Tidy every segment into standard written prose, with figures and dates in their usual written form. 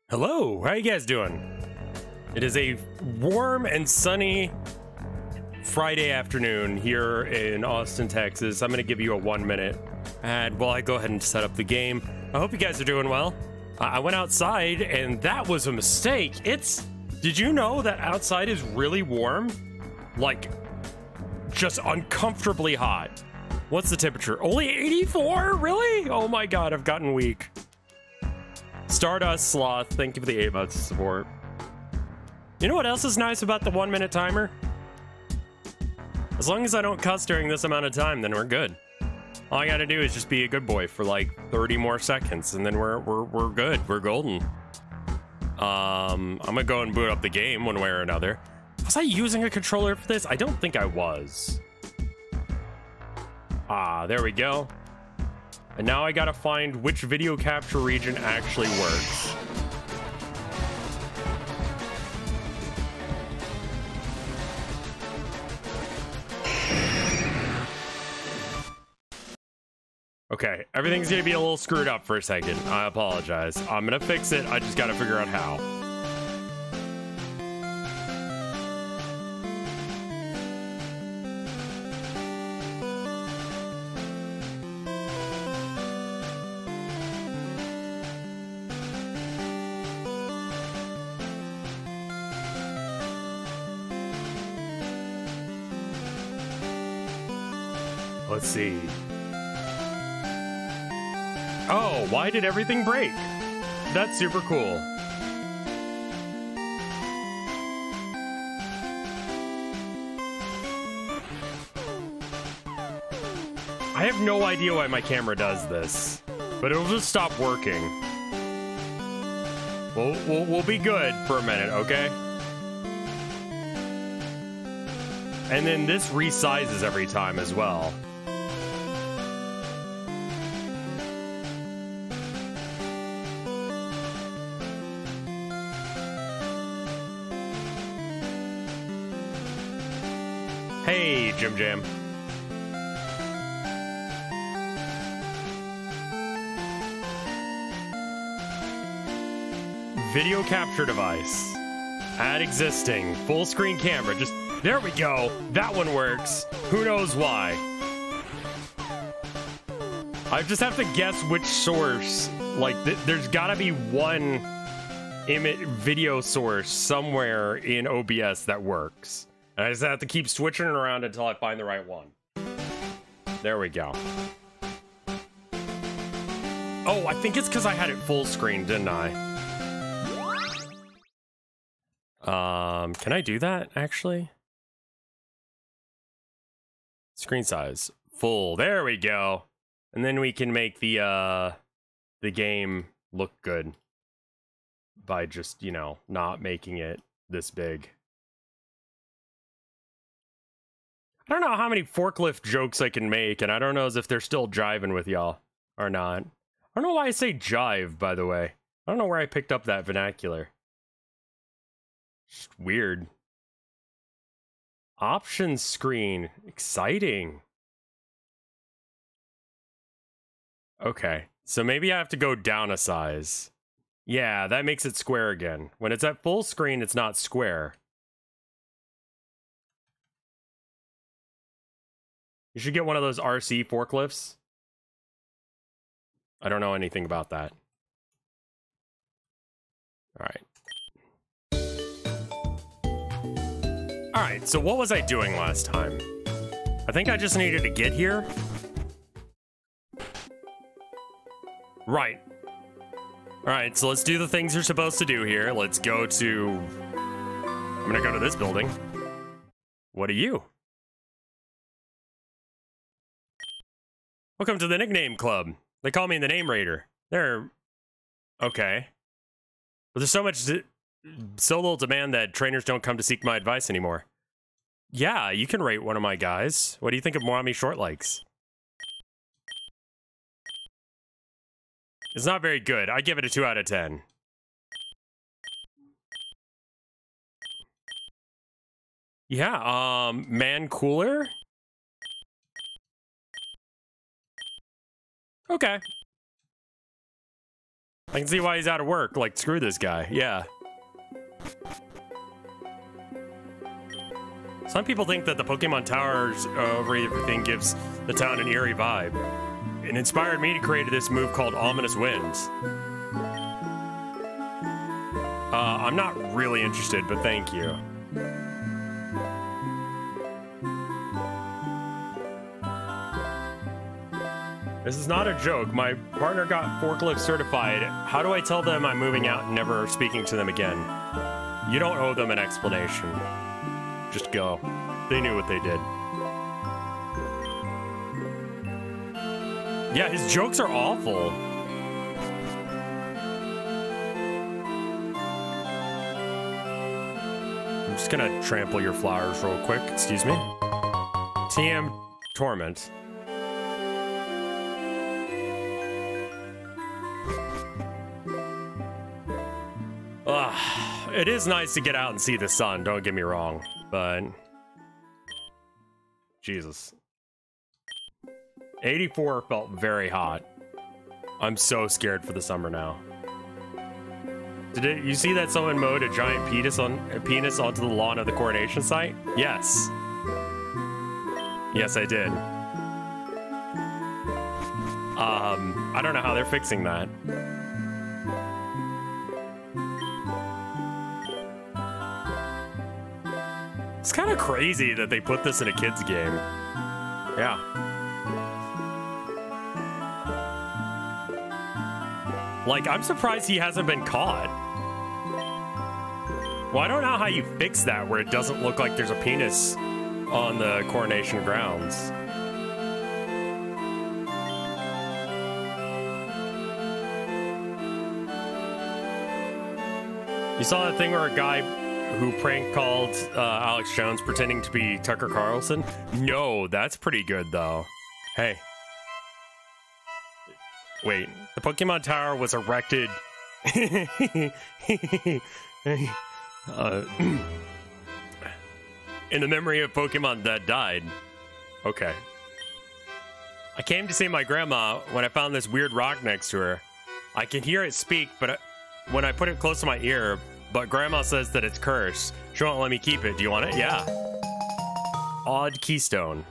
Hello, how you guys doing? It is a warm and sunny Friday afternoon here in Austin, Texas. I'm going to give you a 1 minute ad while I go ahead and set up the game. I hope you guys are doing well. I went outside and that was a mistake. Did you know that outside is really warm? Like, just uncomfortably hot. What's the temperature? Only 84? Really? Oh my god, I've gotten weak. Stardust Sloth, thank you for the 8 months of support. You know what else is nice about the 1 minute timer? As long as I don't cuss during this amount of time, then we're good. All I gotta do is just be a good boy for like 30 more seconds, and then we're good. We're golden. I'm gonna go and boot up the game one way or another. Was I using a controller for this? I don't think I was. Ah, there we go. And now I gotta find which video capture region actually works. Okay, everything's gonna be a little screwed up for a second. I apologize. I'm gonna fix it. I just gotta figure out how. Let's see. Oh, why did everything break? That's super cool. I have no idea why my camera does this, but it'll just stop working. We'll be good for a minute, okay? And then this resizes every time as well. Hey, Jim Jam. Video capture device. Add existing. Full screen camera. Just, there we go. That one works. Who knows why? I just have to guess which source. Like, there's gotta be one video source somewhere in OBS that works. And I just have to keep switching it around until I find the right one. There we go. Oh, I think it's because I had it full screen, didn't I? Can I do that, actually? Screen size. Full. There we go. And then we can make the game look good. By just, you know, not making it this big. I don't know how many forklift jokes I can make, and I don't know as if they're still jiving with y'all or not. I don't know why I say jive, by the way. I don't know where I picked up that vernacular. Just weird. Options screen. Exciting. Okay, so maybe I have to go down a size. Yeah, that makes it square again. When it's at full screen, it's not square. You should get one of those RC forklifts. I don't know anything about that. All right, so what was I doing last time? I think I just needed to get here. Right. All right, so let's do the things you're supposed to do here. Let's go to... I'm gonna go to this building. What are you? Welcome to the Nickname Club. They call me the Name Raider. They're... okay. But there's so little demand that trainers don't come to seek my advice anymore. Yeah, you can rate one of my guys. What do you think of Mwami Short Legs? It's not very good. I give it a 2 out of 10. Yeah, Man Cooler? Okay. I can see why he's out of work. Like, screw this guy. Yeah. Some people think that the Pokemon Towers over everything gives the town an eerie vibe. It inspired me to create this move called Ominous Winds. I'm not really interested, but thank you. This is not a joke. My partner got forklift certified. How do I tell them I'm moving out and never speaking to them again? You don't owe them an explanation. Just go. They knew what they did. Yeah, his jokes are awful. I'm just gonna trample your flowers real quick. Excuse me. TM Torment. It is nice to get out and see the sun, don't get me wrong, but Jesus. 84 felt very hot. I'm so scared for the summer now. Did you see that someone mowed a giant penis onto the lawn of the coronation site? Yes. Yes, I did. I don't know how they're fixing that. It's kind of crazy that they put this in a kid's game. Yeah. Like, I'm surprised he hasn't been caught. Well, I don't know how you fix that where it doesn't look like there's a penis on the coronation grounds. You saw that thing where a guy who prank called Alex Jones pretending to be Tucker Carlson? No, that's pretty good though. Hey. Wait, the Pokemon Tower was erected in the memory of Pokemon that died. Okay. I came to see my grandma when I found this weird rock next to her. I can hear it speak, but when I put it close to my ear, but Grandma says that it's cursed. She won't let me keep it. Do you want it? Yeah. Odd Keystone.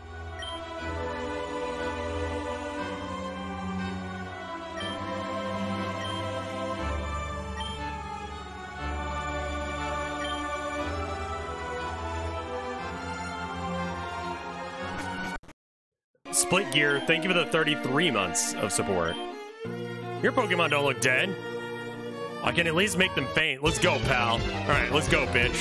Split Gear, thank you for the 33 months of support. Your Pokemon don't look dead. I can at least make them faint. Let's go, pal. All right, let's go, bitch.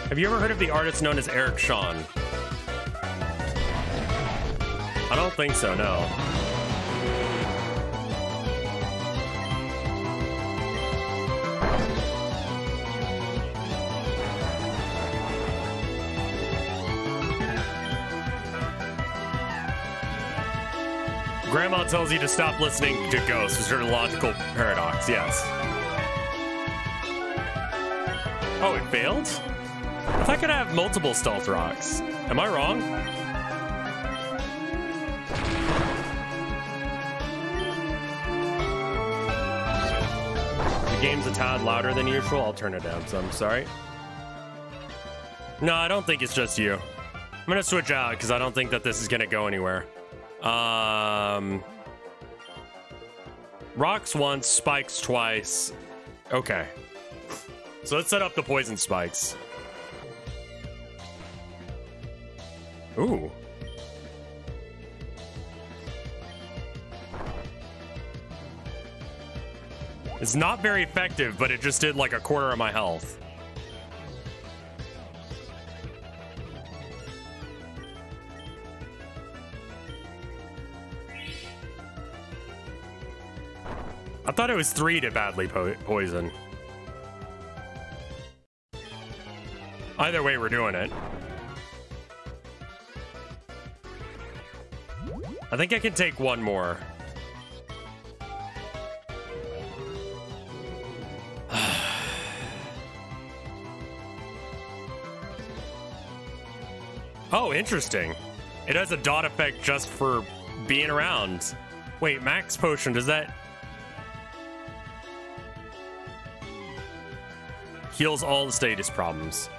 Have you ever heard of the artist known as Eric Shawn? I don't think so, no. Grandma tells you to stop listening to ghosts. Is your logical paradox? Yes. Oh, it failed? I thought I could have multiple stealth rocks. Am I wrong? The game's a tad louder than usual. I'll turn it down, so I'm sorry. No, I don't think it's just you. I'm gonna switch out because I don't think that this is gonna go anywhere. Rocks once, spikes twice. Okay. So let's set up the poison spikes. Ooh. It's not very effective, but it just did like a quarter of my health. I thought it was 3 to badly poison. Either way, we're doing it. I think I can take one more. Oh, interesting. It has a dot effect just for being around. Wait, max potion, does that... Heals all the status problems.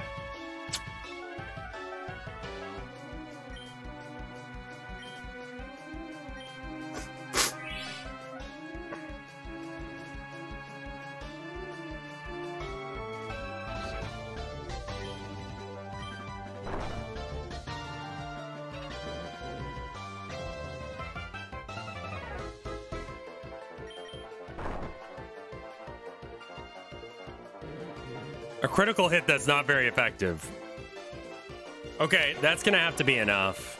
A critical hit that's not very effective. Okay, that's gonna have to be enough.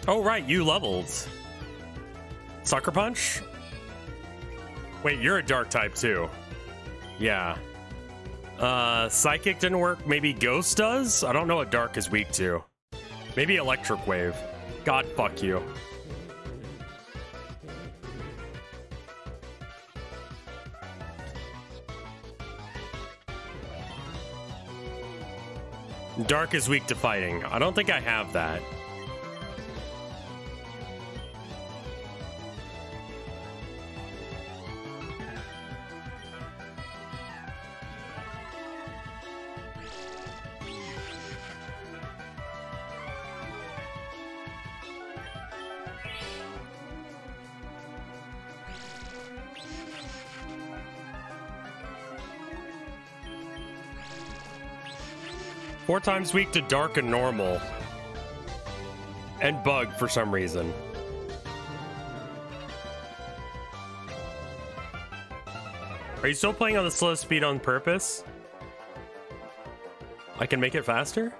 Oh, right, you leveled. Sucker Punch? Wait, you're a dark type too. Yeah. Psychic didn't work. Maybe Ghost does? I don't know what Dark is weak to. Maybe Electric Wave. God, fuck you. Dark is weak to fighting. I don't think I have that. Four times weak to dark and normal. And bug for some reason. Are you still playing on the slow speed on purpose? I can make it faster?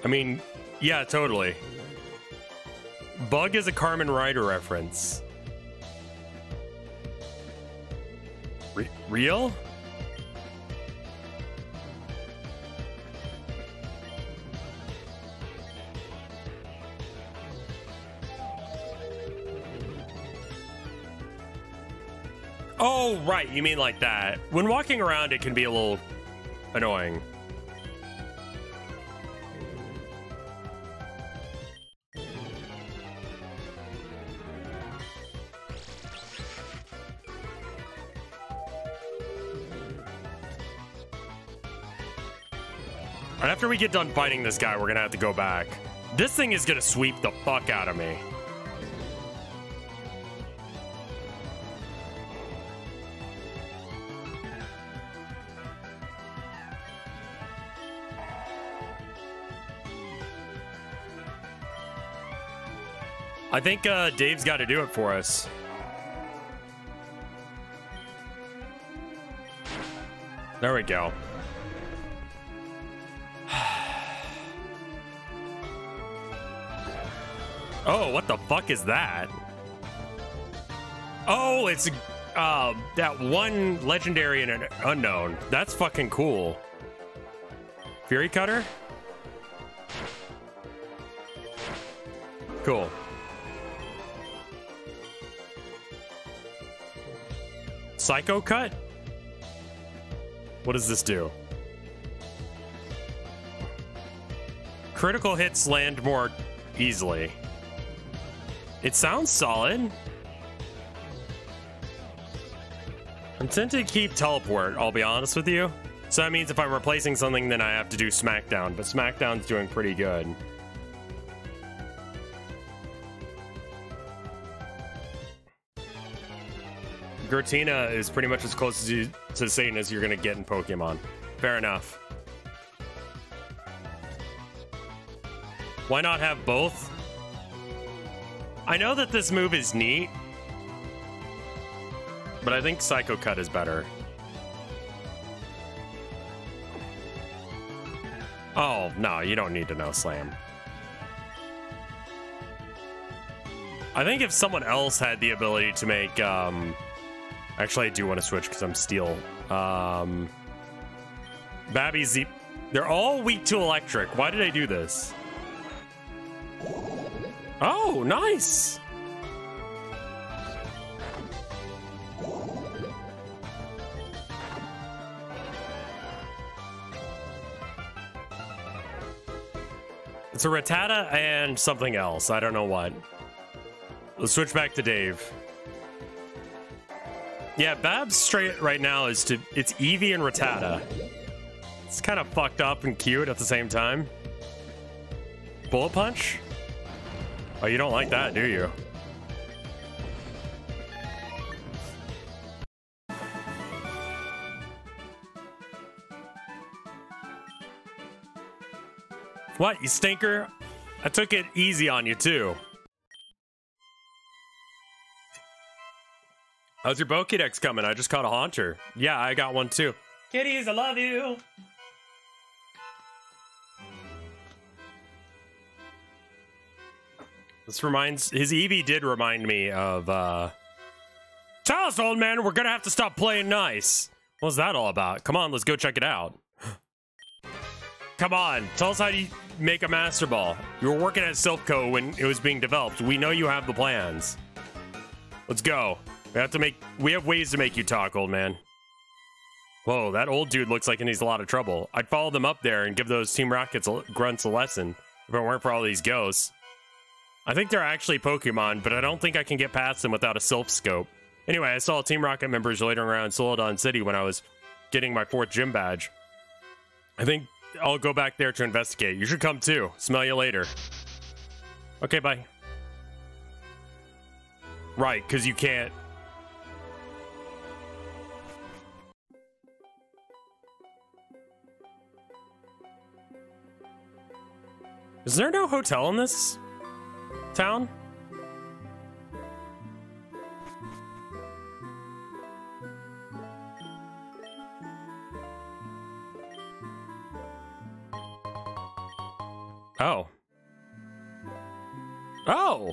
I mean, yeah, totally. Bug is a Carmen Rider reference. Real? Oh, right. You mean like that. When walking around, it can be a little annoying. And after we get done fighting this guy, we're gonna have to go back. This thing is gonna sweep the fuck out of me. I think Dave's got to do it for us. There we go. Oh, what the fuck is that? Oh, it's that one legendary and an unknown. That's fucking cool. Fury Cutter? Cool. Psycho Cut? What does this do? Critical hits land more easily. It sounds solid. I'm tempted to keep Teleport, I'll be honest with you. So that means if I'm replacing something, then I have to do Smackdown, but Smackdown's doing pretty good. Giratina is pretty much as close to Satan as you're gonna get in Pokemon. Fair enough. Why not have both? I know that this move is neat, but I think Psycho Cut is better. Oh, no, you don't need to know Slam. I think if someone else had the ability to make, actually, I do want to switch because I'm Steel. Babby's they're all weak to electric. Why did I do this? Oh, nice. It's a Rattata and something else. I don't know what. Let's switch back to Dave. Yeah, Babs straight right now is it's Eevee and Rattata. It's kind of fucked up and cute at the same time. Bullet Punch? Oh, you don't like that, do you? What, you stinker? I took it easy on you, too. How's your Pokédex coming? I just caught a Haunter. Yeah, I got one, too. Kitties, I love you! This reminds... His Eevee did remind me of, Tell us, old man, we're gonna have to stop playing nice. What's that all about? Come on, let's go check it out. Come on, tell us how you make a Master Ball. You were working at Silph.Co when it was being developed. We know you have the plans. Let's go. We have ways to make you talk, old man. Whoa, that old dude looks like he needs a lot of trouble. I'd follow them up there and give those Team Rockets grunts a lesson if it weren't for all these ghosts. I think they're actually Pokemon, but I don't think I can get past them without a Silph Scope. Anyway, I saw Team Rocket members loitering around Celadon City when I was getting my 4th gym badge. I think I'll go back there to investigate. You should come too. Smell you later. Okay, bye. Right, because you can't. Is there no hotel in this town? Oh. Oh!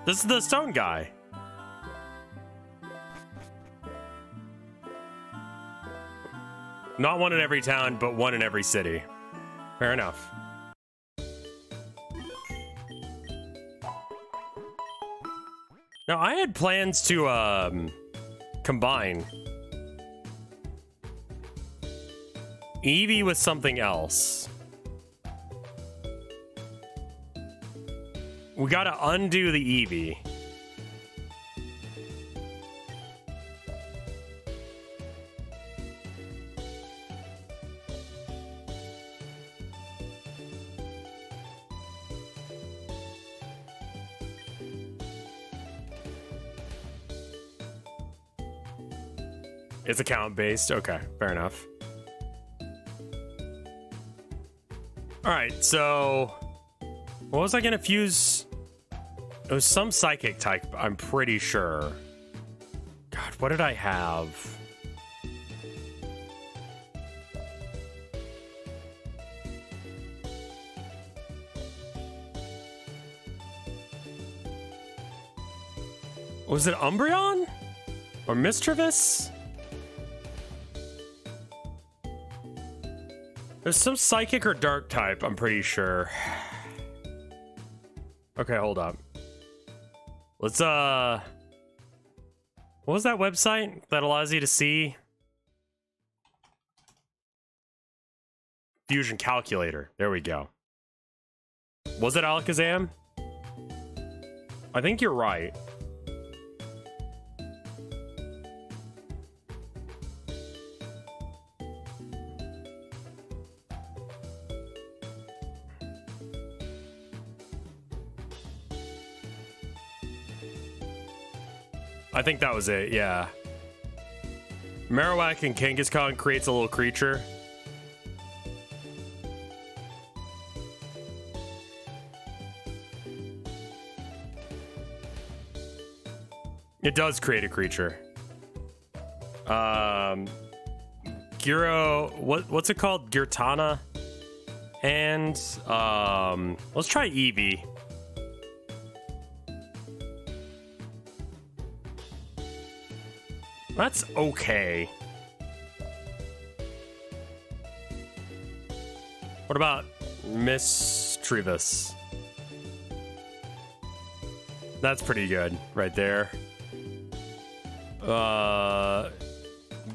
This is the stone guy. Not one in every town, but one in every city. Fair enough. Now, I had plans to, combine Eevee with something else. We gotta undo the Eevee. It's account-based. Okay, fair enough. Alright, so... what was I gonna fuse? It was some psychic type, I'm pretty sure. God, what did I have? Was it Umbreon? Or Mischievous? There's some psychic or dark type, I'm pretty sure. Okay, hold up. Let's, what was that website that allows you to see? Fusion Calculator. There we go. Was it Alakazam? I think you're right. I think that was it, yeah. Marowak and Kangaskhan creates a little creature. It does create a creature. Gyro, what's it called? Giratina? And, let's try Eevee. That's okay. What about Mischievous? That's pretty good right there.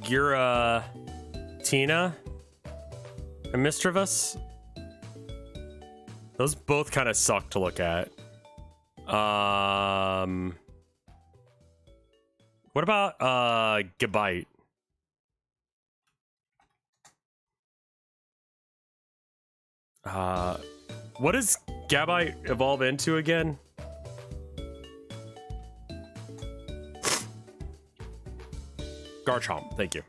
Giratina and Mischievous. Those both kind of suck to look at. What about Gabite? What does Gabite evolve into again? Garchomp, thank you.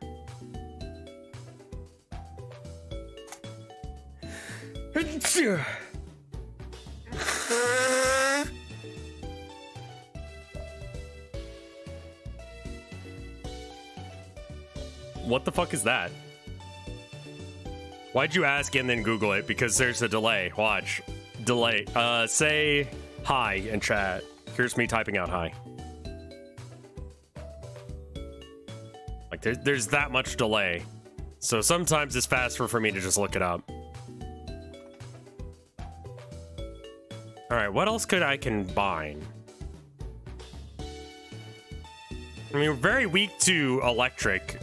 What the fuck is that? Why'd you ask and then Google it? Because there's a delay. Watch. Delay. Say hi in chat. Here's me typing out hi. Like, there's that much delay. So sometimes it's faster for me to just look it up. Alright, what else could I combine? I mean, we're very weak to electric.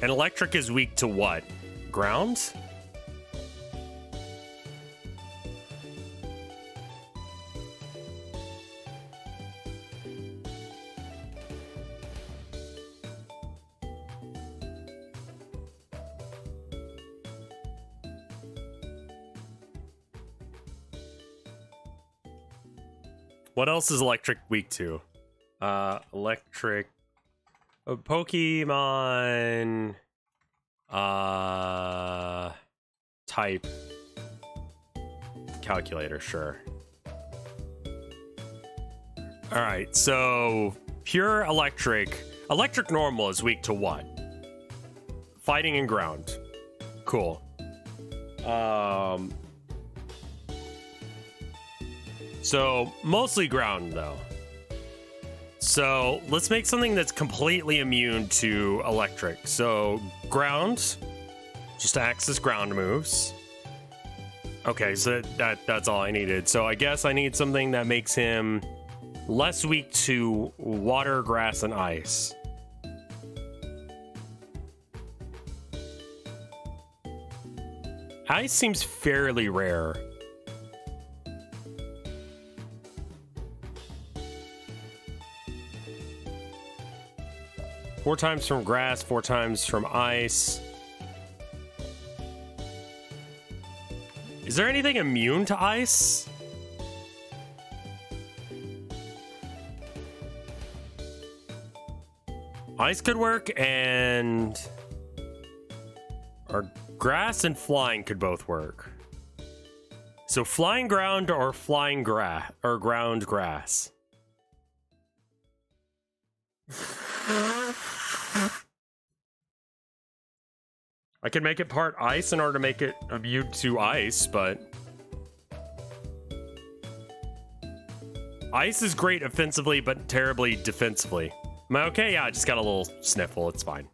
And electric is weak to what? Ground? What else is electric weak to? Electric Pokemon type calculator, sure. All right, so pure electric normal is weak to what? Fighting and ground. Cool. So mostly ground though. So let's make something that's completely immune to electric. So ground, just acts as ground moves. Okay, so that's all I needed. So I guess I need something that makes him less weak to water, grass, and ice. Ice seems fairly rare. Four times from grass, 4 times from ice. Is there anything immune to ice? Ice could work, and or grass and flying could both work. So flying ground or flying grass or ground grass. I could make it part ice in order to make it immune to ice, but ice is great offensively, but terribly defensively. Am I okay? Yeah, I just got a little sniffle. It's fine.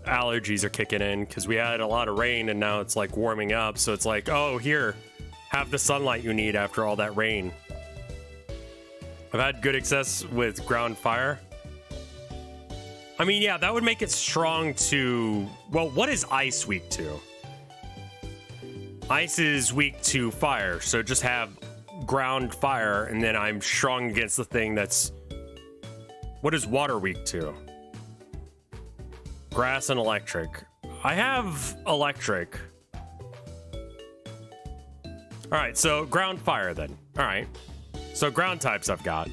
Allergies are kicking in because we had a lot of rain and now it's like warming up. So it's like, oh, here, have the sunlight you need after all that rain. I've had good success with ground fire. I mean, yeah, that would make it strong to... Well, what is ice weak to? Ice is weak to fire, so just have ground fire, and then I'm strong against the thing that's... What is water weak to? Grass and electric. I have electric. Alright, so ground fire then. Alright. So ground types I've got.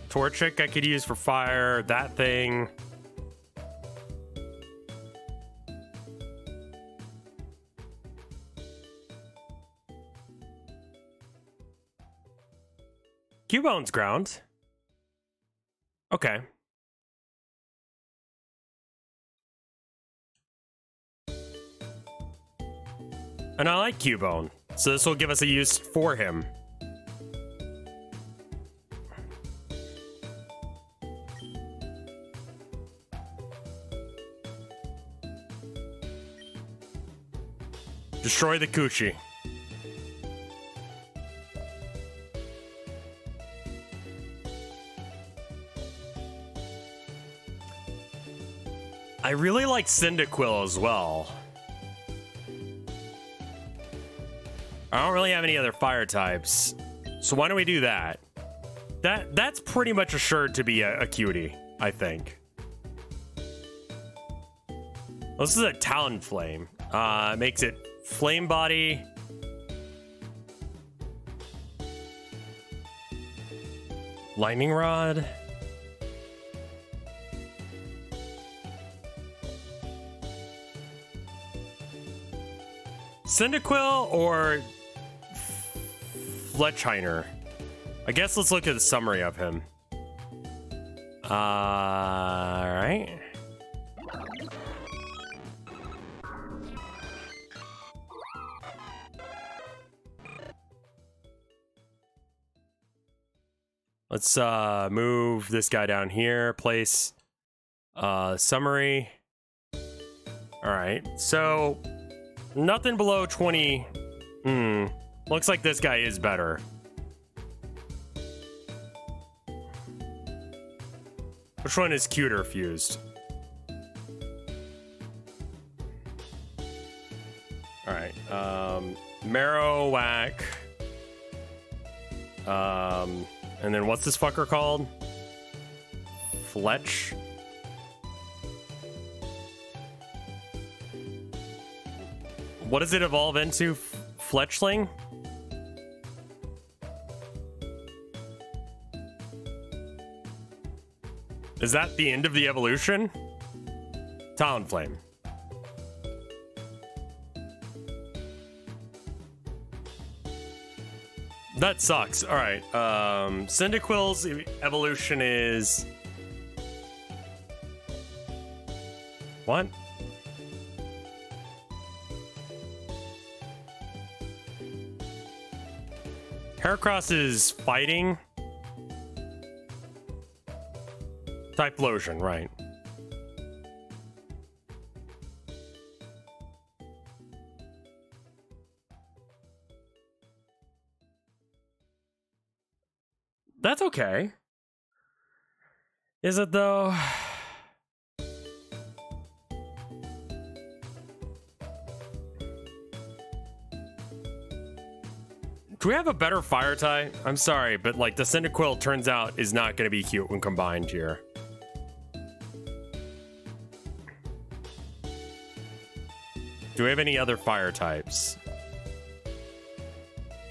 Torchic I could use for fire, that thing. Cubone's ground. Okay. And I like Cubone, so this will give us a use for him. Destroy the coochie. I really like Cyndaquil as well. I don't really have any other fire types, so why don't we do that? That's pretty much assured to be a cutie, I think. Well, this is a Talonflame. Makes it Flame Body. Lightning Rod. Cyndaquil or Fletchhiner? I guess let's look at the summary of him. Alright. Let's move this guy down here. Place summary. Alright, so nothing below 20. Looks like this guy is better. Which one is cuter fused? Alright, Marowak. And then what's this fucker called? Fletch? What does it evolve into? Fletchling? Is that the end of the evolution? Talonflame. That sucks. All right. Cyndaquil's evolution is what? Heracross is fighting. Typhlosion, right. That's okay. Is it though? Do we have a better fire type? I'm sorry, but like the Cyndaquil turns out is not going to be cute when combined here. Do we have any other fire types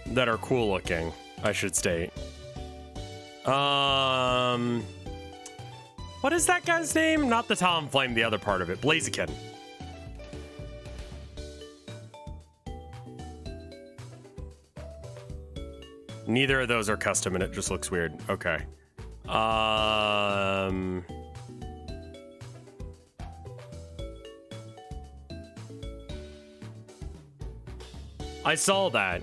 that are cool looking, I should state? What is that guy's name? Not the Talonflame, the other part of it. Blaziken. Neither of those are custom and it just looks weird. Okay. I saw that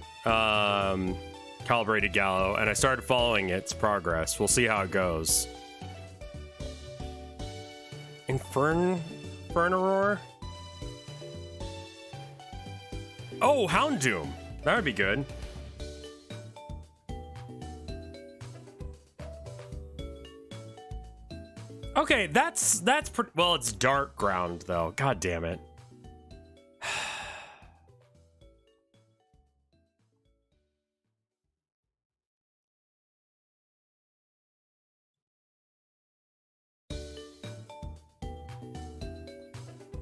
Calibrated Gallo and I started following its progress. We'll see how it goes. Infernaroar? Oh, Houndoom. That would be good. Okay, that's well, it's dark ground though. God damn it.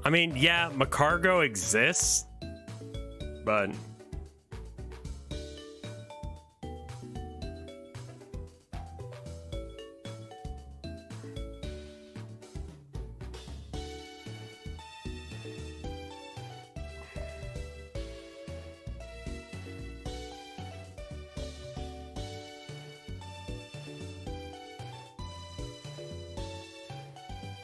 I mean, yeah, Macargo exists, but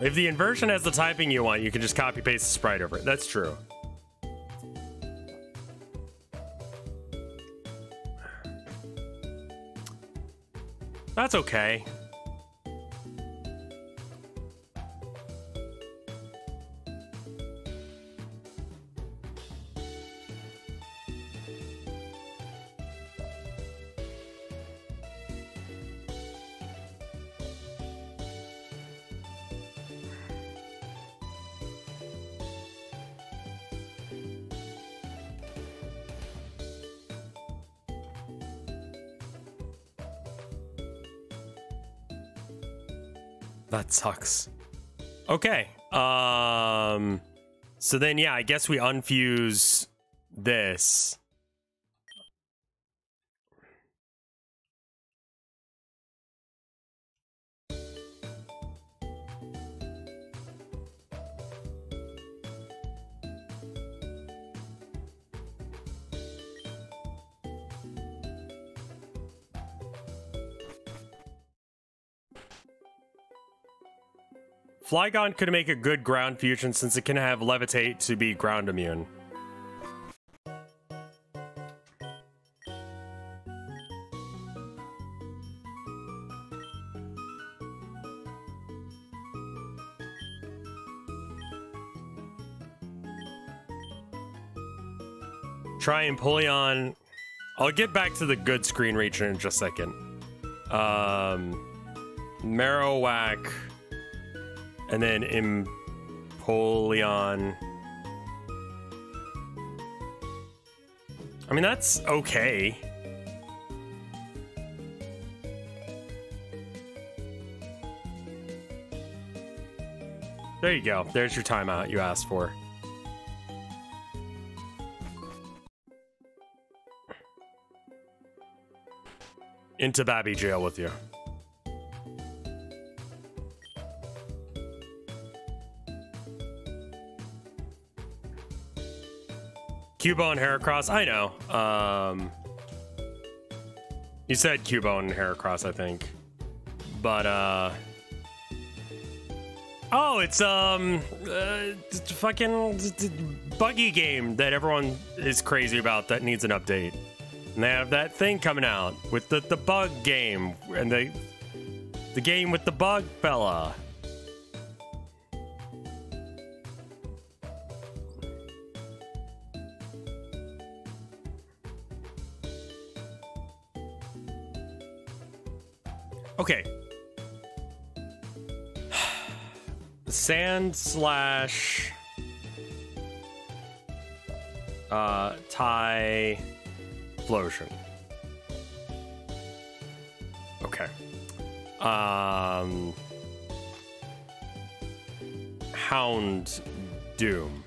if the inversion has the typing you want, you can just copy paste the sprite over it. That's true. That's okay. That sucks. Okay. So then, yeah, I guess we unfuse this. Flygon could make a good ground fusion since it can have Levitate to be ground immune. Try Empoleon. I'll get back to the good screen reacher in just a second. Marowak. And then Empoleon. I mean, that's okay. There you go. There's your timeout you asked for. Into Babby jail with you. Cubone Heracross, I know. You said Cubone Heracross, I think. But oh, it's fucking buggy game that everyone is crazy about that needs an update. And they have that thing coming out with the bug game and the game with the bug fella. Okay. Sand slash Typhlosion. Okay. Hound Doom.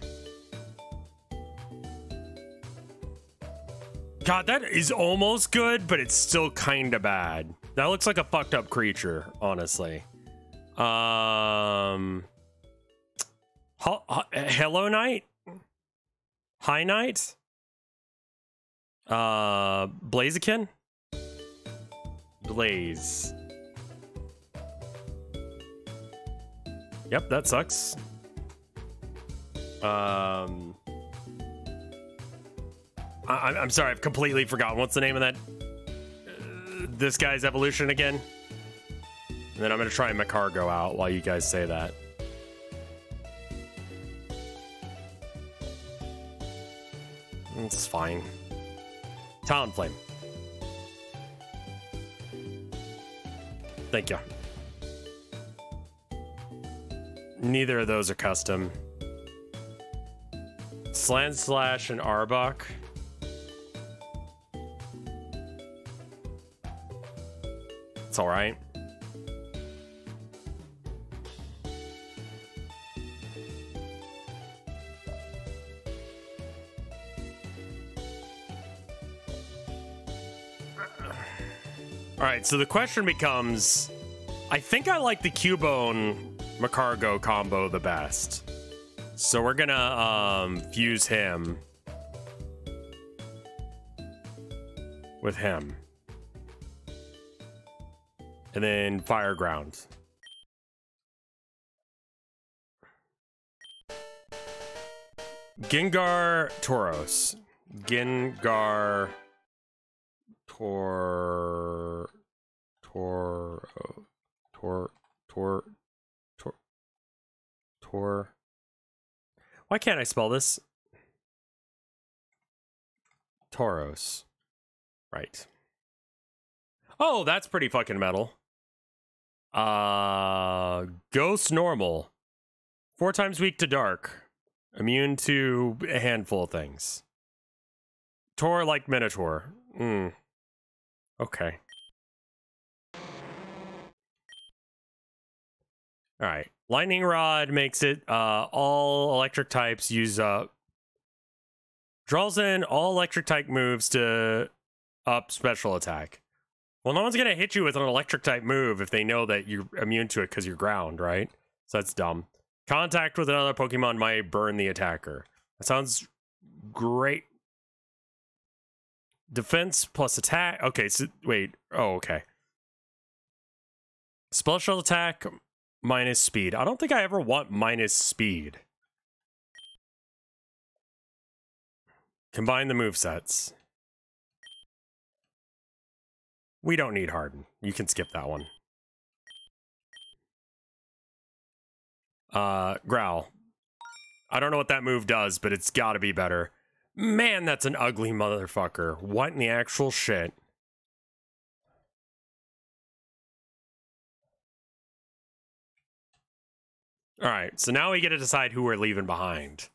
God, that is almost good, but it's still kind of bad. That looks like a fucked up creature, honestly. Hello Knight? High Knight? Blaziken? Blaze. Yep, that sucks. I'm sorry, I've completely forgotten. What's the name of that? This guy's evolution again? And then I'm gonna try Macargo out while you guys say that. It's fine. Talonflame. Thank you. Neither of those are custom. Slant Slash and Arbok. It's all right. All right, so the question becomes, I think I like the Cubone Macargo combo the best. So we're gonna fuse him with him. And then Fire Ground. Gengar Tauros. Gengar Tor Why can't I spell this? Tauros. Right. Oh, that's pretty fucking metal. Ghost Normal. 4 times weak to dark. Immune to a handful of things. Tor like Minotaur. Okay. All right. Lightning Rod makes it all electric types use draws in all electric type moves to up special attack. Well, no one's going to hit you with an electric type move if they know that you're immune to it because you're ground, right? So that's dumb. Contact with another Pokemon might burn the attacker. That sounds great. Defense plus attack. Okay, so wait. Oh, okay. Special attack minus speed. I don't think I ever want minus speed. Combine the movesets. We don't need Harden. You can skip that one. Growl. I don't know what that move does, but it's gotta be better. Man, that's an ugly motherfucker. What in the actual shit? Alright, so now we get to decide who we're leaving behind.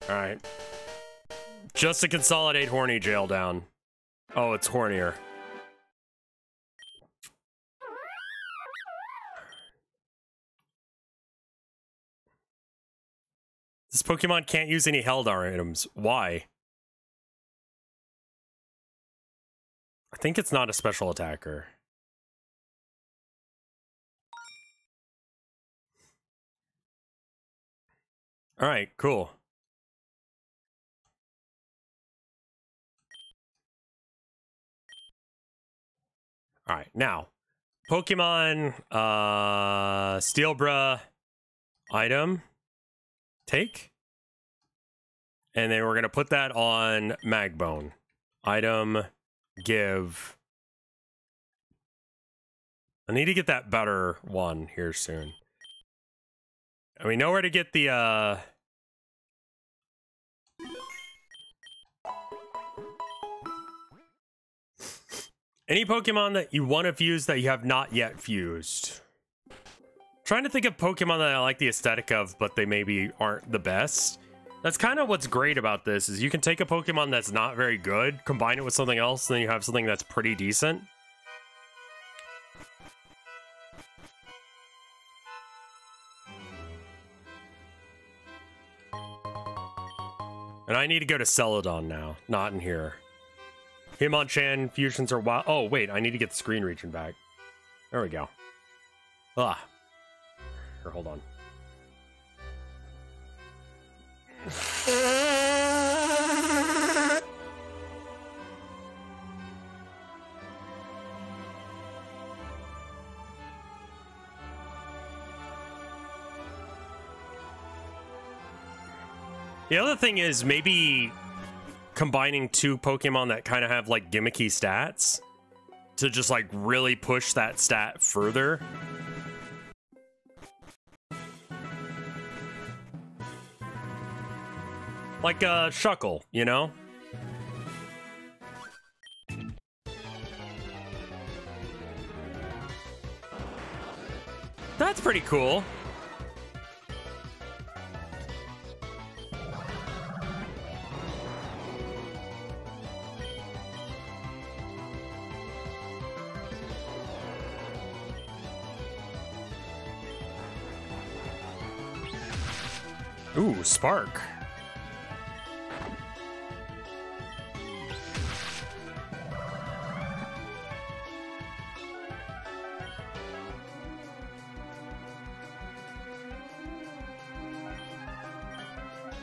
Alright. Just to consolidate Horny Jail down. Oh, it's hornier. This Pokemon can't use any Heldar items. Why? I think it's not a special attacker. Alright, cool. Alright, now. Pokemon, Steelbra item. Take. And then we're going to put that on Magbone. Item, give. I need to get that better one here soon. And we know where to get the, any Pokemon that you want to fuse that you have not yet fused. Trying to think of Pokemon that I like the aesthetic of, but they maybe aren't the best. That's kind of what's great about this, is you can take a Pokemon that's not very good, combine it with something else, and then you have something that's pretty decent. And I need to go to Celadon now, not in here. Hitmonchan fusions are wild. Oh, wait, I need to get the screen region back. There we go. Ah. Here, hold on. The other thing is maybe combining two Pokemon that kind of have like gimmicky stats to just like really push that stat further. Like Shuckle, you know? That's pretty cool. Ooh, Spark.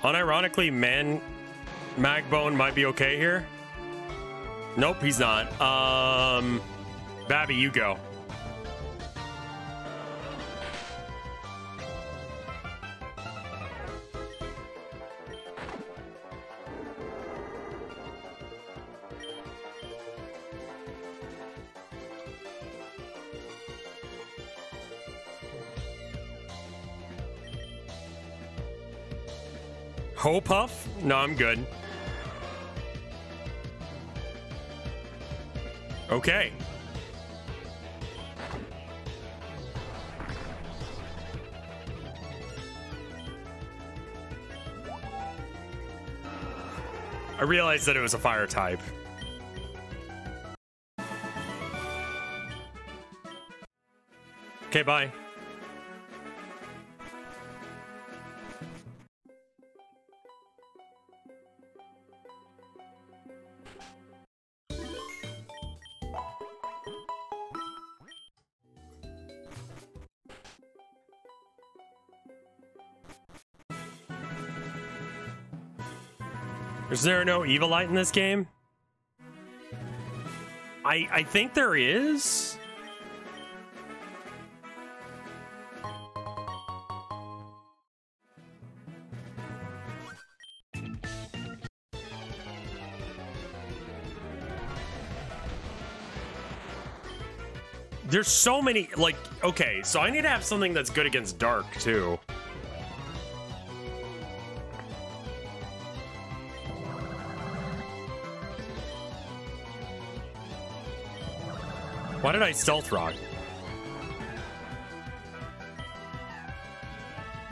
Unironically, Magbone might be okay here. Nope, he's not. Babby, you go. Ho-Puff? No, I'm good. Okay. I realized that it was a fire type. Okay, bye. Is there no Evilite in this game? I think there is. There's so many, like, okay, so I need to have something that's good against Dark, too. Why did I stealth rock?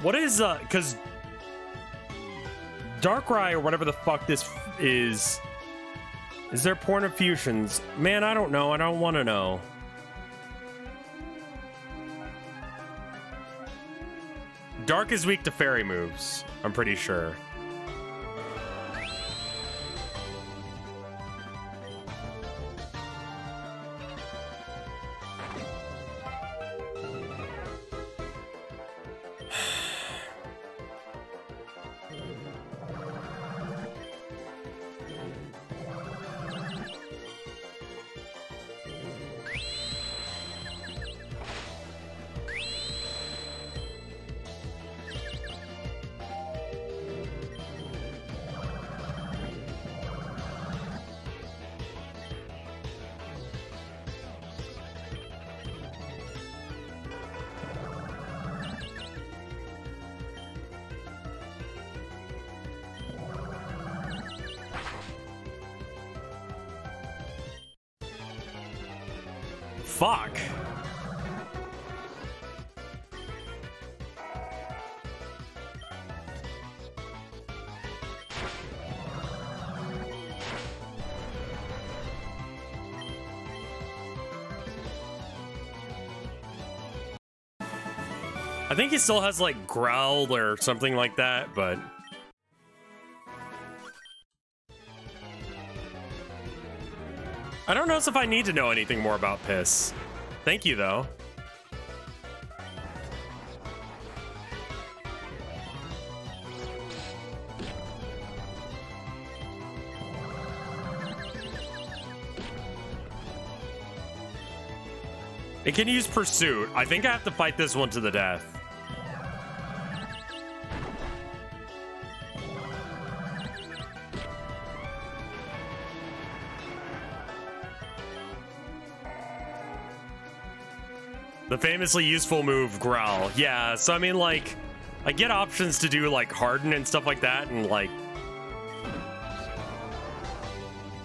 What is, because Darkrai or whatever the fuck this is there Porn of Fusions? Man, I don't know. I don't want to know. Dark is weak to fairy moves, I'm pretty sure. Fuck. I think he still has like Growl or something like that, but I don't know if I need to know anything more about Piss. Thank you, though. It can use Pursuit. I think I have to fight this one to the death. The famously useful move, Growl. Yeah, so I mean, like, I get options to do, like, Harden and stuff like that, and, like,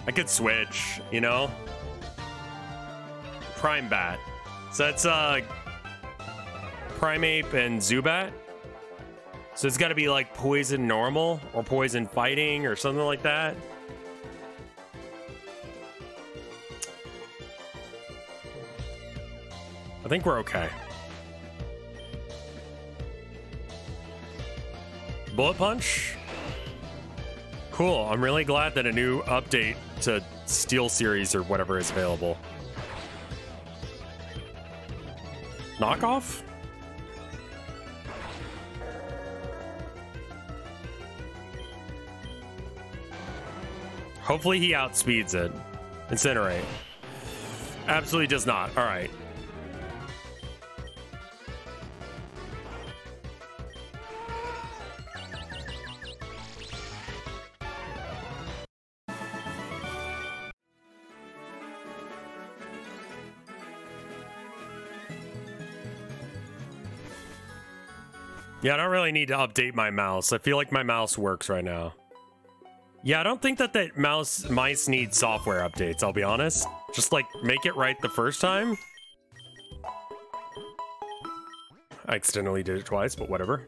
I could switch, you know? Prime Bat. So that's, Primeape and Zubat. So it's gotta be, like, Poison Normal, or Poison Fighting, or something like that. I think we're okay. Bullet Punch? Cool. I'm really glad that a new update to Steel Series or whatever is available. Knockoff? Hopefully he outspeeds it. Incinerate. Absolutely does not. All right. Yeah, I don't really need to update my mouse. I feel like my mouse works right now. Yeah, I don't think that mice need software updates, I'll be honest. Just, like, make it right the first time. I accidentally did it twice, but whatever.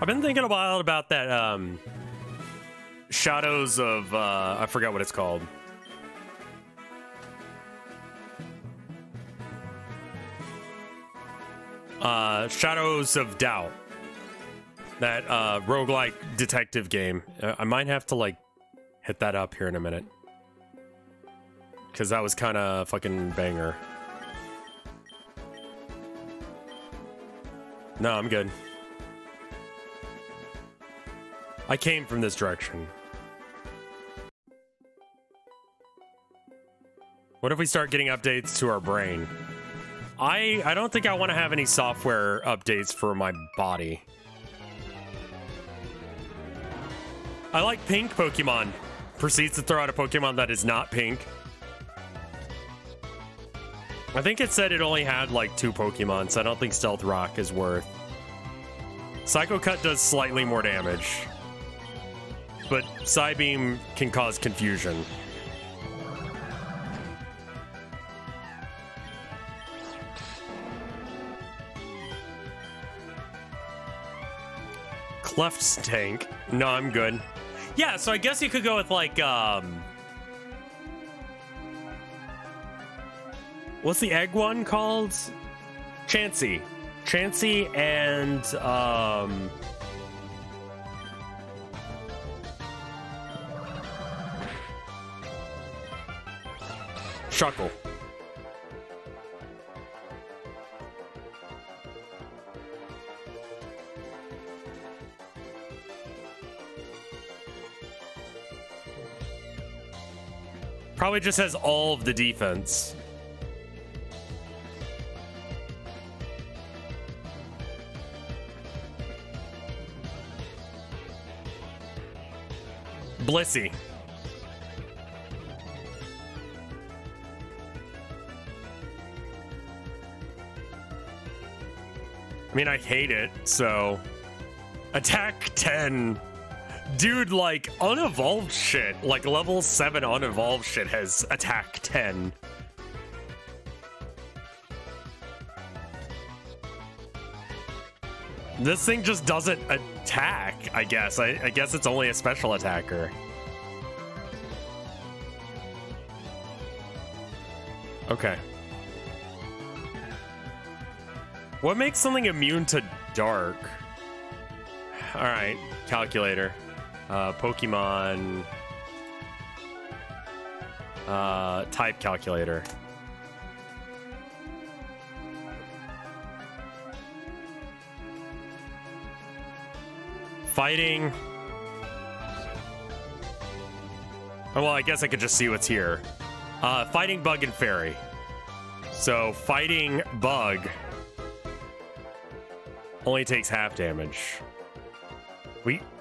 I've been thinking a while about that, Shadows of, I forgot what it's called. Shadows of Doubt. That, roguelike detective game. I might have to, like, hit that up here in a minute. Because that was kind of fucking banger. No, I'm good. I came from this direction. What if we start getting updates to our brain? I don't think I want to have any software updates for my body. I like pink Pokemon. Proceeds to throw out a Pokemon that is not pink. I think it said it only had like 2 Pokemon, so I don't think Stealth Rock is worth. Psycho Cut does slightly more damage, but Psybeam can cause confusion. Cleft Tank. No, I'm good. Yeah, so I guess you could go with like, what's the egg one called? Chansey. Chansey and, Shuckle. Probably just has all of the defense. Blissey. I mean, I hate it, so... Attack 10. Dude, like, unevolved shit, like level 7 unevolved shit has attack 10. This thing just doesn't attack, I guess. I guess it's only a special attacker. Okay. What makes something immune to dark? Alright, calculator. Pokemon type calculator. Fighting. Oh, well, I guess I could just see what's here. Fighting Bug and Fairy. So fighting Bug only takes half damage.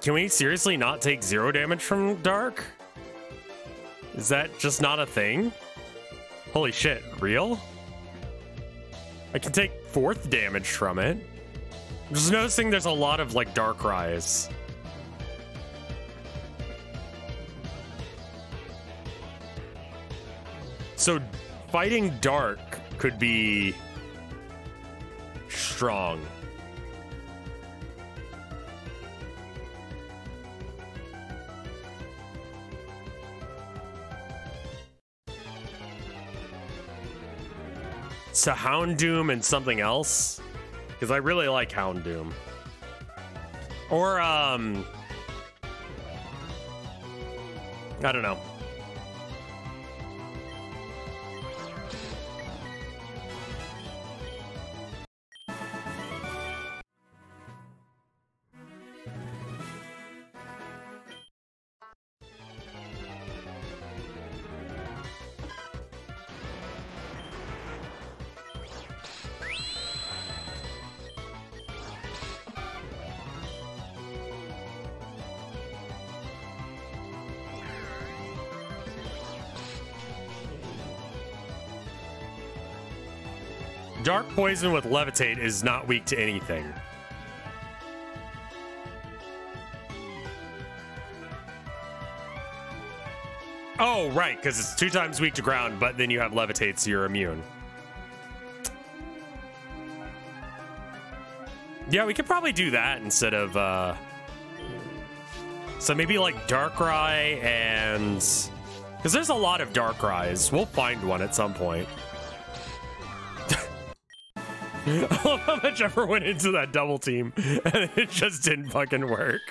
Can we seriously not take 0 damage from Dark? Is that just not a thing? Holy shit, real? I can take 4th damage from it. I'm just noticing there's a lot of, like, Darkrais. So, fighting Dark could be strong. So Houndoom and something else? Because I really like Houndoom. Or, I don't know. Dark Poison with Levitate is not weak to anything. Oh, right, because it's 2 times weak to ground, but then you have Levitate, so you're immune. Yeah, we could probably do that instead of, so maybe like Darkrai and... Because there's a lot of Darkrai's. We'll find one at some point. I love how much effort went into that double team, and it just didn't fucking work.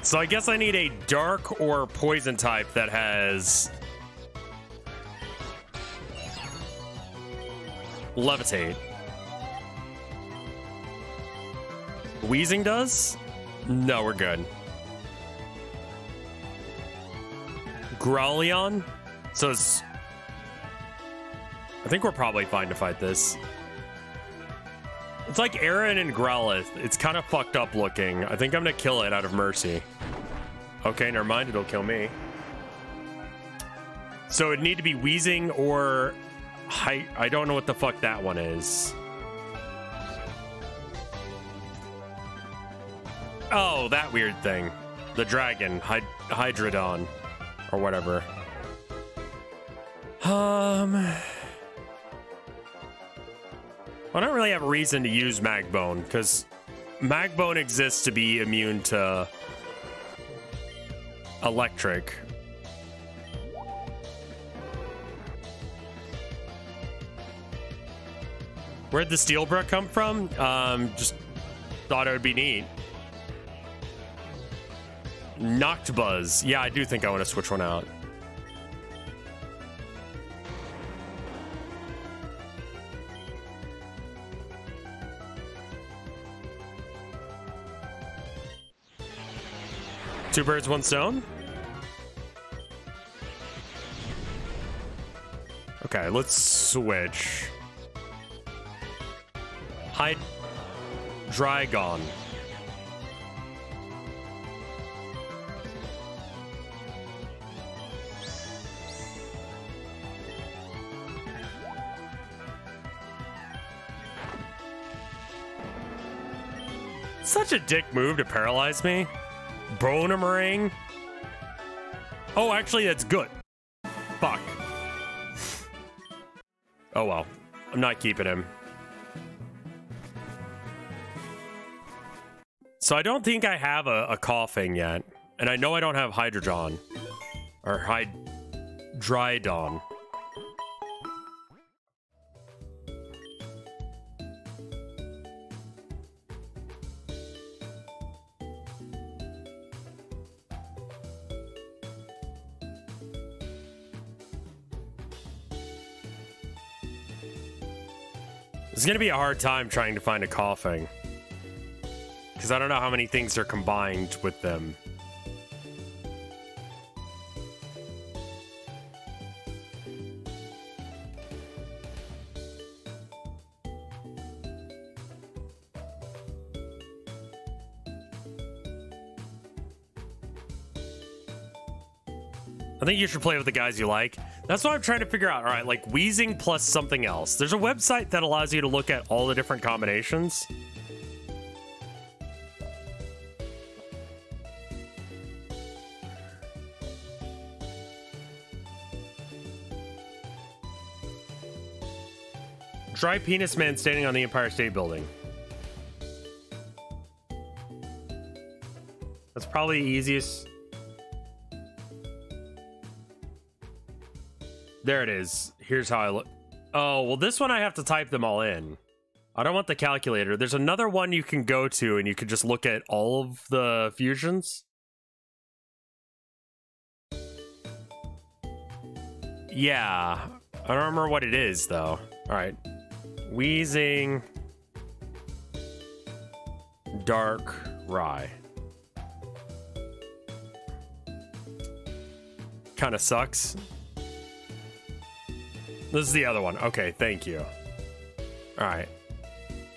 So I guess I need a dark or poison type that has Levitate. Wheezing does? No, we're good. Growlithe? So it's... I think we're probably fine to fight this. It's like Aaron and Growlithe. It's kind of fucked up looking. I think I'm gonna kill it out of mercy. Okay, never mind. It'll kill me. So it'd need to be Wheezing or... I don't know what the fuck that one is. Oh, that weird thing. The dragon. Hydrodon. Or whatever. I don't really have a reason to use Magbone, because Magbone exists to be immune to electric. Where'd the Steelbrook come from? Just thought it would be neat. Noctbuzz. Yeah, I do think I want to switch one out. Two birds, one stone? Okay, let's switch. Hydreigon. Such a dick move to paralyze me. Bonemerang. Oh, actually, that's good. Fuck. Oh well. I'm not keeping him. So I don't think I have a coughing yet. And I know I don't have Hydrodon. Or Hydreidon. It's gonna be a hard time trying to find a coughing. Because I don't know how many things are combined with them. I think you should play with the guys you like. That's what I'm trying to figure out. All right, like Wheezing plus something else. There's a website that allows you to look at all the different combinations. Dry penis man standing on the Empire State Building. That's probably the easiest. There it is. Here's how I look. Oh, well, this one I have to type them all in. I don't want the calculator. There's another one you can go to and you can just look at all of the fusions. Yeah. I don't remember what it is, though. All right. Wheezing. Darkrai. Kind of sucks. This is the other one. Okay, thank you. All right.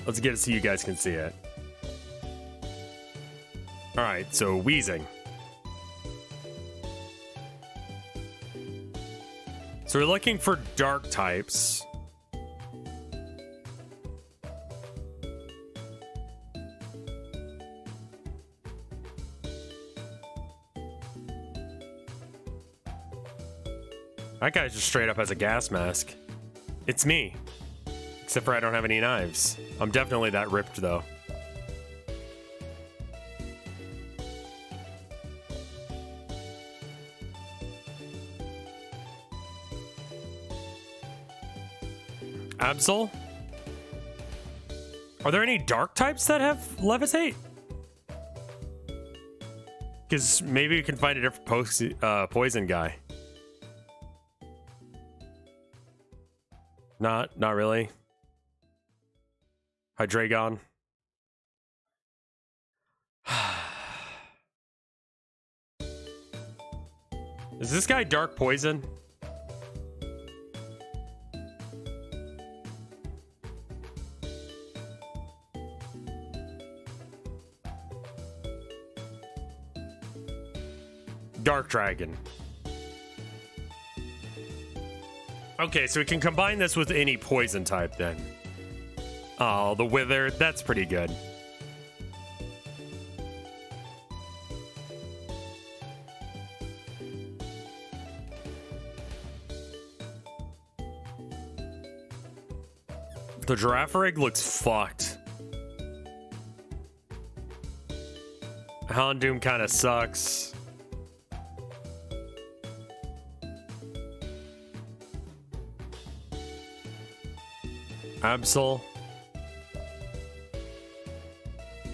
Let's get it so you guys can see it. All right, so wheezing. So we're looking for dark types. That guy just straight up has a gas mask. It's me. Except for I don't have any knives. I'm definitely that ripped, though. Absol? Are there any dark types that have levitate? Because maybe we can find a different poison guy. Not really. Hydreigon. Is this guy dark poison? Dark Dragon. Okay, so we can combine this with any poison type then. Oh, the Wither, that's pretty good. The Girafarig looks fucked. Houndoom kind of sucks. Absol.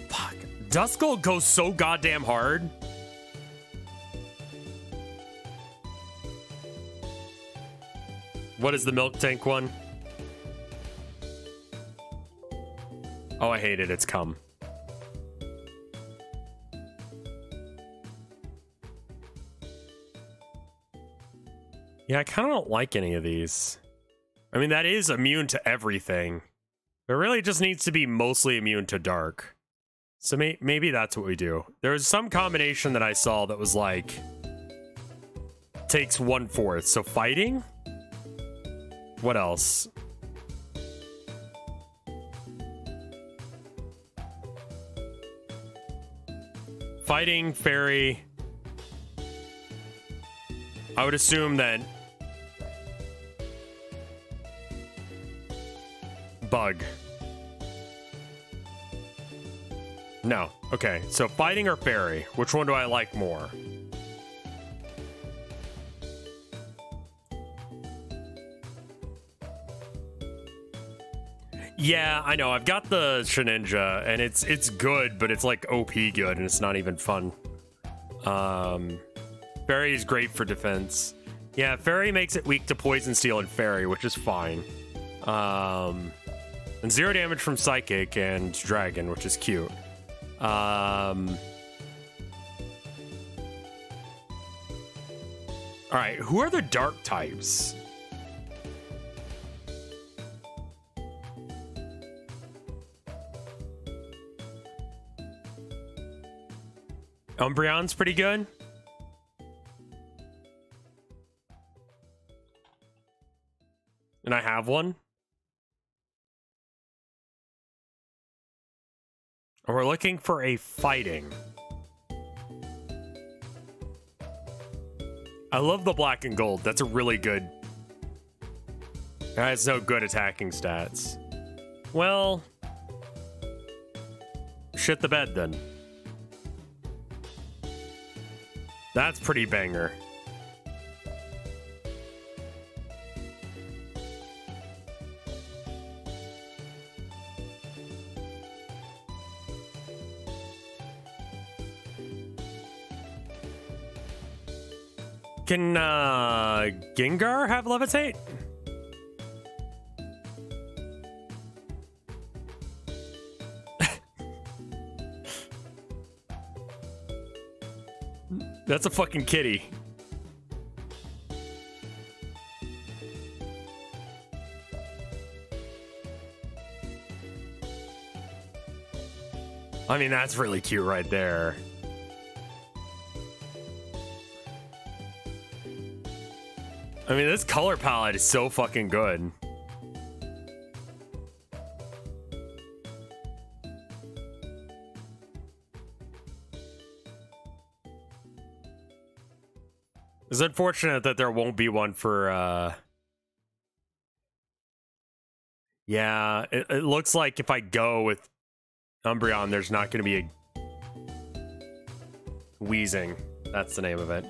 Fuck. Duskull goes so goddamn hard. What is the Milk Tank one? Oh, I hate it. It's cum. Yeah, I kind of don't like any of these. I mean, that is immune to everything. It really just needs to be mostly immune to dark. So maybe that's what we do. There was some combination that I saw that was like... takes 1/4. So fighting? What else? Fighting, fairy. I would assume that... bug. No. Okay, so fighting or fairy? Which one do I like more? Yeah, I know. I've got the Shedinja, and it's good, but it's like OP good, and it's not even fun. Fairy is great for defense. Yeah, fairy makes it weak to poison, steel, and fairy, which is fine. And 0 damage from Psychic and Dragon, which is cute. Alright, who are the dark types? Umbreon's pretty good. And I have one. And we're looking for a fighting. I love the black and gold. That's a really good... It has no good attacking stats. Well... shit the bed, then. That's pretty banger. Can Gengar have levitate? That's a fucking kitty. I mean, that's really cute right there. I mean, this color palette is so fucking good. It's unfortunate that there won't be one for, yeah, it looks like if I go with Umbreon, there's not going to be a Wheezing. That's the name of it.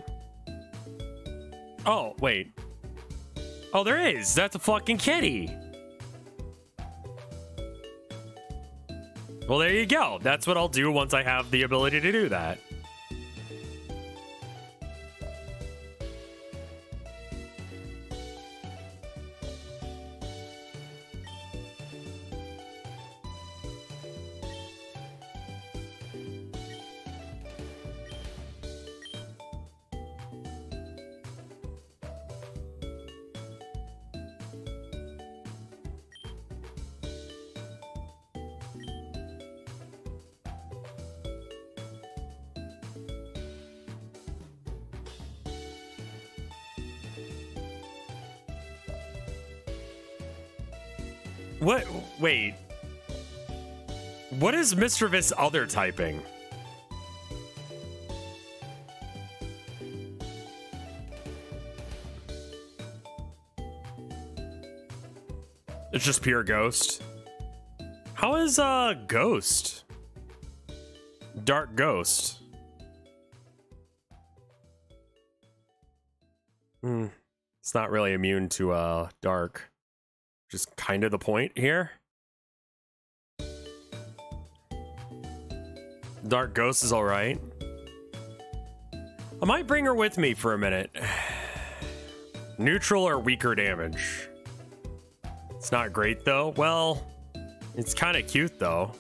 Oh, wait. Oh, there is. That's a fucking kitty. Well, there you go. That's what I'll do once I have the ability to do that. What? Wait. What is Mischievous other typing? It's just pure Ghost. How is Ghost? Dark Ghost. It's not really immune to Dark. Just kind of the point here. Dark Ghost is all right. I might bring her with me for a minute. Neutral or weaker damage. It's not great though. Well, it's kind of cute though.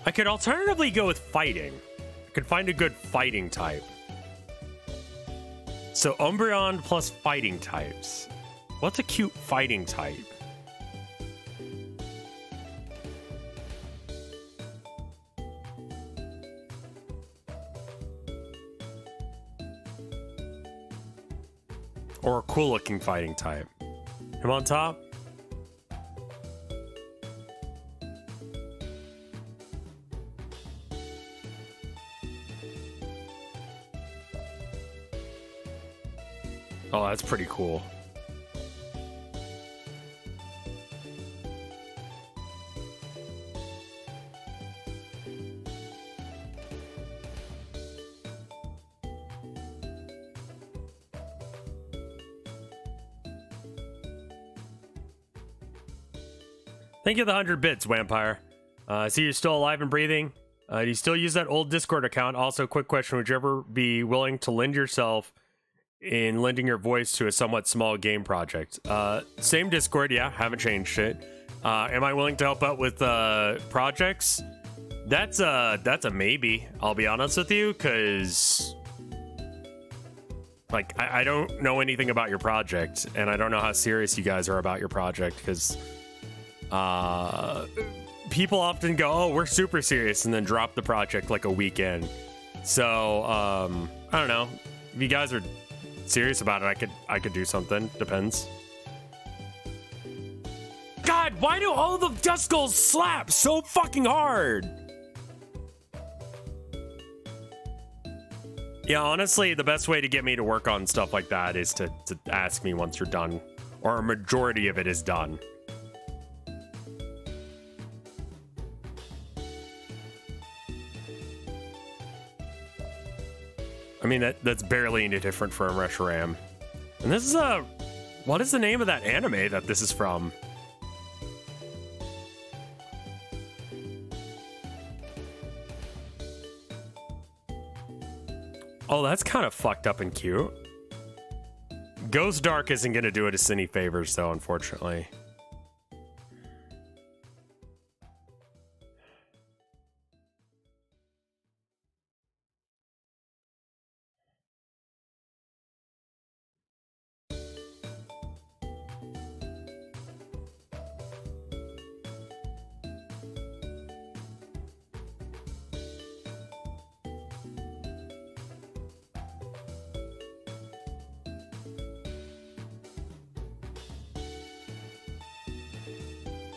I could alternatively go with fighting. I could find a good fighting type. So Umbreon plus fighting types. What's a cute fighting type? Or a cool looking fighting type. Him on top? Oh, that's pretty cool. Thank you for the 100 bits, Vampire. I see you're still alive and breathing. Do you still use that old Discord account? Also, quick question. Would you ever be willing to lend yourself in lending your voice to a somewhat small game project? Same Discord, yeah, haven't changed it. Am I willing to help out with projects? That's a maybe, I'll be honest with you, because like I don't know anything about your project, and I don't know how serious you guys are about your project, because people often go, oh, we're super serious, and then drop the project like a weekend. So I don't know, if you guys are serious about it, I could do something. Depends. God, why do all the Duskulls slap so fucking hard? Yeah, honestly, the best way to get me to work on stuff like that is to ask me once you're done, or a majority of it is done. I mean, that's barely any different from Reshiram. And this is what is the name of that anime that this is from? Oh, that's kind of fucked up and cute. Ghost Dark isn't going to do it any favors, though, unfortunately.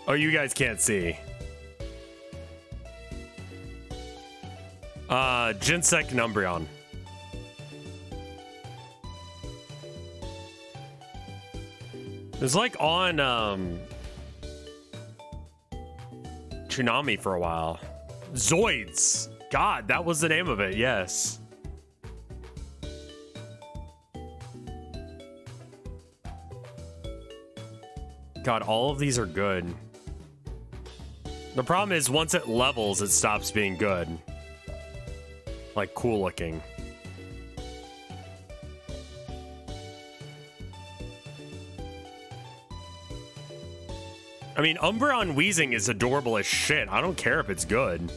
Oh, you guys can't see. Ginsec and Umbreon. It was like on Tsunami for a while. Zoids. God, that was the name of it. Yes. God, all of these are good. The problem is once it levels, it stops being good. Like cool looking. I mean, Umbreon Weezing is adorable as shit. I don't care if it's good.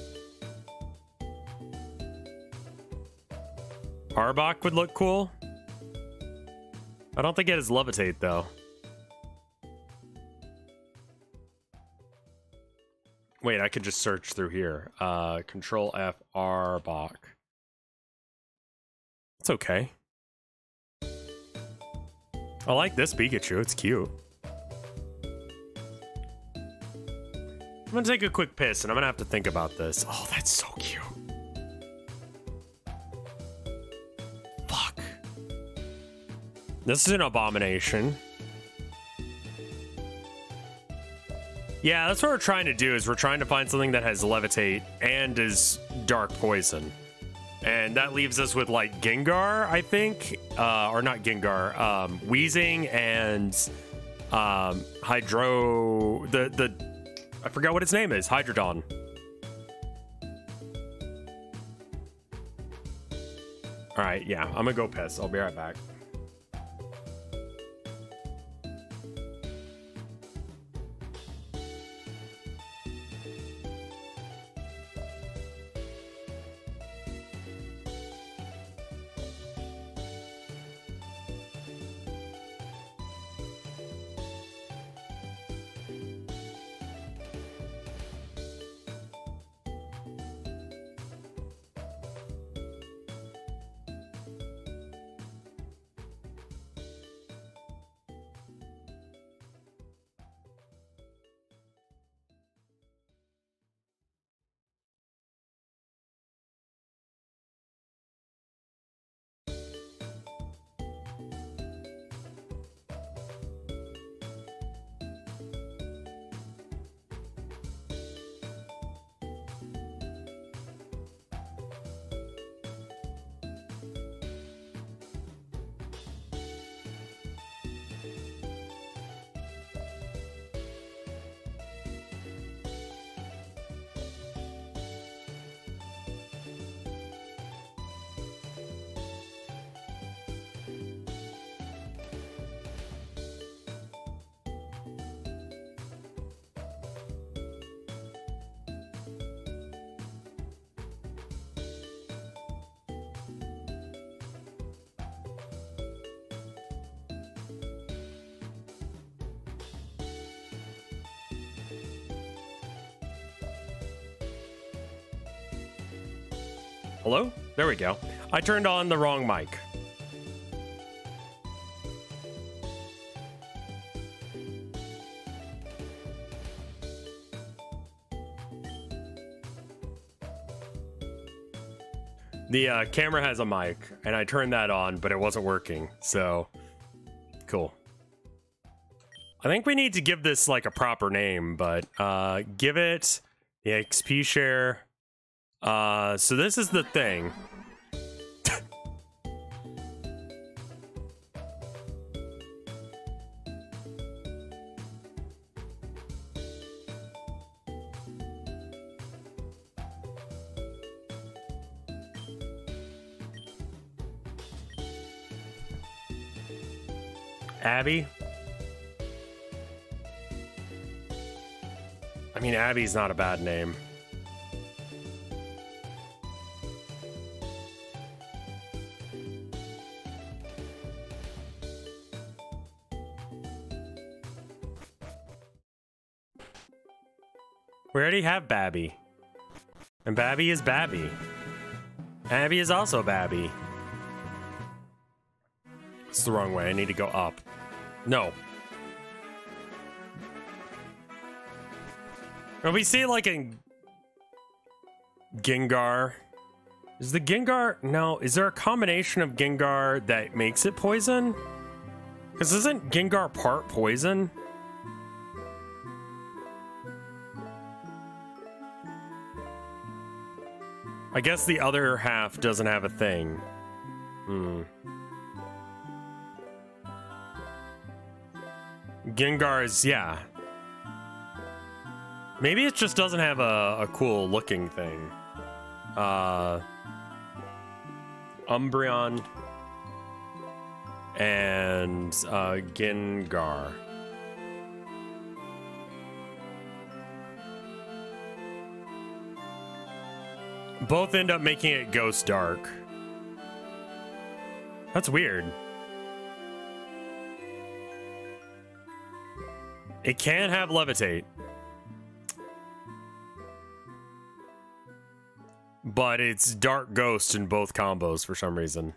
Arbok would look cool. I don't think it has Levitate, though. Wait, I could just search through here. Control F, Arbok. It's okay. I like this Pikachu. It's cute. I'm gonna take a quick piss, and I'm gonna have to think about this. Oh, that's so cute. Fuck. This is an abomination. Yeah, that's what we're trying to do, is we're trying to find something that has Levitate and is Dark Poison. And that leaves us with, like, Gengar, I think. Or not Gengar. Weezing and Hydro... I forgot what its name is. Hydrodon. Alright, yeah. I'm gonna go piss. I'll be right back. Hello? There we go. I turned on the wrong mic. The camera has a mic, and I turned that on, but it wasn't working, so cool. I think we need to give this like a proper name, but give it the XP share. So this is the thing. Abby? I mean, Abby's not a bad name. We already have Babby. And Babby is Babby. Abby is also Babby. It's the wrong way. I need to go up. No. When we see like a Gengar, is the Gengar, no, is there a combination of Gengar that makes it poison? Because isn't Gengar part poison? I guess the other half doesn't have a thing. Hmm. Gengar is, yeah. Maybe it just doesn't have a cool looking thing. Umbreon and Gengar. Both end up making it Ghost Dark. That's weird. It can have Levitate. But it's Dark Ghost in both combos for some reason.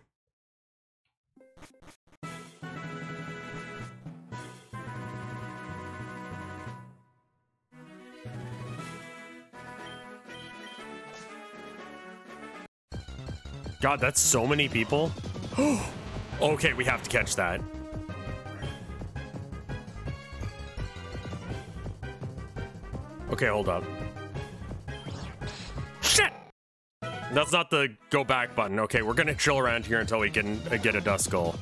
God, that's so many people. Okay, we have to catch that. Okay, hold up. Shit! That's not the go back button. Okay, we're gonna chill around here until we can get a Duskull.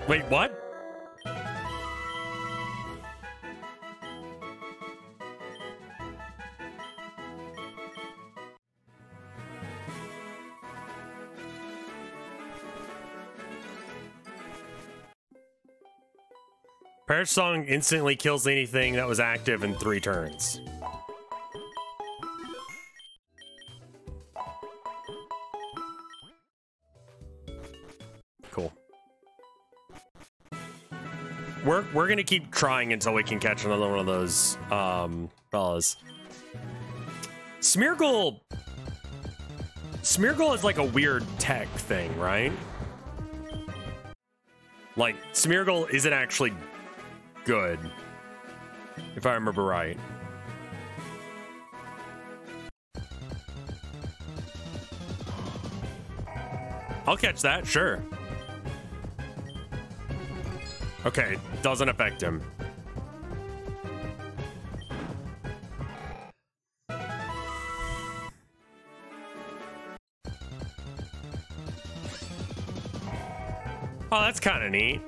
Wait, what? Perish Song instantly kills anything that was active in 3 turns. Cool. We're gonna keep trying until we can catch another one of those fellas. Smeargle is like a weird tech thing, right? Like Smeargle isn't actually good, if I remember right. I'll catch that, sure. Okay, doesn't affect him. Oh, that's kind of neat.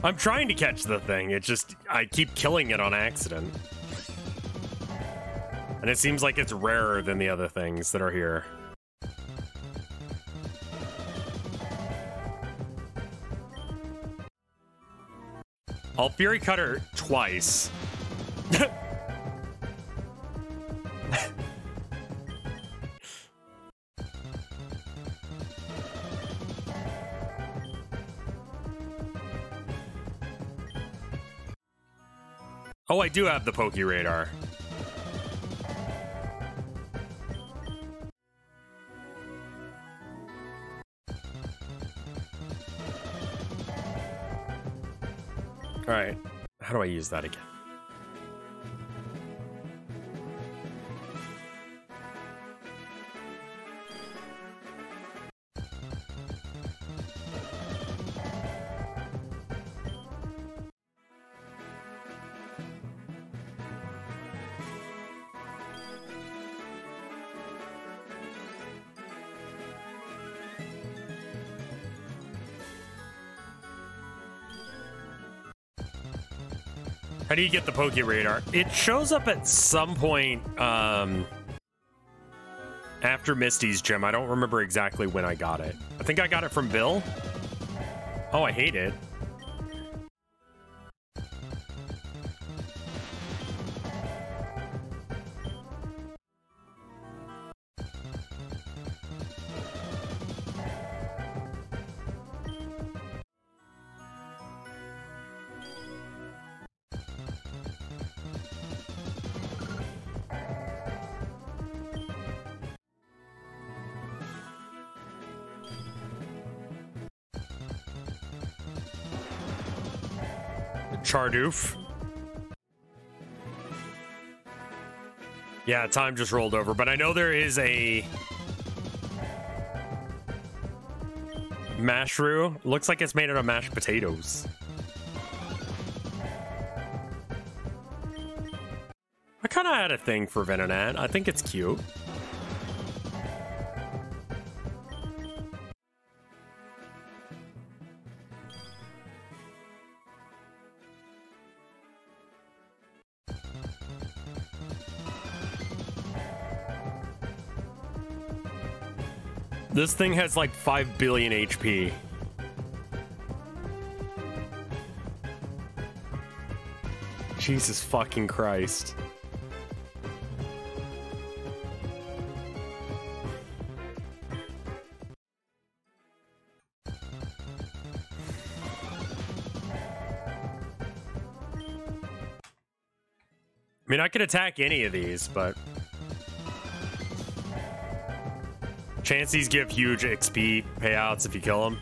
I'm trying to catch the thing. It just, I keep killing it on accident. And it seems like it's rarer than the other things that are here. I'll Fury Cutter twice. Oh, I do have the Poke Radar. All right, how do I use that again? How do you get the Poke Radar? It shows up at some point after Misty's gym. I don't remember exactly when I got it. I think I got it from Bill. Oh, I hate it. Chardoof. Yeah, time just rolled over, but I know there is a Mashroom. Looks like it's made out of mashed potatoes. I kind of had a thing for Venonat. I think it's cute. This thing has like 5 billion HP. Jesus fucking Christ. I mean, I could attack any of these, but Chanseys give huge XP payouts if you kill them.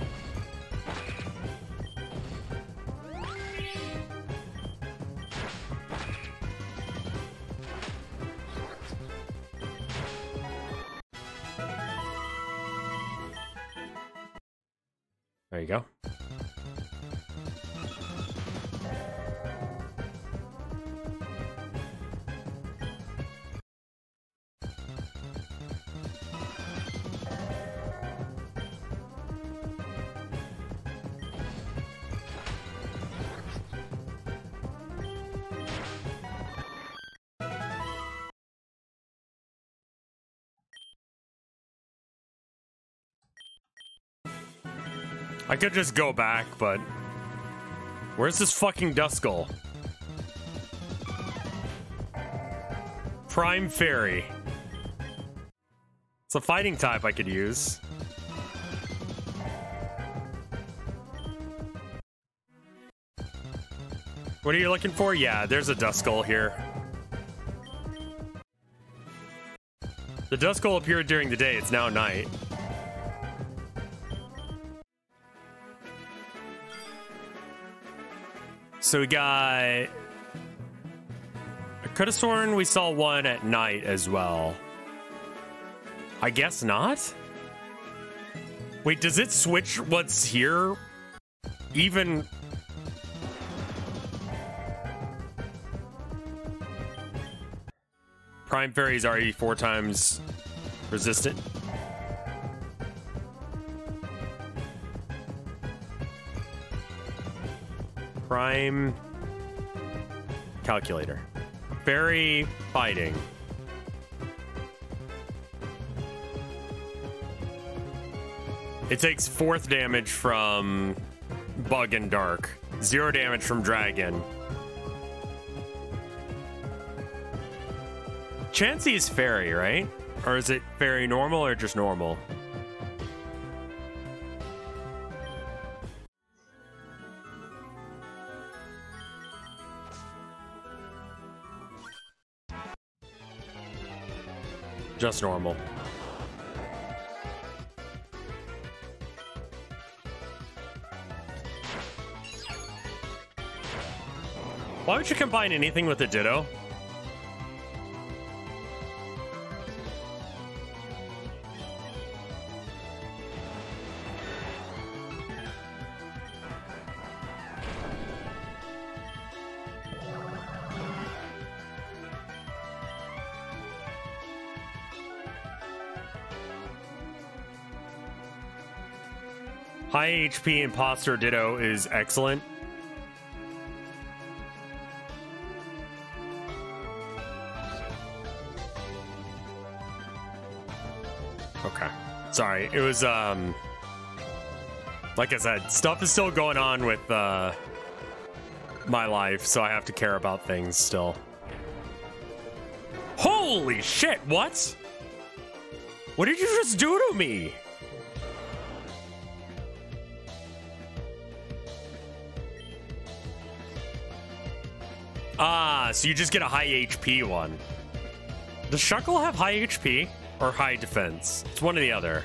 There you go. I could just go back, but where's this fucking Duskull? Prime Fairy. It's a fighting type I could use. What are you looking for? Yeah, there's a Duskull here. The Duskull appeared during the day. It's now night. So we got I could have sworn we saw one at night as well. I guess not. Wait, does it switch what's here? Even Prime Fairies are 4 times resistant. Prime calculator. Fairy fighting. It takes 4th damage from Bug and Dark. 0 damage from Dragon. Chansey is Fairy, right? Or is it Fairy normal or just normal? Just normal. Why would you combine anything with a Ditto? High HP Imposter Ditto is excellent. Okay. Sorry. It was, like I said, stuff is still going on with, my life, so I have to care about things still. Holy shit, what? What did you just do to me? Ah, so you just get a high HP one. Does Shuckle have high HP or high defense? It's one or the other.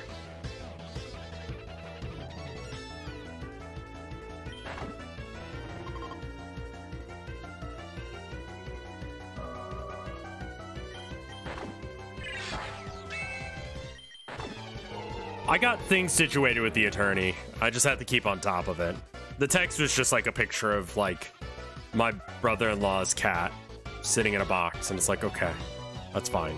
I got things situated with the attorney. I just had to keep on top of it. The text was just like a picture of like my brother-in-law's cat sitting in a box, and it's like, okay, that's fine.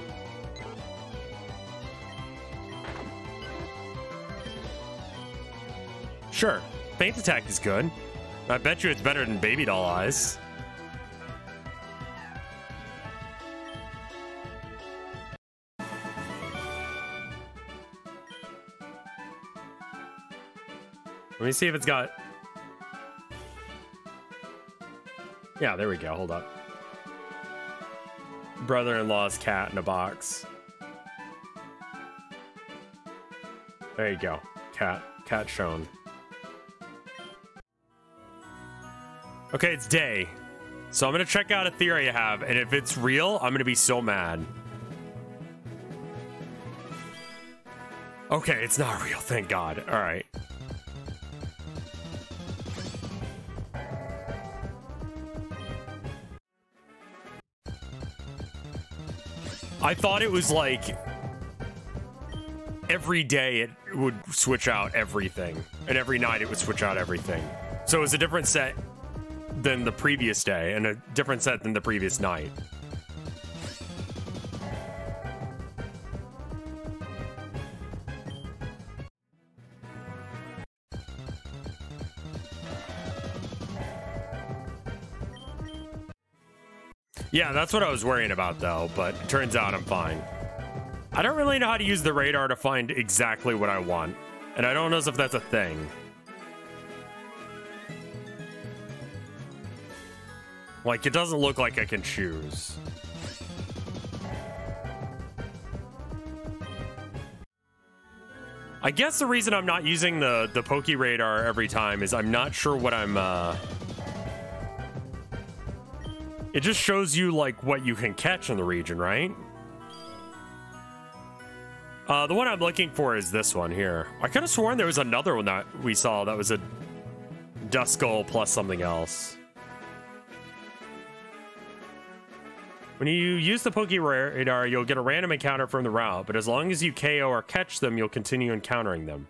Sure, Feint Attack is good. I bet you it's better than Baby Doll Eyes. Let me see if it's got... Yeah, there we go. Hold up. Brother-in-law's cat in a box. There you go. Cat. Cat shown. Okay, it's day. So I'm going to check out a theory I have, and if it's real, I'm going to be so mad. Okay, it's not real. Thank God. All right. I thought it was like every day it would switch out everything, and every night it would switch out everything. So it was a different set than the previous day and a different set than the previous night. Yeah, that's what I was worrying about, though, but it turns out I'm fine. I don't really know how to use the radar to find exactly what I want, and I don't know if that's a thing. Like, it doesn't look like I can choose. I guess the reason I'm not using the Poke Radar every time is I'm not sure what I'm, It just shows you, like, what you can catch in the region, right? The one I'm looking for is this one here. I could have sworn there was another one that we saw that was a Duskull plus something else. When you use the Poke Radar, you'll get a random encounter from the route, but as long as you KO or catch them, you'll continue encountering them.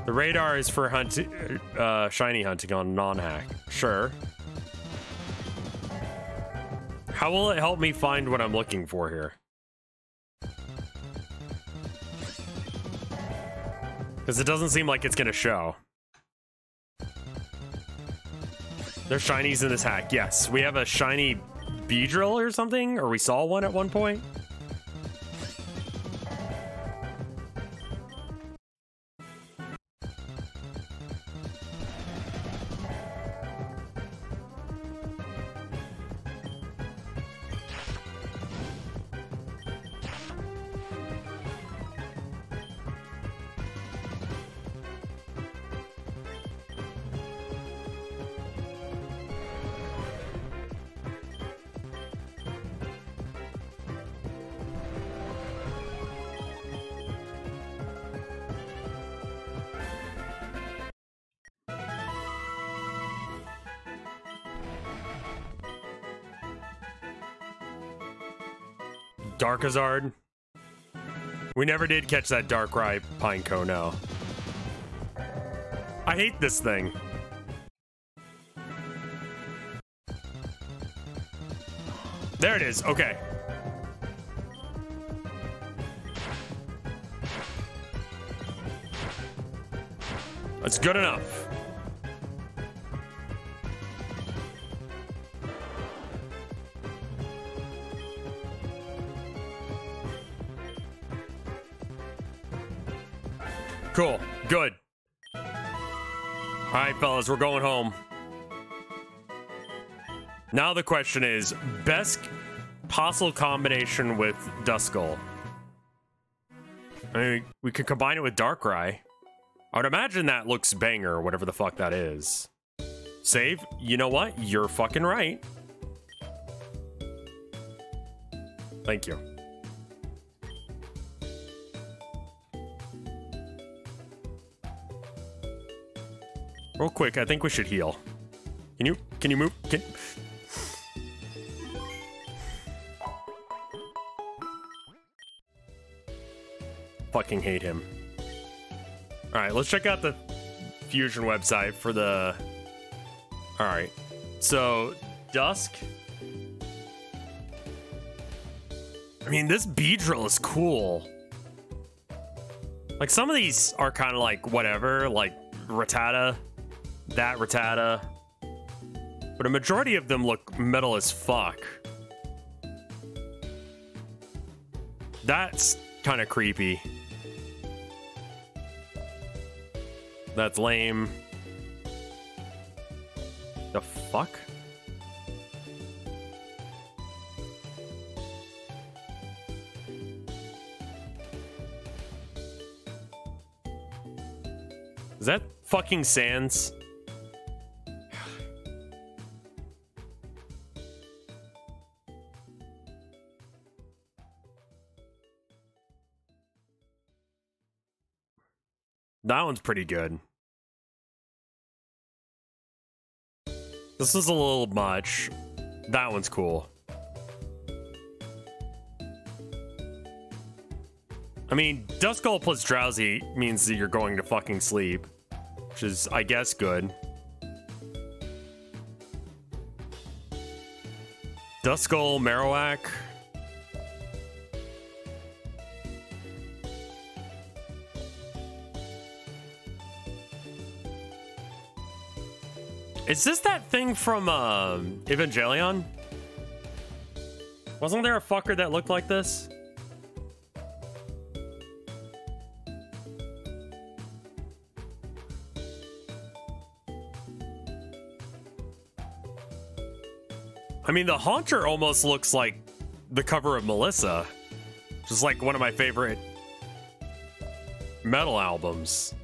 The radar is for shiny hunting on non-hack. Sure. How will it help me find what I'm looking for here? Because it doesn't seem like it's going to show. There's shinies in this hack. Yes, we have a shiny Beedrill or something, or we saw one at one point. Darkazard. We never did catch that Darkrai Pineco, no. I hate this thing. There it is, okay. That's good enough. Cool. Good. All right, fellas, we're going home. Now the question is, best possible combination with Duskull. I mean, we could combine it with Darkrai. I would imagine that looks banger, whatever the fuck that is. Save? You know what? You're fucking right. Thank you. Real quick, I think we should heal. Can you move? Fucking hate him. All right, let's check out the Fusion website for the... All right, so Dusk. I mean, this Beedrill is cool. Like, some of these are kind of like whatever, like Rattata. That Rattata, but a majority of them look metal as fuck. That's kind of creepy. That's lame. The fuck? Is that fucking Sans? That one's pretty good. This is a little much. That one's cool. I mean, Duskull plus Drowsy means that you're going to fucking sleep, which is, I guess, good. Duskull, Marowak. Is this that thing from Evangelion? Wasn't there a fucker that looked like this? I mean, the Haunter almost looks like the cover of Melissa, which is like one of my favorite metal albums.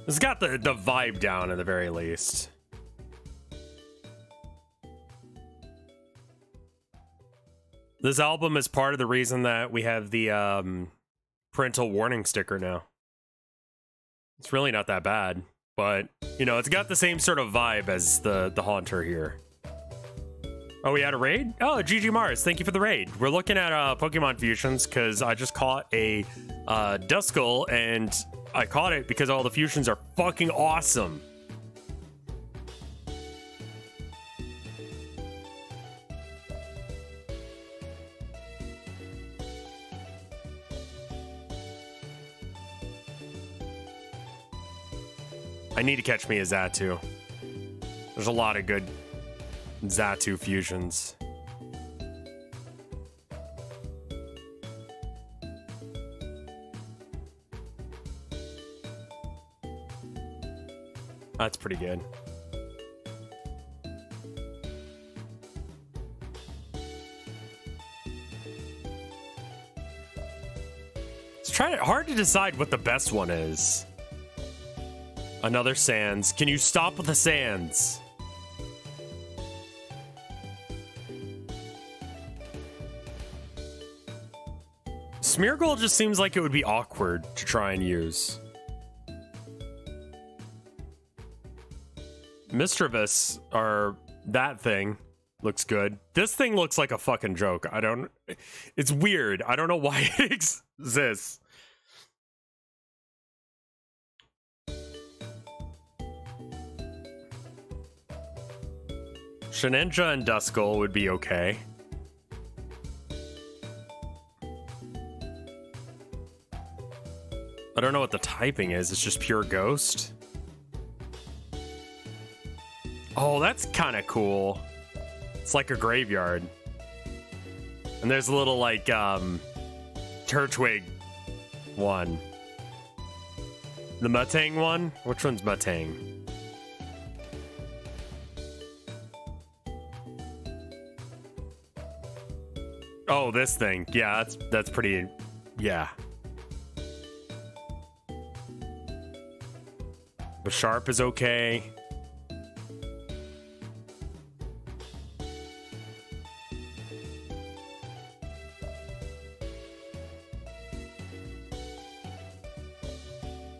It's got the vibe down at the very least. This album is part of the reason that we have the parental warning sticker now. It's really not that bad, but you know, it's got the same sort of vibe as the Haunter here. Oh, we had a raid? Oh, GG Mars, thank you for the raid. We're looking at Pokemon fusions because I just caught a Duskull, and I caught it because all the fusions are fucking awesome. I need to catch me a Xatu. There's a lot of good Xatu fusions. That's pretty good. It's hard to decide what the best one is. Another Sands. Can you stop with the Sands? Smeargle just seems like it would be awkward to try and use. Mischievous, or that thing, looks good. This thing looks like a fucking joke. It's weird. I don't know why it exists. Shedinja and Duskull would be okay. I don't know what the typing is. It's just pure ghost. Oh, that's kind of cool. It's like a graveyard. And there's a little, like, Turtwig one. The Mutang one? Which one's Mutang? Oh, this thing. Yeah, that's pretty... Yeah. The Sharp is okay.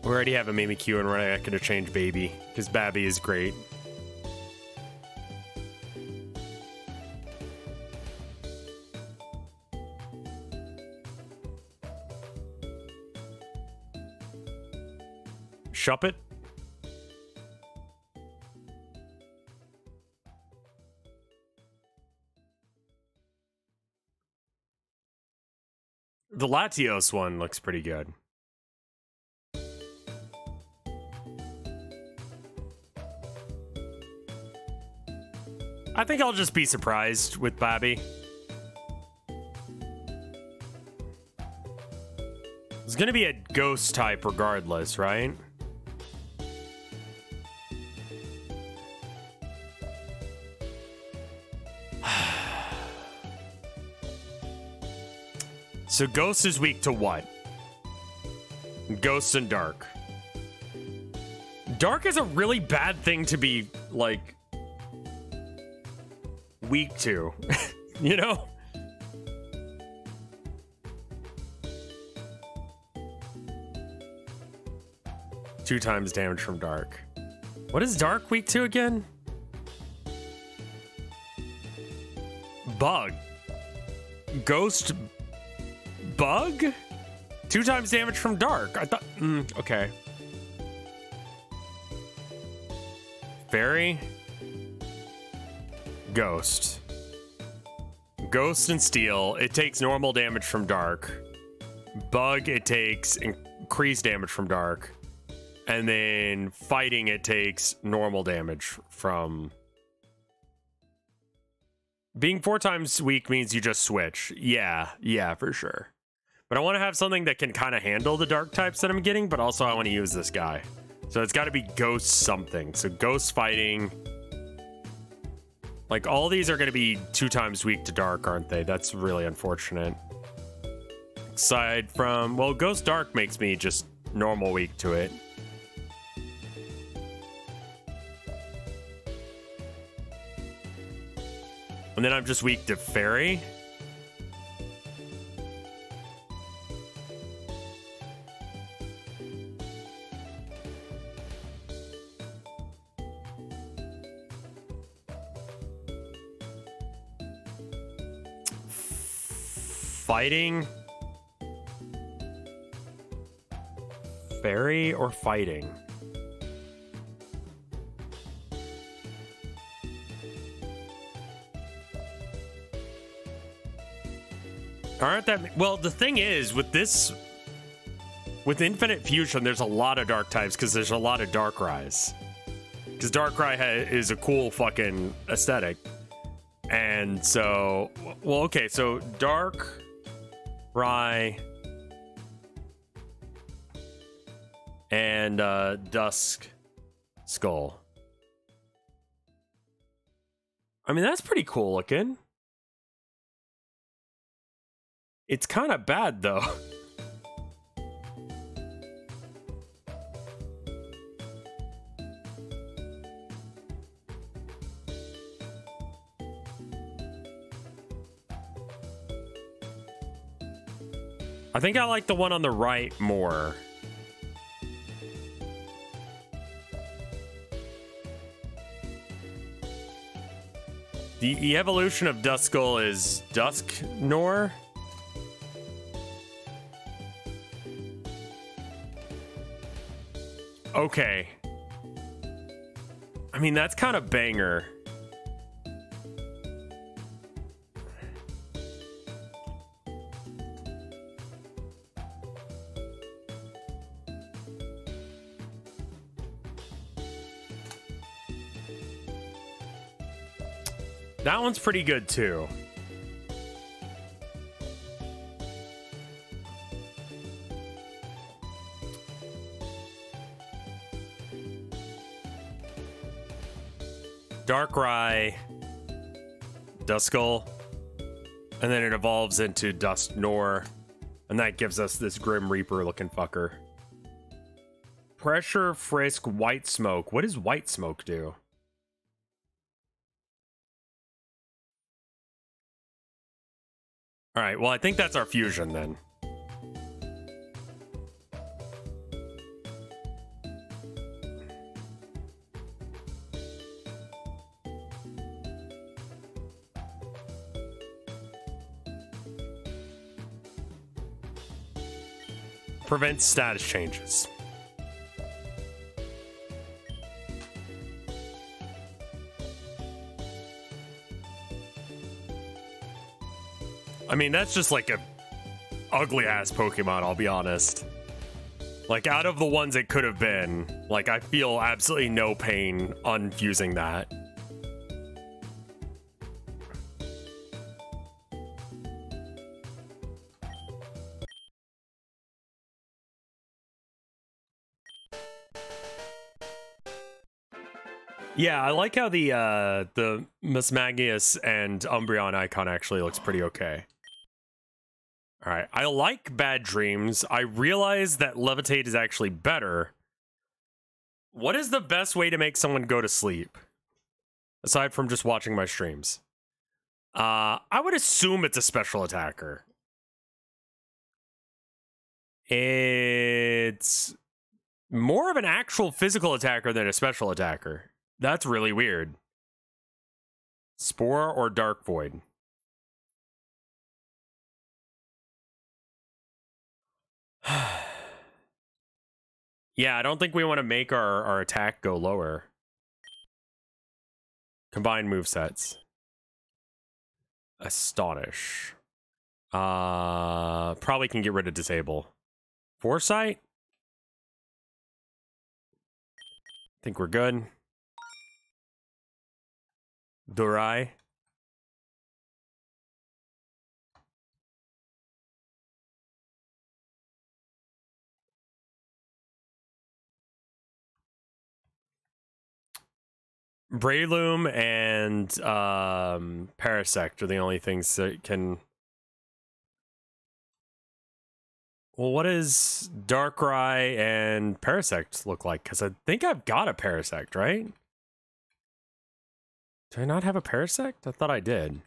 We already have a Mimikyu and we're not going to change Baby, because Babby is great. Shuppet? The Latios one looks pretty good. I think I'll just be surprised with Babby. It's gonna be a ghost type regardless, right? So Ghost is weak to what? Ghost and Dark. Dark is a really bad thing to be, like, weak to. You know? Two times damage from Dark. What is Dark weak to again? Bug. Ghost... Bug? 2 times damage from Dark. I thought... okay. Fairy. Ghost. Ghost and Steel. It takes normal damage from Dark. Bug, it takes increased damage from Dark. And then Fighting, it takes normal damage from... Being 4 times weak means you just switch. Yeah, for sure. But I want to have something that can kind of handle the dark types that I'm getting, but also I want to use this guy. So it's got to be Ghost something. So Ghost Fighting. Like, all these are going to be 2 times weak to dark, aren't they? That's really unfortunate. Aside from... Well, Ghost Dark makes me just normal weak to it. And then I'm just weak to Fairy. Fighting? Fairy or Fighting? Aren't that... Well, the thing is, with this... With Infinite Fusion, there's a lot of dark types because there's a lot of Darkrai's. Because Darkrai is a cool fucking aesthetic. And so, well, okay, so Darkrai and Dusk Skull. I mean, that's pretty cool looking. It's kind of bad, though. I think I like the one on the right more. The evolution of Duskull is Dusknoir. Okay. I mean, that's kind of banger. That one's pretty good too. Darkrai, Duskull, and then it evolves into Dusknoir, and that gives us this Grim Reaper looking fucker. Pressure Frisk White Smoke. What does White Smoke do? All right, well, I think that's our fusion then. Prevents status changes. I mean, that's just like a ugly ass Pokemon, I'll be honest. Like, out of the ones it could have been, like, I feel absolutely no pain unfusing that. Yeah, I like how the Mismagius and Umbreon icon actually looks pretty okay. All right, I like Bad Dreams. I realize that Levitate is actually better. What is the best way to make someone go to sleep? Aside from just watching my streams. I would assume it's a special attacker. It's more of an actual physical attacker than a special attacker. That's really weird. Spore or Dark Void? Yeah, I don't think we want to make our attack go lower. Combined movesets. Astonish. Probably can get rid of Disable. Foresight? Think we're good. Durai. Breloom and Parasect are the only things that can... Well, what does Darkrai and Parasect look like? Because I think I've got a Parasect, right? Do I not have a Parasect? I thought I did.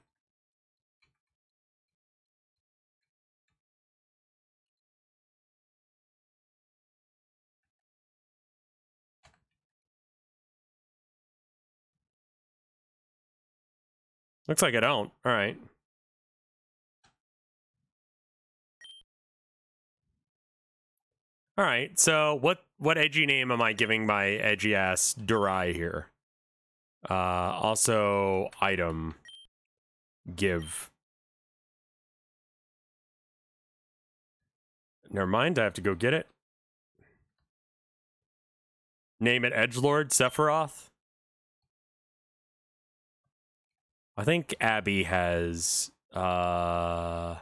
Looks like I don't. All right. All right. So what edgy name am I giving my edgy ass Durai here? Also item give. Never mind. I have to go get it. Name it Edgelord Sephiroth. I think Abby has item.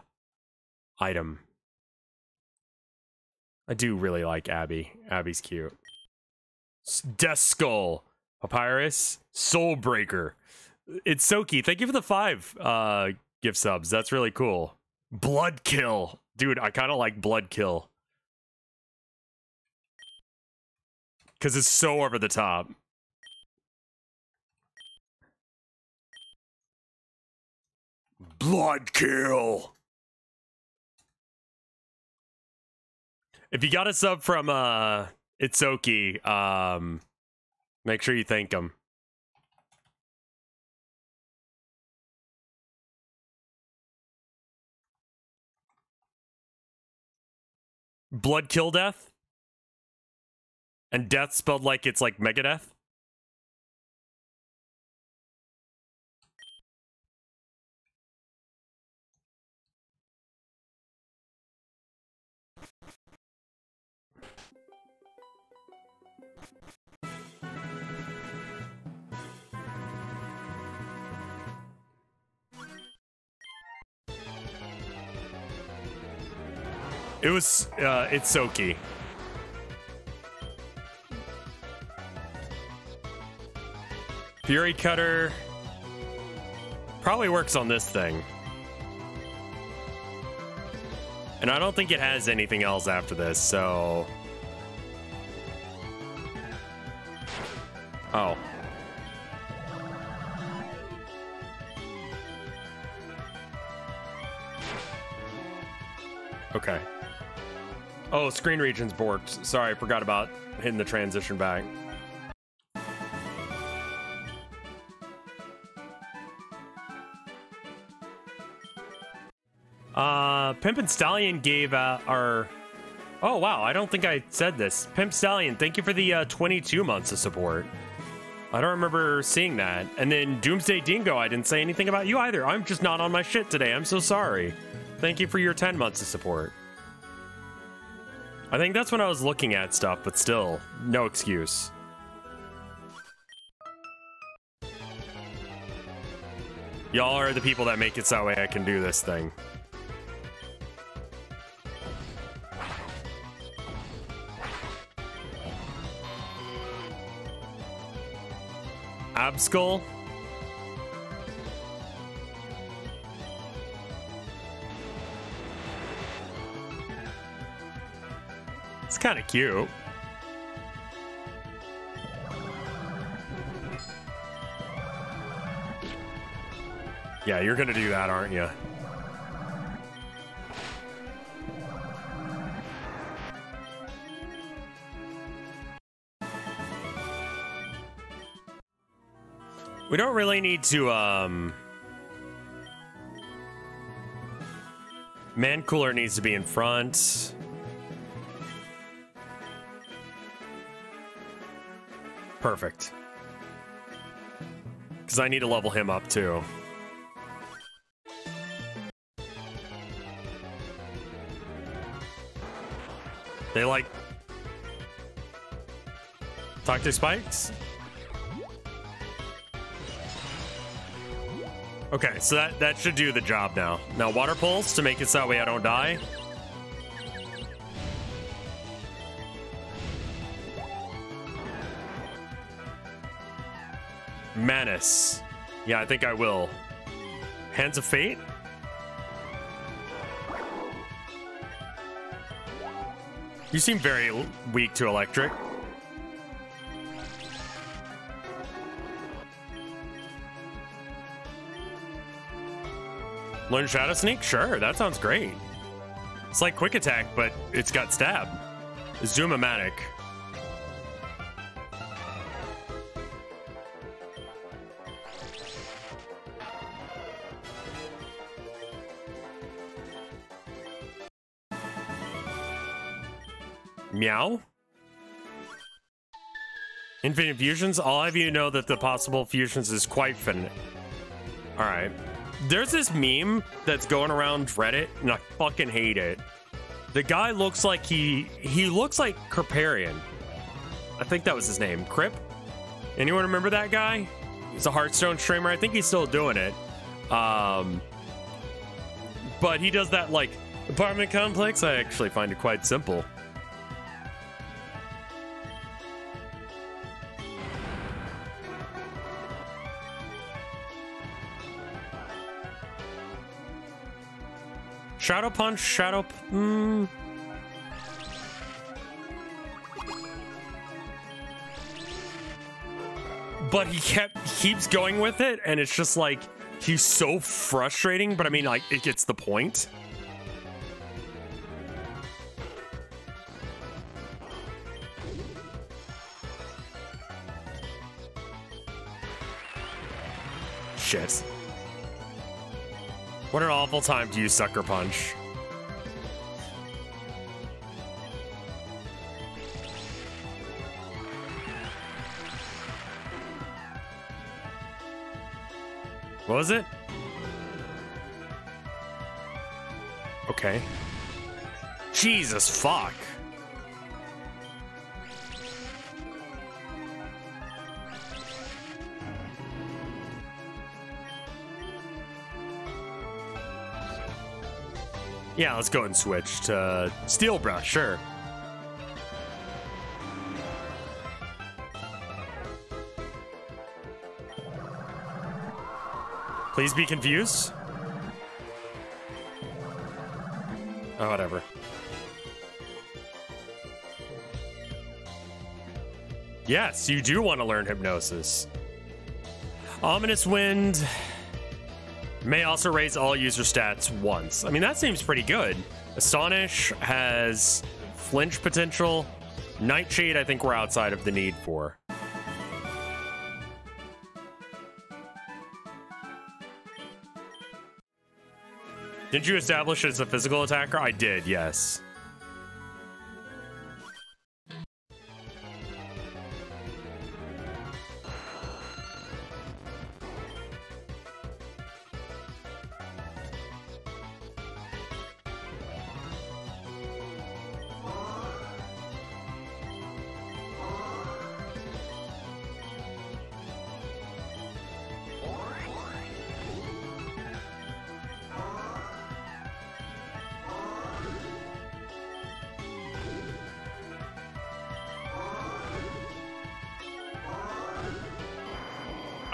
I do really like Abby. Abby's cute. Death Skull, Papyrus, Soulbreaker. It's Soki. Thank you for the 5 gift subs. That's really cool. Bloodkill. Dude, I kind of like Bloodkill. Because it's so over the top. Bloodkill. If you got a sub from Itsoki, make sure you thank him. Blood kill death? And death spelled like it's like Megadeth? It was, Itsoki. Fury Cutter probably works on this thing. And I don't think it has anything else after this, so... Oh. Okay. Oh, screen region's borked. Sorry, I forgot about hitting the transition back. Pimp and Stallion gave our... Oh, wow, I don't think I said this. Pimp Stallion, thank you for the 22 months of support. I don't remember seeing that. And then Doomsday Dingo, I didn't say anything about you either. I'm just not on my shit today. I'm so sorry. Thank you for your 10 months of support. I think that's when I was looking at stuff, but still, no excuse. Y'all are the people that make it so that way I can do this thing. Abskull? It's kind of cute. Yeah, you're gonna do that, aren't you? We don't really need to, Man Cooler needs to be in front. Perfect. Because I need to level him up, too. They like... Toxic Spikes? Okay, so that should do the job now. Now, Water Pulse to make it so that way I don't die. Manus. Yeah, I think I will. Hands of Fate? You seem very weak to electric. Learn Shadow Sneak? Sure, that sounds great. It's like Quick Attack, but it's got Stab. Zoom-O-Matic. Meow? Infinite fusions? I'll have you know that the possible fusions is quite finite. Alright. There's this meme that's going around Reddit, and I fucking hate it. The guy looks like he looks like Kerparian. I think that was his name. Crip? Anyone remember that guy? He's a Hearthstone streamer. I think he's still doing it. But he does that, like, apartment complex. I actually find it quite simple. Shadow Punch, But he keeps going with it, and it's just like, he's so frustrating, but I mean, like, it gets the point. Shit. What an awful time to use Sucker Punch. What was it? Okay. Jesus fuck. Yeah, let's go and switch to Steel Brush, sure. Please be confused. Oh, whatever. Yes, you do want to learn Hypnosis. Ominous Wind may also raise all user stats once. I mean, that seems pretty good. Astonish has flinch potential. Nightshade, I think we're outside of the need for. Did you establish it as a physical attacker? I did, yes.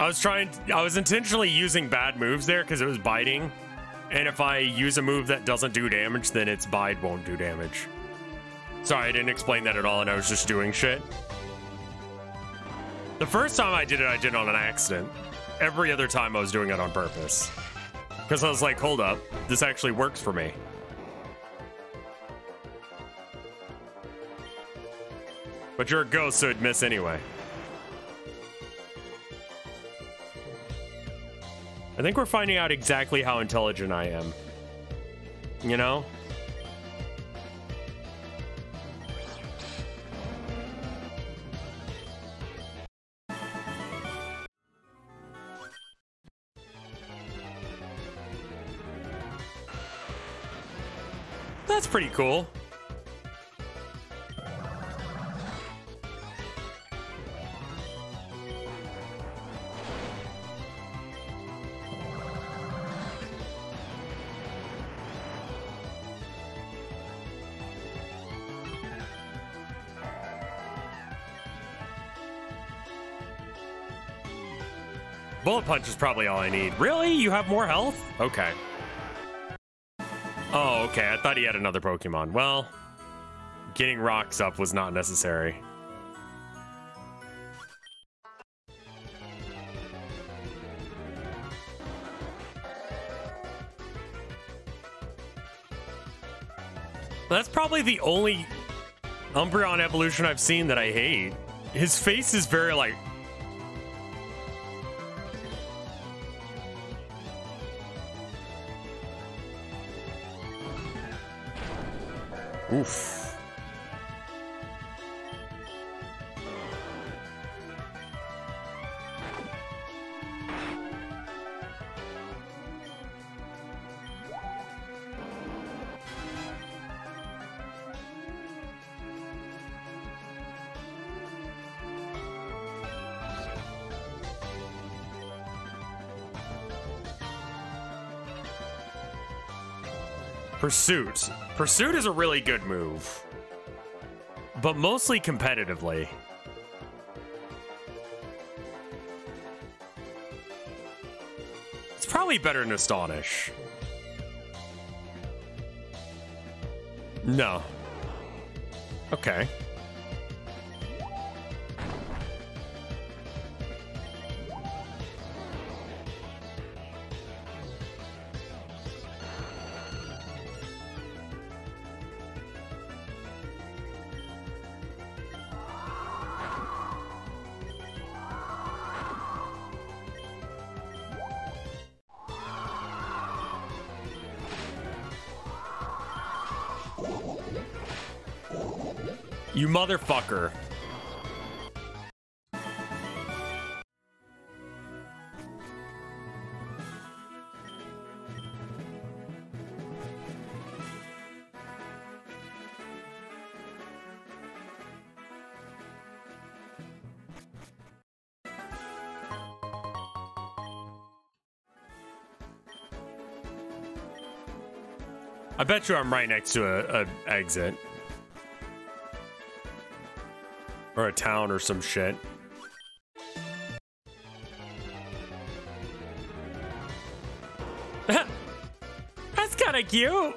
I was intentionally using bad moves there because it was biting. And if I use a move that doesn't do damage, then its bide won't do damage. Sorry, I didn't explain that at all, and I was just doing shit. The first time I did it on an accident. Every other time I was doing it on purpose. Because I was like, hold up, this actually works for me. But you're a ghost, so it'd miss anyway. I think we're finding out exactly how intelligent I am. You know? That's pretty cool. Bullet Punch is probably all I need. Really? You have more health? Okay. Oh, okay. I thought he had another Pokemon. Well, getting rocks up was not necessary. That's probably the only Umbreon evolution I've seen that I hate. His face is very like... Oof. Pursuit. Pursuit is a really good move, but mostly competitively. It's probably better than Astonish. No. Okay. You motherfucker. I bet you I'm right next to a exit. Or a town or some shit. That's kind of cute.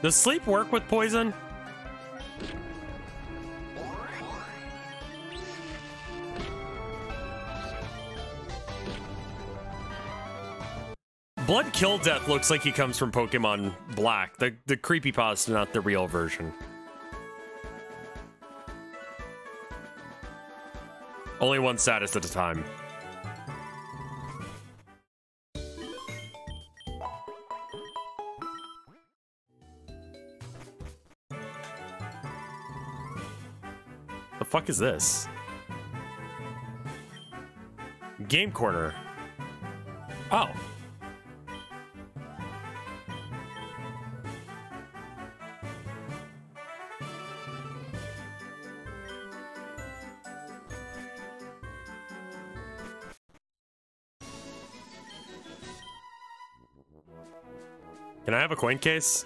Does sleep work with poison? Blood Kill Death looks like he comes from Pokemon Black, the creepypasta, not the real version. Only one status at a time. The fuck is this? Game Corner. Oh. Can I have a coin case?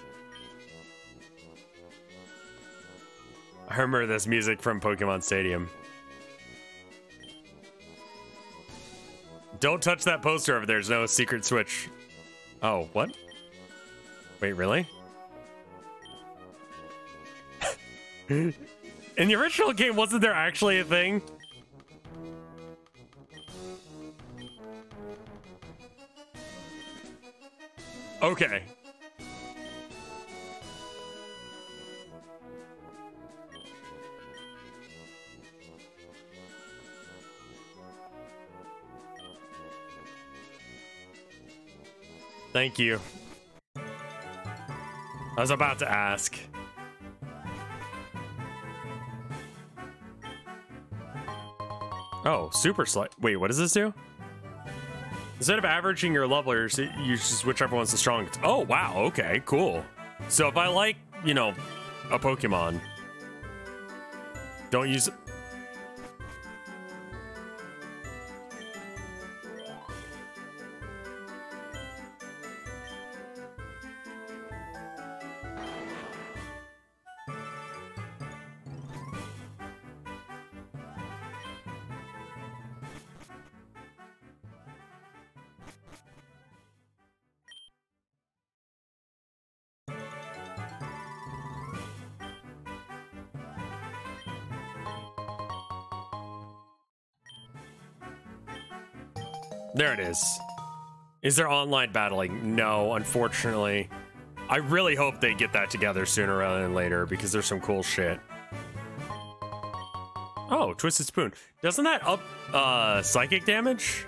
I remember this music from Pokemon Stadium. Don't touch that poster if there's no secret switch. Oh, what? Wait, really? In the original game, wasn't there actually a thing? Okay. Thank you. I was about to ask. Oh, super slight. Wait, what does this do? Instead of averaging your levelers, you just whichever one's the strongest. Oh, wow. Okay, cool. So if I like, you know, a Pokemon, don't use it. There it is. Is there online battling? No, unfortunately. I really hope they get that together sooner rather than later because there's some cool shit. Oh, Twisted Spoon. Doesn't that up psychic damage?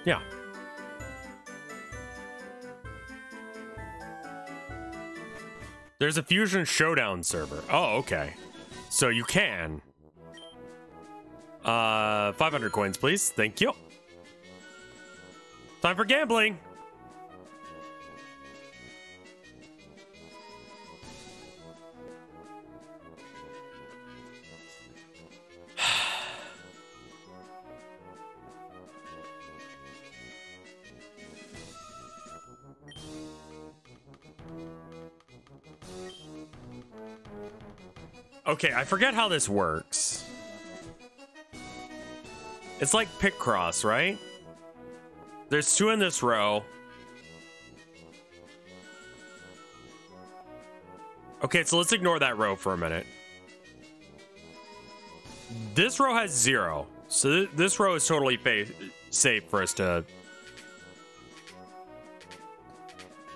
Yeah. There's a Fusion Showdown server. Oh, okay. So you can. 500 coins, please. Thank you. Time for gambling. Okay, I forget how this works. It's like pick cross, right? There's 2 in this row. Okay, so let's ignore that row for a minute. This row has 0. So this row is totally safe for us to...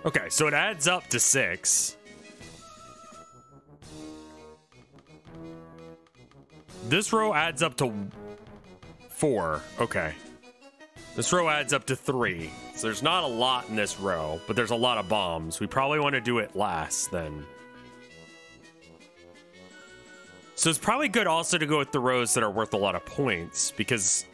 Okay, so it adds up to 6. This row adds up to 4. Okay. This row adds up to 3. So there's not a lot in this row, but there's a lot of bombs. We probably want to do it last then. So it's probably good also to go with the rows that are worth a lot of points because...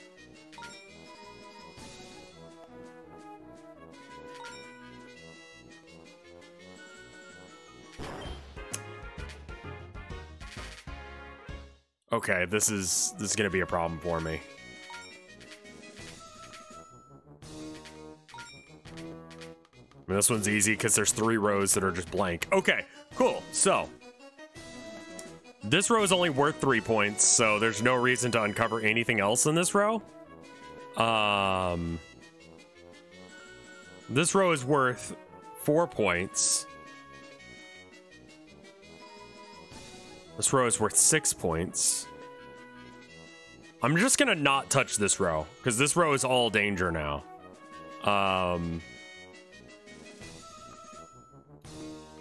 Okay, this is gonna be a problem for me. I mean, this one's easy because there's 3 rows that are just blank. Okay, cool. So this row is only worth 3 points, so there's no reason to uncover anything else in this row. This row is worth 4 points. This row is worth 6 points. I'm just gonna not touch this row because this row is all danger now.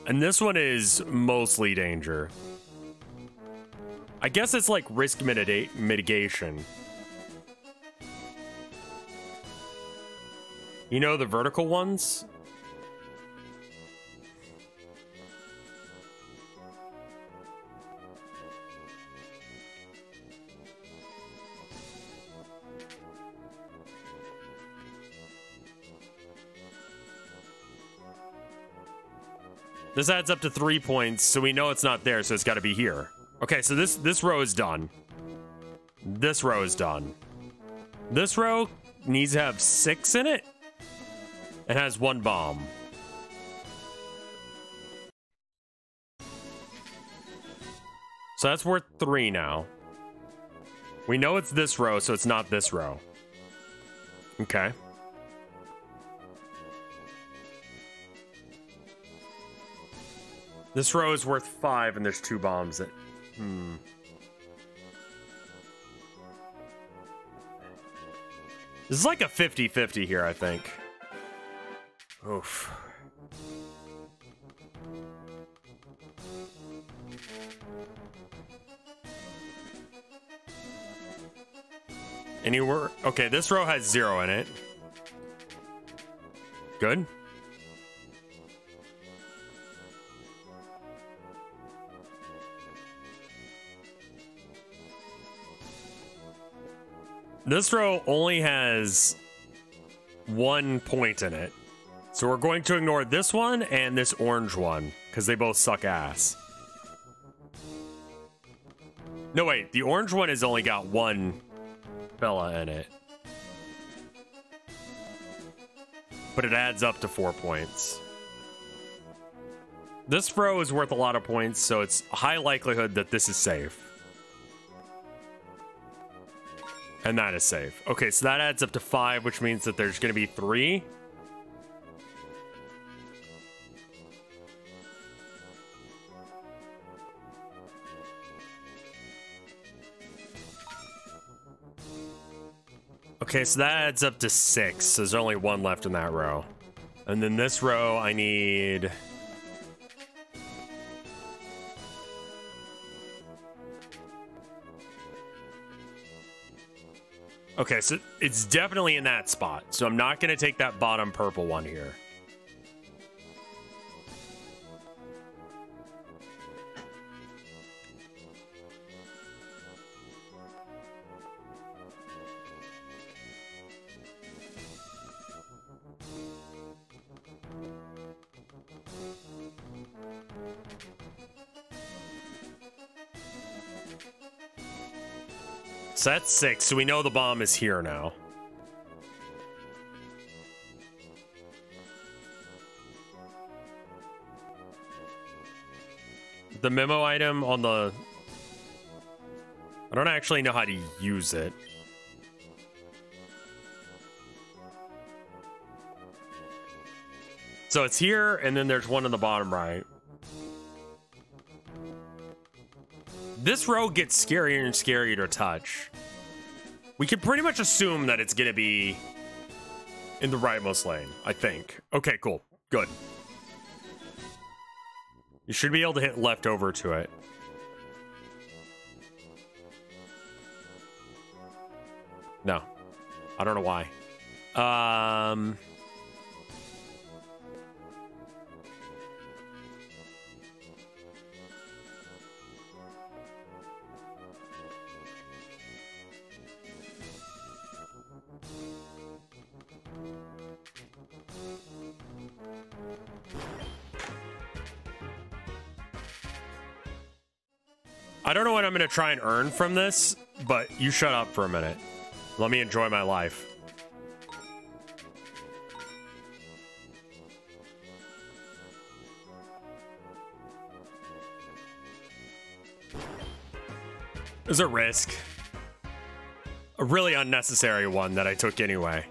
And this one is mostly danger. I guess it's like risk mitigation. You know the vertical ones? This adds up to 3 points, so we know it's not there, so it's got to be here. Okay, so this row is done. This row is done. This row needs to have 6 in it. It has 1 bomb. So that's worth 3 now. We know it's this row, so it's not this row. Okay. This row is worth 5, and there's 2 bombs that... This is like a 50-50 here, I think. Oof. Anywhere... Okay, this row has 0 in it. Good. This row only has 1 point in it. So we're going to ignore this one and this orange one, because they both suck ass. No, wait. The orange one has only got 1 fella in it. But it adds up to 4 points. This row is worth a lot of points, so it's a high likelihood that this is safe. And that is safe. Okay, so that adds up to 5, which means that there's going to be 3. Okay, so that adds up to 6. So there's only 1 left in that row. And then this row, I need... Okay, so it's definitely in that spot. So I'm not going to take that bottom purple one here. So that's 6, so we know the bomb is here now. The memo item on the... I don't actually know how to use it. So it's here, and then there's one in the bottom right. This row gets scarier and scarier to touch. We can pretty much assume that it's gonna be in the rightmost lane, I think. Okay, cool. Good. You should be able to hit left over to it. No. I don't know why. I don't know what I'm going to try and earn from this, but you shut up for a minute. Let me enjoy my life. There's a risk. A really unnecessary one that I took anyway.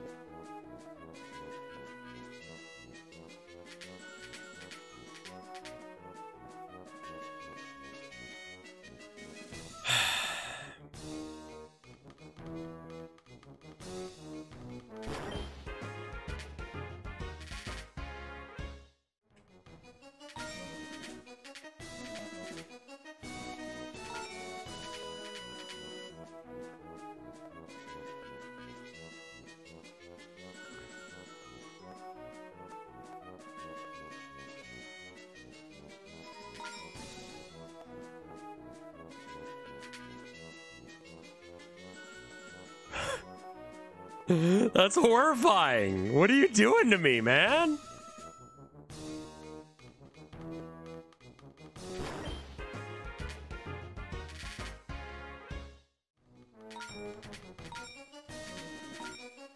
That's horrifying. What are you doing to me, man?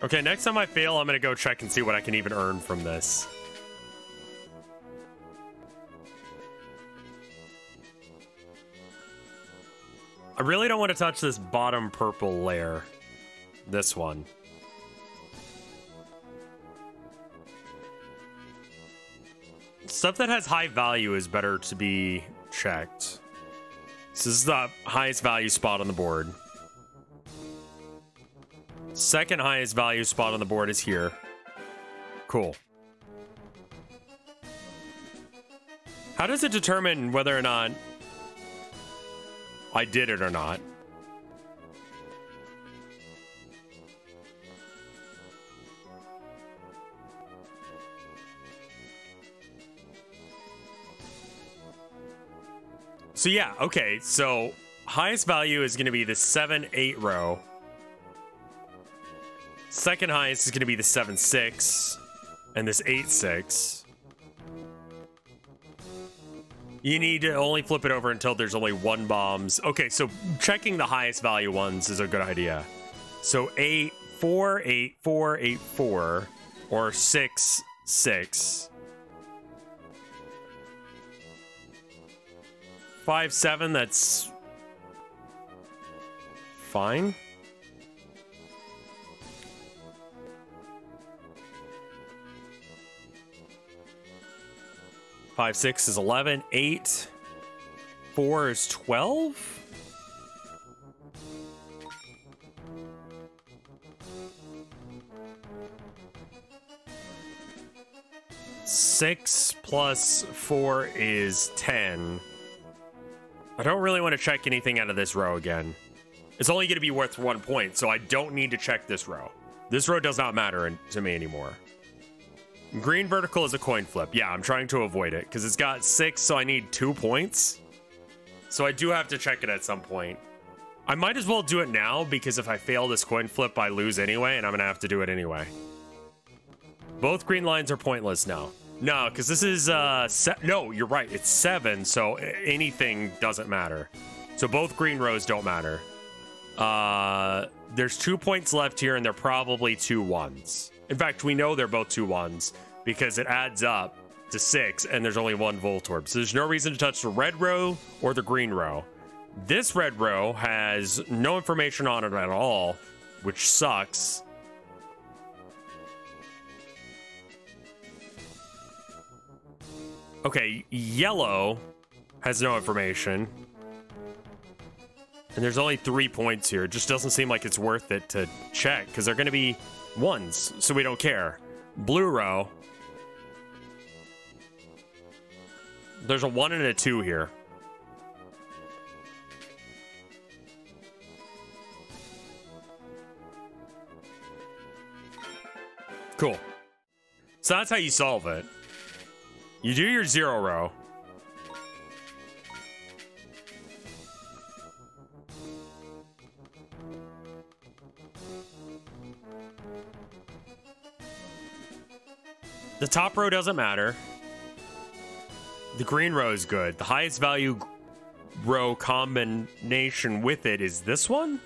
Okay, next time I fail, I'm gonna go check and see what I can even earn from this. I really don't want to touch this bottom purple layer. This one. Stuff that has high value is better to be checked. This is the highest value spot on the board. Second highest value spot on the board is here. Cool. How does it determine whether or not I did it or not? So yeah, okay, so highest value is going to be the 7-8 row. Second highest is going to be the 7-6 and this 8-6. You need to only flip it over until there's only one bombs. Okay, so checking the highest value ones is a good idea. So 8-4, 8-4, 8-4, or 6-6. 5-7, that's fine. Five, 6 is 11. 8, 4 is 12. Six plus 4 is 10. I don't really want to check anything out of this row again. It's only going to be worth 1 point, so I don't need to check this row. This row does not matter to me anymore. Green vertical is a coin flip. Yeah, I'm trying to avoid it because it's got 6, so I need 2 points. So I do have to check it at some point. I might as well do it now because if I fail this coin flip, I lose anyway, and I'm going to have to do it anyway. Both green lines are pointless now. No, because this is, no, you're right. It's 7, so anything doesn't matter. So both green rows don't matter. There's 2 points left here, and they're probably 2 1s. In fact, we know they're both 2 1s because it adds up to 6, and there's only 1 Voltorb. So there's no reason to touch the red row or the green row. This red row has no information on it at all, which sucks. Okay, yellow has no information. And there's only 3 points here. It just doesn't seem like it's worth it to check because they're going to be 1s, so we don't care. Blue row. There's a 1 and a 2 here. Cool. So that's how you solve it. You do your 0 row. The top row doesn't matter. The green row is good. The highest value row combination with it is this one,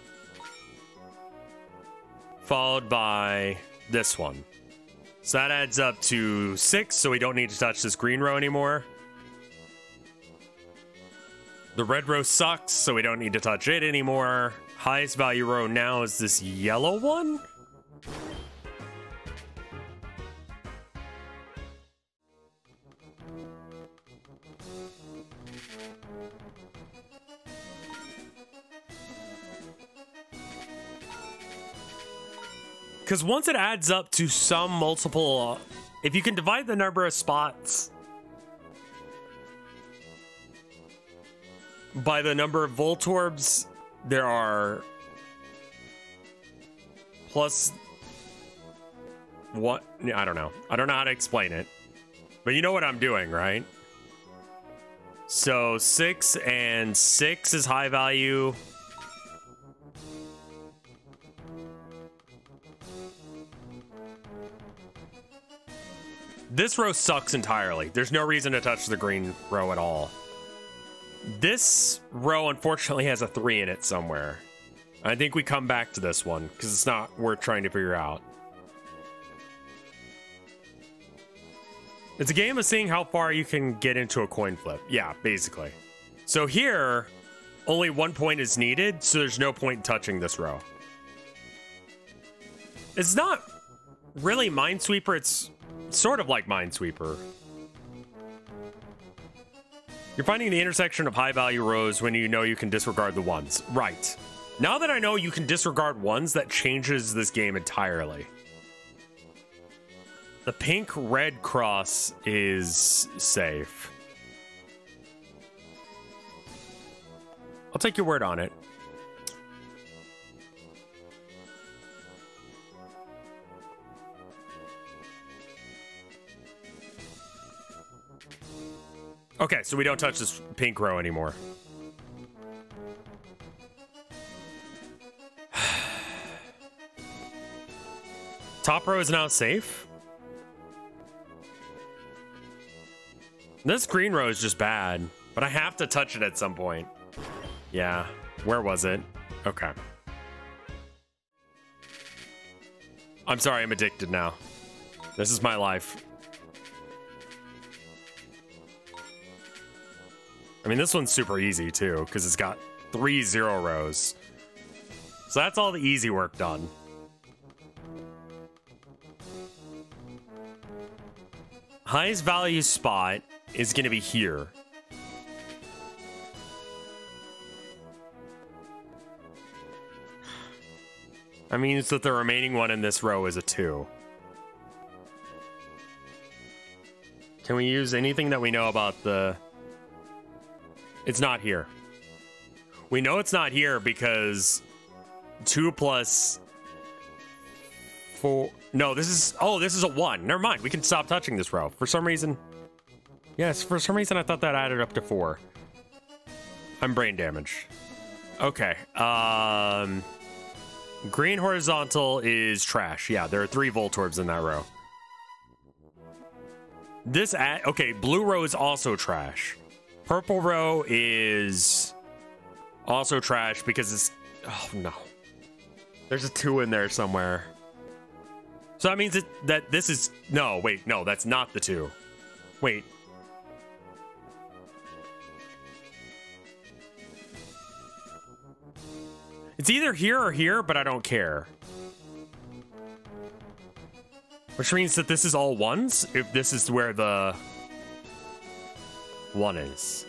followed by this one. So that adds up to 6, so we don't need to touch this green row anymore. The red row sucks, so we don't need to touch it anymore. Highest value row now is this yellow one. Because once it adds up to some multiple, if you can divide the number of spots by the number of Voltorbs, there are plus what? I don't know. I don't know how to explain it, but you know what I'm doing, right? So 6 and 6 is high value. This row sucks entirely. There's no reason to touch the green row at all. This row, unfortunately, has a 3 in it somewhere. I think we come back to this one, because it's not worth trying to figure out. It's a game of seeing how far you can get into a coin flip. Yeah, basically. So here, only 1 point is needed, so there's no point in touching this row. It's not really Minesweeper, it's sort of like Minesweeper. You're finding the intersection of high value rows when you know you can disregard the 1s. Right. Now that I know you can disregard 1s, that changes this game entirely. The pink-red cross is safe. I'll take your word on it. Okay, so we don't touch this pink row anymore. Top row is now safe. This green row is just bad, but I have to touch it at some point. Yeah, where was it? Okay. I'm sorry, I'm addicted now. This is my life. I mean, this one's super easy, too, because it's got 3 0 rows. So that's all the easy work done. Highest value spot is going to be here. I mean, so the remaining one in this row is a 2. Can we use anything that we know about the... It's not here. We know it's not here because 2 plus 4. No, this is... Oh, this is a 1. Never mind. We can stop touching this row. For some reason... Yes, for some reason I thought that added up to 4. I'm brain damaged. Okay. Green horizontal is trash. Yeah, there are 3 Voltorbs in that row. Okay, blue row is also trash. Purple row is also trash because it's... Oh, no. There's a 2 in there somewhere. So that means that this is... No, wait, no, that's not the 2. Wait. It's either here or here, but I don't care. Which means that this is all 1s, if this is where the 1 is.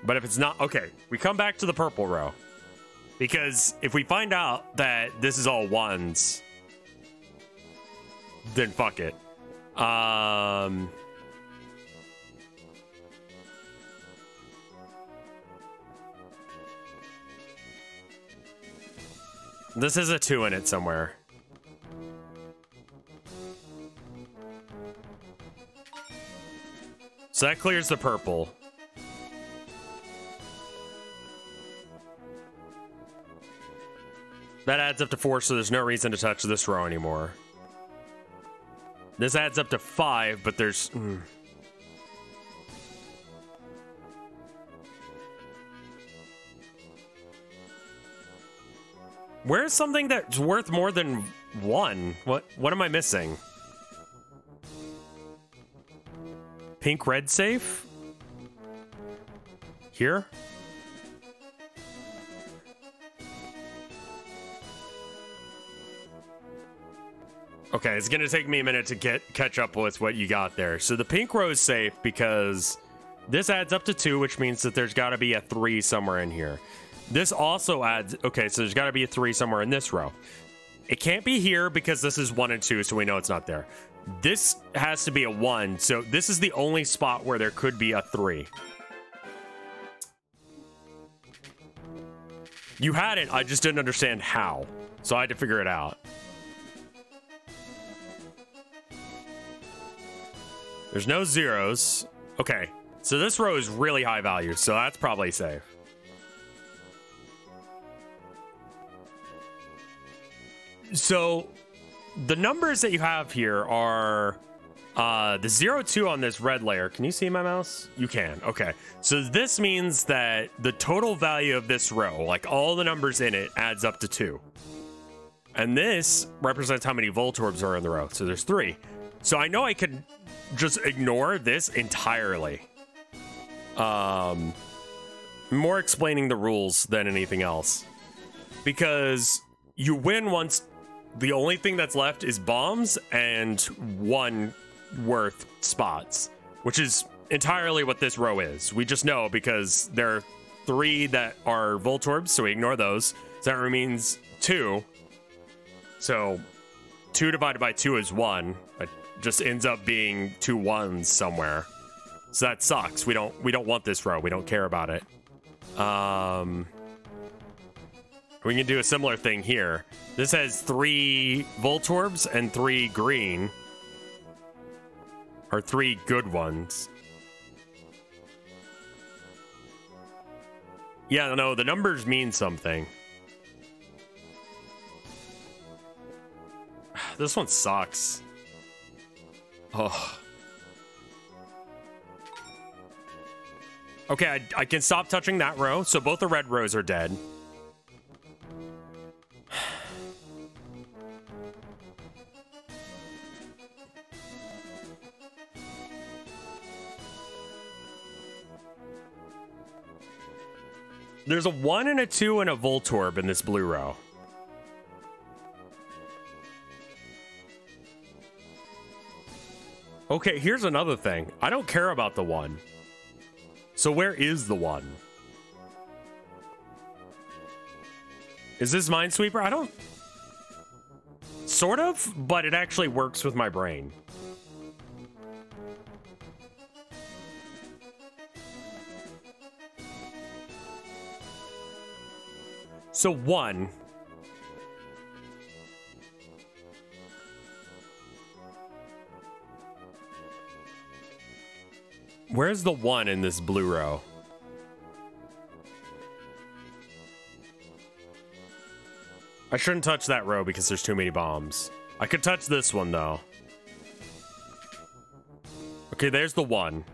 But if it's not... Okay, we come back to the purple row. Because if we find out that this is all 1s, then fuck it. This has a 2 in it somewhere. So that clears the purple. That adds up to 4, so there's no reason to touch this row anymore. This adds up to 5, but there's... Where's something that's worth more than 1? What am I missing? Pink red safe? Here? Okay, it's gonna take me a minute to catch up with what you got there. So the pink row is safe because this adds up to 2, which means that there's gotta be a 3 somewhere in here. This also adds... Okay, so there's got to be a 3 somewhere in this row. It can't be here because this is 1 and 2, so we know it's not there. This has to be a 1, so this is the only spot where there could be a 3. You had it, I just didn't understand how. So I had to figure it out. There's no zeros. Okay, so this row is really high value, so that's probably safe. So the numbers that you have here are the 0-2 on this red layer. Can you see my mouse? You can. Okay. So this means that the total value of this row, like all the numbers in it, adds up to 2. And this represents how many Voltorbs are in the row. So there's 3. So I know I could just ignore this entirely. More explaining the rules than anything else. Because you win once... The only thing that's left is bombs and 1 worth spots, which is entirely what this row is. We just know because there are 3 that are Voltorbs, so we ignore those. So that means 2. So 2 divided by 2 is 1. It just ends up being 2 1s somewhere. So that sucks. We don't want this row. We don't care about it. We can do a similar thing here. This has 3 Voltorbs and 3 green. Or 3 good ones. Yeah, no, the numbers mean something. This one sucks. Oh. Okay, I can stop touching that row, so both the red rows are dead. There's a 1 and a 2 and a Voltorb in this blue row. Okay, here's another thing. I don't care about the 1. So where is the 1? Is this Minesweeper? I don't... Sort of, but it actually works with my brain. So 1. Where's the 1 in this blue row? I shouldn't touch that row because there's too many bombs. I could touch this one, though. Okay, there's the 1.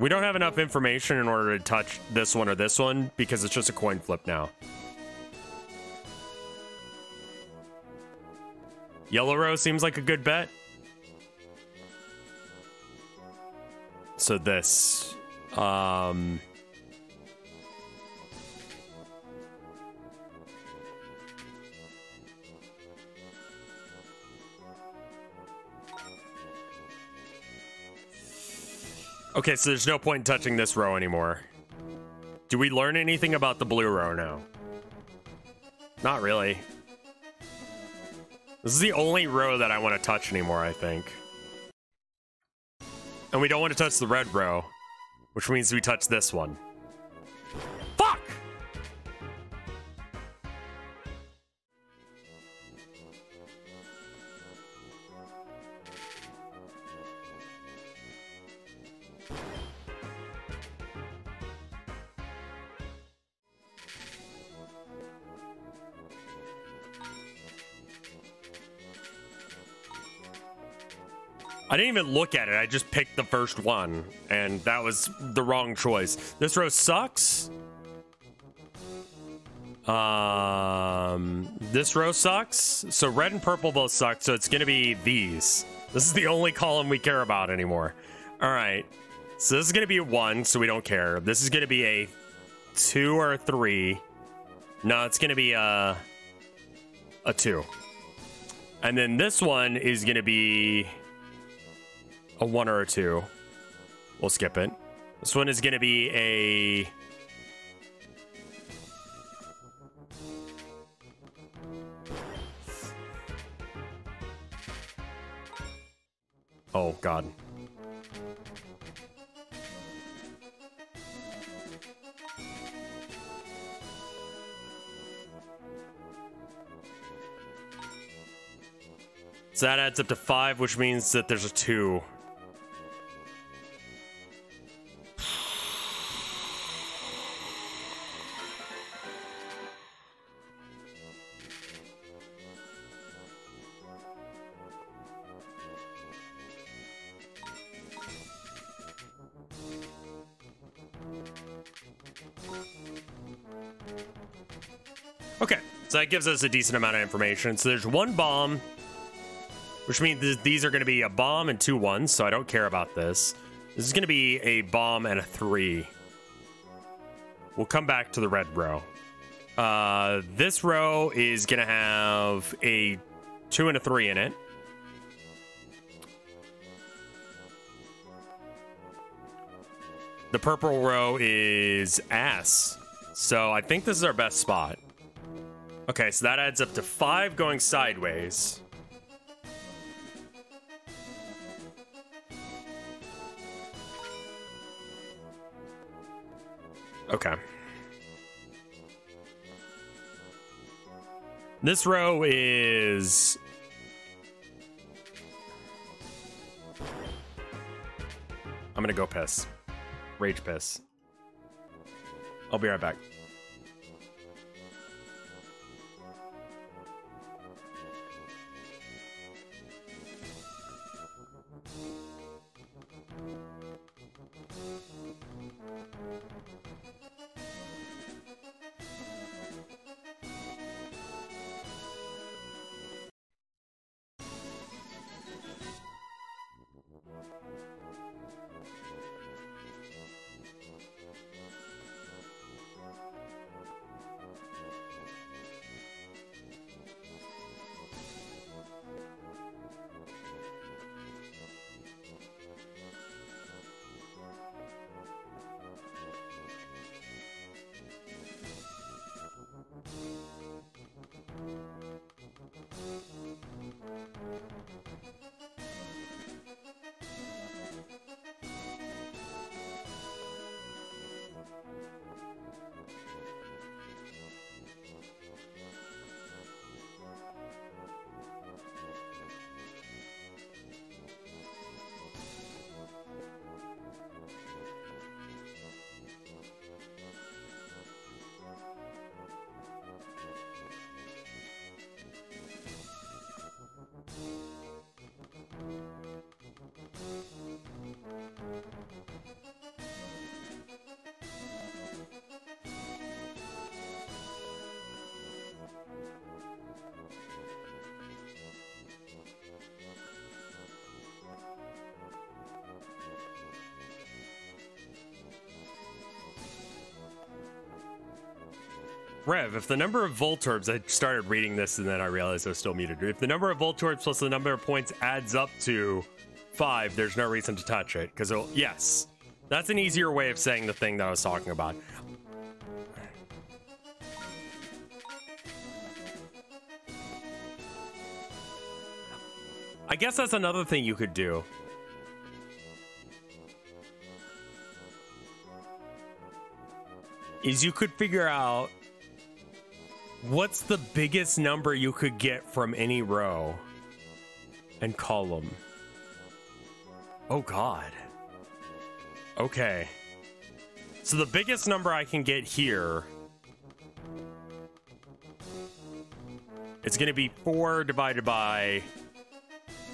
We don't have enough information in order to touch this one or this one because it's just a coin flip now. Yellow row seems like a good bet. So this, okay, so there's no point in touching this row anymore. Do we learn anything about the blue row now? Not really. This is the only row that I want to touch anymore, I think. And we don't want to touch the red row, which means we touch this one. Fuck! I didn't even look at it. I just picked the first one, and that was the wrong choice. This row sucks. This row sucks. So red and purple both suck, so it's going to be these. This is the only column we care about anymore. All right. So this is going to be a 1, so we don't care. This is going to be a 2 or a 3. No, it's going to be a 2. And then this one is going to be a 1 or a 2. We'll skip it. This one is going to be a... Oh, God. So that adds up to 5, which means that there's a 2. Okay, so that gives us a decent amount of information. So there's 1 bomb, which means these are going to be a bomb and 2 1s, so I don't care about this. This is going to be a bomb and a 3. We'll come back to the red row. This row is going to have a 2 and a 3 in it. The purple row is ass. So I think this is our best spot. Okay, so that adds up to 5 going sideways. Okay. This row is... I'm gonna go piss. Rage piss. I'll be right back. Rev, if the number of Voltorbs, I started reading this and then I realized I was still muted. If the number of Voltorbs plus the number of points adds up to 5, there's no reason to touch it. Because, yes, that's an easier way of saying the thing that I was talking about. I guess that's another thing you could do. Is you could figure out what's the biggest number you could get from any row and column. Oh God. Okay. So the biggest number I can get here, it's going to be 4 divided by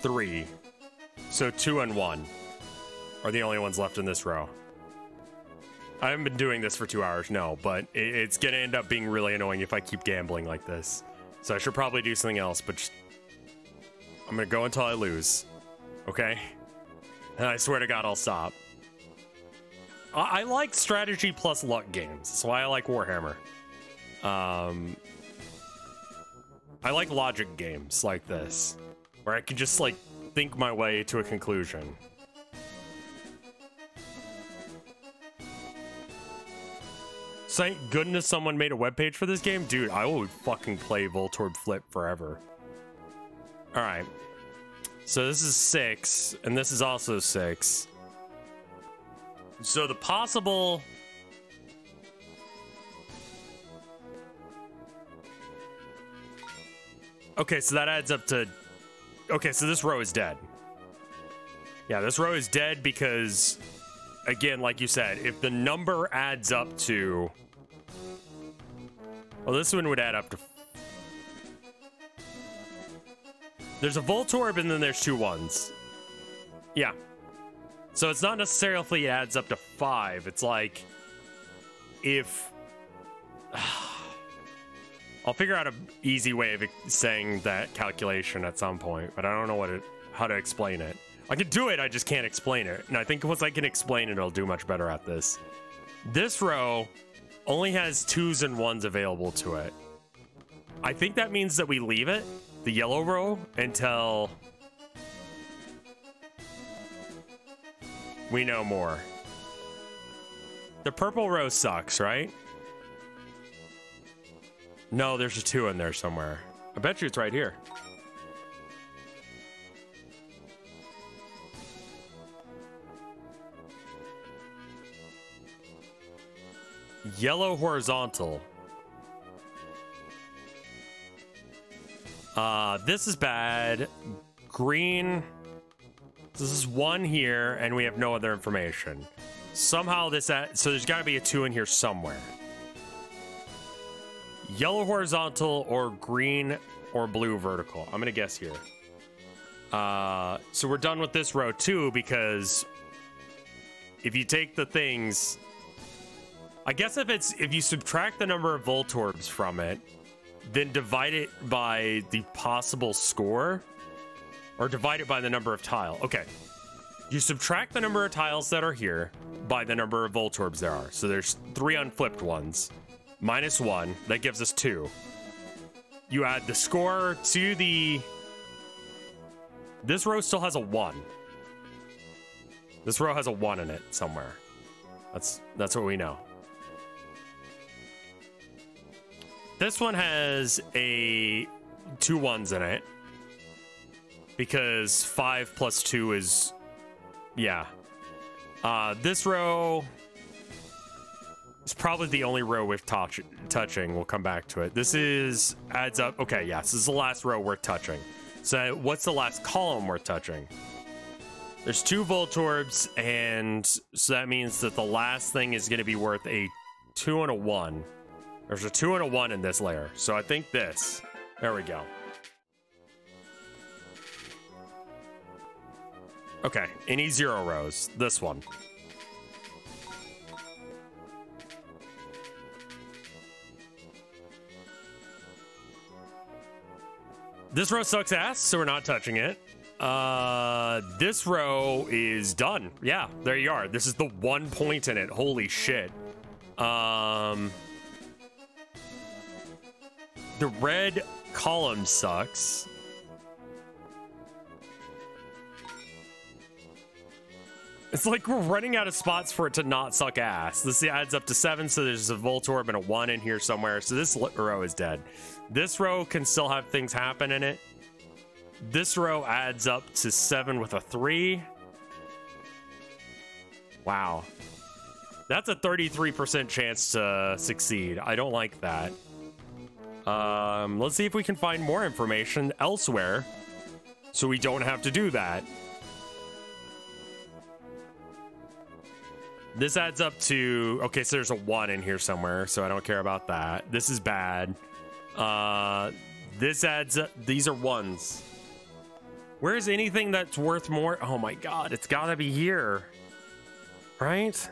3. So 2 and 1 are the only ones left in this row. I haven't been doing this for 2 hours, no, but it's going to end up being really annoying if I keep gambling like this. So I should probably do something else, but just, I'm going to go until I lose. Okay? And I swear to God, I'll stop. I like strategy plus luck games. That's why I like Warhammer. I like logic games like this, where I can just, like, think my way to a conclusion. Thank goodness someone made a webpage for this game. Dude, I would fucking play Voltorb Flip forever. Alright. So this is 6, and this is also 6. So the possible... Okay, so that adds up to... Okay, so this row is dead. Yeah, this row is dead because, again, like you said, if the number adds up to... Well, this one would add up to... There's a Voltorb and then there's 2 1s. Yeah. So it's not necessarily it adds up to 5. It's like... If... I'll figure out an easy way of saying that calculation at some point, but I don't know how to explain it. I can do it, I just can't explain it. And I think once I can explain it, I'll do much better at this. This row only has 2s and 1s available to it. I think that means that we leave it, the yellow row, until we know more. The purple row sucks, right? No, there's a 2 in there somewhere. I bet you it's right here. Yellow horizontal. This is bad. Green. This is 1 here, and we have no other information. Somehow this... So there's got to be a 2 in here somewhere. Yellow horizontal or green or blue vertical. I'm going to guess here. So we're done with this row too, because if you take the things... I guess if you subtract the number of Voltorbs from it, then divide it by the possible score, or divide it by the number of tile. Okay. You subtract the number of tiles that are here by the number of Voltorbs there are. So there's 3 unflipped ones. Minus 1. That gives us 2. You add the score to the... This row still has a 1. This row has a 1 in it somewhere. That's what we know. This one has a 2 1s in it. Because 5 plus 2 is... Yeah. This row... It's probably the only row worth touching. We'll come back to it. This is... Adds up... Okay, yes. This is the last row worth touching. So what's the last column worth touching? There's 2 Voltorbs, and so that means that the last thing is going to be worth a 2 and a 1. There's a 2 and a 1 in this layer. So I think this. There we go. Okay, any 0 rows. This one. This row sucks ass, so we're not touching it. This row is done. Yeah, there you are. This is the 1 point in it. Holy shit. The red column sucks. It's like we're running out of spots for it to not suck ass. This adds up to 7, so there's a Voltorb and a 1 in here somewhere. So this row is dead. This row can still have things happen in it. This row adds up to 7 with a 3. Wow. That's a 33% chance to succeed. I don't like that. Let's see if we can find more information elsewhere so we don't have to do that. This adds up to... Okay, so there's a 1 in here somewhere, so I don't care about that. This is bad. This adds up... These are 1s. Where's anything that's worth more? Oh my god, it's gotta be here. Right?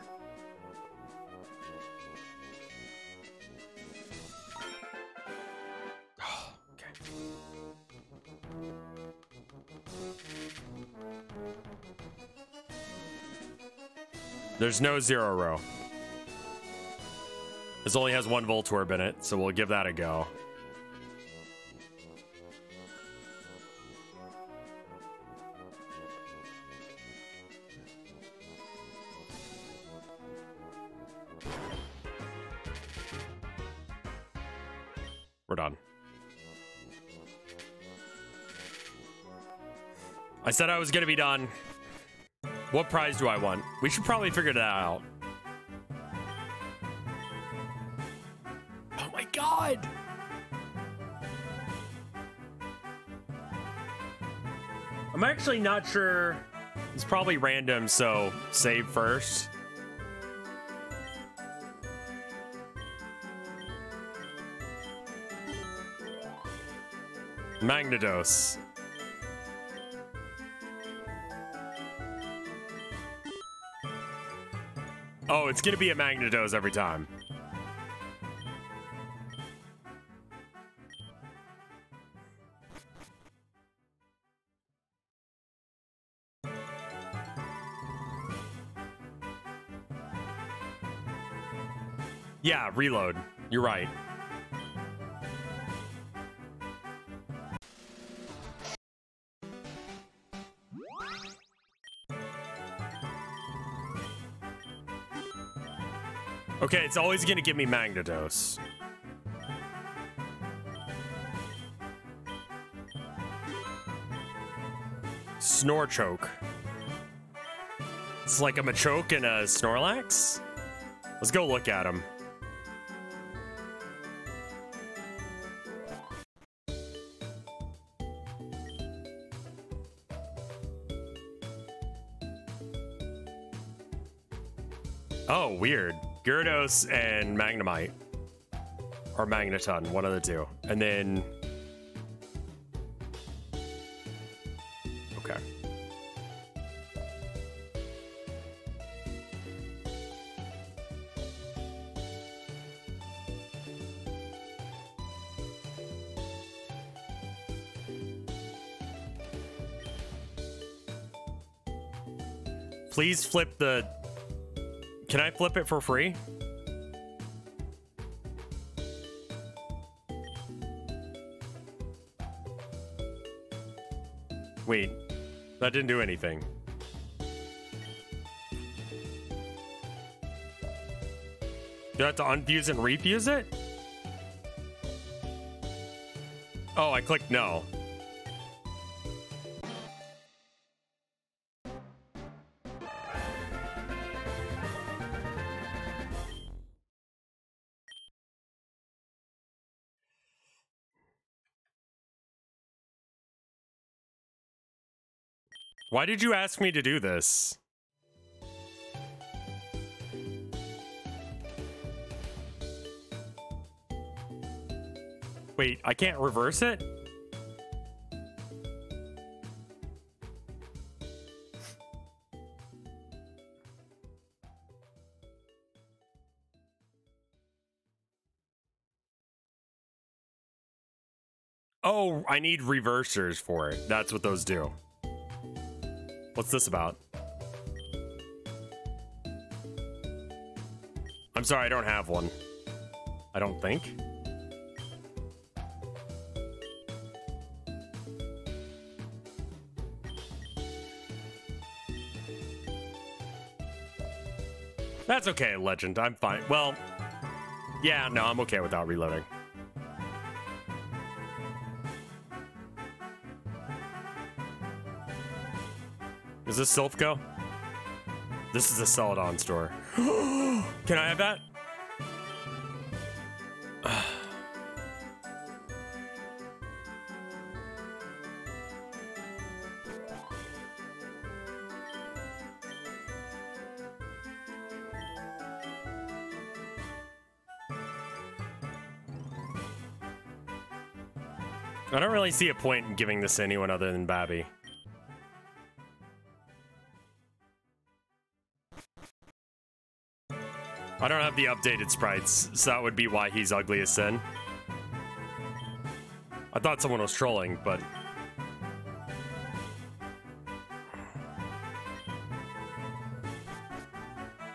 There's no 0 row. This only has 1 Voltorb in it, so we'll give that a go. We're done. I said I was gonna be done. What prize do I want? We should probably figure that out. Oh my god! I'm actually not sure. It's probably random, so save first. Magnetos. Oh, it's gonna be a Magnetos every time. Yeah, reload. You're right. Okay, it's always gonna give me Magnetos. Snorchoke. It's like a Machoke and a Snorlax? Let's go look at him. Oh, weird. Gyarados and Magnemite. Or Magneton, one of the two. And then... Okay. Please flip the... Can I flip it for free? Wait, that didn't do anything. Do I have to unfuse and refuse it? Oh, I clicked no. Why did you ask me to do this? Wait, I can't reverse it? Oh, I need reversers for it. That's what those do. What's this about? I'm sorry, I don't have one. I don't think. That's okay, Legend. I'm fine. Well, yeah, no, I'm okay without reloading. Is this Silphco? This is a Celadon store. Can I have that? I don't really see a point in giving this to anyone other than Babby. I don't have the updated sprites, so that would be why he's ugly as sin. I thought someone was trolling, but...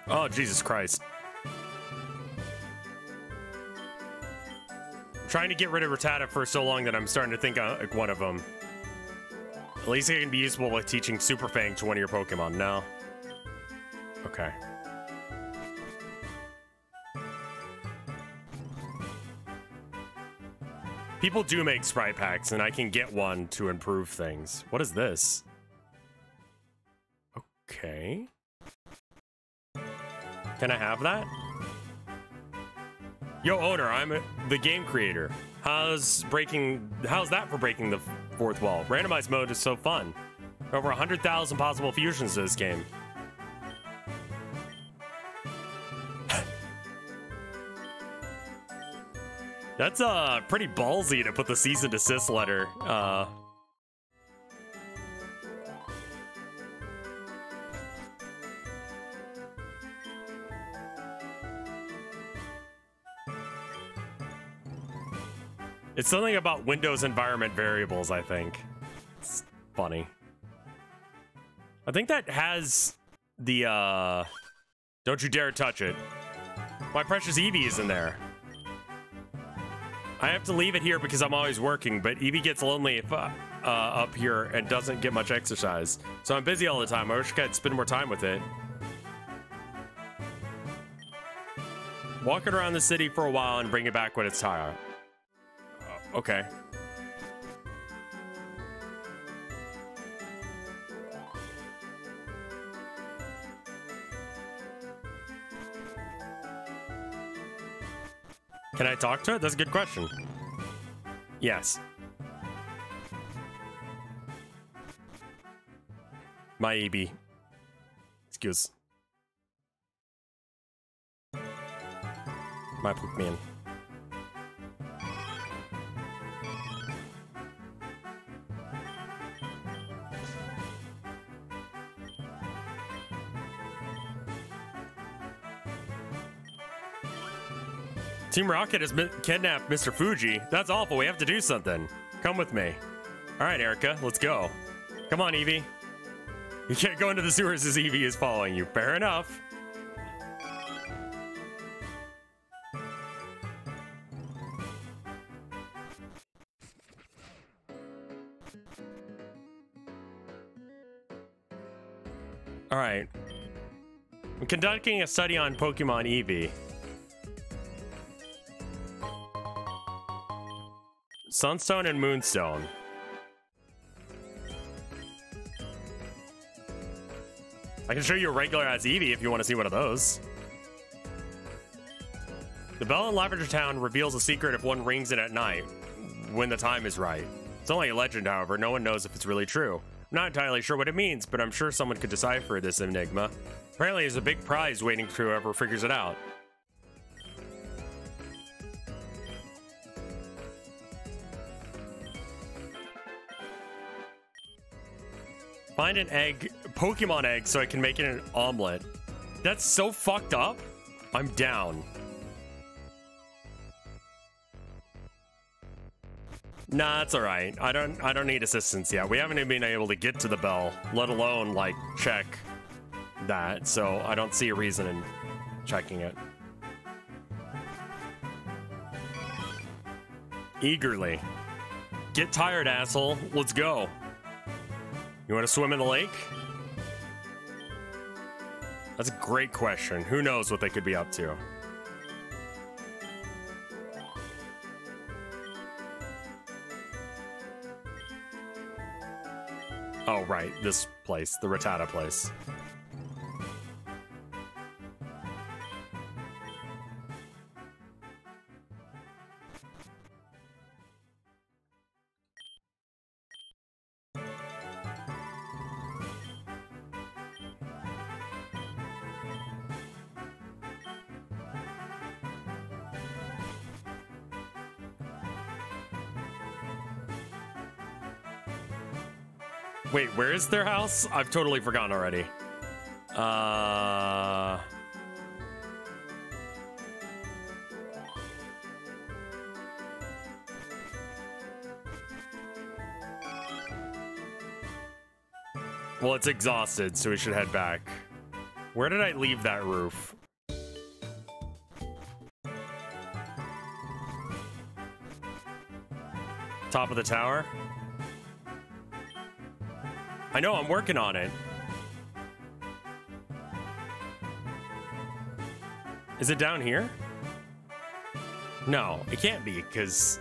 Oh, Jesus Christ. I'm trying to get rid of Rattata for so long that I'm starting to think like one of them. At least it can be useful with teaching Super Fang to one of your Pokemon. No. Okay. People do make sprite packs, and I can get one to improve things. What is this? Okay. Can I have that? Yo, owner, I'm the game creator. How's that for breaking the fourth wall? Randomized mode is so fun. Over 100,000 possible fusions to this game. That's pretty ballsy to put the cease and desist letter. It's something about Windows environment variables, I think. It's funny. I think that has the don't you dare touch it. My precious Eevee is in there. I have to leave it here because I'm always working, but Eevee gets lonely if, up here and doesn't get much exercise. So I'm busy all the time. I wish I could spend more time with it. Walk it around the city for a while and bring it back when it's tired. Okay. Can I talk to it? That's a good question. Yes. My Eevee. Excuse. My Pokemon. Team Rocket has kidnapped Mr. Fuji. That's awful. We have to do something. Come with me. All right, Erica, let's go. Come on, Eevee. You can't go into the sewers as Eevee is following you. Fair enough. All right. I'm conducting a study on Pokemon Eevee. Sunstone and Moonstone. I can show you a regular as Eevee if you want to see one of those. The bell in Lavender Town reveals a secret if one rings it at night, when the time is right. It's only a legend, however. No one knows if it's really true. I'm not entirely sure what it means, but I'm sure someone could decipher this enigma. Apparently, there's a big prize waiting for whoever figures it out. Find an egg, Pokemon egg, so I can make it an omelet. That's so fucked up. I'm down. Nah, it's all right. I don't need assistance yet. We haven't even been able to get to the bell, let alone like check that. So I don't see a reason in checking it. Eagerly. Get tired, asshole. Let's go. You want to swim in the lake? That's a great question. Who knows what they could be up to? Oh, right. This place. The Rattata place. Wait, where is their house? I've totally forgotten already. Well, it's exhausted, so we should head back. Where did I leave that roof? Top of the tower? I know, I'm working on it. Is it down here? No, it can't be, because...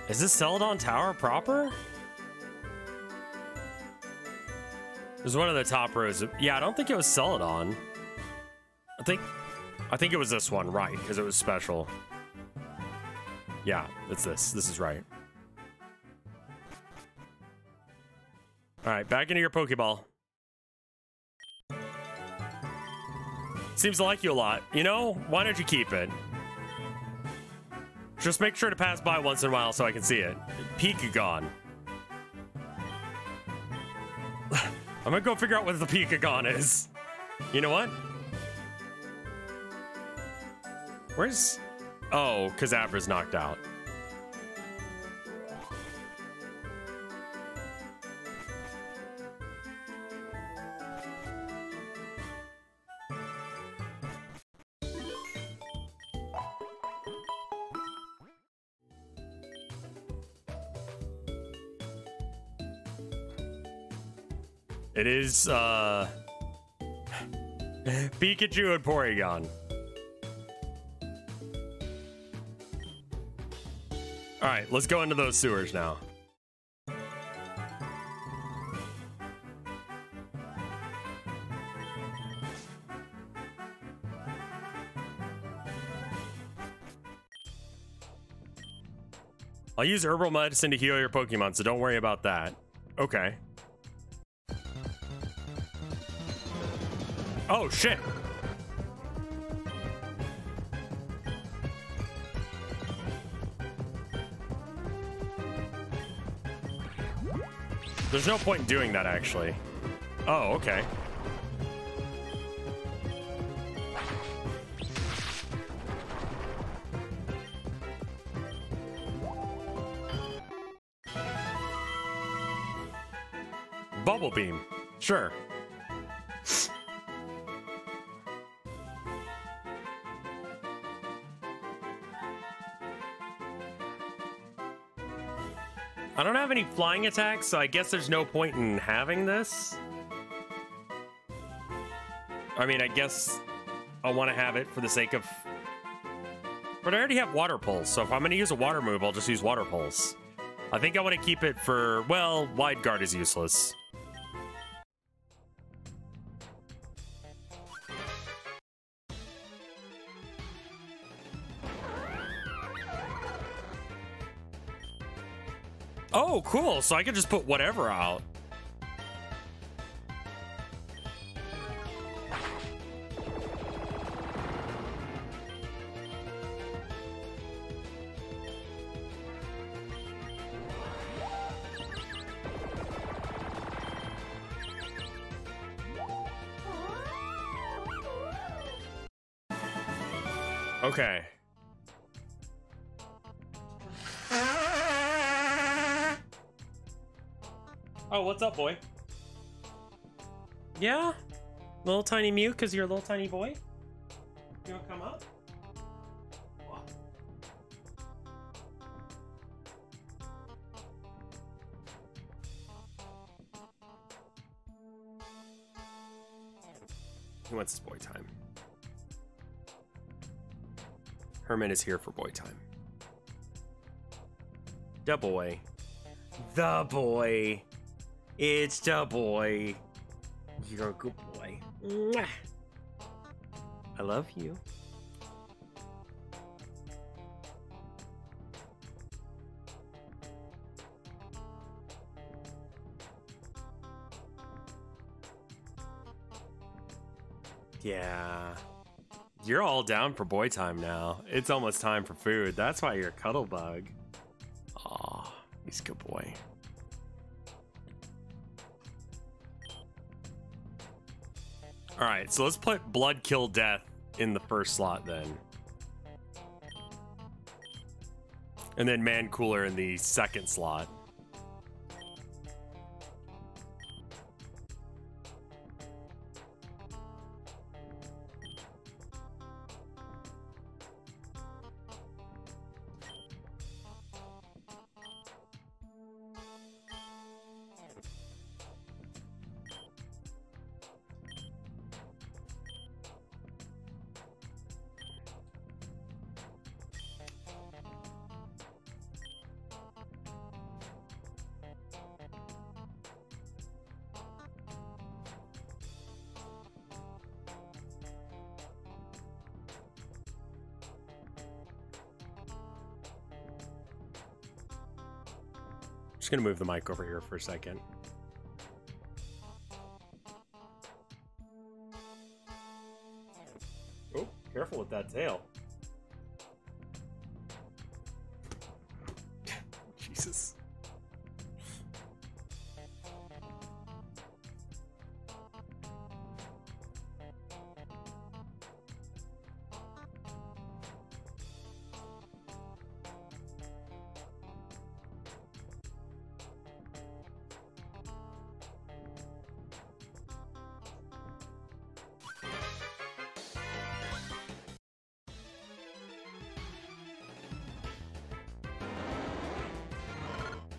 Is this Celadon Tower proper? There's one of the top rows. Yeah, I don't think it was Celadon. I think it was this one, right, because it was special. Yeah, it's this. This is right. All right, back into your Pokeball. Seems to like you a lot. You know, why don't you keep it? Just make sure to pass by once in a while so I can see it. Pikagon. I'm gonna go figure out what the Pikagon is. You know what? Where's... Oh, because Abra's knocked out. It is, Pikachu and Porygon. Alright, let's go into those sewers now. I'll use herbal medicine to heal your Pokemon, so don't worry about that. Okay. Oh, shit. There's no point in doing that, actually. Oh, okay. Bubble Beam. Sure. I don't have any flying attacks, so I guess there's no point in having this. I mean, I guess I'll want to have it for the sake of... But I already have Water Pulse, so if I'm going to use a water move, I'll just use Water Pulse. I think I want to keep it for... Well, Wide Guard is useless. Oh, cool. So I can just put whatever out. Okay. Oh, what's up, boy? Yeah? Little tiny Mew, because you're a little tiny boy? You wanna come up? He wants his boy time. Herman is here for boy time. The boy. The boy. It's the boy. You're a good boy. Mwah. I love you. Yeah. You're all down for boy time now. It's almost time for food. That's why you're a cuddle bug. Aw, he's a good boy. Alright, so let's put Blood Kill Death in the first slot then. And then Man Cooler in the second slot. Just gonna move the mic over here for a second. Oh, careful with that tail. Jesus.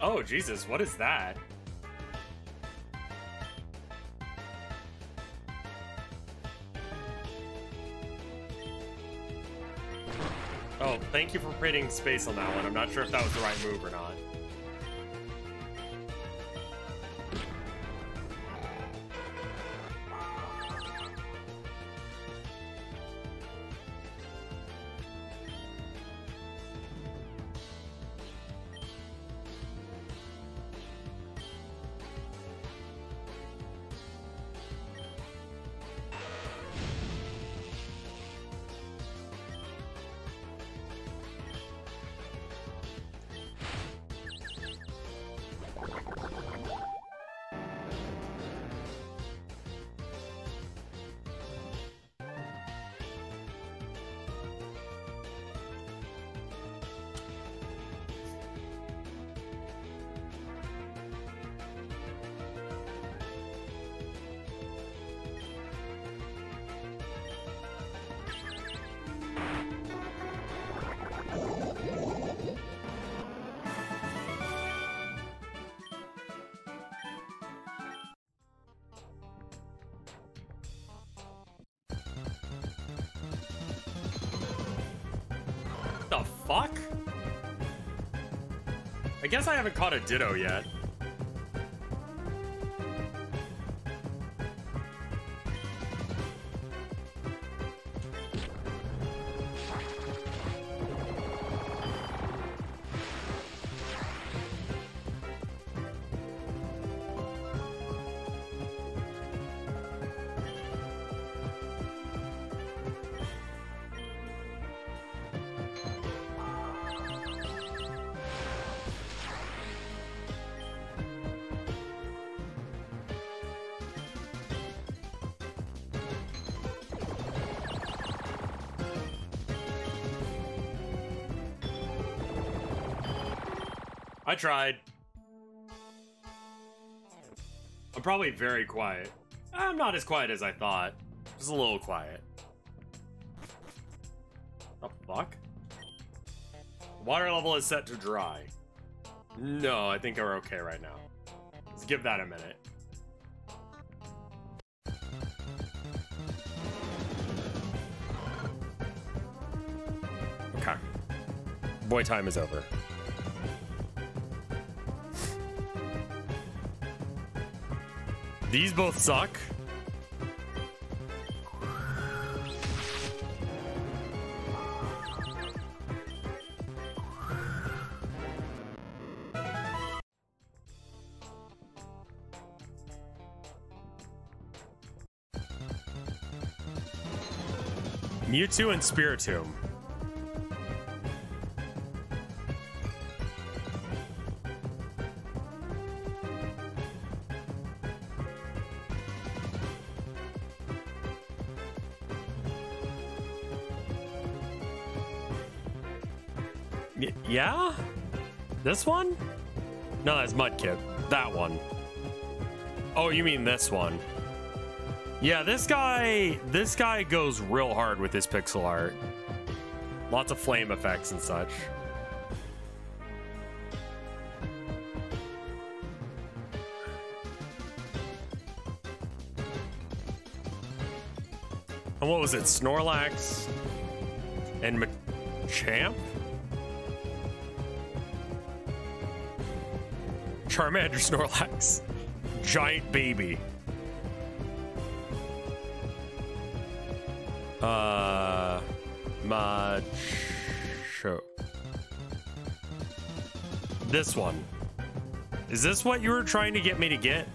Oh, Jesus, what is that? Oh, thank you for creating space on that one. I'm not sure if that was the right move or not. The fuck? I guess I haven't caught a Ditto yet. I tried. I'm probably very quiet. I'm not as quiet as I thought. Just a little quiet. The fuck? Water level is set to dry. No, I think we're okay right now. Let's give that a minute. Boy time is over. These both suck. Mewtwo and Spiritomb. Yeah? This one? No, that's Mudkip. That one. Oh, you mean this one? Yeah, this guy goes real hard with his pixel art. Lots of flame effects and such. And what was it? Snorlax and Machamp? Charmander, Snorlax. Giant baby. Macho. This one. Is this what you were trying to get me to get?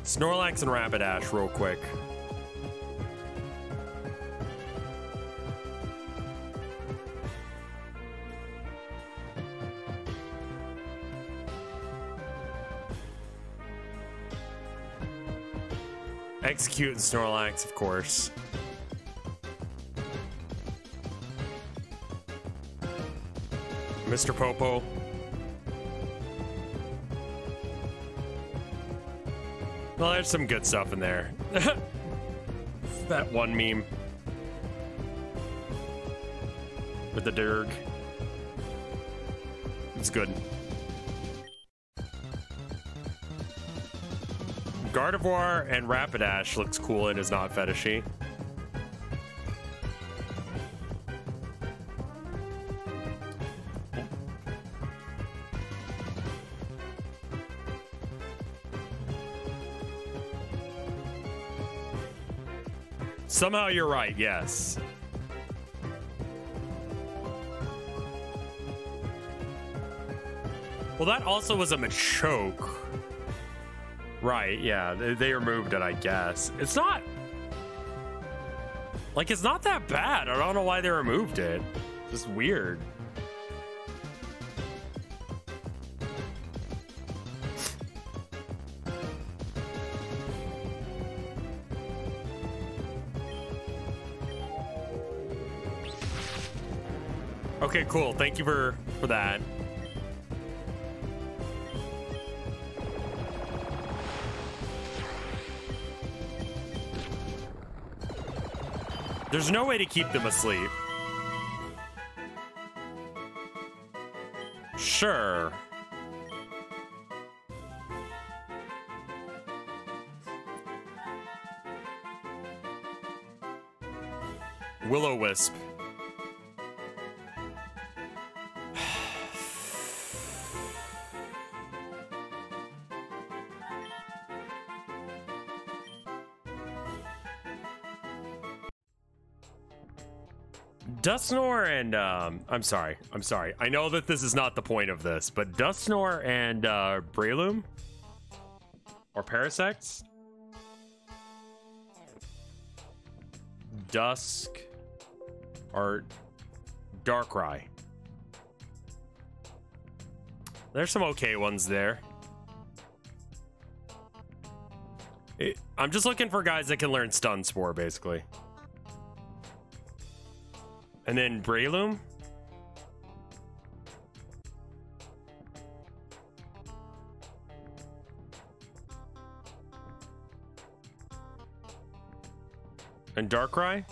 Snorlax and Rapidash real quick. Execute and Snorlax, of course. Mr. Popo. Well, there's some good stuff in there. That one meme. With the Dirg. It's good. Gardevoir and Rapidash looks cool and is not fetishy. Somehow you're right, yes. Well, that also was a Machoke. Right, yeah, they removed it, I guess. It's not... Like, it's not that bad. I don't know why they removed it. It's just weird. Okay, cool. Thank you for that. There's no way to keep them asleep. Sure. Will-O-Wisp. Dusknoir and I'm sorry. I know that this is not the point of this, but Dusknoir and Breloom or Parasect? Dusk or Darkrai. There's some okay ones there. I'm just looking for guys that can learn Stun Spore, basically. And then Breloom. And Darkrai.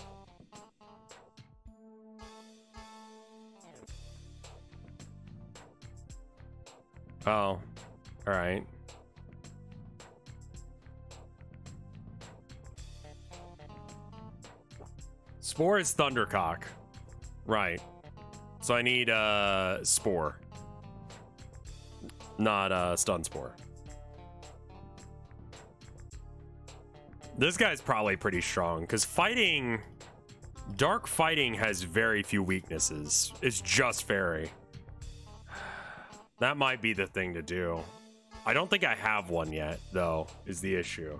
Oh, all right. Spore is Thundercock. Right. So I need Spore. Not Stun Spore. This guy's probably pretty strong, because fighting... Dark fighting has very few weaknesses. It's just fairy. That might be the thing to do. I don't think I have one yet, though, is the issue.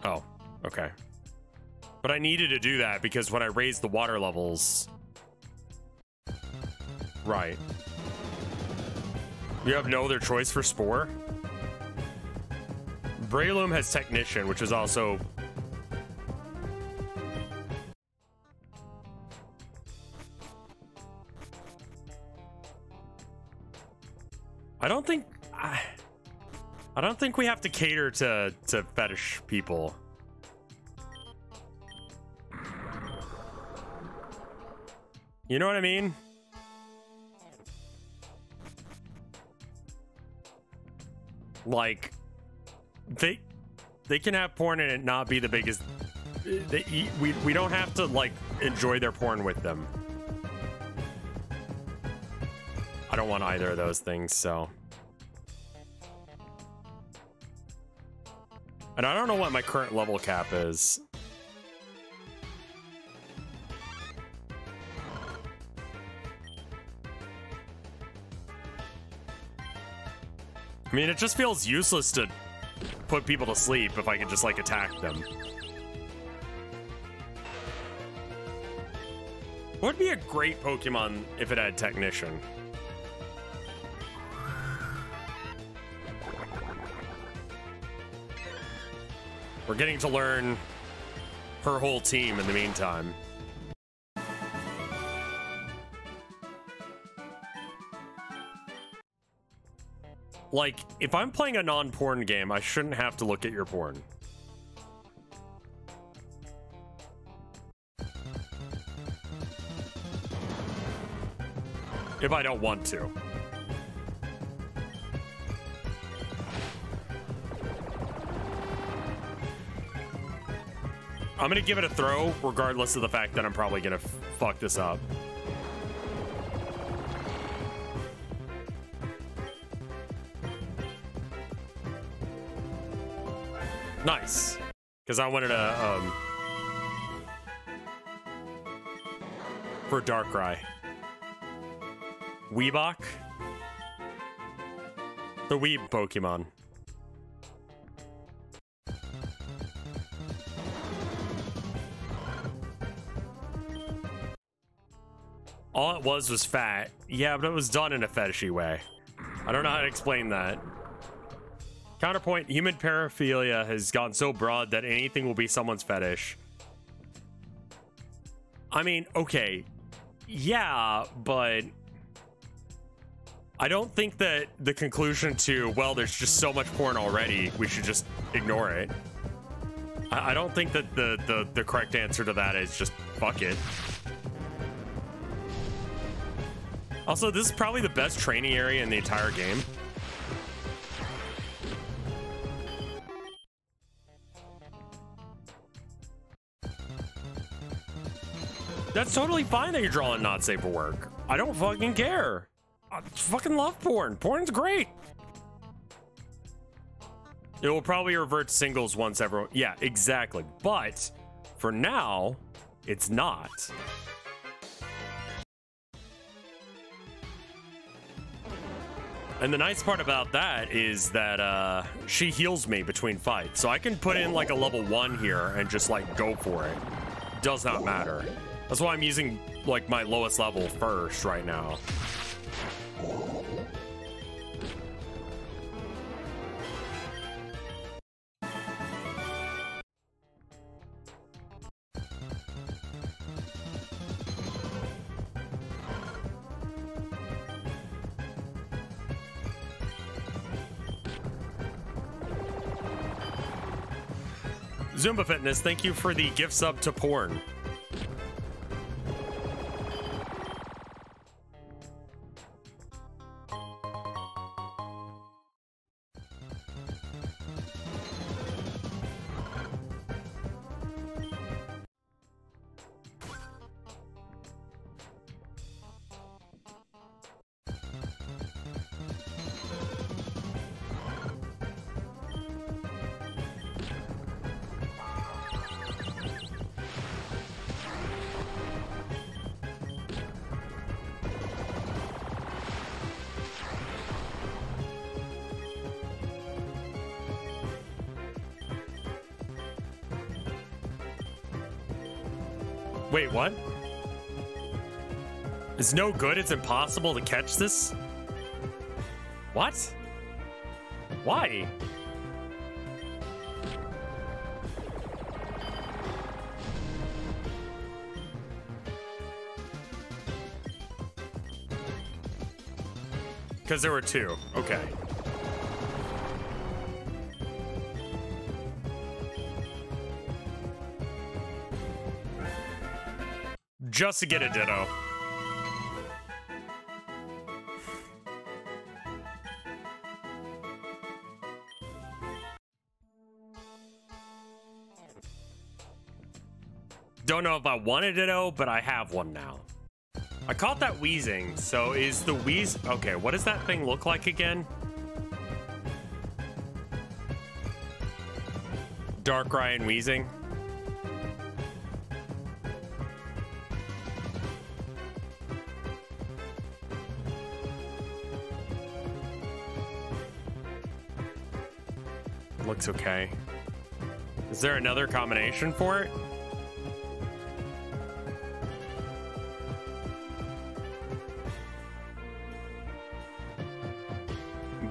Oh, okay. But I needed to do that because when I raised the water levels... Right. You have no other choice for Spore? Breloom has Technician, which is also... I don't think we have to cater to fetish people. You know what I mean? Like, they can have porn and it not be the biggest. We don't have to like enjoy their porn with them. I don't want either of those things, so. And I don't know what my current level cap is. I mean, it just feels useless to put people to sleep if I can just, like, attack them. What would be a great Pokemon if it had Technician? We're getting to learn her whole team in the meantime. Like, if I'm playing a non-porn game, I shouldn't have to look at your porn. If I don't want to. I'm gonna give it a throw, regardless of the fact that I'm probably gonna fuck this up. Nice, because I wanted a for Darkrai. Weebok, the Weeb Pokemon. All it was fat. Yeah, but it was done in a fetishy way. I don't know how to explain that. Counterpoint, human paraphilia has gotten so broad that anything will be someone's fetish. I mean, okay. Yeah, but I don't think that the conclusion to, well, there's just so much porn already, we should just ignore it. I don't think that the correct answer to that is just fuck it. Also, this is probably the best training area in the entire game. That's totally fine that you're drawing not safe for work. I don't fucking care. I fucking love porn. Porn's great. It will probably revert to singles once everyone... Yeah, exactly. But for now, it's not. And the nice part about that is that she heals me between fights. So I can put in like a level 1 here and just like go for it. Does not matter. That's why I'm using like my lowest level first right now. Zumba Fitness, thank you for the gift sub to porn. Wait, what? It's no good, it's impossible to catch this? What? Why? Because there were two. Okay. Just to get a Ditto. Don't know if I want a Ditto, but I have one now. I caught that wheezing, so is the wheeze... Okay, what does that thing look like again? Darkrai and wheezing. Looks okay. Is there another combination for it?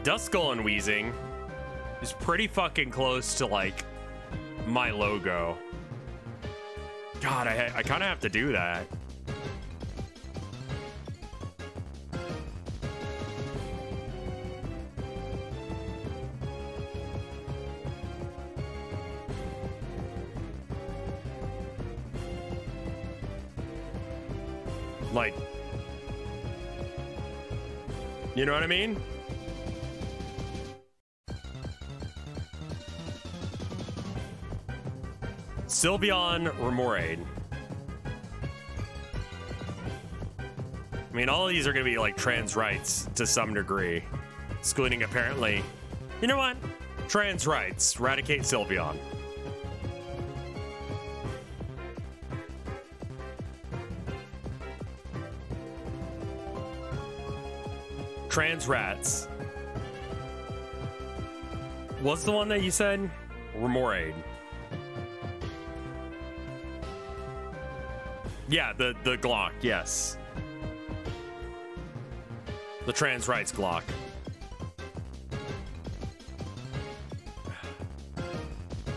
Duskull and wheezing is pretty fucking close to like my logo. God, I kind of have to do that. Like, you know what I mean? Sylveon, Remoraid. I mean, all of these are going to be like trans rights to some degree, excluding apparently. You know what? Trans rights. Eradicate Sylveon. Trans rats. What's the one that you said? Remoraid. Yeah, the Glock, yes. The trans rights Glock.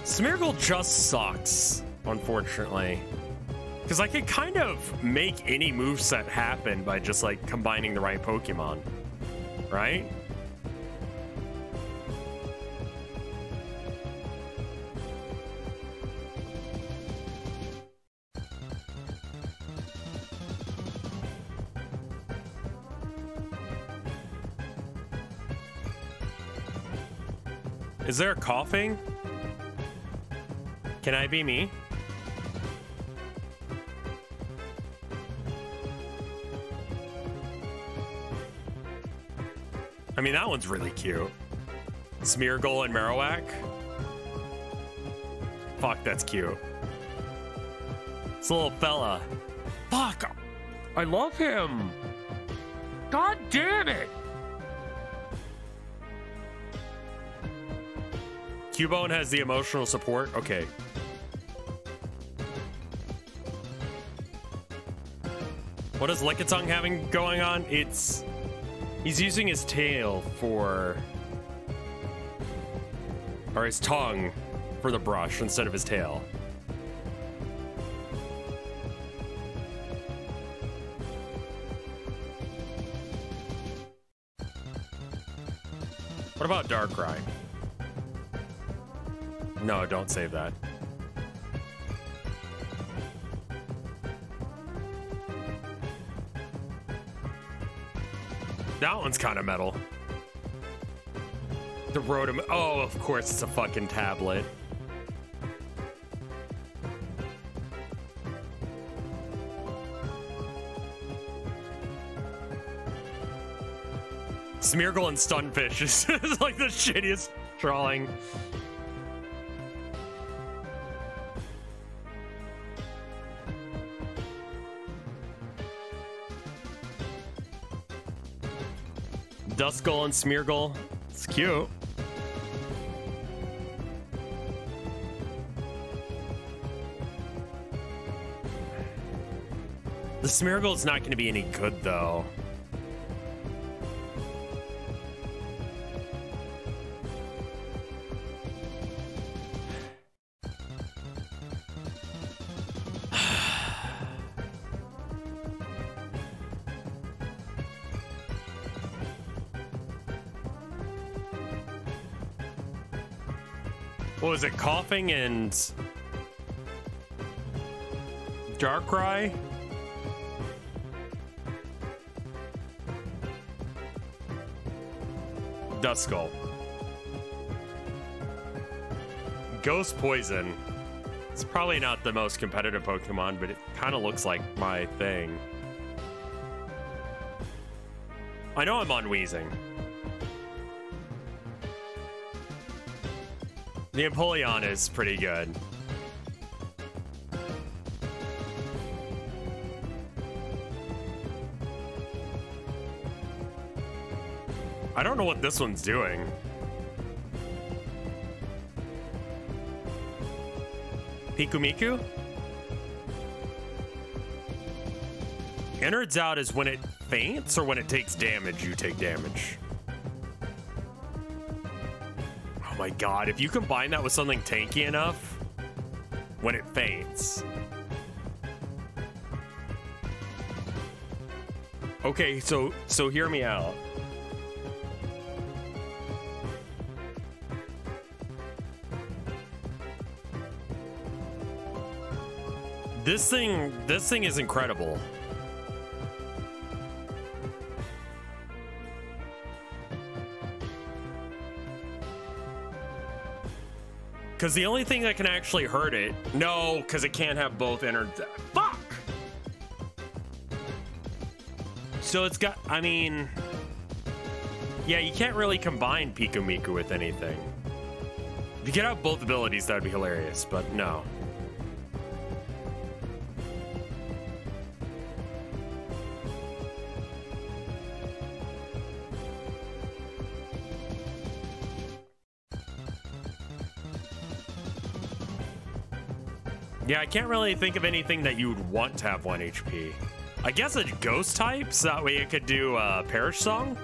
Smeargle just sucks, unfortunately. Because I could kind of make any moveset happen by just like combining the right Pokemon. Right? Is there a coughing? Can I be me? I mean, that one's really cute. Smeargle and Marowak. Fuck, that's cute. It's a little fella. Fuck! I love him! God damn it! Cubone has the emotional support? Okay. What is Lickitung having going on? It's... He's using his tail for... Or his tongue for the brush instead of his tail. What about Darkrai? No, don't save that. That one's kind of metal. The Rotom... Oh, of course it's a fucking tablet. Smeargle and Stunfish is like the shittiest drawing. Duskull and Smeargle. It's cute. The Smeargle's not going to be any good, though. What was it? Coughing and Darkrai? Duskull. Ghost Poison. It's probably not the most competitive Pokemon, but it kind of looks like my thing. I know I'm on Weezing. The Empoleon is pretty good. I don't know what this one's doing. Pikumiku? Innards out is when it faints or when it takes damage, you take damage. Oh my god, if you combine that with something tanky enough, when it faints. Okay, so hear me out. This thing is incredible. Because the only thing that can actually hurt it... No, because it can't have both innards. Fuck! So it's got... I mean... Yeah, you can't really combine Pikumiku with anything. If you could have both abilities, that would be hilarious, but no. Yeah, I can't really think of anything that you would want to have 1 HP. I guess a ghost type, so that way it could do Perish Song.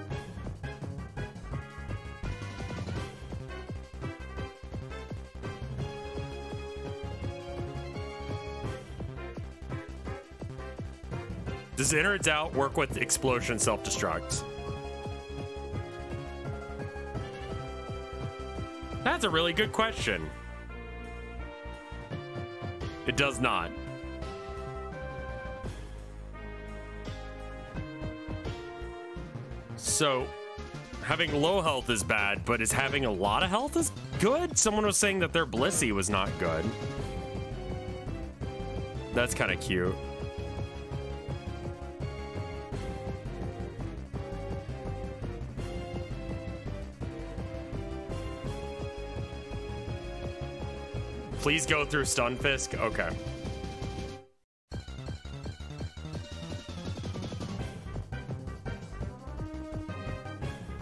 Does Innards Out work with Explosion Self-Destruct? That's a really good question. It does not. So, having low health is bad, but is having a lot of health is good? Someone was saying that their Blissey was not good. That's kind of cute. Please go through Stunfisk. Okay.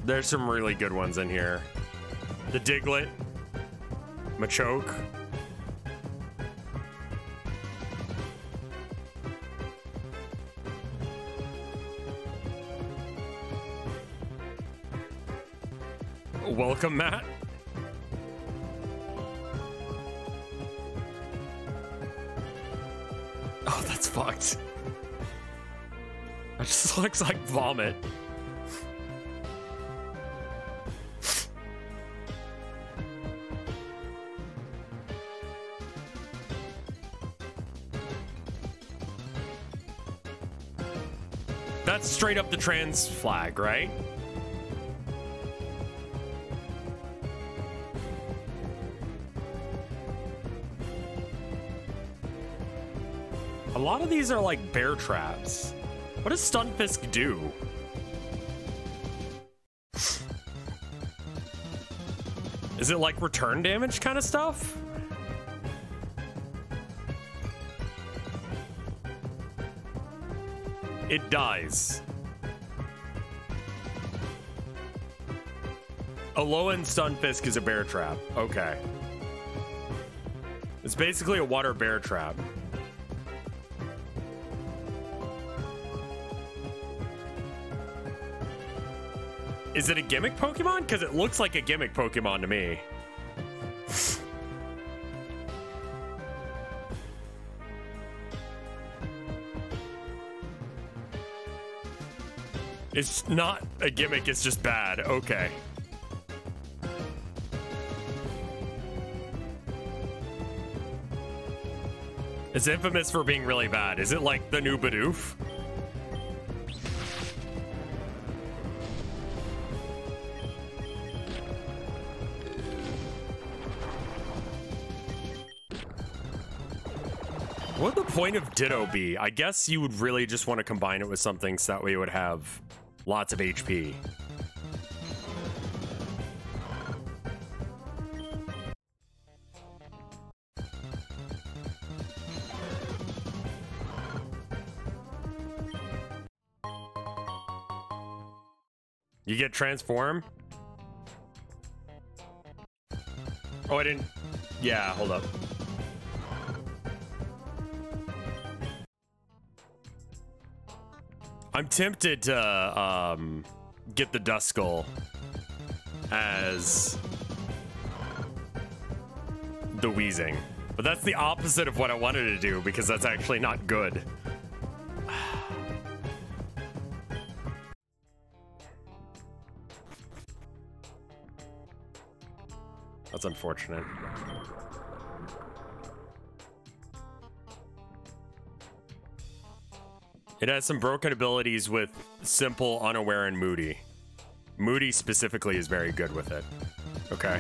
There's some really good ones in here. The Diglett. Machoke. Welcome, Matt. Oh, that's fucked. That just looks like vomit. That's straight up the trans flag, right? A lot of these are like bear traps. What does Stunfisk do? Is it like return damage kind of stuff? It dies. A low-end Stunfisk is a bear trap. Okay. It's basically a water bear trap. Is it a gimmick Pokemon? Because it looks like a gimmick Pokemon to me. It's not a gimmick, it's just bad. Okay. It's infamous for being really bad. Is it like the new Bidoof? What would the point of Ditto be? I guess you would really just want to combine it with something so that way it would have lots of HP. You get transform? Oh, I didn't. Yeah, hold up. I'm tempted to get the Duskull as the Weezing, but that's the opposite of what I wanted to do because that's actually not good. That's unfortunate. It has some broken abilities with Simple, Unaware, and Moody. Moody specifically is very good with it. Okay.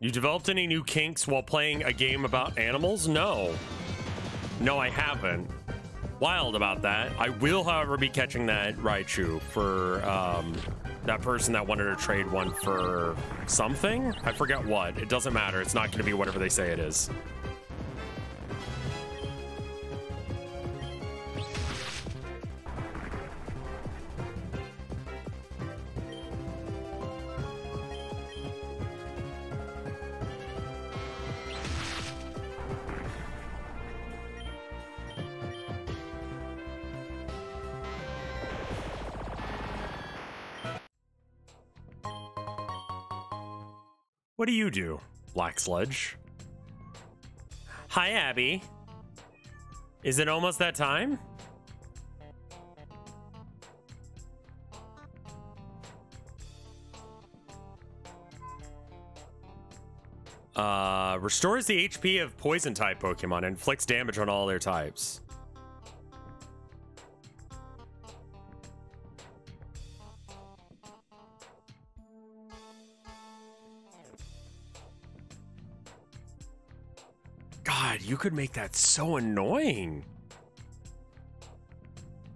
You developed any new kinks while playing a game about animals? No. No, I haven't. Wild about that. I will, however, be catching that Raichu for that person that wanted to trade one for something. I forget what. It doesn't matter. It's not going to be whatever they say it is. What do you do, Black Sludge? Hi, Abby. Is it almost that time? Restores the HP of poison type Pokemon and inflicts damage on all their types. God, you could make that so annoying.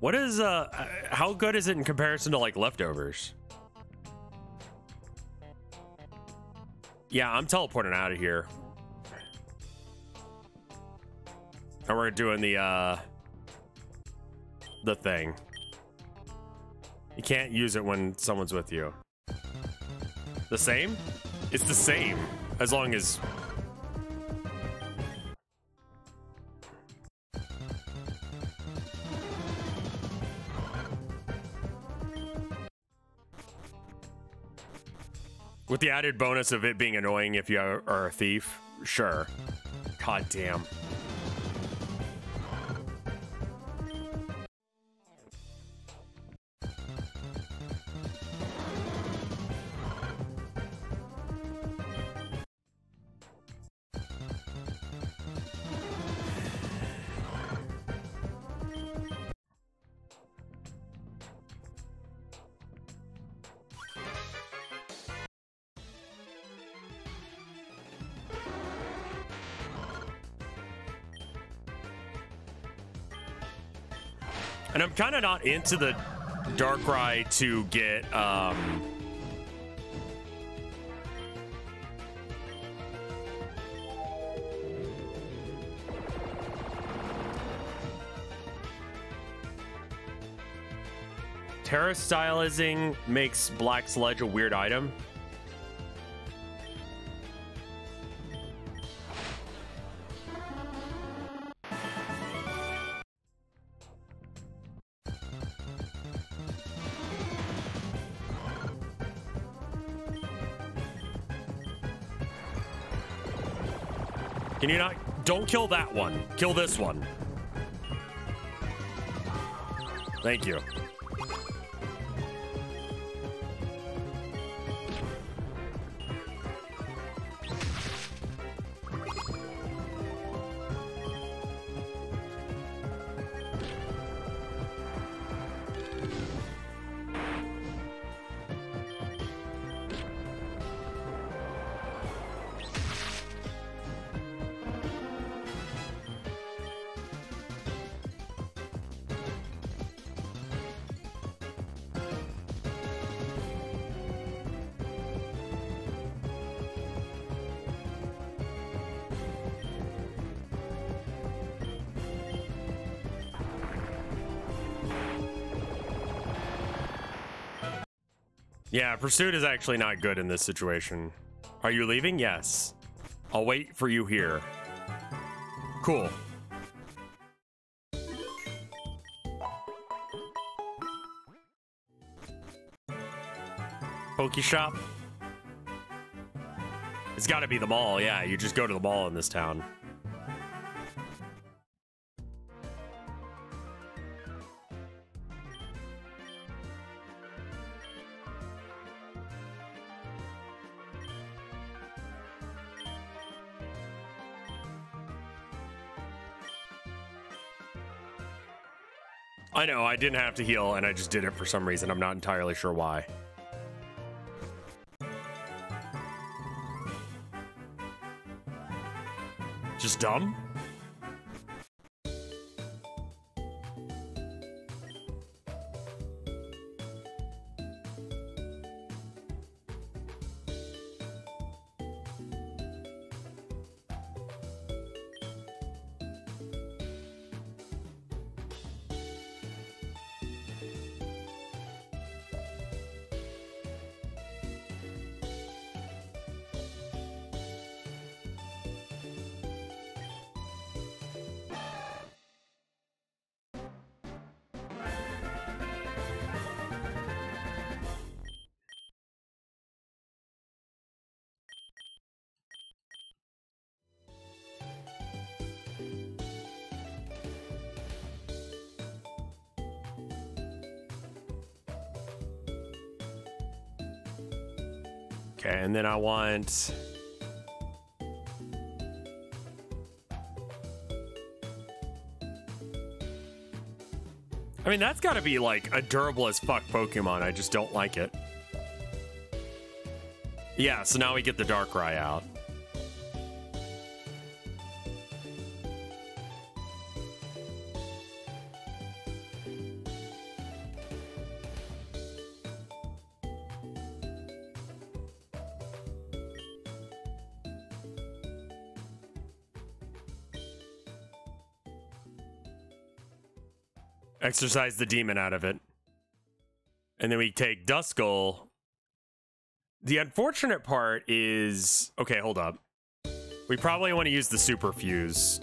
What is, how good is it in comparison to, like, Leftovers? Yeah, I'm teleporting out of here. And we're doing the thing. You can't use it when someone's with you. The same? It's the same, as long as... With the added bonus of it being annoying if you are a thief, sure. God damn. And I'm kind of not into the Darkrai to get, Terra stylizing makes Black Sludge a weird item. Can you not? Don't kill that one. Kill this one. Thank you. Yeah, Pursuit is actually not good in this situation. Are you leaving? Yes. I'll wait for you here. Cool. Pokeshop? It's gotta be the mall, yeah. You just go to the mall in this town. I know, I didn't have to heal, and I just did it for some reason. I'm not entirely sure why. Just dumb? Okay, and then I want... I mean, that's gotta be like a durable as fuck Pokemon. I just don't like it. Yeah, so now we get the Darkrai out. Exercise the demon out of it. And then we take Duskull. The unfortunate part is... Okay, hold up. We probably want to use the Super Fuse.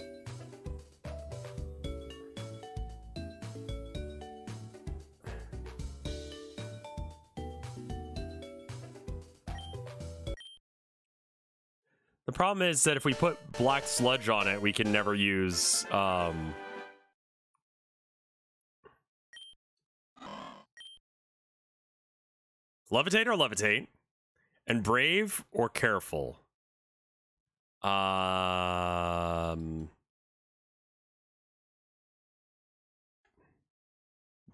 The problem is that if we put Black Sludge on it, we can never use... Levitate or Levitate? And Brave or Careful?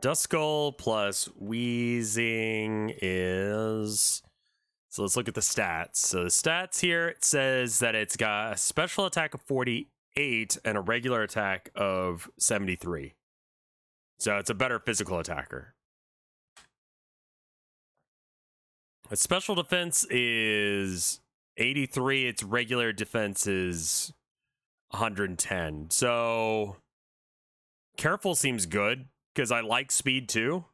Duskull plus Wheezing is... So let's look at the stats. So the stats here, it says that it's got a special attack of 48 and a regular attack of 73. So it's a better physical attacker. Its special defense is 83. Its regular defense is 110. So Careful seems good because I like speed too.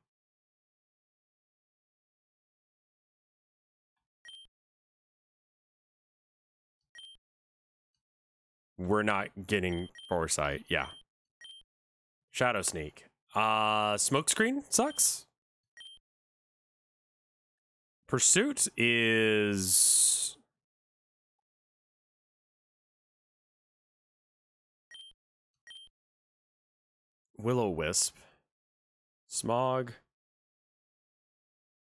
We're not getting Foresight. Yeah. Shadow Sneak. Smokescreen sucks. Pursuit is... Will-O-Wisp. Smog.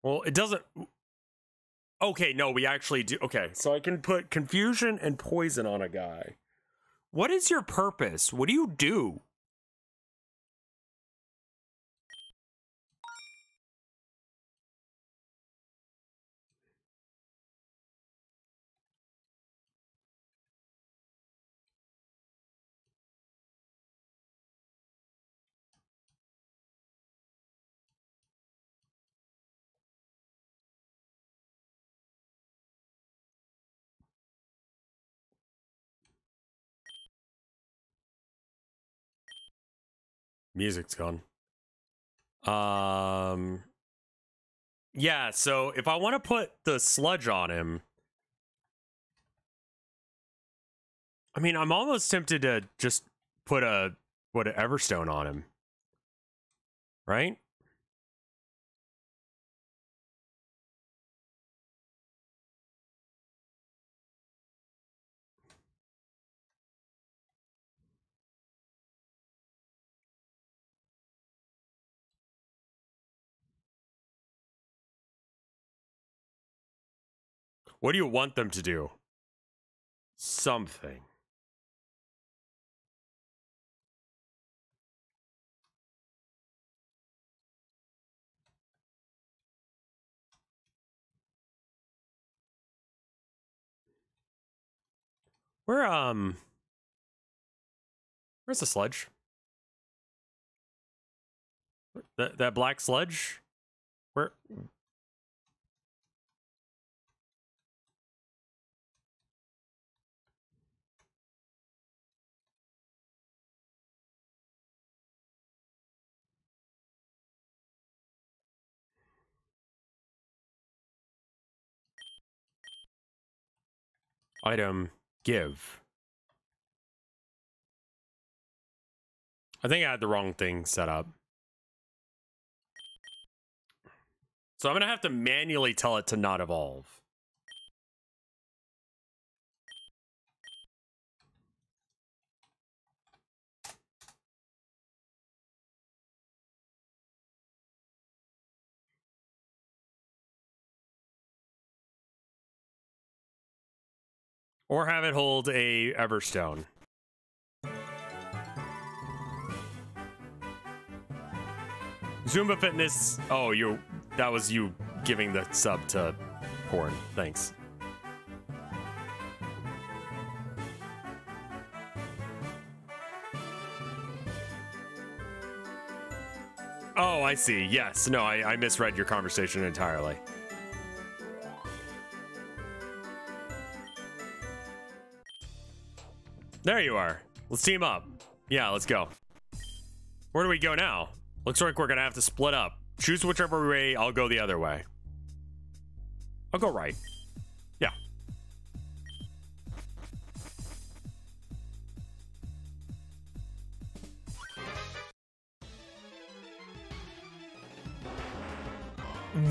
Well, it doesn't... Okay, no, we actually do. Okay, so I can put confusion and poison on a guy. What is your purpose? What do you do? Music's gone. Yeah, so if I want to put the sludge on him, I mean, I'm almost tempted to just put an Everstone on him. Right? What do you want them to do? Something. Where's the sludge? That black sludge? Where? Item, give. I think I had the wrong thing set up. So I'm gonna have to manually tell it to not evolve. Or have it hold a Everstone. Zumba Fitness. Oh, that was you giving the sub to Porn. Thanks. Oh, I see. Yes. No, I misread your conversation entirely. There you are. Let's team up. Yeah, let's go. Where do we go now? Looks like we're gonna have to split up. Choose whichever way, I'll go the other way. I'll go right. Yeah.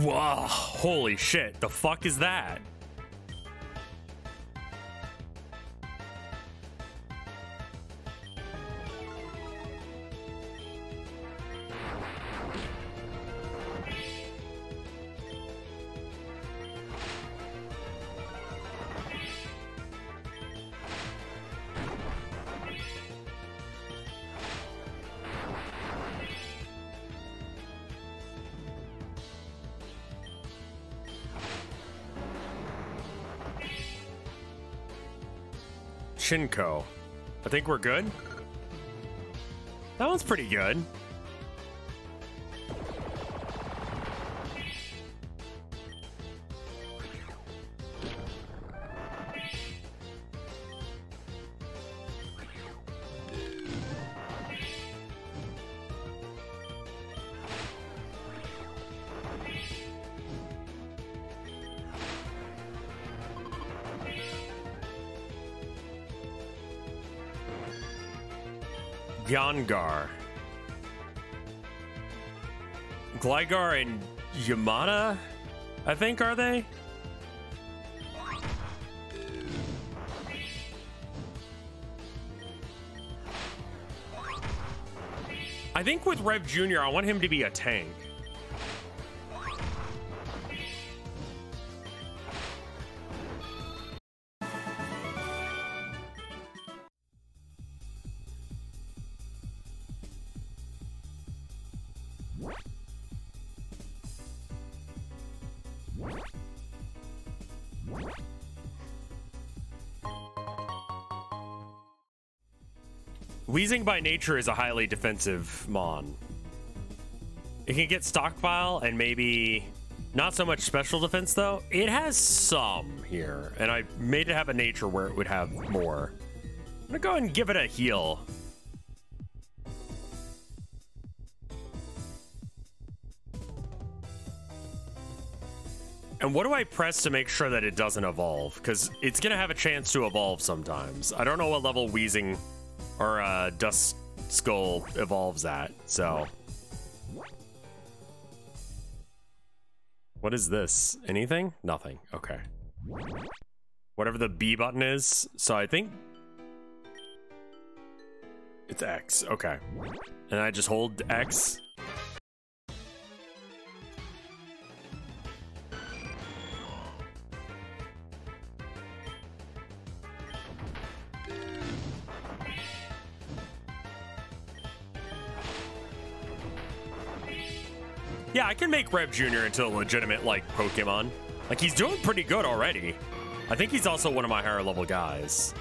Whoa, holy shit. The fuck is that? Shinko. I think we're good. That one's pretty good. Yangar. Gligar and Yamada, I think, are they? I think with Rev Jr., I want him to be a tank. Wheezing by nature is a highly defensive Mon. It can get stockpile and maybe not so much special defense though. It has some here, and I made it have a nature where it would have more. I'm gonna go ahead and give it a heal. And what do I press to make sure that it doesn't evolve? Because it's gonna have a chance to evolve sometimes. I don't know what level Wheezing or Dust Skull evolves at, so. What is this? Anything? Nothing. Okay. Whatever the B button is. So I think it's X. Okay. And I just hold X. Yeah, I can make Rev Jr. into a legitimate, like, Pokemon. Like, he's doing pretty good already. I think he's also one of my higher level guys.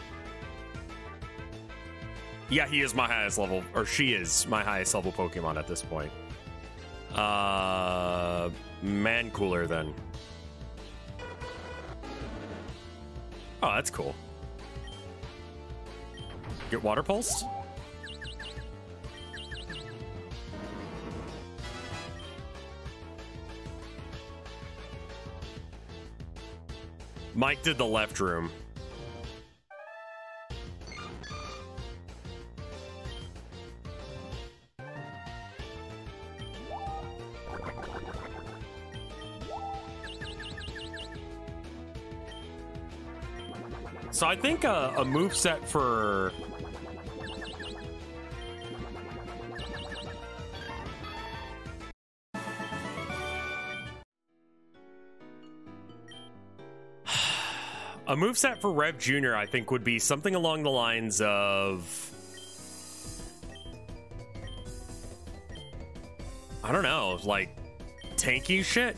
Yeah, he is my highest level, or she is my highest level Pokemon at this point. Man Cooler, then. Oh, that's cool. Get Water Pulsed? Mike did the left room. So I think a moveset for... A moveset for Rev Jr., I think, would be something along the lines of... I don't know, like, tanky shit?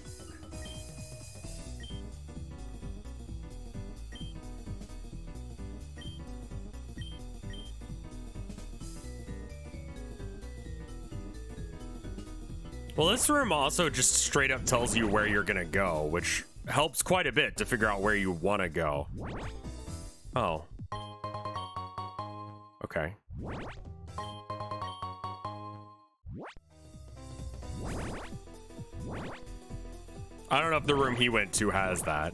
Well, this room also just straight up tells you where you're gonna go, which helps quite a bit to figure out where you want to go. Oh. Okay. I don't know if the room he went to has that.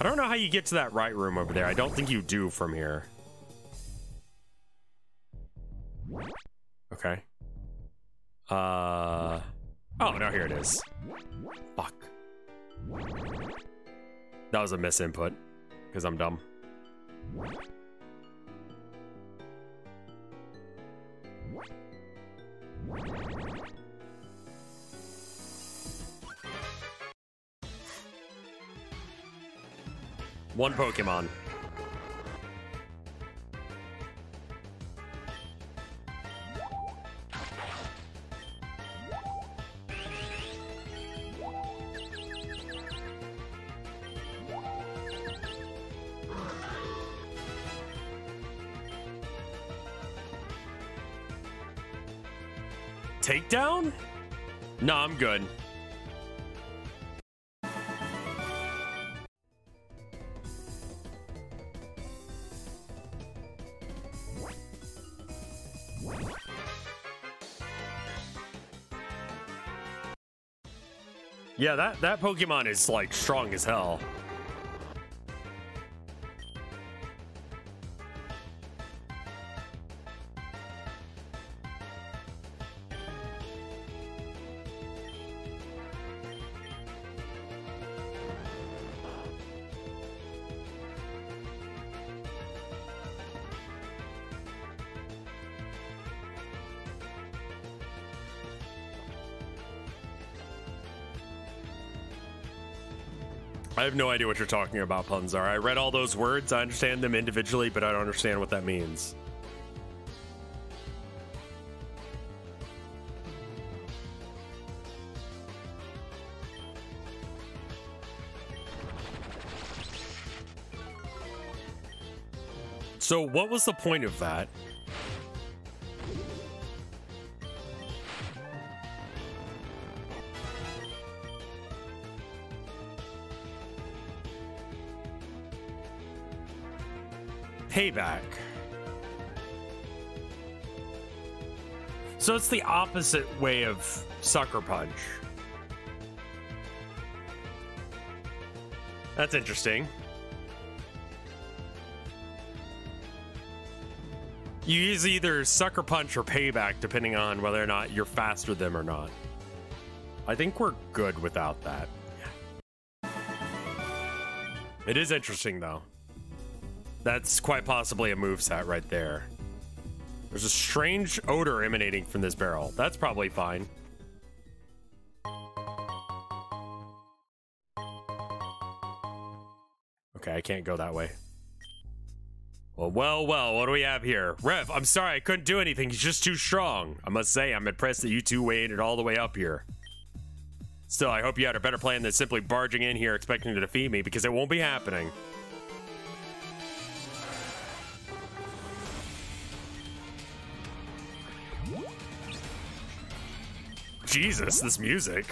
I don't know how you get to that right room over there. I don't think you do from here. Okay. Oh, no, here it is. Fuck. That was a misinput, because I'm dumb. One Pokemon. Takedown? No, I'm good. Yeah, that Pokemon is like strong as hell. I have no idea what you're talking about, Punzar. I read all those words. I understand them individually, but I don't understand what that means. So what was the point of that? Payback. So it's the opposite way of Sucker Punch. That's interesting. You use either Sucker Punch or Payback depending on whether or not you're faster than them or not. I think we're good without that. It is interesting though. That's quite possibly a moveset right there. There's a strange odor emanating from this barrel. That's probably fine. Okay, I can't go that way. Well, what do we have here? Rev, I'm sorry, I couldn't do anything. He's just too strong. I must say, I'm impressed that you two waded all the way up here. Still, I hope you had a better plan than simply barging in here expecting to defeat me, because it won't be happening. Jesus, this music.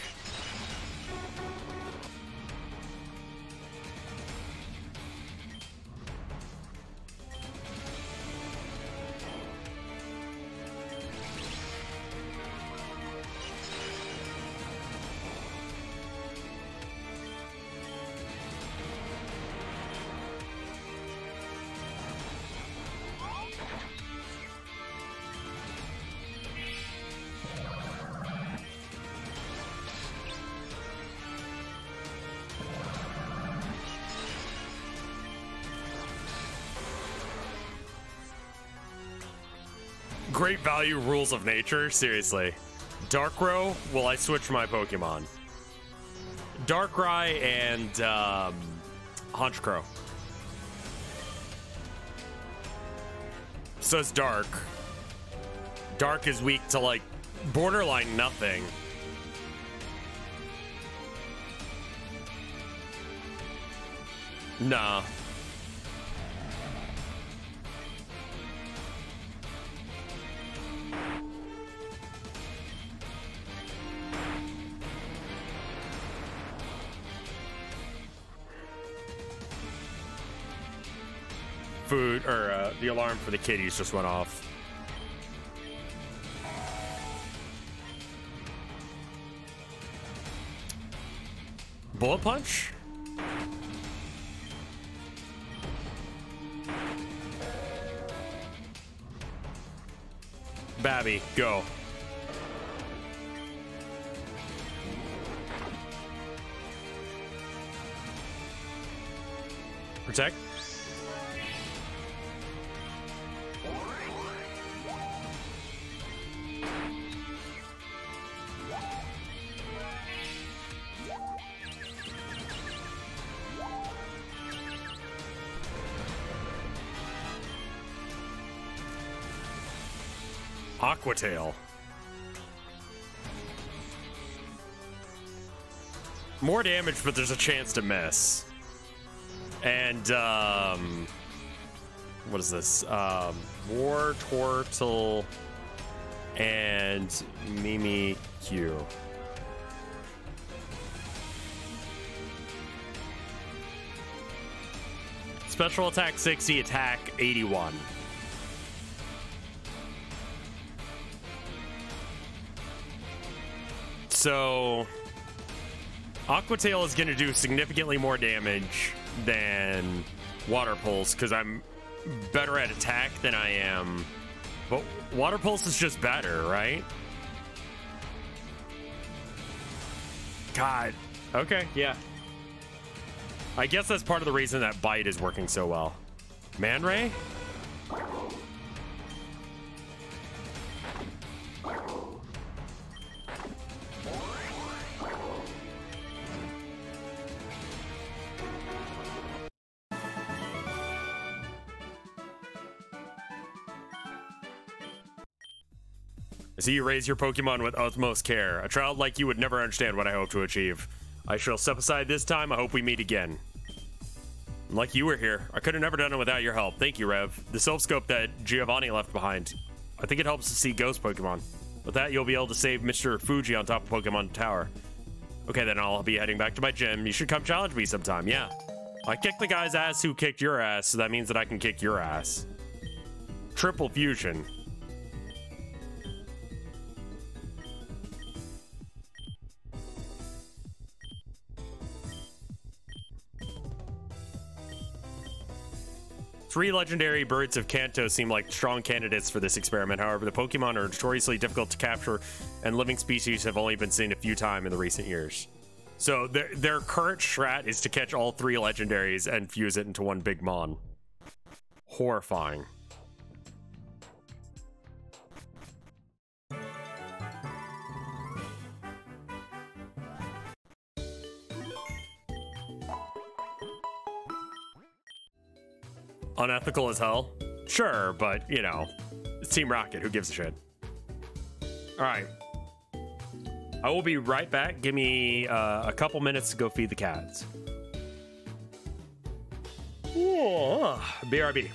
Great value rules of nature, seriously. Darkrai, will I switch my Pokemon? Darkrai and Honchkrow. So it's Dark. Dark is weak to like borderline nothing. Nah. Food, or the alarm for the kitties just went off. Bullet Punch? Babby, go. Protect. Aqua Tail. More damage, but there's a chance to miss. And, what is this? War Tortle and Mimikyu. Special attack 60, attack 81. So Aqua Tail is going to do significantly more damage than Water Pulse because I'm better at attack than I am. But Water Pulse is just better, right? God. Okay, yeah. I guess that's part of the reason that Bite is working so well. Man Ray? I see you raise your Pokemon with utmost care. A child like you would never understand what I hope to achieve. I shall step aside this time. I hope we meet again. Like you were here. I could have never done it without your help. Thank you, Rev. The Silph Scope that Giovanni left behind. I think it helps to see ghost Pokemon. With that, you'll be able to save Mr. Fuji on top of Pokemon Tower. Okay, then I'll be heading back to my gym. You should come challenge me sometime, yeah. I kicked the guy's ass who kicked your ass, so that means that I can kick your ass. Triple fusion. Three legendary birds of Kanto seem like strong candidates for this experiment. However, the Pokemon are notoriously difficult to capture, and living species have only been seen a few times in the recent years. So their current strat is to catch all three legendaries and fuse it into one big mon. Horrifying. Unethical as hell? Sure, but, you know, it's Team Rocket. Who gives a shit? Alright. I will be right back. Give me a couple minutes to go feed the cats. Ooh, BRB.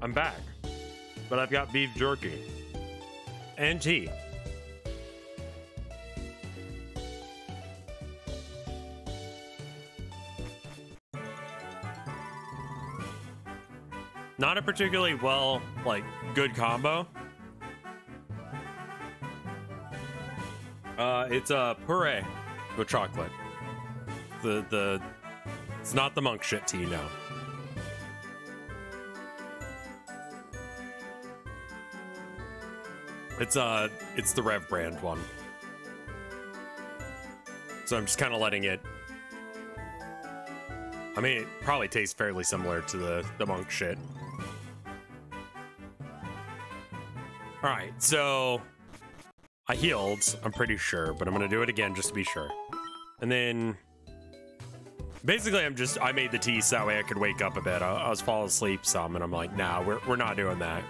I'm back. But I've got beef jerky. And tea. Not a particularly good combo. It's a puree with chocolate. It's not the monk shit tea, no. It's the Rev brand one. So I'm just kind of letting it. I mean, it probably tastes fairly similar to the monk shit. All right, so I healed, I'm pretty sure, but I'm gonna do it again just to be sure. And then basically I made the tea so that way I could wake up a bit. I was falling asleep some, and I'm like, nah, we're not doing that.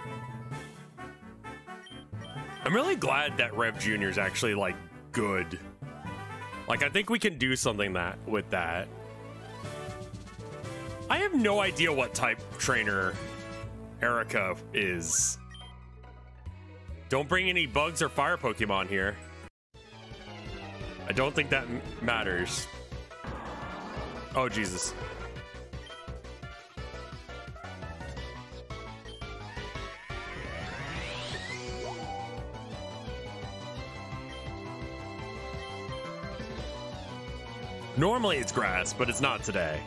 I'm really glad that Rev Jr. is actually like good. Like, I think we can do something with that. I have no idea what type trainer Erica is. Don't bring any bugs or fire Pokemon here. I don't think that matters. Oh, Jesus. Normally it's grass, but it's not today.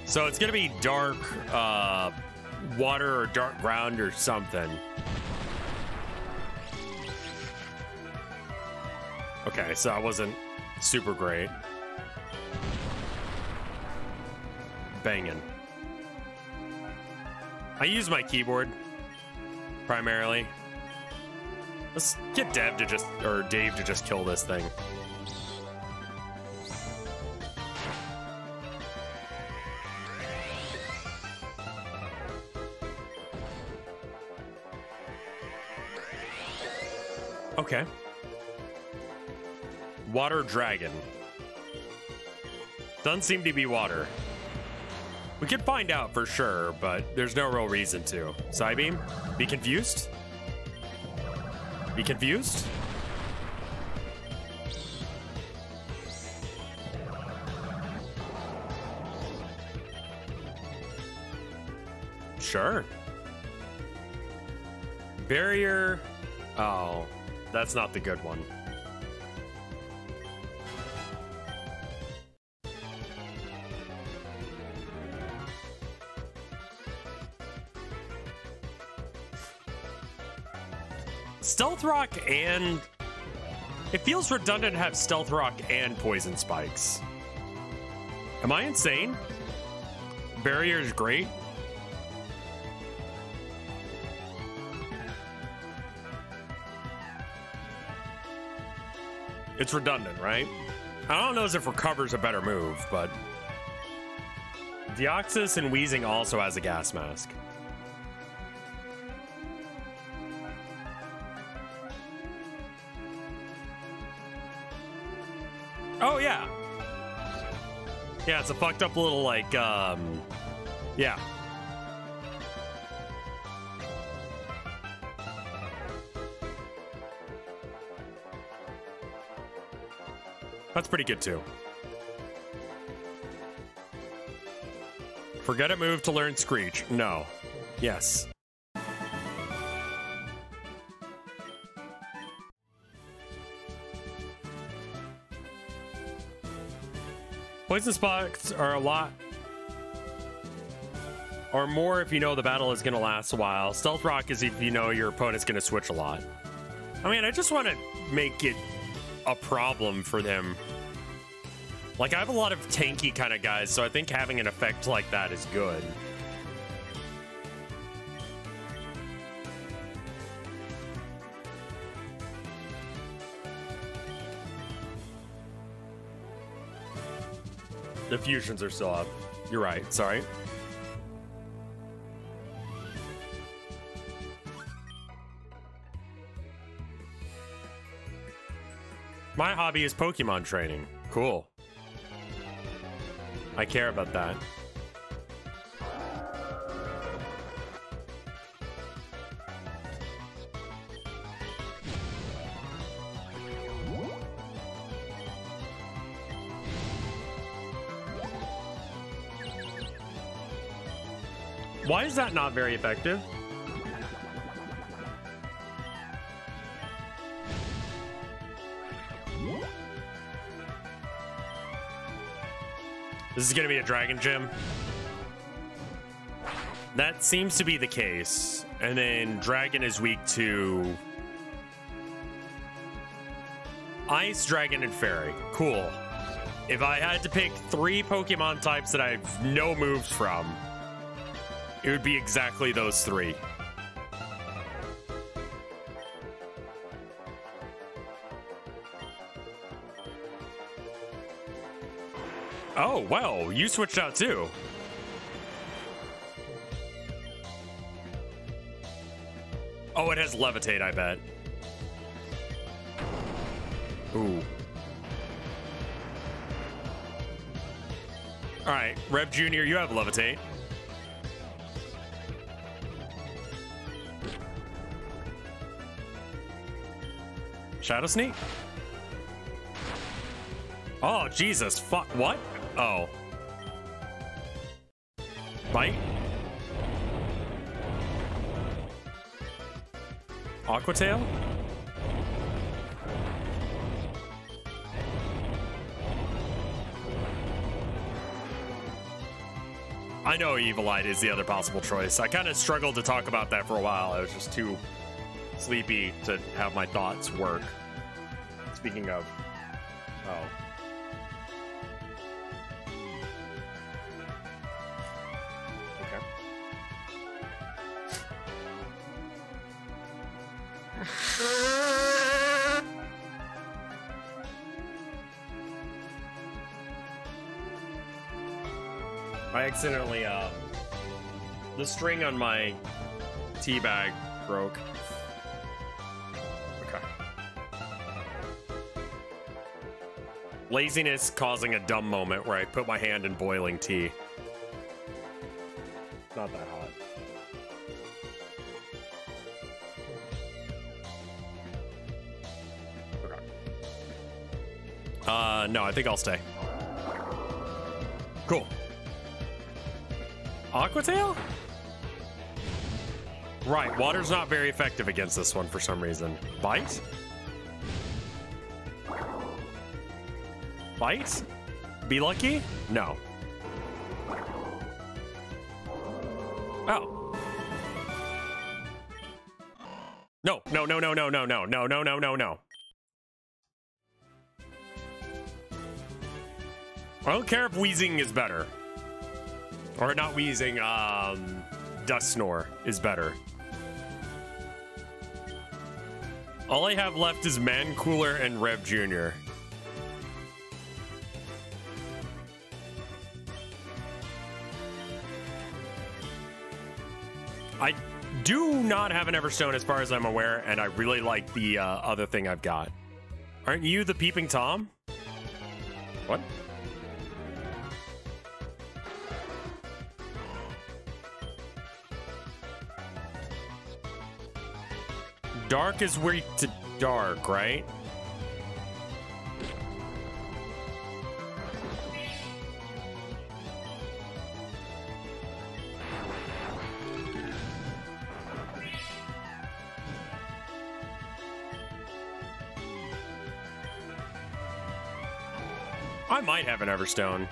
So it's gonna be dark water or dark ground or something. Okay, so that wasn't super great. Banging. I use my keyboard primarily. Let's get Dave to just kill this thing. Okay. Water dragon. Doesn't seem to be water. We could find out for sure, but there's no real reason to. Psybeam? Be confused? Be confused? Sure. Barrier. Oh, that's not the good one. Stealth Rock and... It feels redundant to have Stealth Rock and Poison Spikes. Am I insane? Barrier is great. It's redundant, right? I don't know if Recover's a better move, but... Deoxys and Weezing also has a gas mask. Oh, yeah. Yeah, it's a fucked up little, like, yeah. That's pretty good, too. Forget a move to learn Screech. No. Yes. Poison Spikes are a lot or more if you know the battle is going to last a while. Stealth Rock is if you know your opponent's going to switch a lot. I mean, I just want to make it a problem for them. Like, I have a lot of tanky kind of guys, so I think having an effect like that is good. The fusions are still up. You're right. Sorry. My hobby is Pokemon training. Cool. I care about that. Why is that not very effective? This is gonna be a dragon gym. That seems to be the case. And then dragon is weak to ice, dragon, and fairy. Cool. If I had to pick 3 Pokemon types that I have no moves from, it would be exactly those 3. Oh, wow, you switched out too. Oh, it has levitate, I bet. Ooh. All right, Rev Jr., you have levitate. Shadow Sneak? Oh, Jesus, fuck, what? Oh. Bite? Aqua Tail? I know Evilite is the other possible choice. I kind of struggled to talk about that for a while. I was just too sleepy to have my thoughts work. Speaking of... Oh. I accidentally, the string on my tea bag broke. Okay. Laziness causing a dumb moment where I put my hand in boiling tea. Not that hot. Okay. No, I think I'll stay. Cool. Aqua Tail? Right, water's not very effective against this one for some reason. Bite? Bite? Be lucky? No. Oh. No, no, no, no, no, no, no, no, no, no, no, no. I don't care if wheezing is better. Or not wheezing, dust snore is better. All I have left is Man Cooler and Rev Jr. I do not have an Everstone as far as I'm aware, and I really like the other thing I've got. Aren't you the Peeping Tom? What? Dark is weak to dark, right? I might have an Everstone.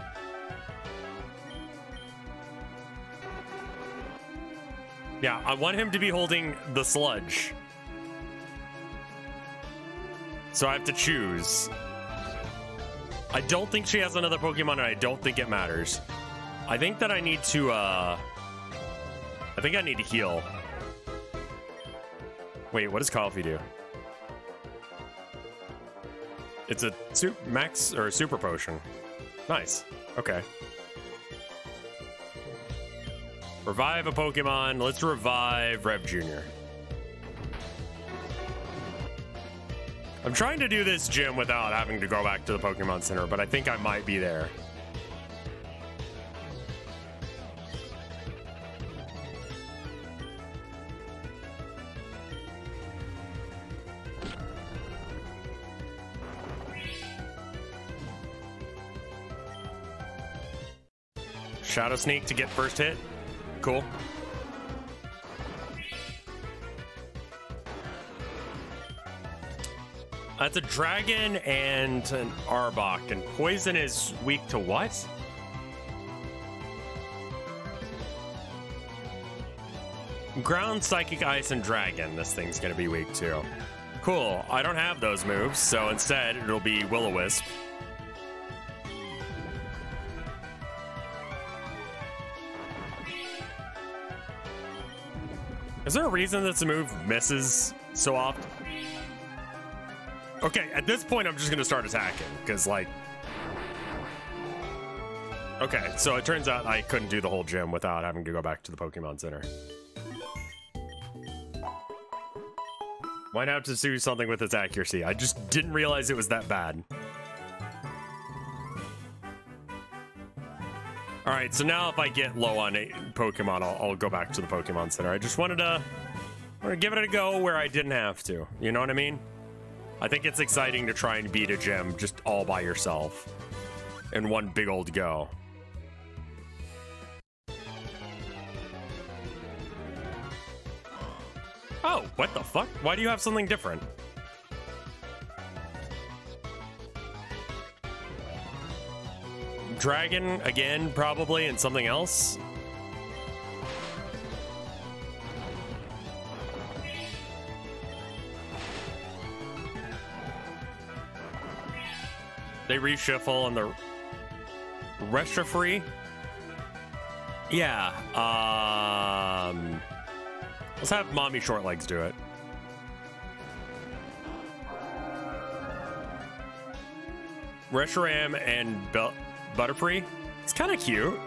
Yeah, I want him to be holding the sludge. So I have to choose. I don't think she has another Pokemon, and I don't think it matters. I think that I need to, I think I need to heal. Wait, what does Coffee do? It's a max or a super potion. Nice. Okay. Revive a Pokemon. Let's revive Rev Jr. I'm trying to do this gym without having to go back to the Pokemon Center, but I think I might be there. Shadow Sneak to get first hit. Cool. That's a dragon and an Arbok, and poison is weak to what? Ground, Psychic, Ice, and Dragon. This thing's gonna be weak to. Cool. I don't have those moves, so instead it'll be Will-O-Wisp. Is there a reason this move misses so often? Okay, at this point, I'm just gonna start attacking, because, like... Okay, so it turns out I couldn't do the whole gym without having to go back to the Pokemon Center. Why not to do something with its accuracy? I just didn't realize it was that bad. Alright, so now if I get low on a Pokemon, I'll go back to the Pokemon Center. I just wanted to give it a go where I didn't have to. You know what I mean? I think it's exciting to try and beat a gym just all by yourself in one big old go. Oh, what the fuck? Why do you have something different? Dragon again, probably, and something else. They reshuffle on the Reshiram. Yeah. Let's have Mommy Shortlegs do it. Reshiram and Butterfree. It's kind of cute.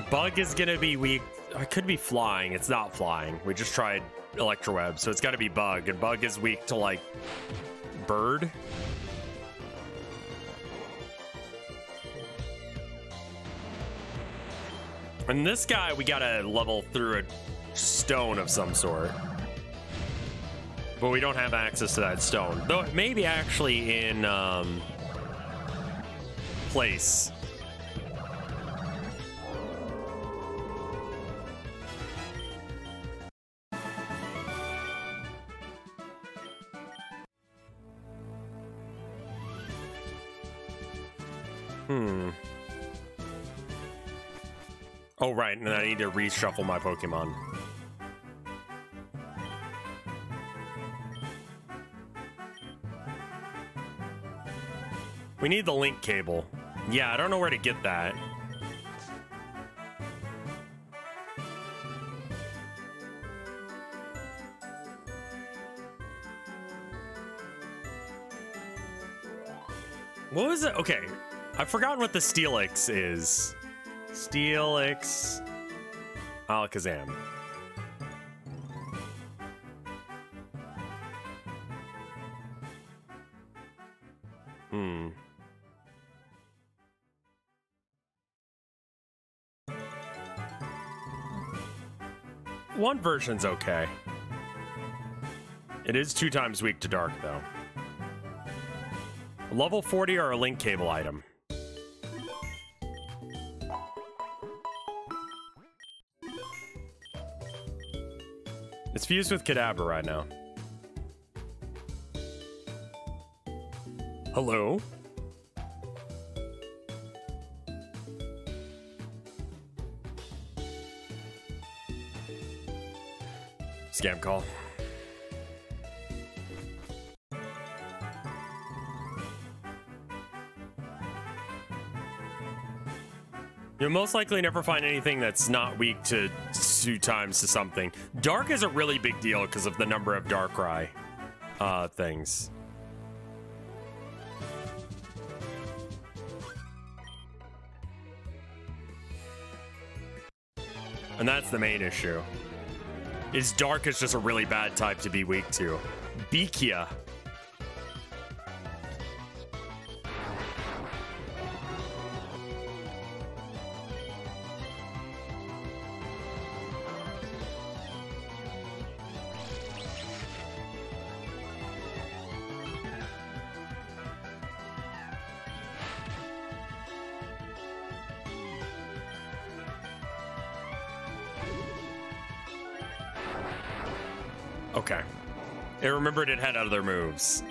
Bug is gonna be weak. I could be flying. It's not flying. We just tried Electroweb, so it's got to be Bug, and Bug is weak to like Bird. And this guy, we gotta level through a stone of some sort. But we don't have access to that stone. Though it may be actually in place. Oh, right, and I need to reshuffle my Pokemon. We need the link cable. Yeah, I don't know where to get that. What was it? Okay, I've forgotten what the Steelix is. Steelix Alakazam. One version's okay. It is 2 times weak to dark, though. Level 40 or a link cable item. It's fused with Kadabra right now. Hello? Scam call. You'll most likely never find anything that's not weak to 2 times to something. Dark is a really big deal because of the number of Darkrai things. And that's the main issue. Is Dark is just a really bad type to be weak to. Beakia. Okay. I remembered it had other moves.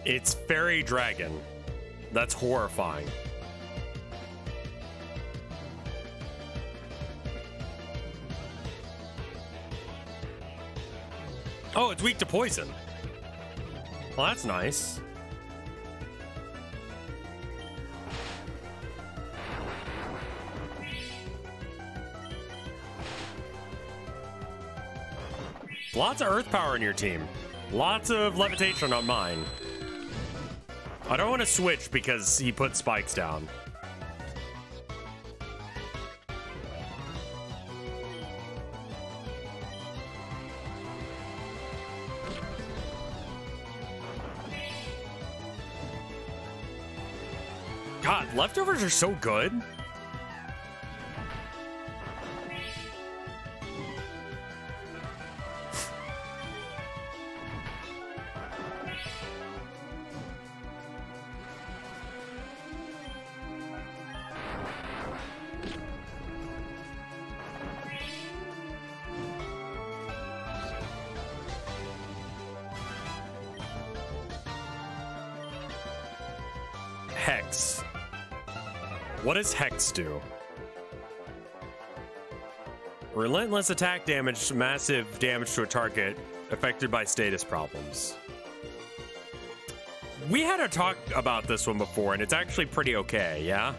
It's Fairy Dragon. That's horrifying. Oh, it's weak to poison. Well, that's nice. Lots of earth power in your team. Lots of levitation on mine. I don't want to switch because he put spikes down. God, leftovers are so good. Hex. What does Hex do? Relentless attack damage, massive damage to a target affected by status problems. We had a talk about this one before, and it's actually pretty okay, yeah?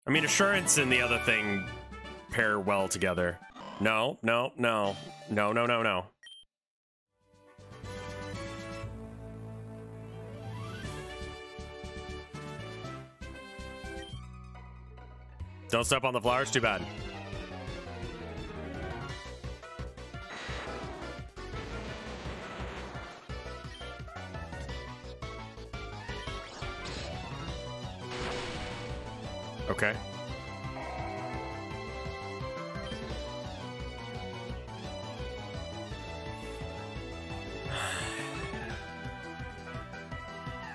I mean, Assurance and the other thing pair well together. No, no, no. No, no, no, no. Don't step on the flowers, too bad. Okay.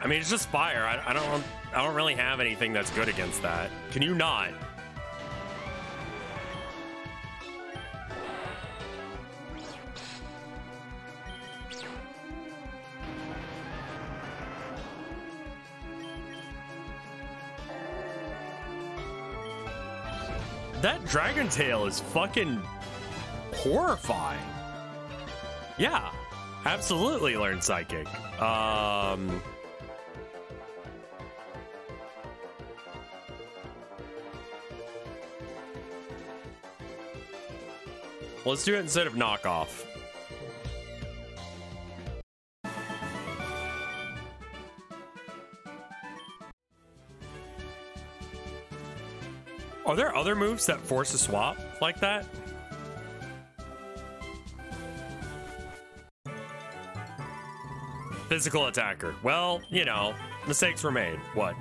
I mean, it's just fire. I don't really have anything that's good against that. Can you not? That Dragon Tail is fucking horrifying. Yeah, absolutely learn Psychic. Let's do it instead of knockoff. Are there other moves that force a swap like that? Physical attacker. Well, you know, mistakes were made. What?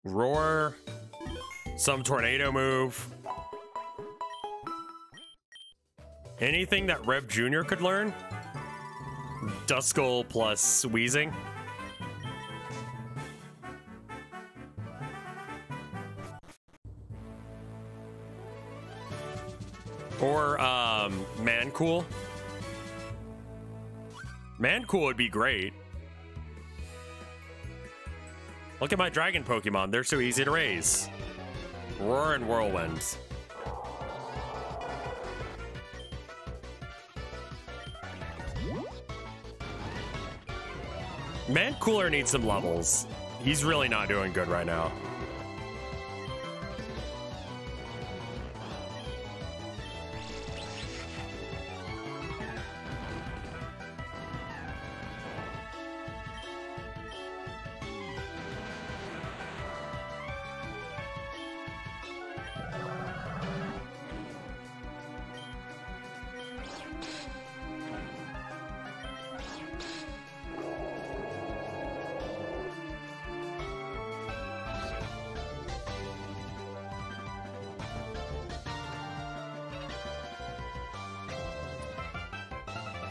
Roar. Some tornado move. Anything that Rev Jr. could learn? Duskull plus Wheezing. Or, Mancool. Mancool would be great. Look at my dragon Pokemon. They're so easy to raise. Roar and Whirlwind. Mancooler needs some levels. He's really not doing good right now.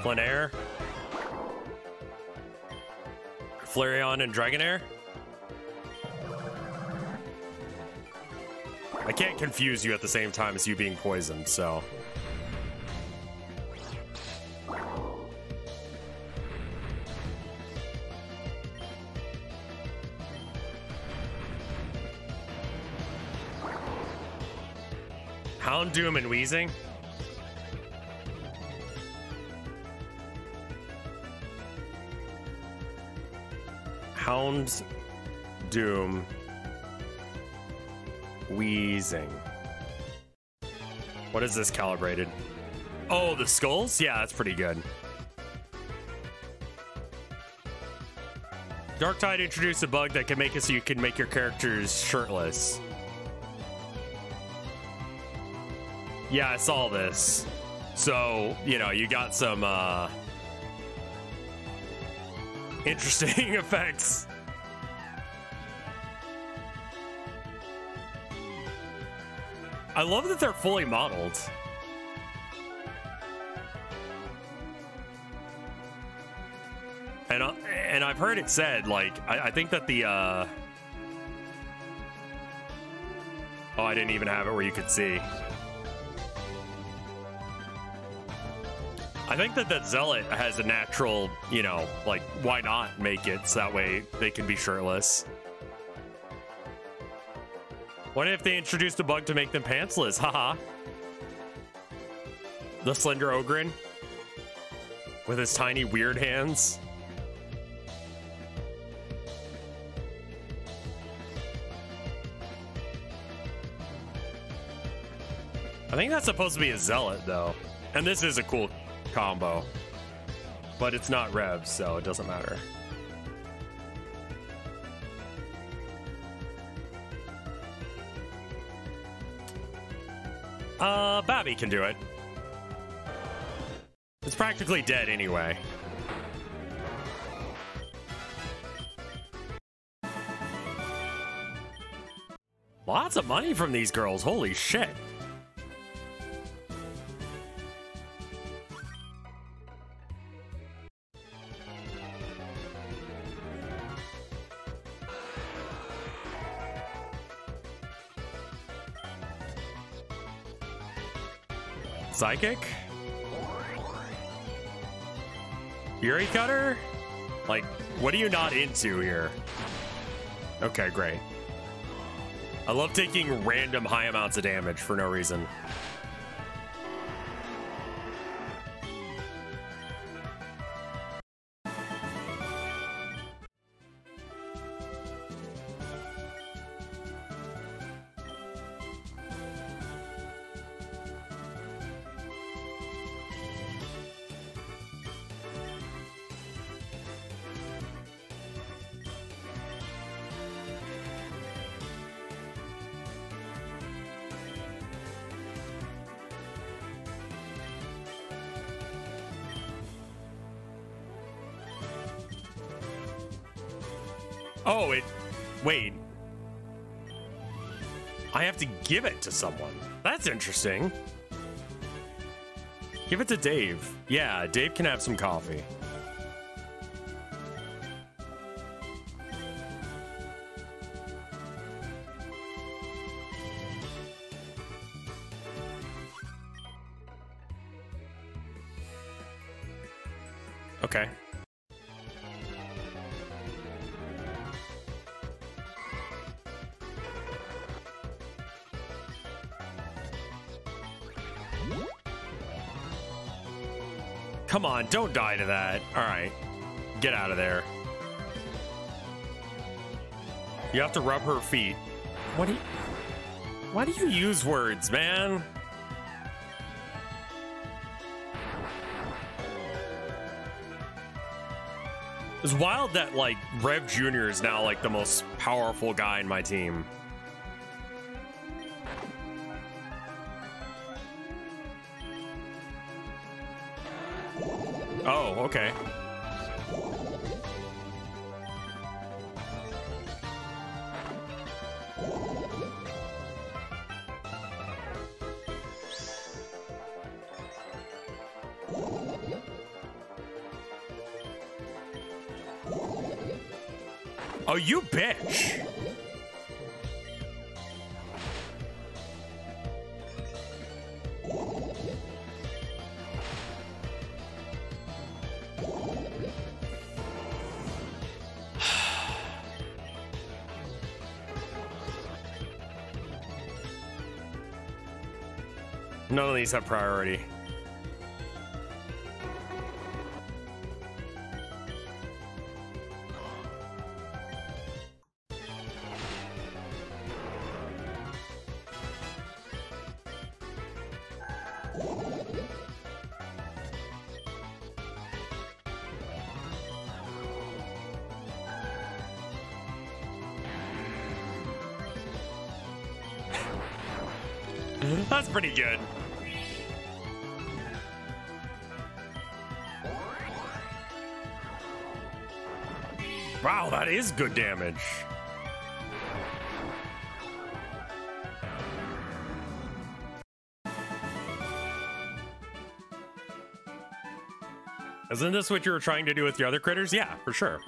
Flareon Flareon and Dragonair. I can't confuse you at the same time as you being poisoned, so. Houndoom and Weezing. Houndoom. Weezing. What is this calibrated? Oh, the skulls? Yeah, that's pretty good. Darktide introduced a bug that can make it so you can make your characters shirtless. Yeah, I saw this. So, you know, you got some interesting effects. I love that they're fully modeled. And I've heard it said, like, I think that the oh, I didn't even have it where you could see. I think that that Zealot has a natural, you know, like, why not make it so that way they can be shirtless? What if they introduced a bug to make them pantsless? Haha. The Slender Ogren with his tiny weird hands. I think that's supposed to be a Zealot, though. And this is a cool combo. But it's not Rev, so it doesn't matter. Babby can do it. It's practically dead anyway. Lots of money from these girls, holy shit. Psychic? Fury Cutter? Like, what are you not into here? Okay, great. I love taking random high amounts of damage for no reason. Oh, wait. I have to give it to someone. That's interesting. Give it to Dave. Yeah, Dave can have some coffee. Okay. Come on, don't die to that. All right, get out of there. You have to rub her feet. Why do you use words, man? It's wild that, like, Rev Jr. is now, like, the most powerful guy in my team. Oh, okay. Oh, you bitch. None of these have priority. That's pretty good. Wow, that is good damage. Isn't this what you were trying to do with the other critters? Yeah, for sure.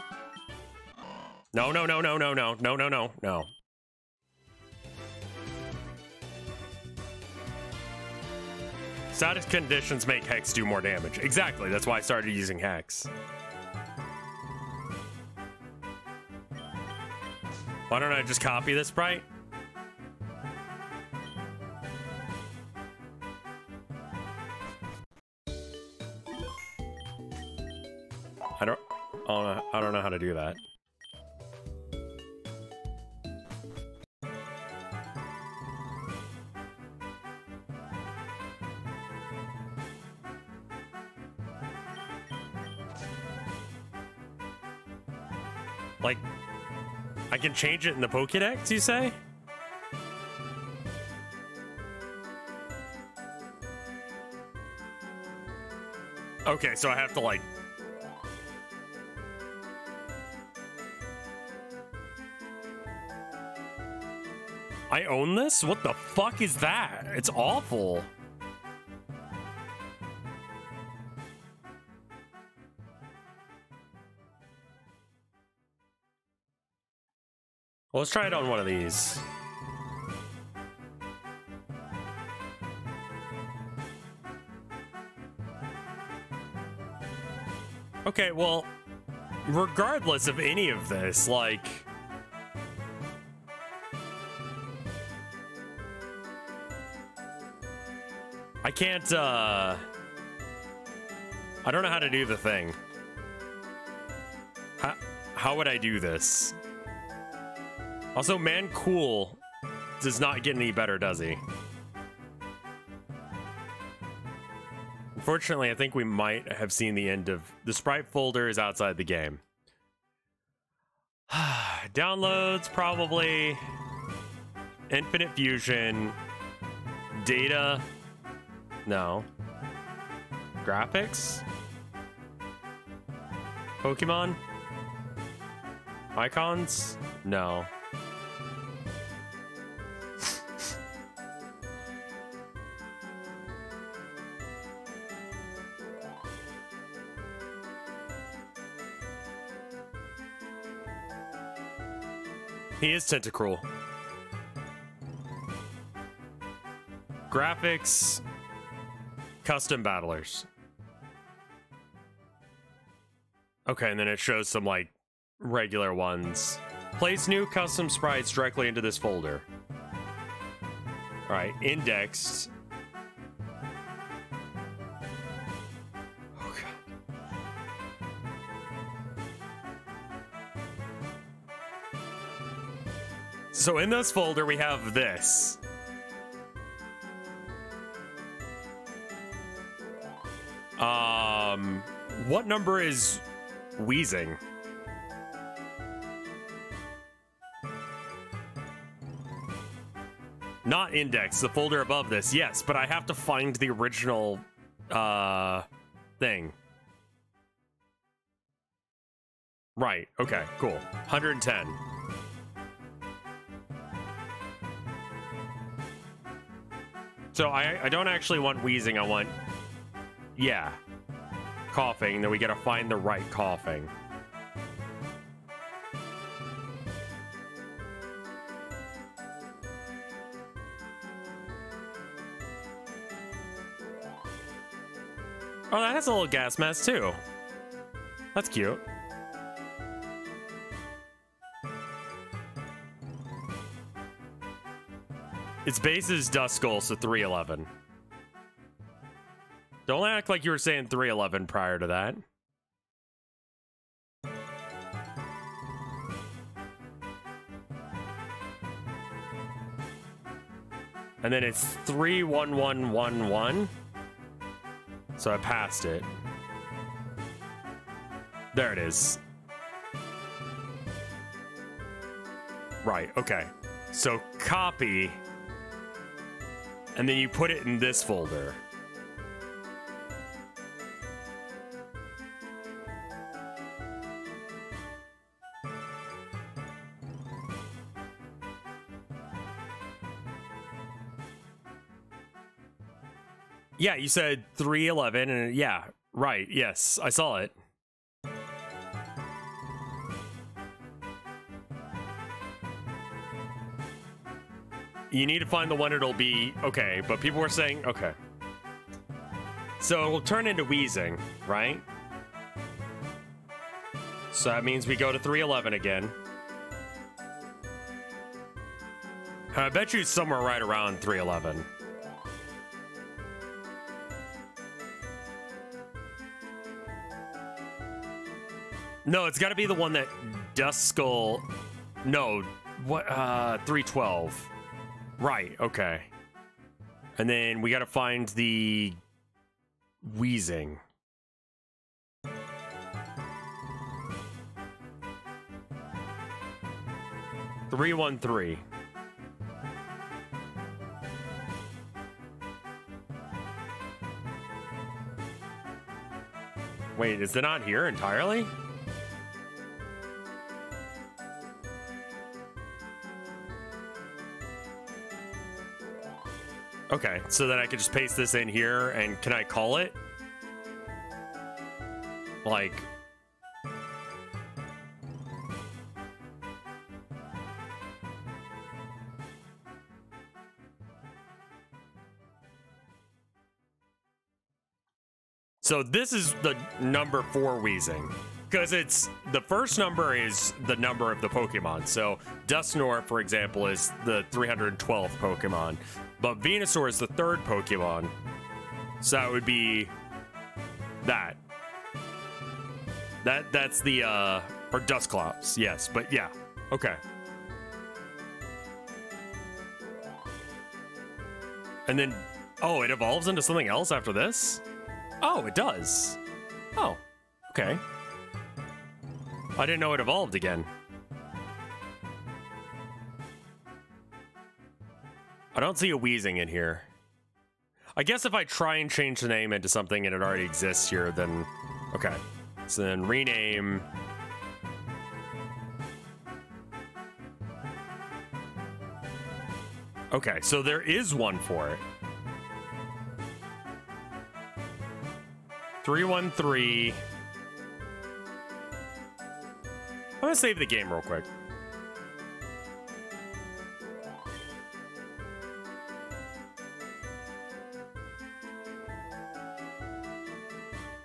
No, no, no, no, no, no, no, no, no, no. Static conditions make Hex do more damage. Exactly, that's why I started using Hex. Why don't I just copy this sprite? I don't know how to do that. Like, I can change it in the Pokédex, you say? Okay, so I have to, like... I own this? What the fuck is that? It's awful. Well, let's try it on one of these. Okay, well, regardless of any of this, like... I can't, I don't know how to do the thing. How would I do this? Also, Mancool does not get any better, does he? Unfortunately, I think we might have seen the end of... The sprite folder is outside the game. Downloads, probably. Infinite Fusion. Data. No. Graphics? Pokemon? Icons? No. He is Tentacruel. Graphics, custom battlers. Okay, and then it shows some like regular ones. Place new custom sprites directly into this folder. All right, indexed. So in this folder, we have this. What number is Wheezing? Not index, the folder above this. Yes, but I have to find the original thing. Right, okay, cool. 110. So I don't actually want wheezing, I want, yeah, coughing. Then we gotta find the right coughing. Oh, that has a little gas mask too. That's cute. Its base is Duskull, so 311. Don't act like you were saying 311 prior to that. And then it's 31111. So I passed it. There it is. Right, okay. So copy. And then you put it in this folder. Yeah, you said 311 and yeah, right. Yes, I saw it. You need to find the one it'll be. Okay, but people were saying, okay. So it'll turn into wheezing, right? So that means we go to 311 again. I bet you somewhere right around 311. No, it's got to be the one that Duskull. No, what? 312. Right. Okay. And then we got to find the wheezing. Three 1-3. Wait, is it not here entirely? Okay, so then I could just paste this in here, and can I call it? Like... So this is the number for wheezing. Because it's... The first number is the number of the Pokemon. So Dusknoir, for example, is the 312th Pokemon. But Venusaur is the third Pokemon. So that would be... that. That's the, or Dusclops, yes. But yeah, okay. And then... Oh, it evolves into something else after this? Oh, it does. Oh, okay. I didn't know it evolved again. I don't see a wheezing in here. I guess if I try and change the name into something and it already exists here, then... Okay. So then rename... Okay, so there is one for it. 313... I'm gonna save the game real quick.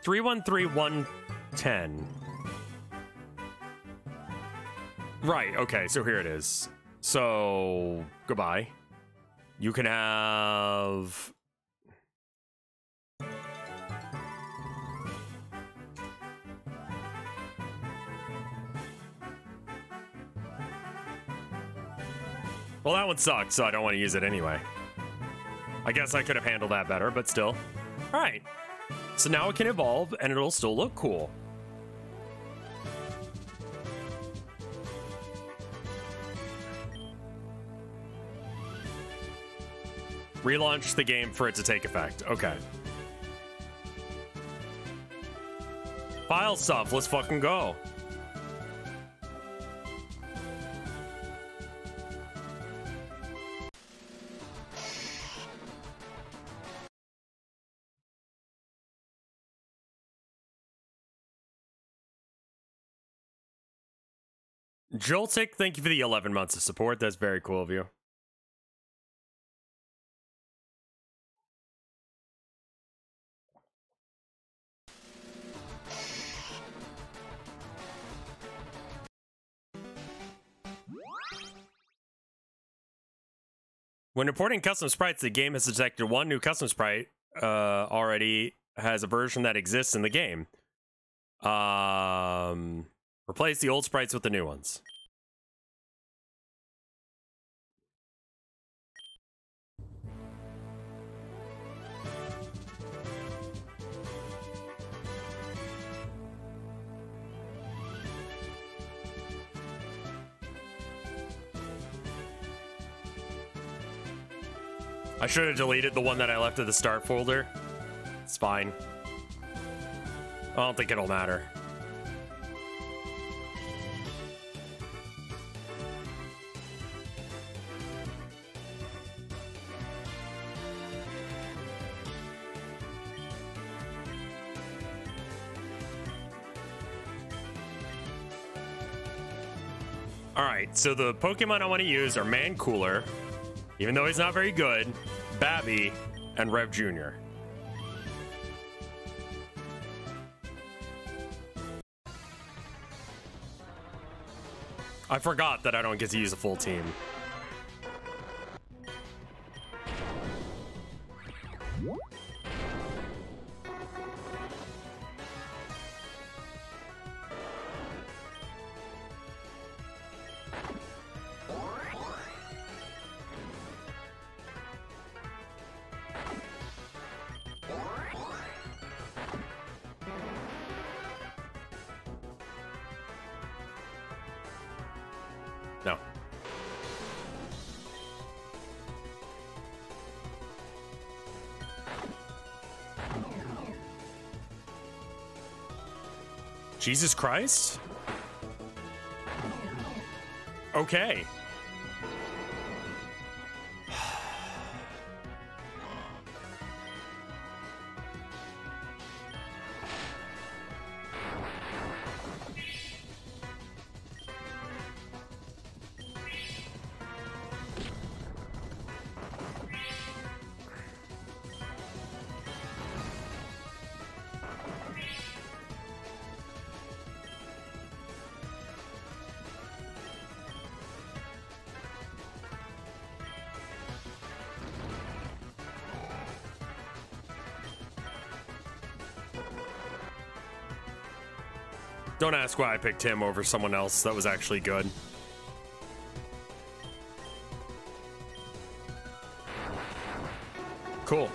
Three 1-3-1-10. Right, okay, so here it is. So goodbye. You can have... Well, that one sucked, so I don't want to use it anyway. I guess I could have handled that better, but still. All right. So now it can evolve, and it'll still look cool. Relaunch the game for it to take effect. Okay. File stuff. Let's fucking go. Joltik, thank you for the 11 months of support. That's very cool of you. When importing custom sprites, the game has detected one new custom sprite already has a version that exists in the game. Replace the old sprites with the new ones. I should have deleted the one that I left at the start folder. It's fine. I don't think it'll matter. Alright, so the Pokemon I want to use are Mancooler, even though he's not very good, Babby, and Rev Jr. I forgot that I don't get to use a full team. No. Jesus Christ? Okay. Don't ask why I picked him over someone else that was actually good. Cool.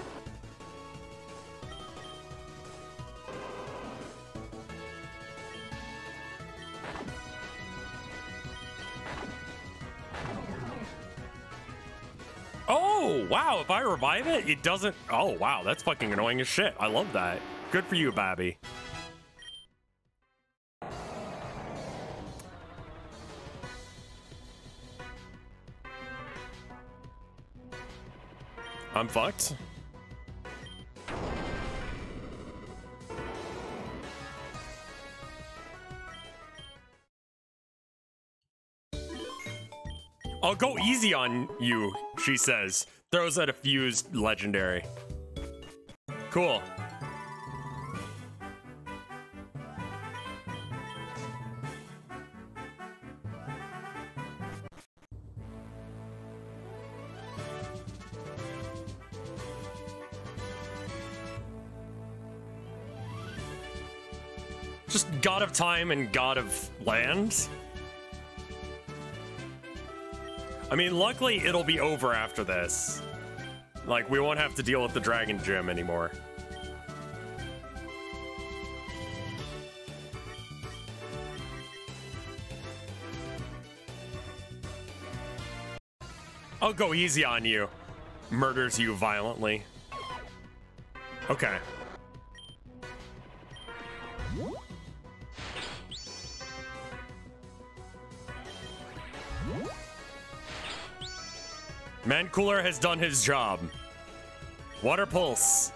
Oh, wow. If I revive it, it doesn't... Oh, wow. That's fucking annoying as shit. I love that. Good for you, Babby. I'm fucked. I'll go easy on you, she says. Throws at a fused legendary. Cool. Just God of Time and God of Land. I mean, luckily it'll be over after this. Like, we won't have to deal with the Dragon Gym anymore. I'll go easy on you. Murders you violently. Okay. Mancooler has done his job. Water Pulse.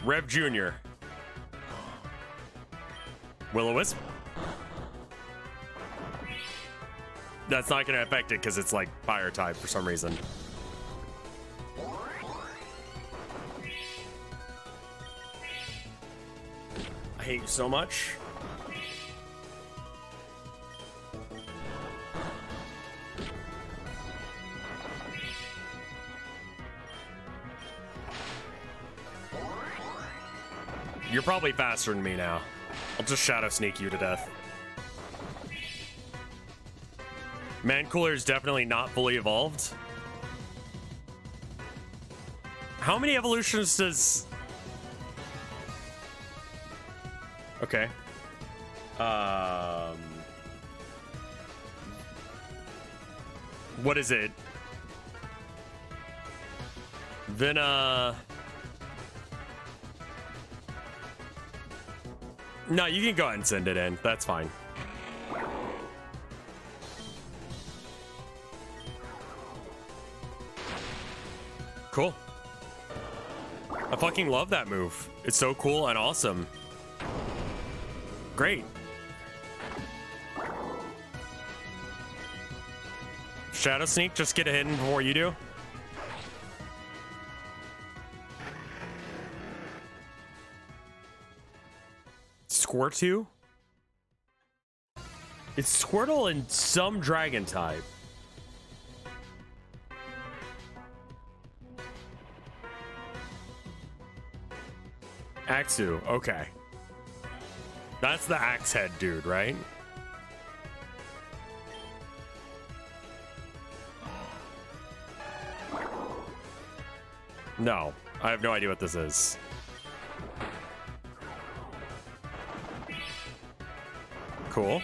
Rev Jr. Will-O-Wisp. That's not going to affect it because it's like fire type for some reason. I hate you so much. You're probably faster than me now. I'll just Shadow Sneak you to death. Mancooler is definitely not fully evolved. How many evolutions does... Okay. What is it? Then, no, you can go ahead and send it in. That's fine. Cool. I fucking love that move. It's so cool and awesome. Great. Shadow Sneak, just get a hidden before you do. Squirtle? It's Squirtle and some dragon type. Axu, okay. That's the axe head dude, right? No, I have no idea what this is. Cool.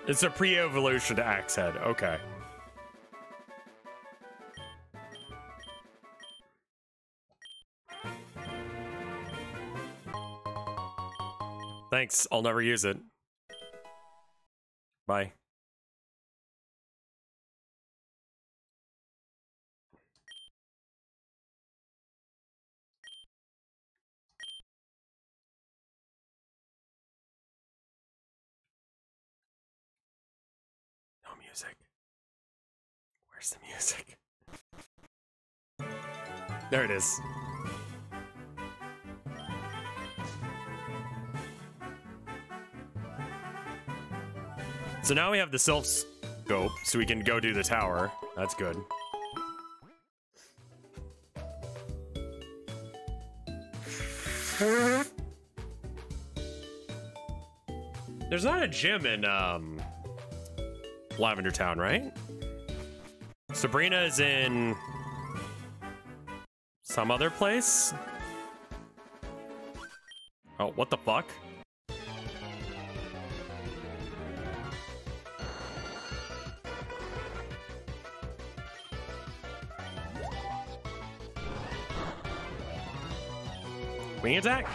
It's a pre-evolution to Axe Head. Okay. Thanks. I'll never use it. Bye. No music. Where's the music? There it is. So now we have the Silph Scope, so we can go do the tower. That's good. There's not a gym in Lavender Town, right? Sabrina is in some other place? Oh, what the fuck? Wing attack?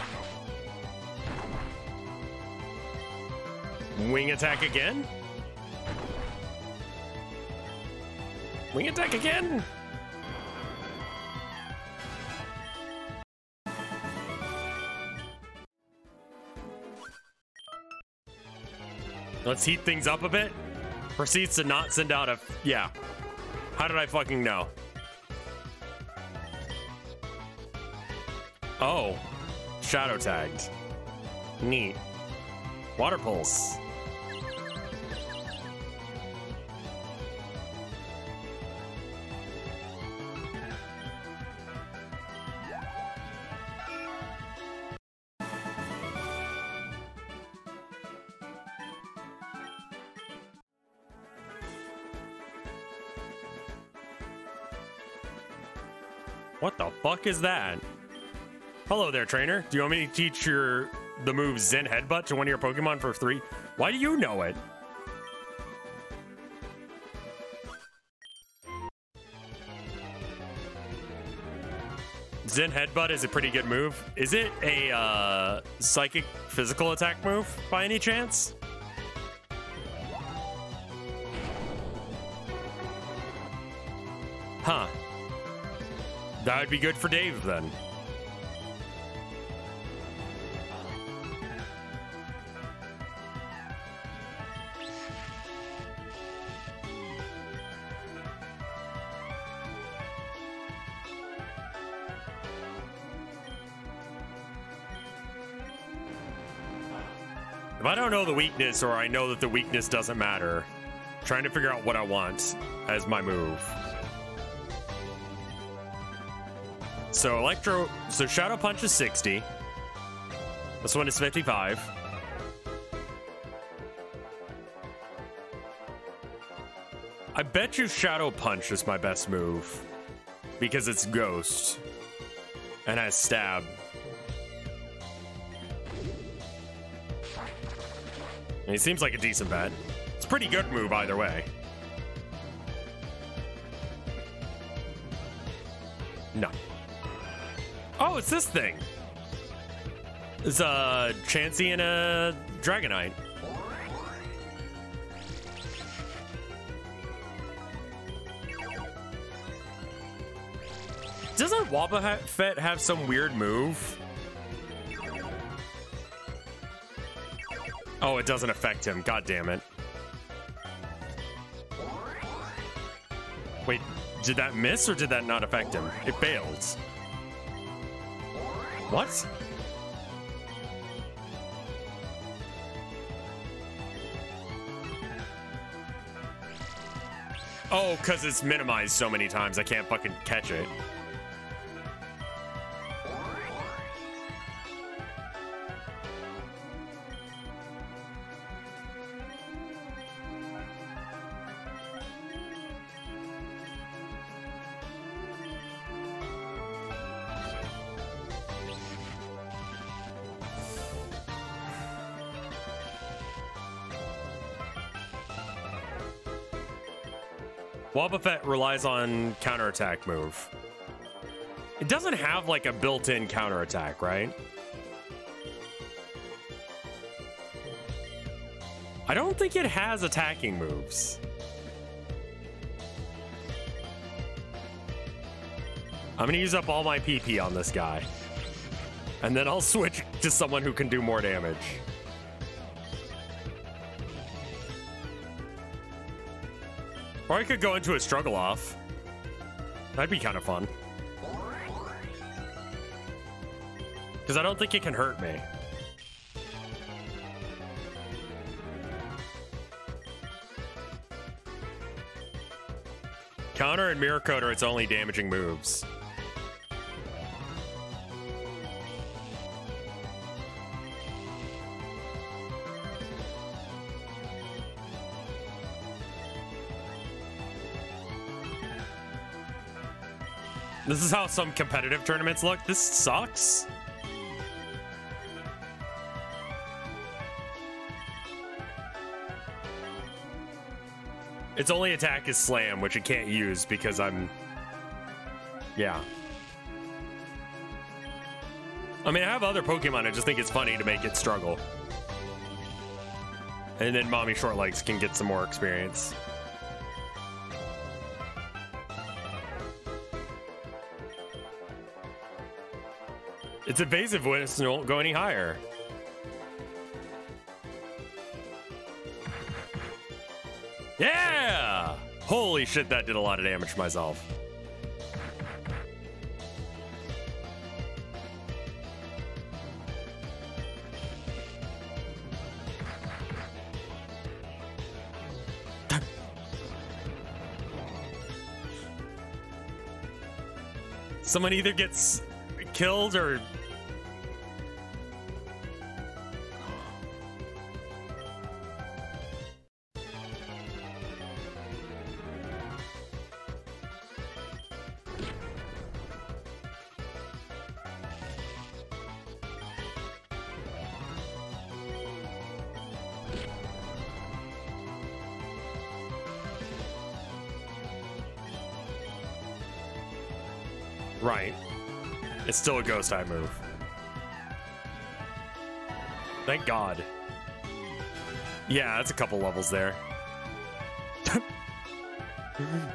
Wing attack again? Wing attack again? Let's heat things up a bit. Proceeds to not send out a... Yeah. How did I fucking know? Oh. Shadow tagged. Neat. Water pulse. What the fuck is that? Hello there, trainer. Do you want me to teach the move Zen Headbutt to one of your Pokemon for 3? Why do you know it? Zen Headbutt is a pretty good move. Is it a psychic physical attack move by any chance? Huh. That would be good for Dave then. If I don't know the weakness, or I know that the weakness doesn't matter, I'm trying to figure out what I want as my move. So Shadow Punch is 60. This one is 55. I bet you Shadow Punch is my best move because it's Ghost and has Stab. And it seems like a decent bet. It's a pretty good move either way. No. Oh, it's this thing. It's a Chansey and a Dragonite. Doesn't Wobbuffet have some weird move? Oh, it doesn't affect him. God damn it. Wait, did that miss or did that not affect him? It failed. What? Oh, because it's minimized so many times, I can't fucking catch it. Wobbuffet relies on counterattack move. It doesn't have like a built-in counterattack, right? I don't think it has attacking moves. I'm gonna use up all my PP on this guy. And then I'll switch to someone who can do more damage. Or I could go into a struggle off. That'd be kind of fun. Because I don't think it can hurt me. Counter and Mirror Coat are its only damaging moves. This is how some competitive tournaments look. This sucks. Its only attack is Slam, which it can't use because I'm... Yeah. I mean, I have other Pokemon. I just think it's funny to make it struggle. And then Mommy Shortlegs can get some more experience. It's evasive when it won't go any higher. Yeah! Holy shit, that did a lot of damage to myself. Someone either gets killed or... Right. It's still a ghost type move. Thank God. Yeah, that's a couple levels there.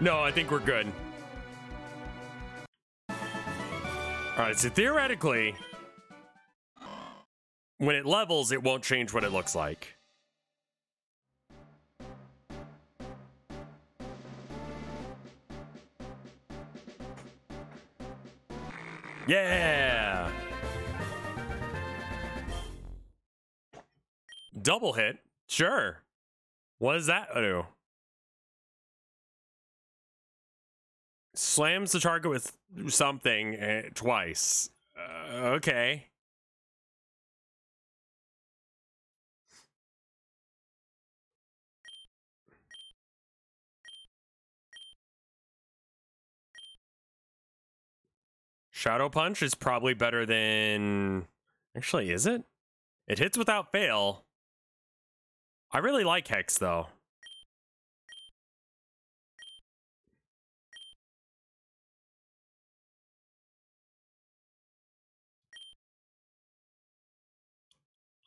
No, I think we're good. Alright, so theoretically, when it levels, it won't change what it looks like. Yeah! Double hit? Sure. What does that do? Slams the target with something twice. Okay. Shadow Punch is probably better than... Actually, is it? It hits without fail. I really like Hex, though.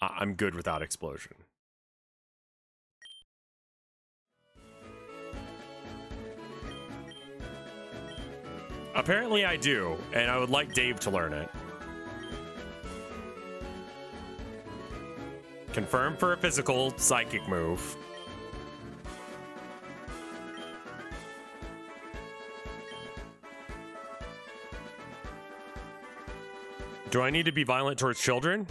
I'm good without Explosion. Apparently I do, and I would like Dave to learn it. Confirm for a physical psychic move. Do I need to be violent towards children?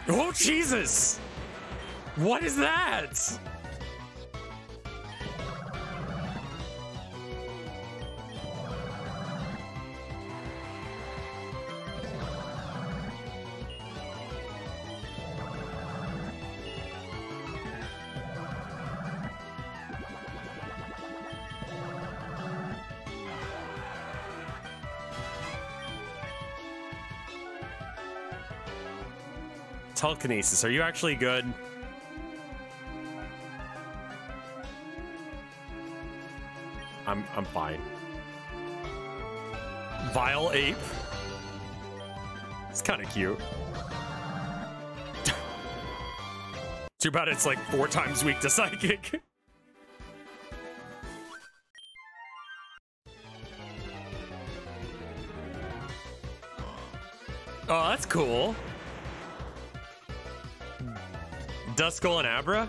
Oh, Jesus! What is that? Telekinesis, are you actually good? I'm fine. Vile Ape. It's kind of cute. Too bad it's like 4 times weak to Psychic. Oh, that's cool. Duskull and Abra?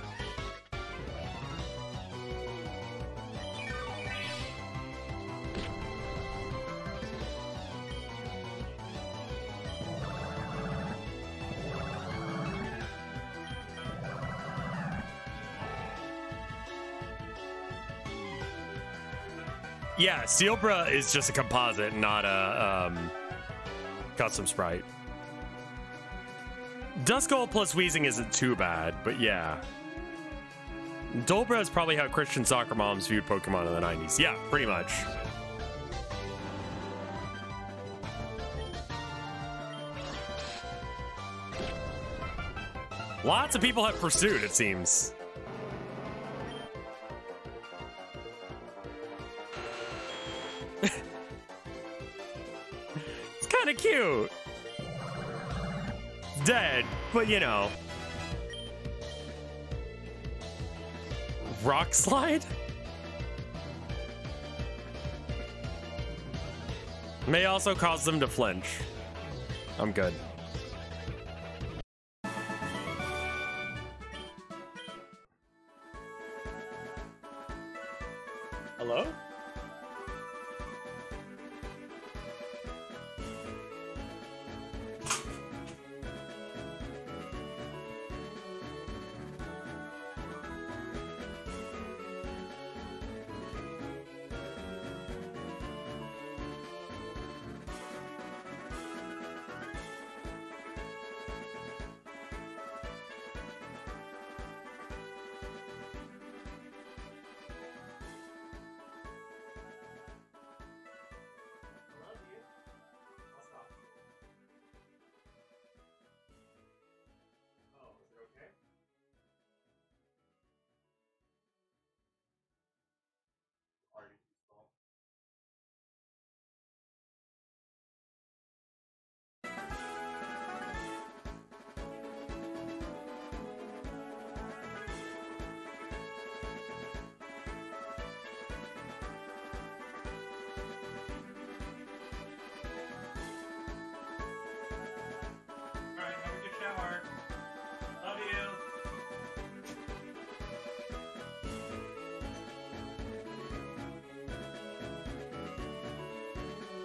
Yeah, Sealbra is just a composite, not a custom sprite. Duskull plus Weezing isn't too bad, but yeah. Dolbra is probably how Christian soccer moms viewed Pokemon in the 90s. Yeah, pretty much. Lots of people have pursued, it seems. It's kind of cute. Dead, but you know. Rock Slide? May also cause them to flinch. I'm good. Hello?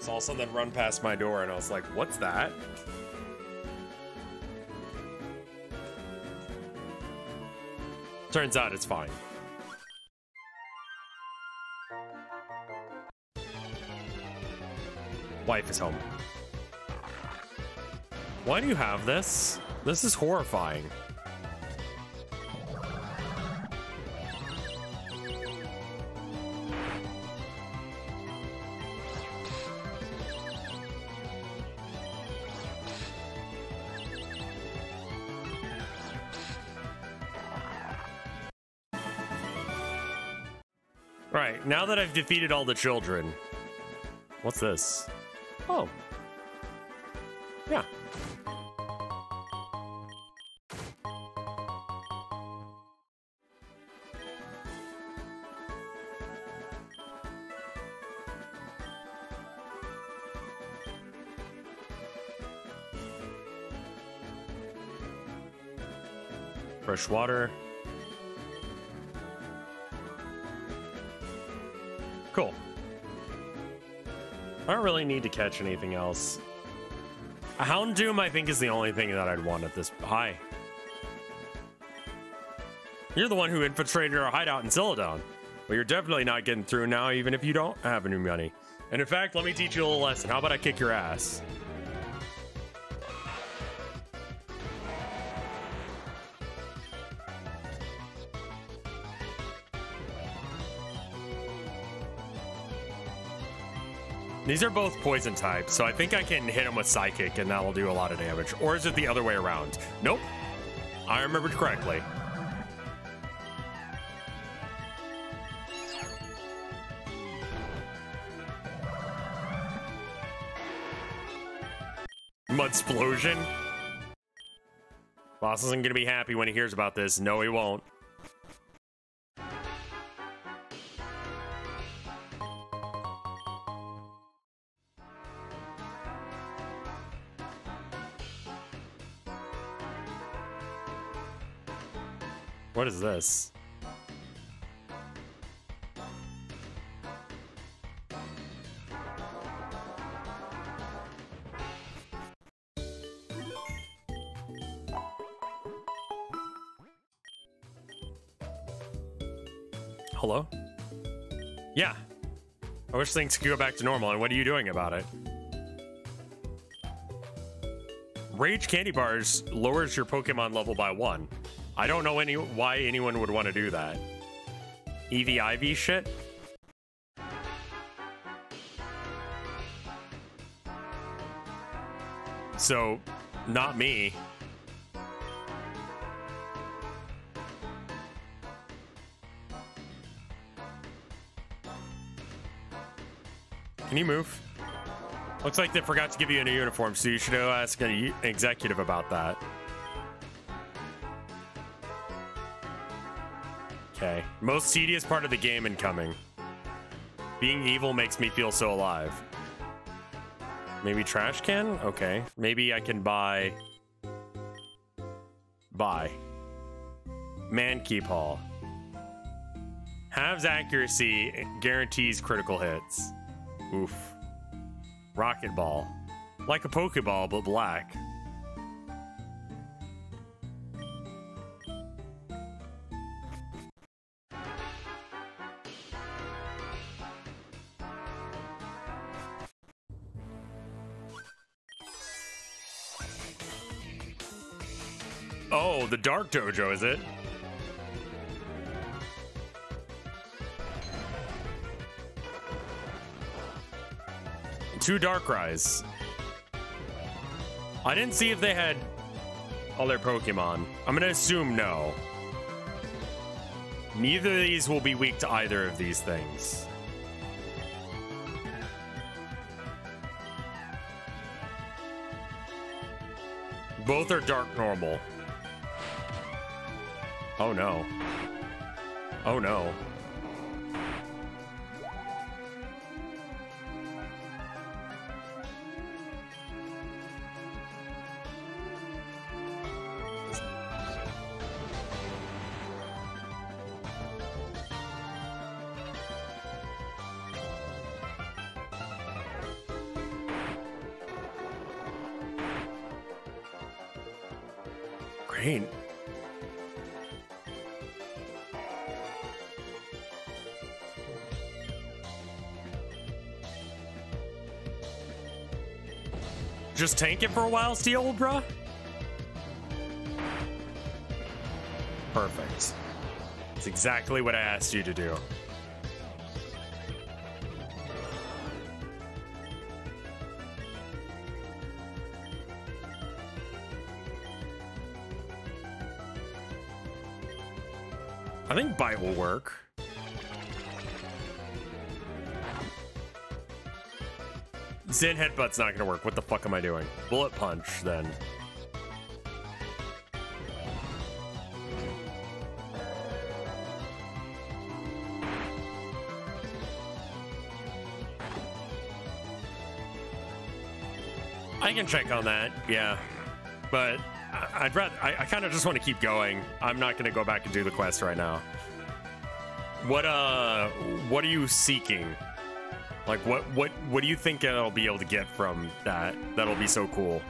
Saw something run past my door and I was like, what's that? Turns out it's fine. Wife is home. Why do you have this? This is horrifying. Right, now that I've defeated all the children. What's this? Oh. Yeah. Fresh water. Cool. I don't really need to catch anything else. A Houndoom, I think, is the only thing that I'd want at this. Hi. You're the one who infiltrated our hideout in Celadon. Well, you're definitely not getting through now, even if you don't have any money. And in fact, let me teach you a little lesson. How about I kick your ass? These are both poison types, so I think I can hit them with Psychic and that'll do a lot of damage. Or is it the other way around? Nope. I remembered correctly. Mudsplosion? Boss isn't gonna be happy when he hears about this. No, he won't. What is this? Hello? Yeah. I wish things could go back to normal, and what are you doing about it? Rage candy bars lowers your Pokemon level by 1. I don't know why anyone would want to do that. EV-IV shit? So, not me. Can you move? Looks like they forgot to give you a new uniform, so you should ask an executive about that. Okay. Most tedious part of the game incoming. Being evil makes me feel so alive. Maybe trash can? Okay. Maybe I can buy... Mankeep Hall. Halves accuracy guarantees critical hits. Oof. Rocket Ball. Like a Pokeball, but black. Oh, the Dark Dojo, is it? Two Darkrai's. I didn't see if they had all their Pokemon. I'm gonna assume no. Neither of these will be weak to either of these things. Both are dark normal. Oh no. Oh no. Great. Just tank it for a while, Steel, bruh? Perfect. That's exactly what I asked you to do. I think bite will work. Zen headbutt's not gonna work. What the fuck am I doing? Bullet punch, then. I can check on that, yeah. But I'd rather, I kind of just want to keep going. I'm not gonna go back and do the quest right now. What are you seeking? Like, what do you think I'll be able to get from that? That'll be so cool.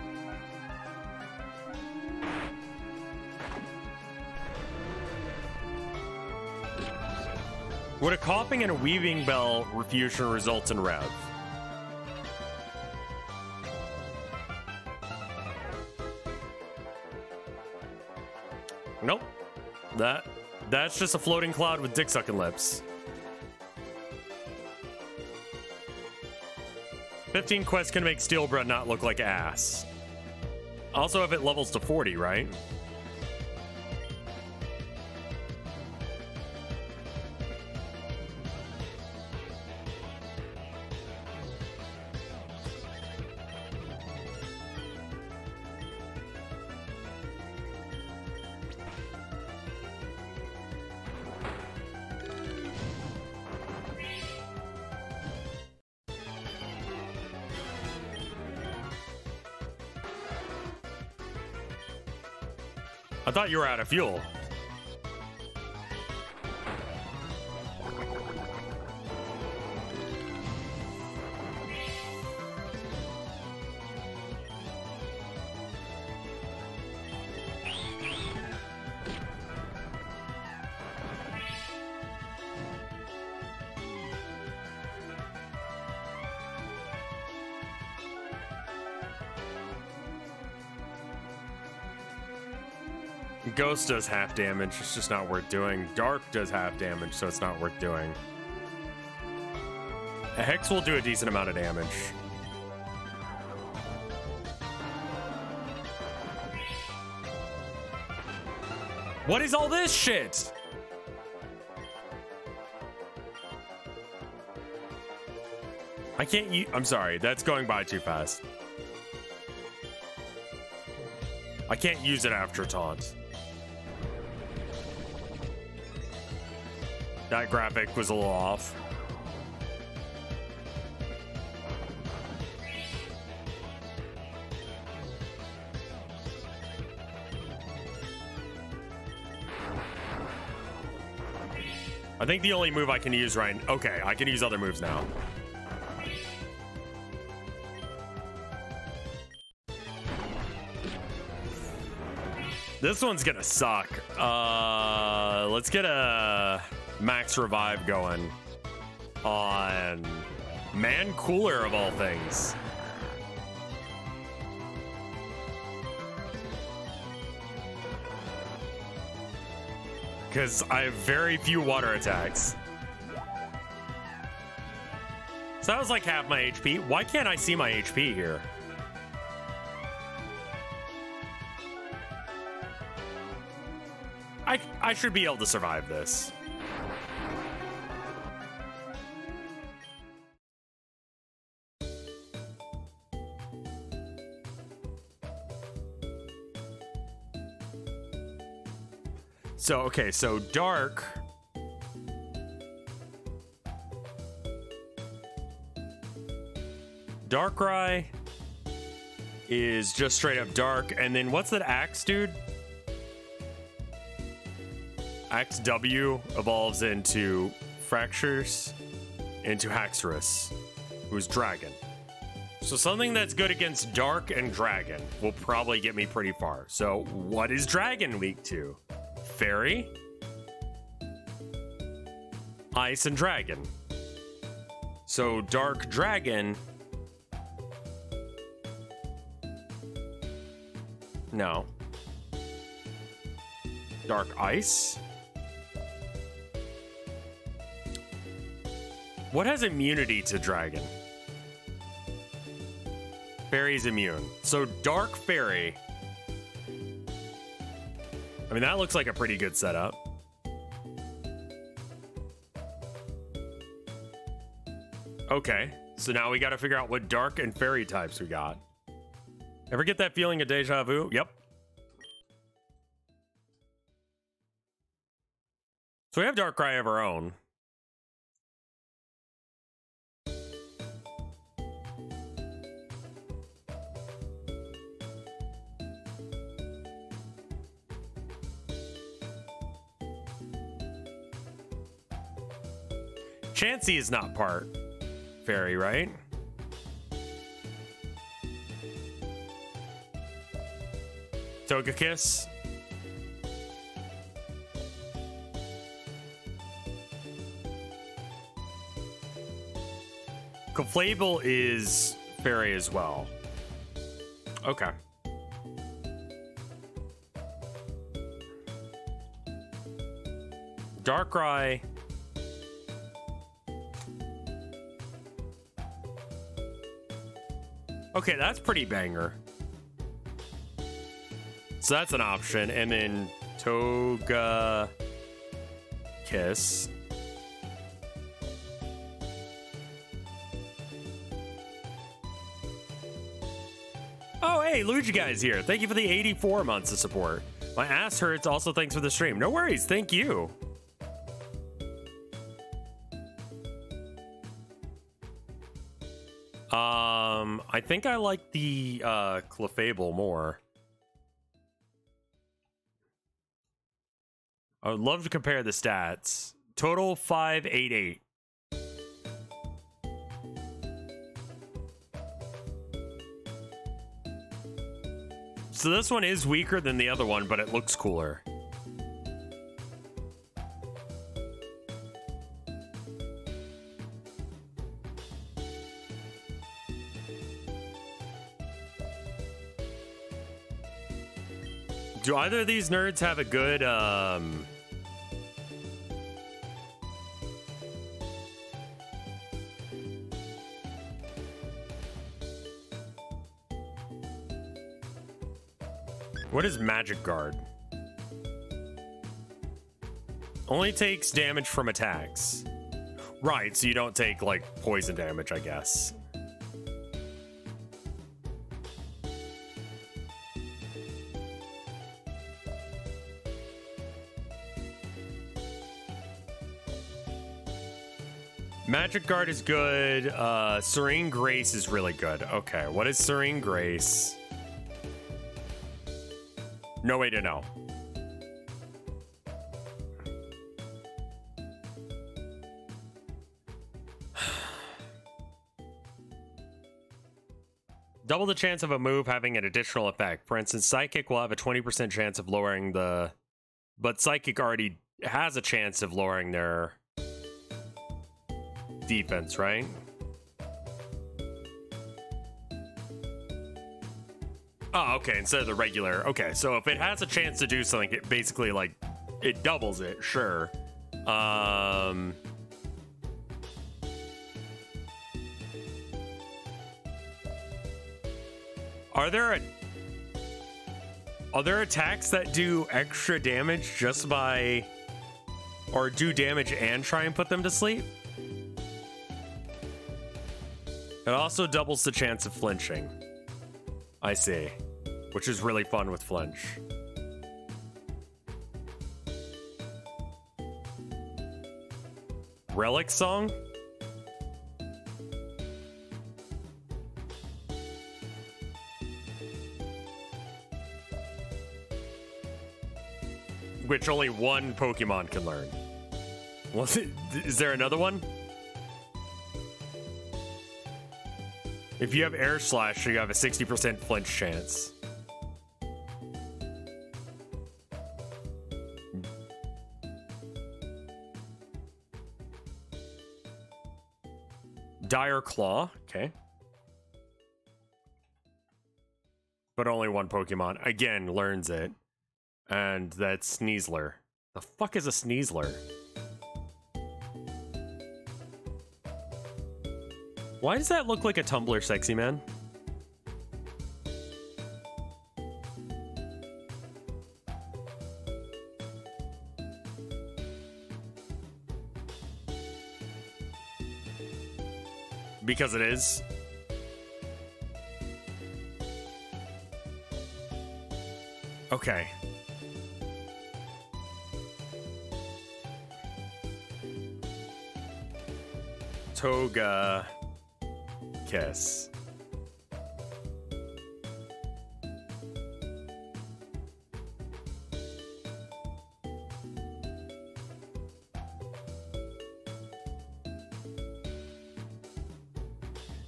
Would a coughing and a weaving bell refusion result in rev? Nope. That's just a floating cloud with dick-sucking lips. 15 quests can make Steelbred not look like ass. Also, if it levels to 40, right? I thought you were out of fuel. Ghost does half damage, it's just not worth doing. Dark does half damage, so it's not worth doing. A Hex will do a decent amount of damage. What is all this shit? I can't use... I'm sorry, that's going by too fast. I can't use it after taunt. That graphic was a little off. I think the only move I can use right... Okay, I can use other moves now. This one's gonna suck. Let's get a max revive going on Man Cooler of all things. Because I have very few water attacks. So that was like half my HP. Why can't I see my HP here? I should be able to survive this. So, okay, so Dark. Darkrai is just straight up dark. And then what's that axe, dude? Axe W evolves into Fractures, into Haxorus, who's Dragon. So something that's good against Dark and Dragon will probably get me pretty far. So what is Dragon weak to? Fairy, Ice, and Dragon. So Dark Dragon No. Dark Ice? What has immunity to dragon? Fairy's immune. So Dark Fairy. I mean, that looks like a pretty good setup. Okay, so now we got to figure out what dark and fairy types we got. Ever get that feeling of deja vu? Yep. So we have Darkrai of our own. Chansey is not part fairy, right? Togekiss. Clefable is fairy as well. Okay. Darkrai. Okay, that's pretty banger. So that's an option. And then Togekiss. Oh, hey, Luigi Guy's here. Thank you for the 84 months of support. My ass hurts. Also, thanks for the stream. No worries. Thank you. I think I like the Clefable more. I would love to compare the stats. Total 588. So this one is weaker than the other one, but it looks cooler. Do either of these nerds have a good, what is Magic Guard? Only takes damage from attacks. Right, so you don't take, like, poison damage, I guess. Magic Guard is good. Serene Grace is really good. Okay, what is Serene Grace? No way to know. Double the chance of a move having an additional effect. For instance, Psychic will have a 20% chance of lowering the... But Psychic already has a chance of lowering their defense, right? Oh, okay, instead of the regular. Okay, so if it has a chance to do something, it basically, like, it doubles it, sure. Are there attacks that do extra damage just by... Or do damage and try and put them to sleep? It also doubles the chance of flinching. I see. Which is really fun with flinch. Relic Song? Which only one Pokemon can learn. Was it? Is there another one? If you have Air Slash, you have a 60% flinch chance. Dire Claw, okay. but only one Pokemon, again, learns it. And that's Sneasler. The fuck is a Sneasler? Why does that look like a Tumblr sexy man? Because it is. Okay. Toga Kiss.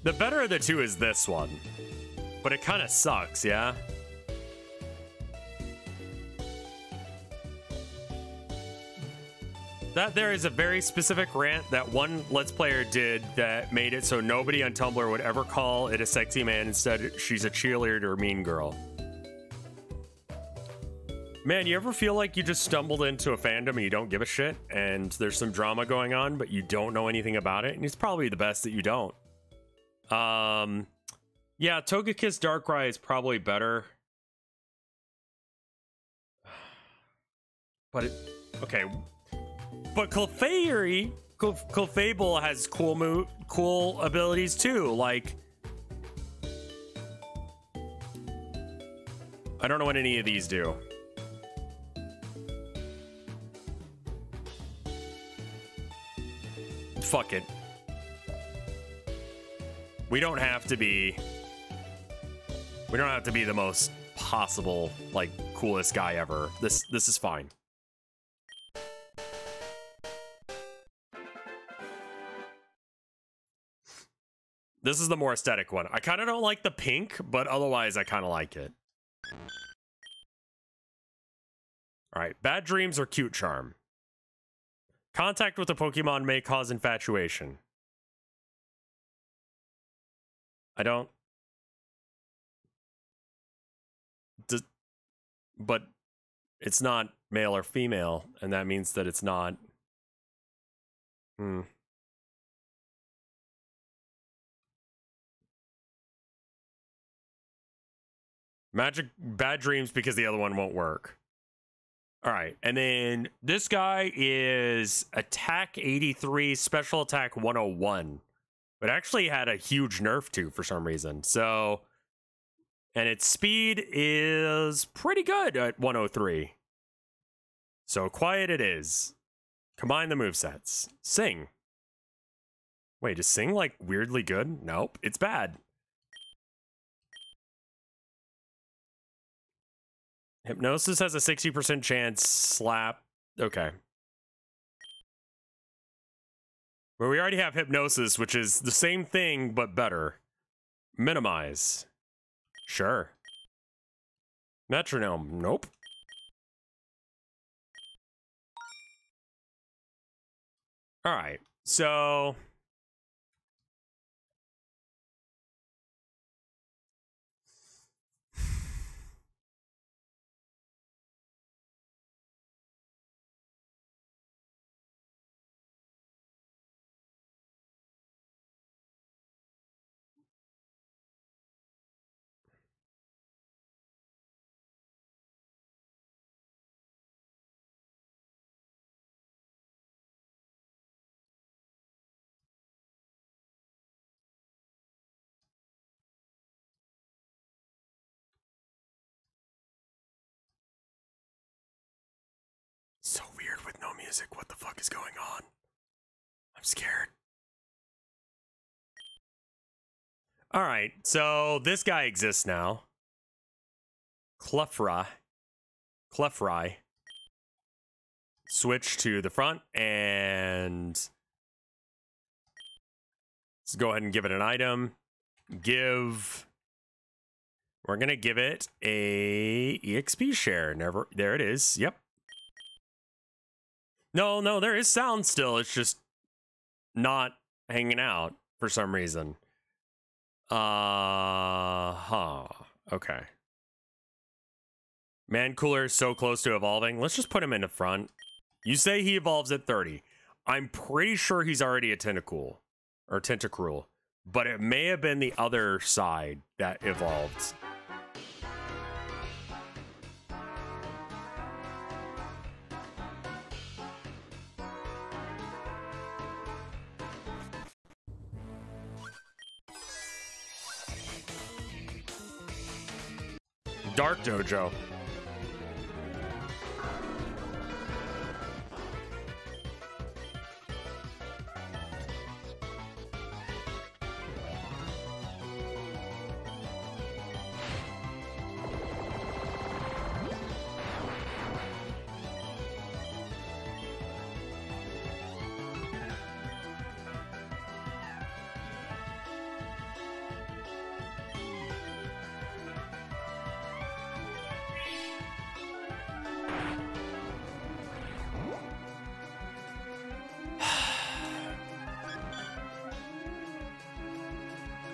The better of the two is this one, but it kind of sucks, yeah? That there is a very specific rant that one Let's Player did that made it so nobody on Tumblr would ever call it a sexy man. Instead, she's a cheerleader or mean girl. Man, you ever feel like you just stumbled into a fandom and you don't give a shit, and there's some drama going on, but you don't know anything about it? And it's probably the best that you don't. Yeah, Togekiss Darkrai is probably better. But it, okay. But Clefable has cool abilities too, like I don't know what any of these do. Fuck it. We don't have to be the most possible, like, coolest guy ever. This is fine. This is the more aesthetic one. I kind of don't like the pink, but otherwise I kind of like it. All right, Bad Dreams or Cute Charm. Contact with a Pokemon may cause infatuation. I don't... But it's not male or female, and that means that it's not... Magic Bad Dreams because the other one won't work. All right, and then this guy is Attack 83, Special Attack 101. But actually had a huge nerf too for some reason. So, and its speed is pretty good at 103. So quiet it is. Combine the movesets. Sing. Wait, is Sing like weirdly good? Nope, it's bad. Hypnosis has a 60% chance. Slap. Okay. But we already have Hypnosis, which is the same thing, but better. Minimize. Sure. Metronome. Nope. All right. So... So weird with no music. What the fuck is going on? I'm scared. All right, so this guy exists now. Clefairy. Switch to the front and let's go ahead and give it an item. We're gonna give it a EXP share. There it is. Yep. No, there is sound still. It's just not hanging out for some reason. Okay. Man Cooler is so close to evolving. Let's just put him in the front. You say he evolves at 30. I'm pretty sure he's already a Tentacool. Or Tentacruel. But it may have been the other side that evolved. Dark Dojo.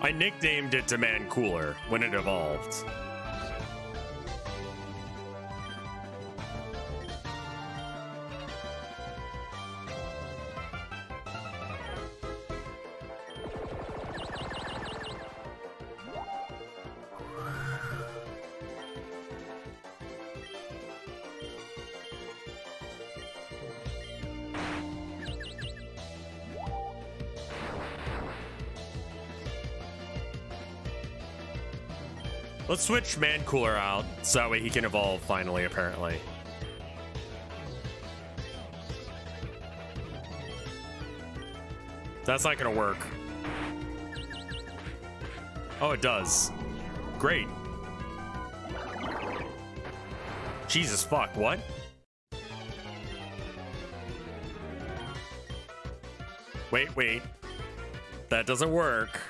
I nicknamed it to Man Cooler when it evolved. Let's switch Man Cooler out so that way he can evolve finally, apparently. That's not gonna work. Oh, it does. Great. Jesus fuck, what? Wait. That doesn't work.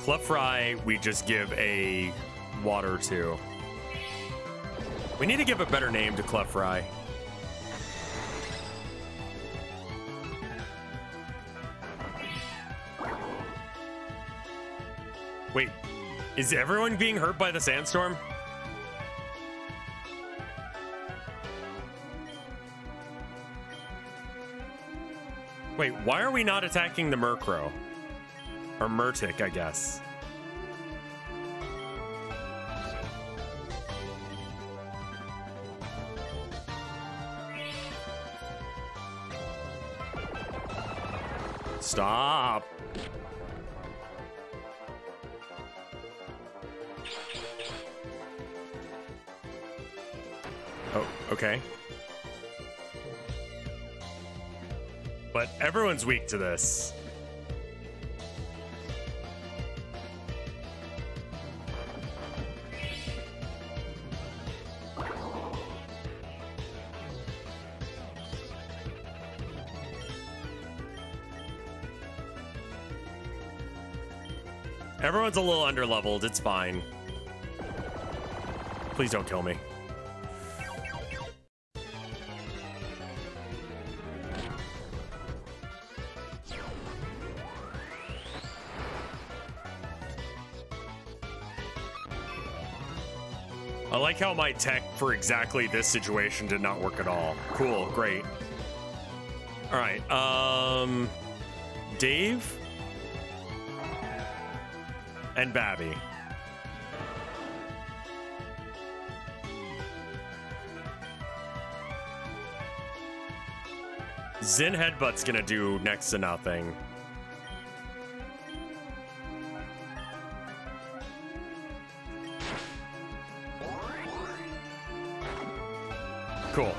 Clefairy, we just give a water to. We need to give a better name to Clefairy. Wait, is everyone being hurt by the sandstorm? Wait, why are we not attacking the Murkrow? Or Murtic, I guess. Stop. Oh, okay. But everyone's weak to this. Everyone's a little underleveled. It's fine. Please don't kill me. I like how my tech for exactly this situation did not work at all. Cool, great. All right, Dave and Babby. Zen Headbutt's gonna do next to nothing. Cool.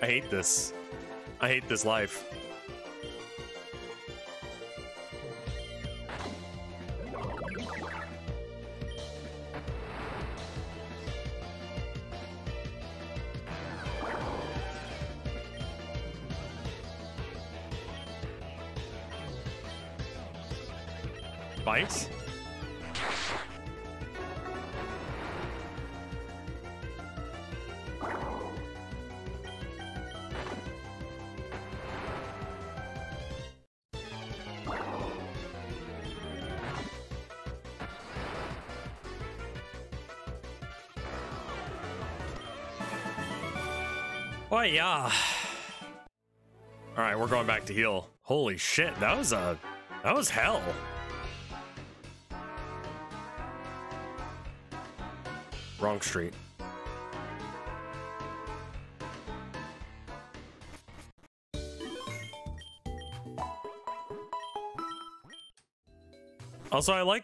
I hate this. I hate this life. Bite? Oh yeah. All right, we're going back to heal. Holy shit, that was hell. Wrong street. Also, I like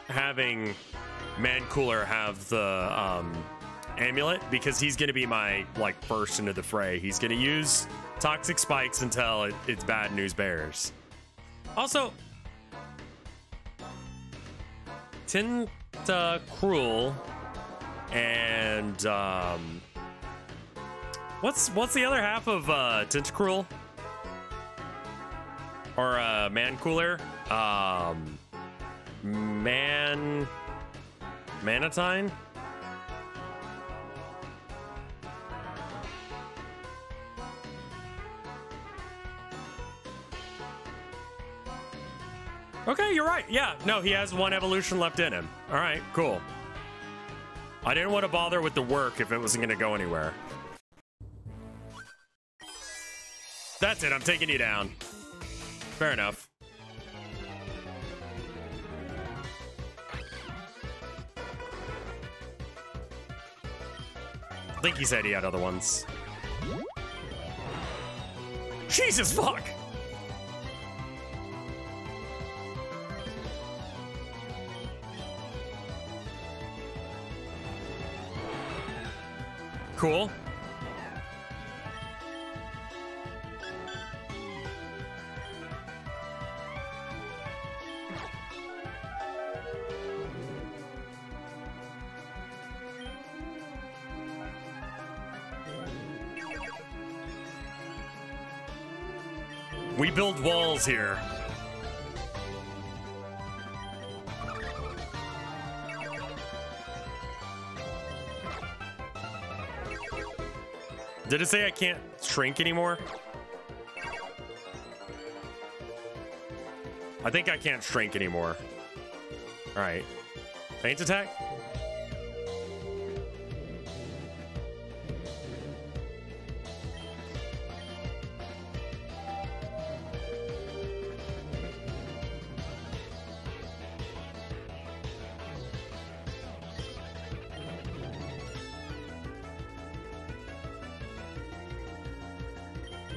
having Man Cooler have the amulet because he's gonna be my like first into the fray. He's gonna use toxic spikes until it's bad news bears. Also, Tentacruel and what's the other half of Tentacruel or Man Cooler? Manatine? Okay, you're right. Yeah, no, he has one evolution left in him. All right, cool. I didn't want to bother with the work if it wasn't going to go anywhere. That's it, I'm taking you down. Fair enough. I think he said he had other ones. Jesus fuck! Cool. We build walls here. Did it say I can't shrink anymore? I think I can't shrink anymore. All right. Feint attack?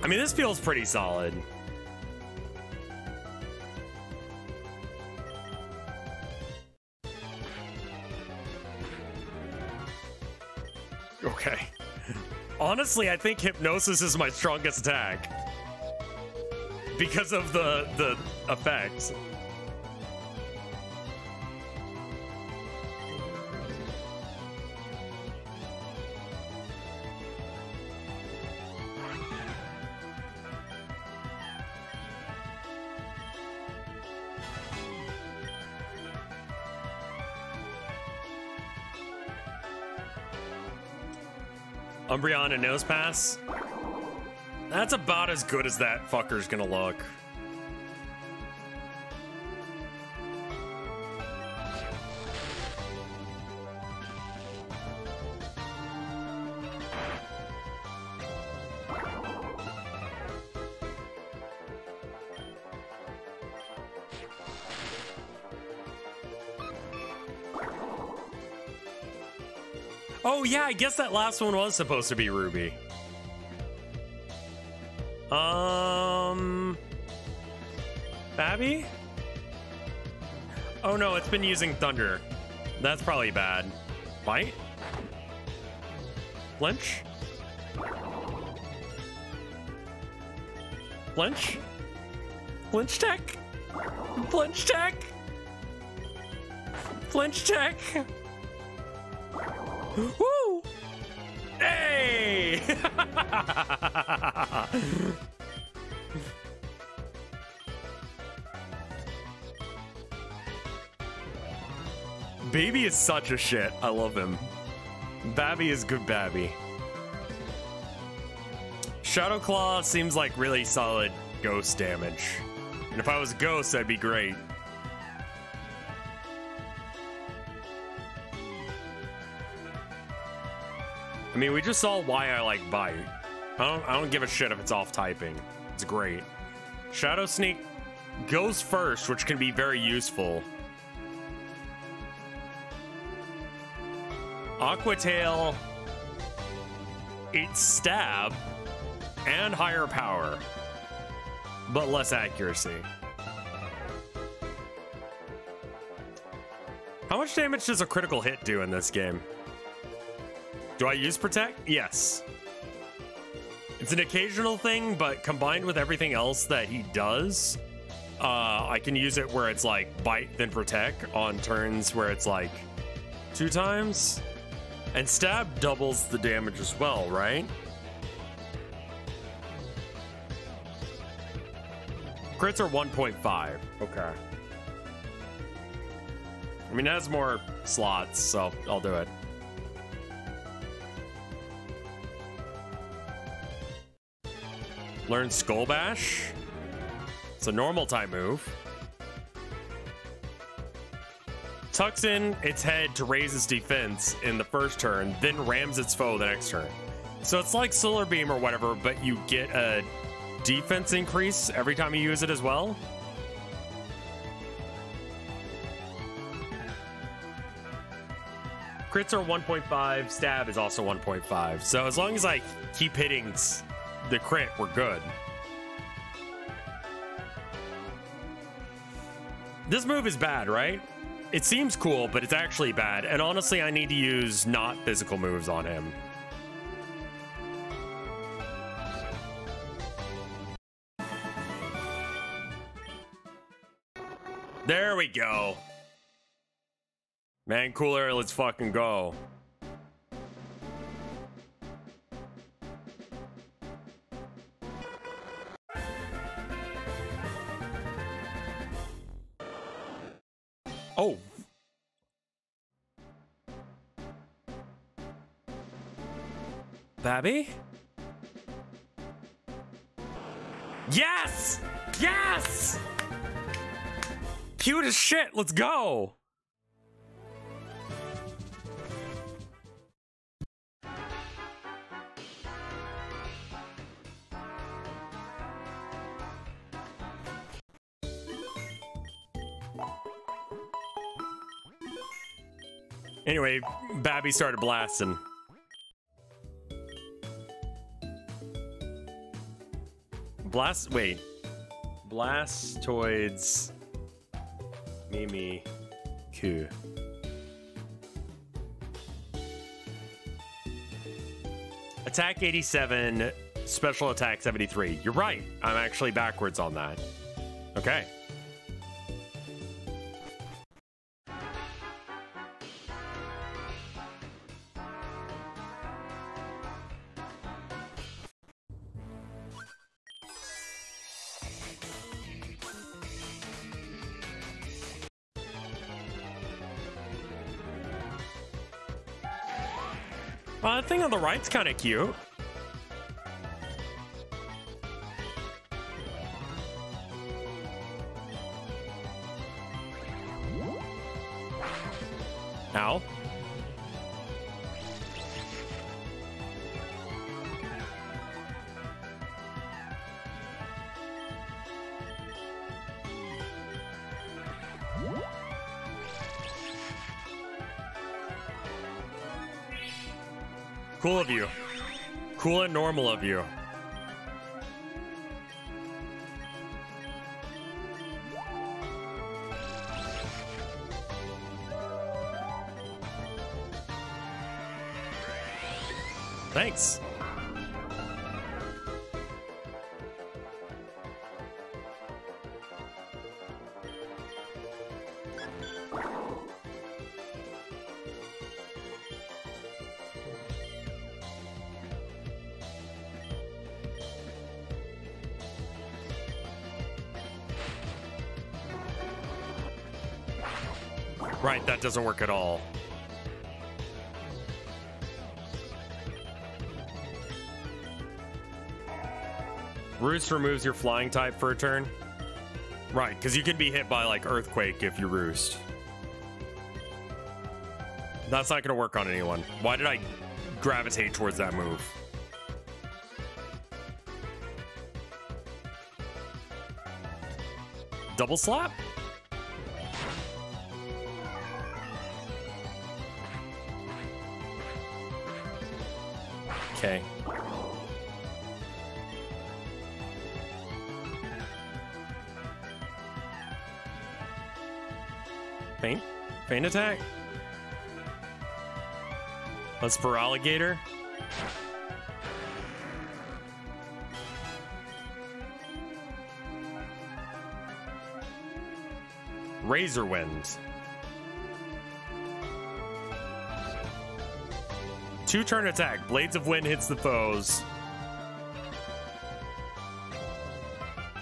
I mean, this feels pretty solid. Okay. Honestly, I think Hypnosis is my strongest attack. Because of the effects. Umbreon and Nose Pass? That's about as good as that fucker's gonna look. Oh yeah, I guess that last one was supposed to be Ruby. Babby? Oh no, it's been using Thunder. That's probably bad. Bite? Flinch? Flinch? Flinch tech? Flinch tech? Flinch tech? Woo! Hey! Baby is such a shit. I love him. Babby is good Babby. Shadow Claw seems like really solid ghost damage. And if I was Ghost, that'd be great. I mean, we just saw why I like Bite. I don't give a shit if it's off typing. It's great. Shadow Sneak goes first, which can be very useful. Aqua Tail, it's stab and higher power, but less accuracy. How much damage does a critical hit do in this game? Do I use Protect? Yes. It's an occasional thing, but combined with everything else that he does, I can use it where it's like Bite then Protect on turns where it's like 2 times. And Stab doubles the damage as well, right? Crits are 1.5. Okay. I mean, it has more slots, so I'll do it. Learn Skull Bash. It's a normal type move. Tucks in its head to raise its defense in the first turn, then rams its foe the next turn. So it's like Solar Beam or whatever, but you get a defense increase every time you use it as well. Crits are 1.5, stab is also 1.5. So as long as I keep hitting the crit, we're good. This move is bad, right? It seems cool, but it's actually bad. And honestly, I need to use not physical moves on him. There we go. Man, cooler, let's fucking go. Oh. Babby? Yes! Yes! Cute as shit, let's go! Anyway, Babby started blasting. Wait. Blastoids. Mimikyu. Attack 87, special attack 73. You're right. I'm actually backwards on that. Okay. That thing on the right's kind of cute. Ow. Cool of you. Cool and normal of you. Thanks. Right, that doesn't work at all. Roost removes your flying type for a turn. Right, because you can be hit by like Earthquake if you Roost. That's not going to work on anyone. Why did I gravitate towards that move. Double slap? Okay. Feint? Feint attack? Let's for alligator. Razor Wind. 2-turn attack. Blades of Wind hits the foes.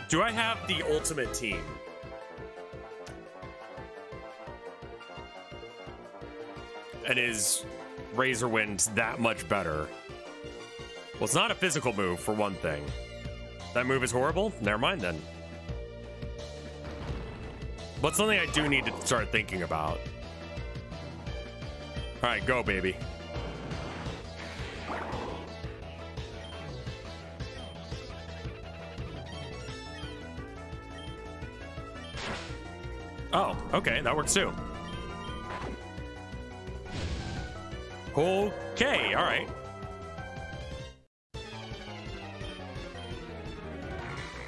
Do I have the ultimate team? And is Razor Wind that much better? Well, it's not a physical move, for one thing. That move is horrible? Never mind, then. But something I do need to start thinking about. All right, go, baby. Oh, okay, that works too. Okay, all right.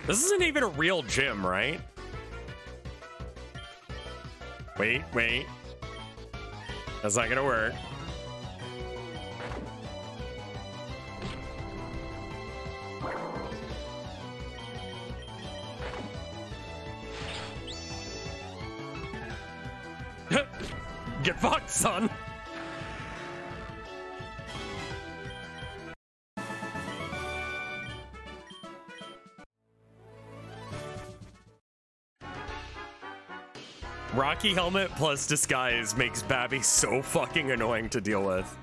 This isn't even a real gym, right? Wait. That's not gonna work. Get fucked, son. Rocky helmet plus disguise makes Babby so fucking annoying to deal with.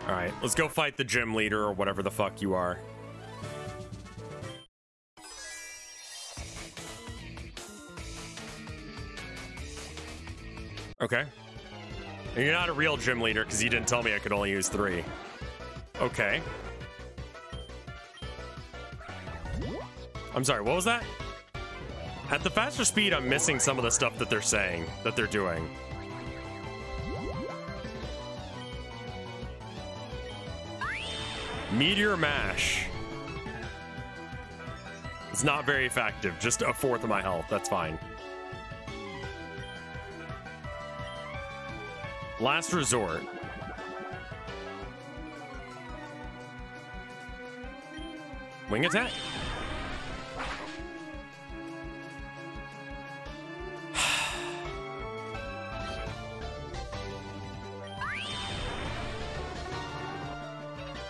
Alright, let's go fight the gym leader or whatever the fuck you are. Okay. And you're not a real gym leader because you didn't tell me I could only use 3. Okay. I'm sorry, what was that? At the faster speed, I'm missing some of the stuff that they're saying, that they're doing. Meteor Mash. It's not very effective, just 1/4 of my health, that's fine. Last Resort. Wing attack?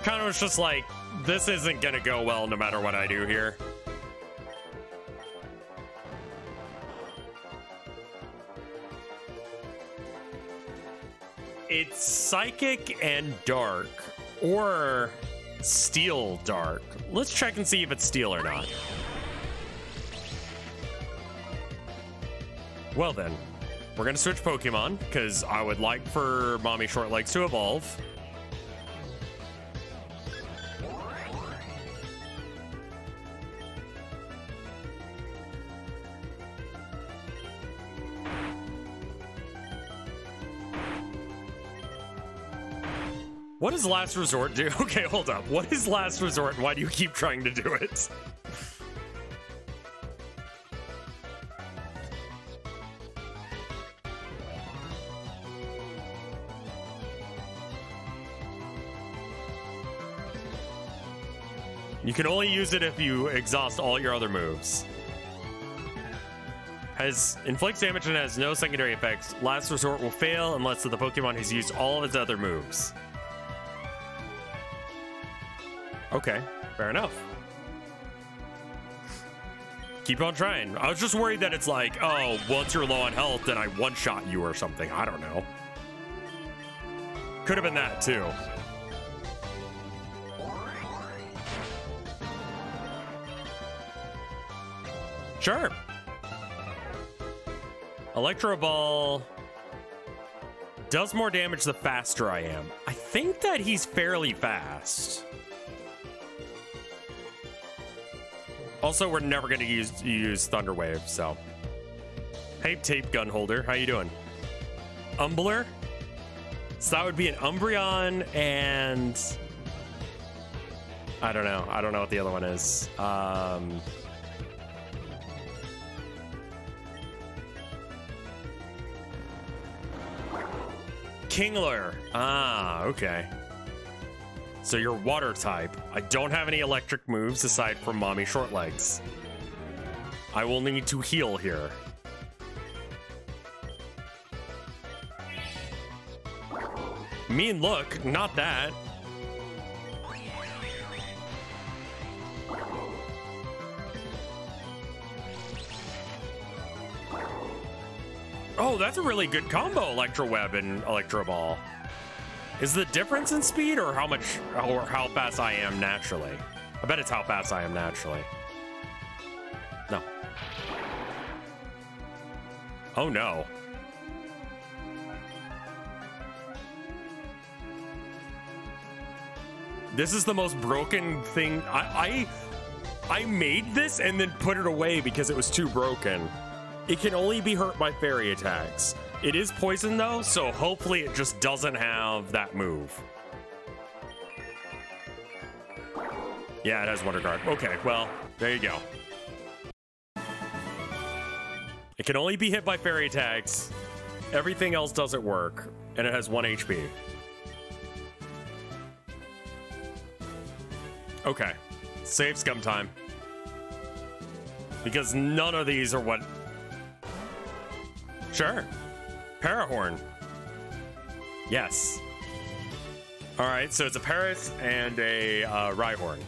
Kind of was just like, this isn't gonna go well no matter what I do here. It's Psychic and Dark, or Steel Dark. Let's check and see if it's Steel or not. Well then, we're gonna switch Pokemon, because I would like for Mommy Shortlegs to evolve. What does Last Resort do? Okay, hold up. What is Last Resort and why do you keep trying to do it? You can only use it if you exhaust all your other moves. Has inflicts damage and has no secondary effects. Last Resort will fail unless the Pokemon has used all of its other moves. Okay, fair enough. Keep on trying. I was just worried that it's like, oh, once you're low on health, then I one-shot you or something. I don't know. Could have been that, too. Sure. Electro Ball does more damage the faster I am. I think that he's fairly fast. Also, we're never going to use Thunder Wave, so. Hey, Tape Gun Holder, how you doing? Umbler? So that would be an Umbreon and... I don't know. I don't know what the other one is. Kingler. Ah, okay. So you're water type. I don't have any electric moves aside from Mommy Shortlegs. I will need to heal here. Mean look, not that. Oh, that's a really good combo, Electro Web and Electro Ball. Is the difference in speed or how much or how fast I am naturally? I bet it's how fast I am naturally. No. Oh no. This is the most broken thing. I made this and then put it away because it was too broken. It can only be hurt by fairy attacks. It is poison though, so hopefully it just doesn't have that move. Yeah, it has Wonder Guard. Okay, well, there you go. It can only be hit by fairy attacks. Everything else doesn't work, and it has 1 HP. Okay, save scum time. Because none of these are what... Sure. Parahorn. Yes. All right, so it's a Paras and a Rhyhorn.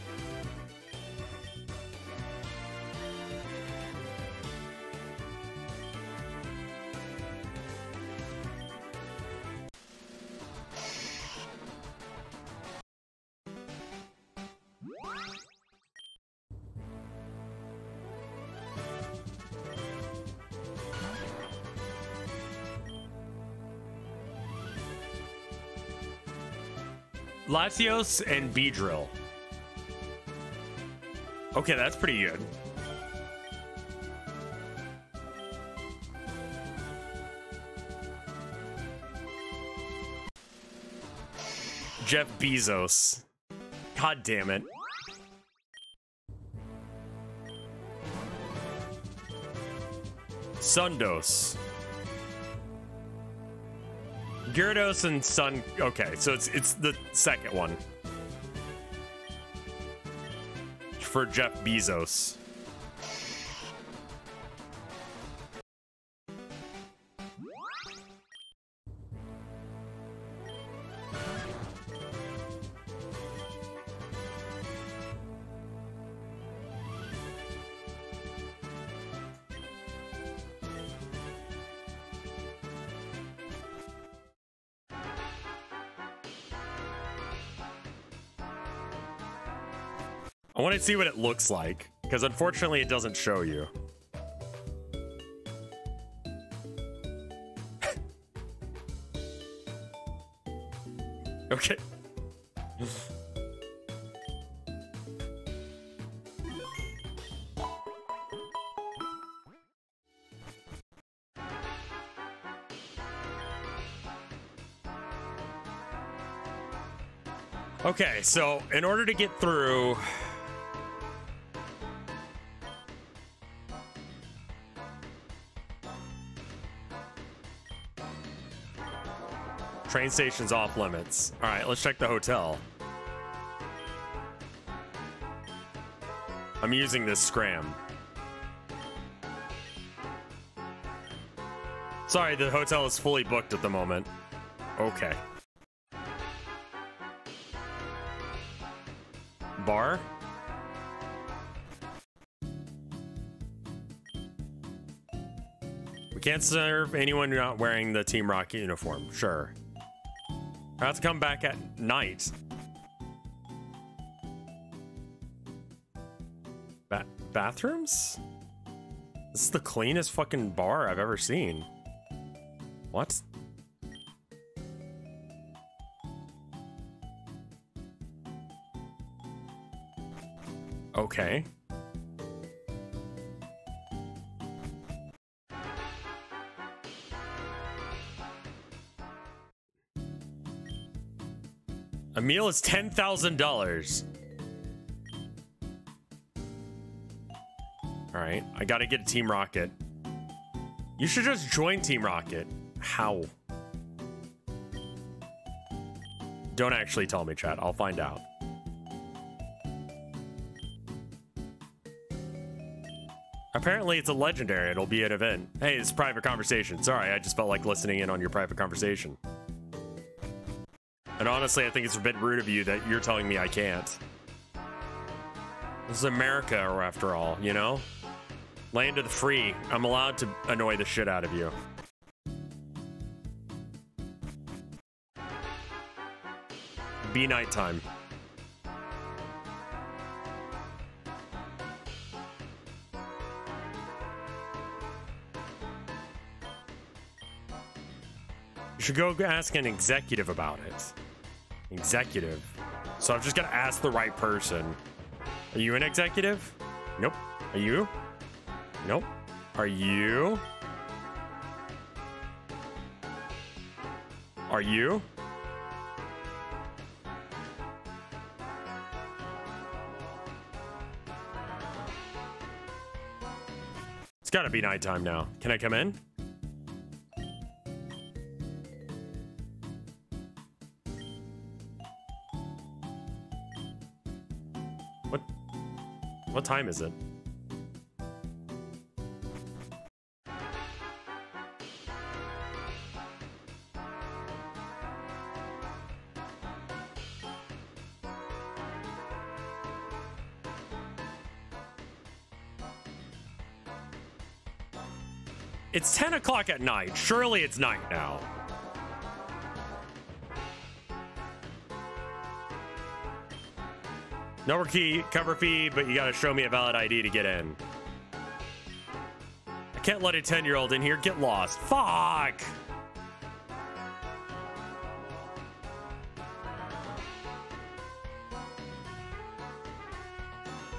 Latios and Beedrill. Okay, that's pretty good. Jeff Bezos. God damn it. Sundos. Gyarados and Sun. Okay, so it's the second one for Jeff Bezos. I want to see what it looks like, because unfortunately it doesn't show you. Okay. Okay, so in order to get through... Train station's off limits. All right, let's check the hotel. I'm using this scram. Sorry, the hotel is fully booked at the moment. Okay. Bar? We can't serve anyone not wearing the Team Rocket uniform. Sure. I have to come back at night. Bathrooms? This is the cleanest fucking bar I've ever seen. What? Okay. A meal is $10,000. All right, I gotta get Team Rocket. You should just join Team Rocket. How? Don't actually tell me, chat. I'll find out. Apparently, it's a legendary. It'll be an event. Hey, it's private conversation. Sorry, I just felt like listening in on your private conversation. And honestly, I think it's a bit rude of you that you're telling me I can't. This is America, after all, you know? Land of the free. I'm allowed to annoy the shit out of you. Be nighttime. You should go ask an executive about it. Executive. So I've just got to ask the right person. Are you an executive? Nope. Are you? Nope. Are you? Are you? It's gotta be nighttime now. Can I come in? What time is it? It's 10 o'clock at night. Surely it's night now. No key, cover fee, but you gotta show me a valid ID to get in. I can't let a 10-year-old in here get lost. Fuck!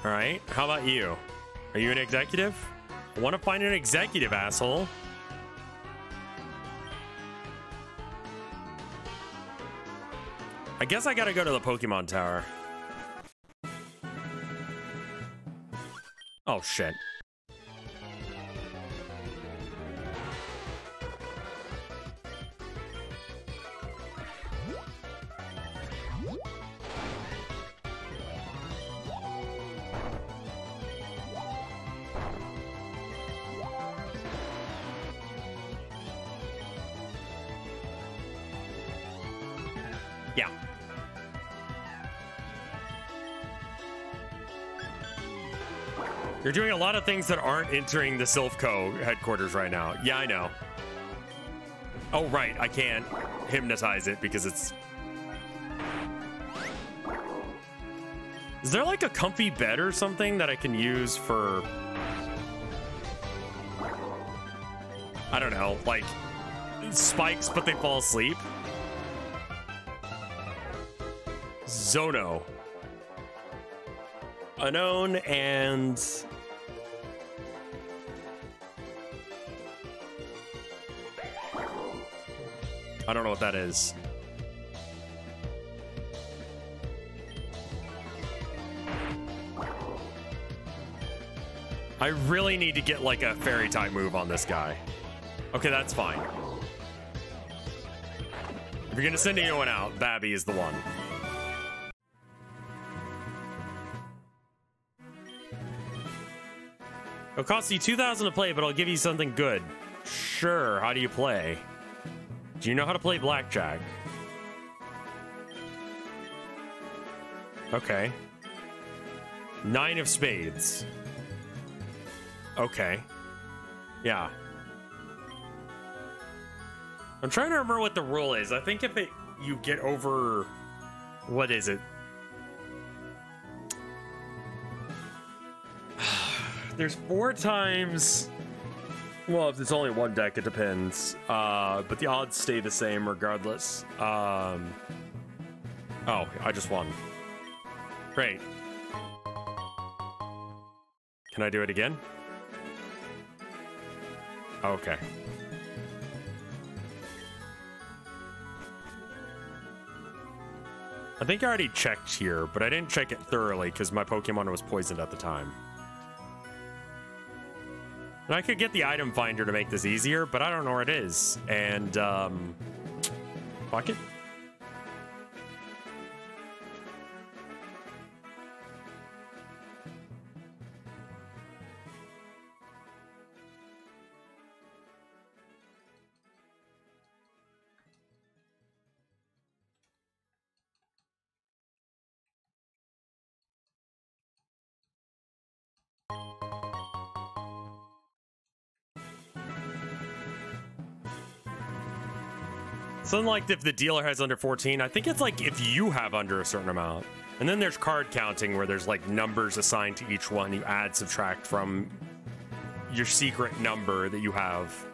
Alright, how about you? Are you an executive? I want to find an executive, asshole. I guess I gotta go to the Pokemon Tower. Oh, shit. Yeah. You're doing a lot of things that aren't entering the Silph Co. headquarters right now. Yeah, I know. Oh, right. I can't hypnotize it because it's... Is there like a comfy bed or something that I can use for... I don't know, like spikes, but they fall asleep? Zono. Unknown and... I don't know what that is. I really need to get like a fairy type move on this guy. Okay, that's fine. If you're gonna send anyone out, Babby is the one. It'll cost you 2,000 to play, but I'll give you something good. Sure, how do you play? Do you know how to play blackjack? Okay. 9 of spades. Okay. Yeah. I'm trying to remember what the rule is. I think if you get over, what is it? There's 4 times. Well, if it's only one deck, it depends. But the odds stay the same regardless. Oh, I just won. Great. Can I do it again? Okay. I think I already checked here, but I didn't check it thoroughly because my Pokemon was poisoned at the time. And I could get the item finder to make this easier, but I don't know where it is. And, fuck it. Something like if the dealer has under 14, I think it's like if you have under a certain amount. And then there's card counting where there's like numbers assigned to each one. You add, subtract from your secret number that you have.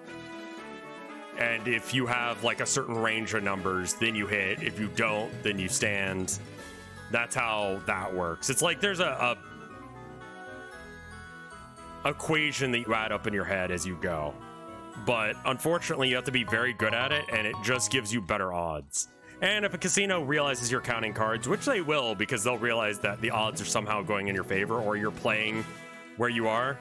And if you have like a certain range of numbers, then you hit. If you don't, then you stand. That's how that works. It's like there's a equation that you add up in your head as you go. But unfortunately, you have to be very good at it, and it just gives you better odds. And if a casino realizes you're counting cards, which they will, because they'll realize that the odds are somehow going in your favor, or you're playing where you are.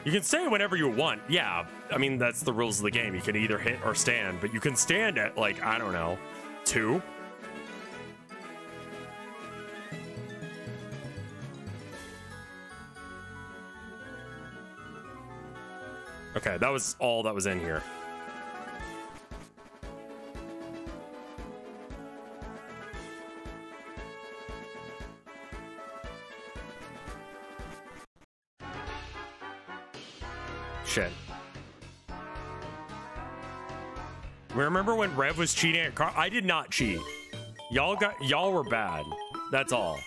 You can stay whenever you want. Yeah, I mean, that's the rules of the game. You can either hit or stand, but you can stand at, like, I don't know, 2. Okay, that was all that was in here. Shit. Remember when Rev was cheating at car? I did not cheat. Y'all were bad. That's all.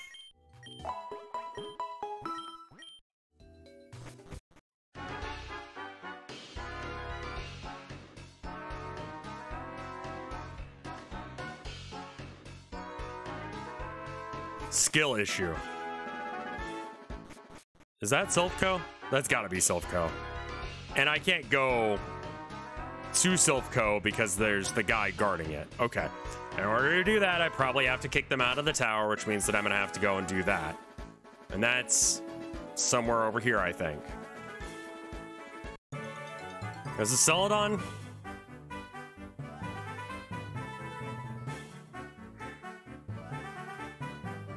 Skill issue. Is that Silph-Co? That's gotta be Silph-Co. And I can't go to Silph-Co because there's the guy guarding it. Okay. In order to do that, I probably have to kick them out of the tower, which means that I'm gonna have to go and do that. And that's somewhere over here, I think. There's a Celadon.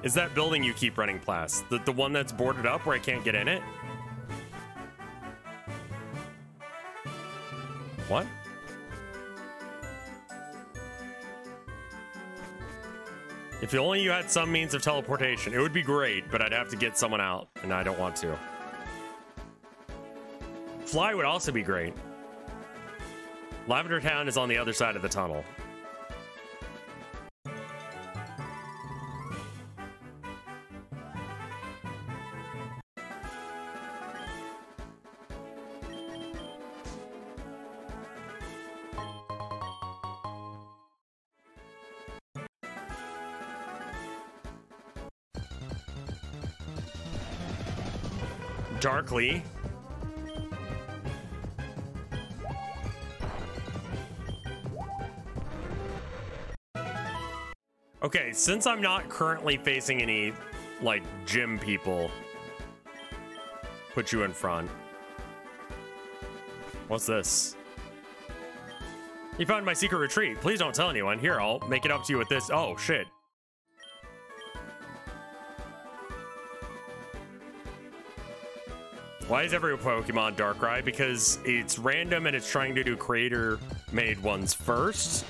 Is that building you keep running past? The one that's boarded up where I can't get in it? What? If only you had some means of teleportation. It would be great, but I'd have to get someone out, and I don't want to. Fly would also be great. Lavender Town is on the other side of the tunnel. Darkly. Okay, since I'm not currently facing any, like, gym people, put you in front. What's this? You found my secret retreat. Please don't tell anyone. Here, I'll make it up to you with this. Oh, shit. Why is every Pokemon Darkrai? Because it's random and it's trying to do creator-made ones first.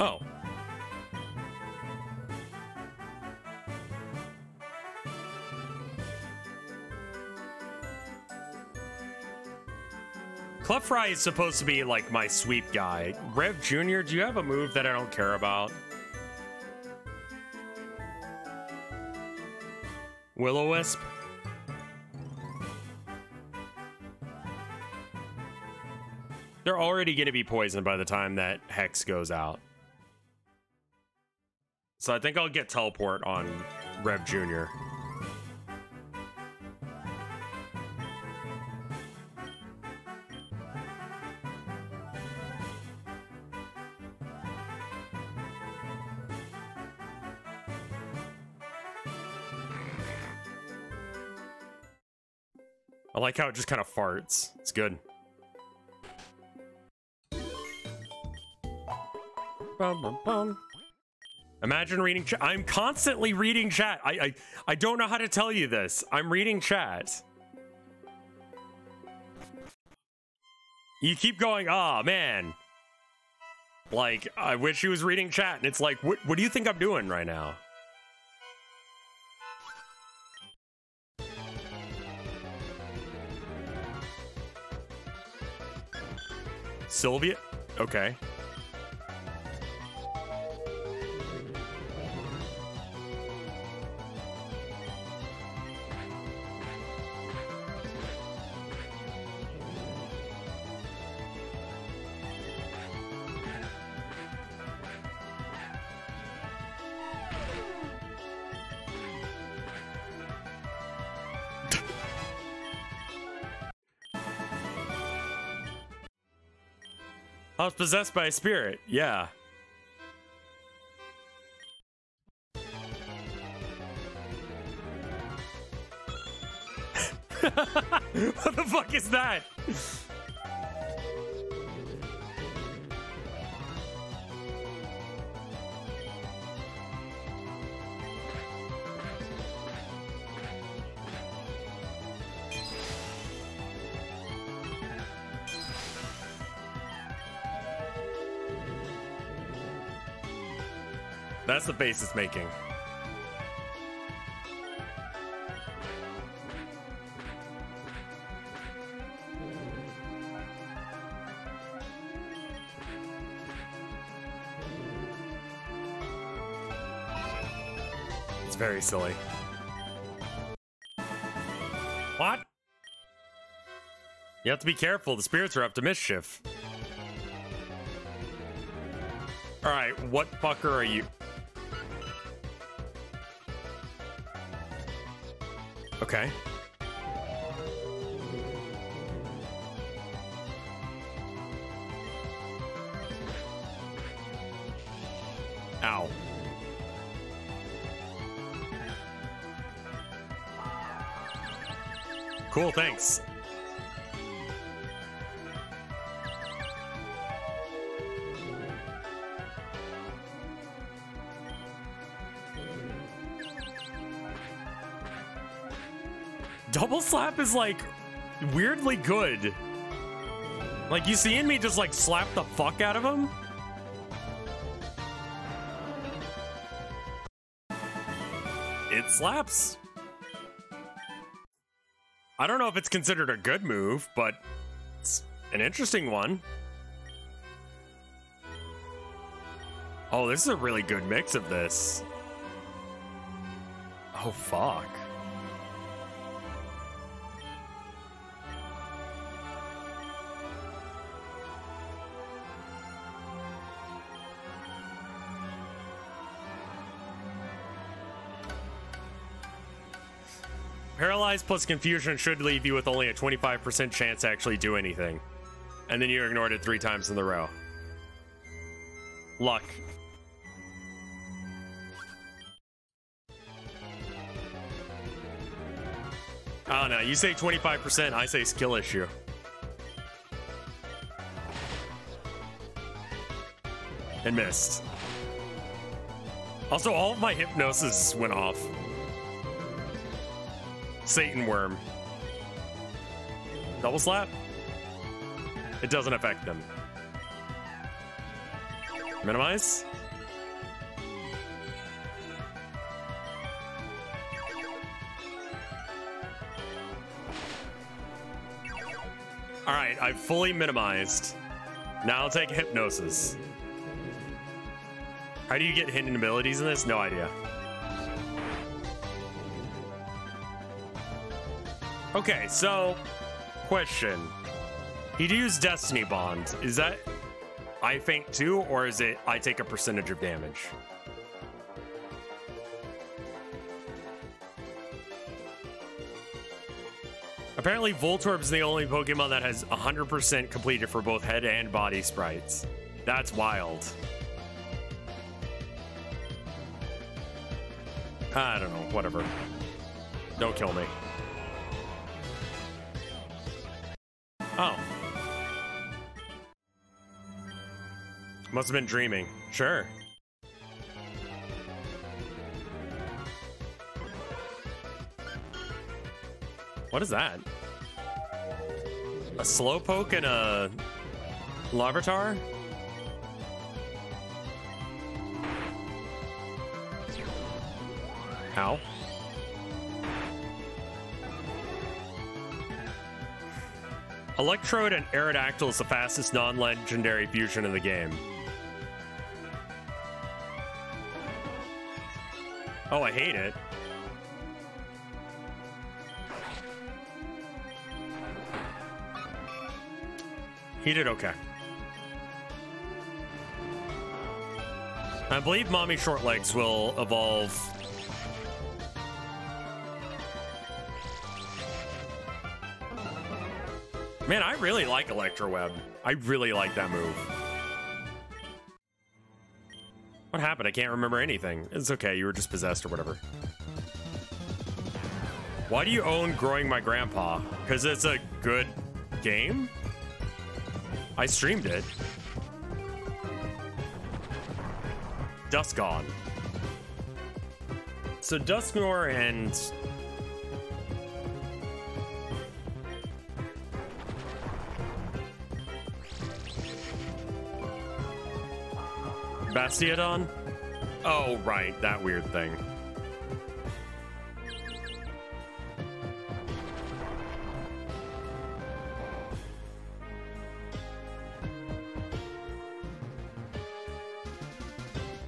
Oh. Clefry is supposed to be like my sweep guy. Rev Jr., do you have a move that I don't care about? Will-O-Wisp? They're already going to be poisoned by the time that Hex goes out. So I think I'll get Teleport on Rev Jr. I like how it just kind of farts. It's good. Bum, bum, bum. Imagine reading chat. I'm constantly reading chat. I don't know how to tell you this. I'm reading chat. You keep going, oh man. Like, I wish he was reading chat. And it's like, what do you think I'm doing right now? Sylvia? Okay. I was possessed by a spirit, yeah. What the fuck is that? That's the face it's making. It's very silly. What? You have to be careful. The spirits are up to mischief. All right, what fucker are you? Okay. Ow. Cool, thanks. Double slap is like weirdly good. Like, you seeing me just like slap the fuck out of him? It slaps. I don't know if it's considered a good move, but it's an interesting one. Oh, this is a really good mix of this. Oh, fuck. Paralyzed plus confusion should leave you with only a 25% chance to actually do anything. And then you ignored it 3 times in a row. Luck. I don't know. You say 25%, I say skill issue. And missed. Also, all of my hypnosis went off. Satan worm. Double slap? It doesn't affect them. Minimize. All right, I've fully minimized. Now I'll take hypnosis. How do you get hidden abilities in this? No idea. Okay, so question. He'd use Destiny Bond. Is that I faint too, or is it I take a percentage of damage? Apparently, Voltorb's the only Pokemon that has 100% completed for both head and body sprites. That's wild. I don't know, whatever. Don't kill me. Oh. Must have been dreaming. Sure. What is that? A Slowpoke and a Larvitar? How? Electrode and Aerodactyl is the fastest non-legendary fusion in the game. Oh, I hate it. He did okay. I believe Mommy Shortlegs will evolve. Man, I really like Electroweb. I really like that move. What happened? I can't remember anything. It's okay, you were just possessed or whatever. Why do you own Growing My Grandpa? Because it's a good game? I streamed it. Duskull. So Dusknoir and Bastiodon? Oh, right, that weird thing.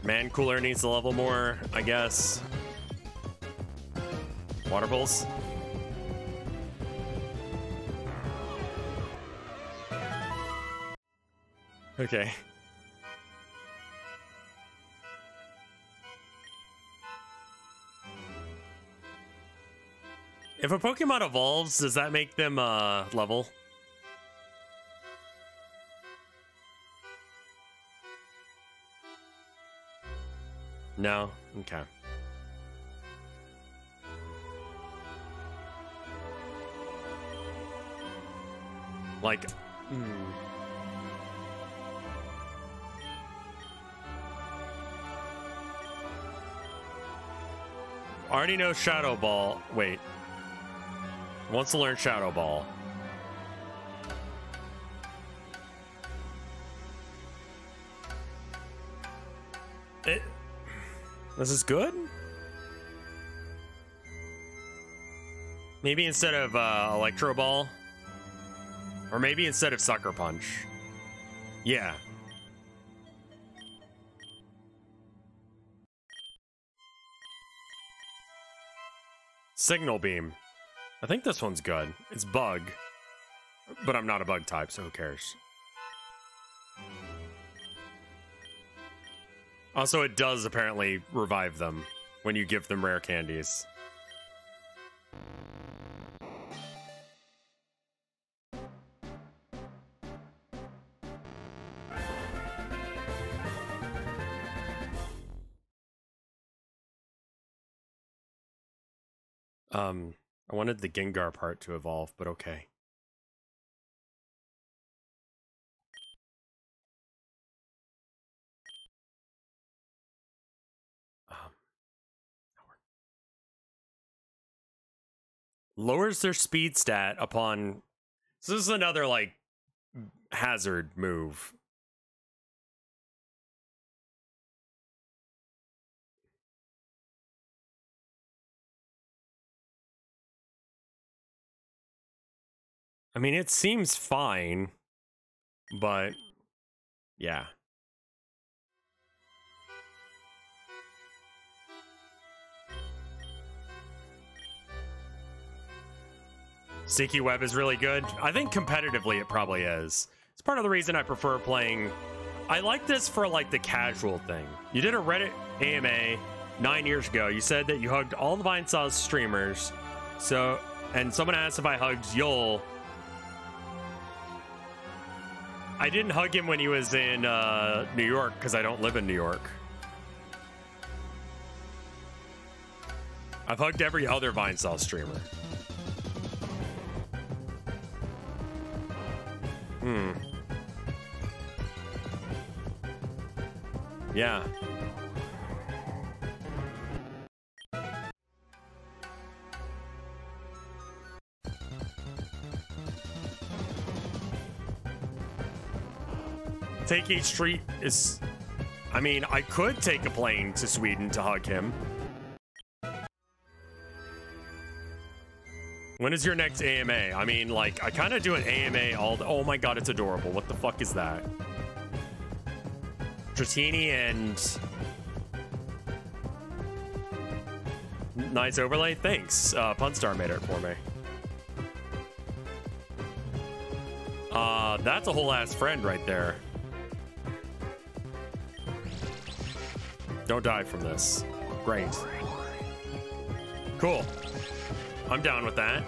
Man Cooler needs to level more, I guess. Water Pulse. Okay. If a Pokemon evolves, does that make them level? No? Okay. Like, already know Shadow Ball. Wait. Wants to learn Shadow Ball. This is good? Maybe instead of Electro Ball? Or maybe instead of Sucker Punch. Yeah. Signal Beam. I think this one's good. It's Bug. But I'm not a Bug type, so who cares? Also, it does apparently revive them when you give them rare candies. I wanted the Gengar part to evolve, but okay. Lowers their speed stat upon... So this is another, like, hazard move. I mean, it seems fine, but yeah. Sticky Web is really good. I think competitively it probably is. It's part of the reason I prefer playing. I like this for like the casual thing. You did a Reddit AMA 9 years ago. You said that you hugged all the Vinesauce streamers. So, and someone asked if I hugged Yul. I didn't hug him when he was in New York because I don't live in New York. I've hugged every other Vinesauce streamer. Yeah. Take each street is... I mean, I could take a plane to Sweden to hug him. When is your next AMA? I mean, like, I kind of do an AMA all the... Oh my god, it's adorable. What the fuck is that? Dratini and... Nice overlay? Thanks. Punstar made it for me. That's a whole ass friend right there. Don't die from this. Great. Cool. I'm down with that.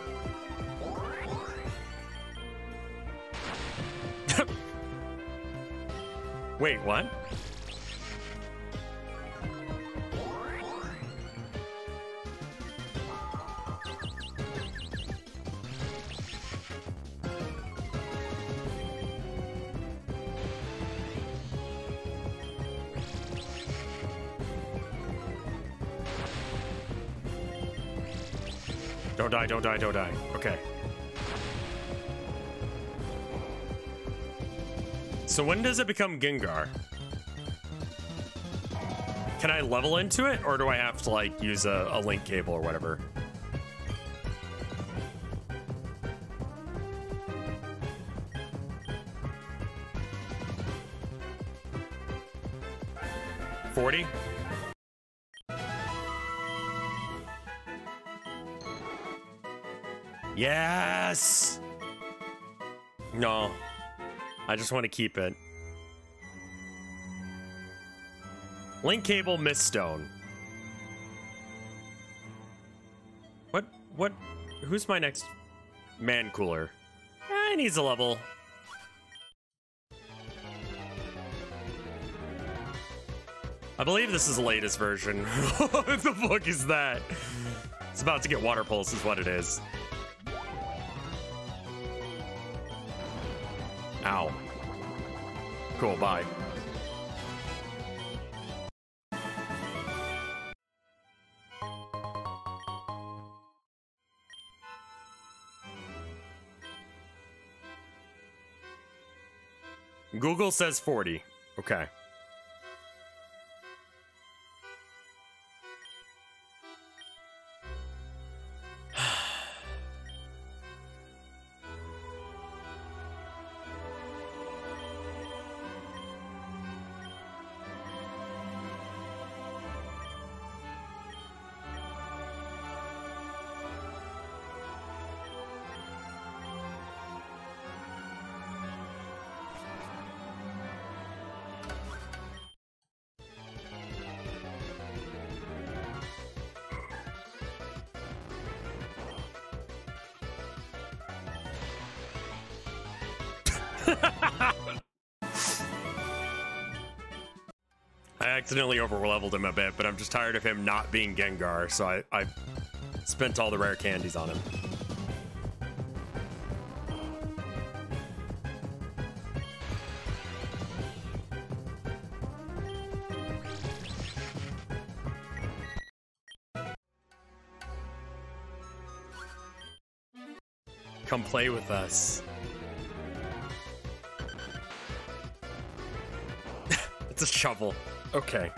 Wait, what? Don't die, don't die, don't die. Okay. So when does it become Gengar? Can I level into it, or do I have to, like, use a link cable or whatever? $40? Yes! No. I just want to keep it. Link cable, Miststone. What? Who's my next man cooler? He needs a level. I believe this is the latest version. What the fuck is that? It's about to get water pulse is what it is. Ow. Cool, bye. Google says 40. Okay. I accidentally overleveled him a bit, but I'm just tired of him not being Gengar, so I spent all the rare candies on him. Come play with us. It's a shovel. Okay.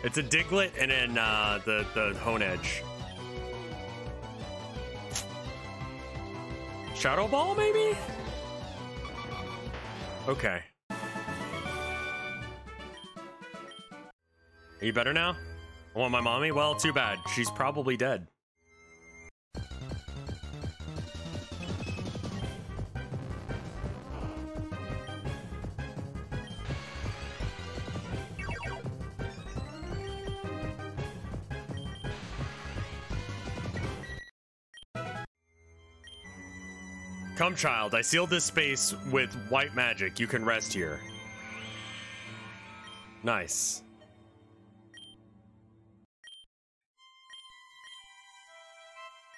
It's a Diglett and then the Honedge. Shadow Ball, maybe? Okay. Are you better now? I want my mommy? Well, too bad. She's probably dead. Come, child. I sealed this space with white magic. You can rest here. Nice.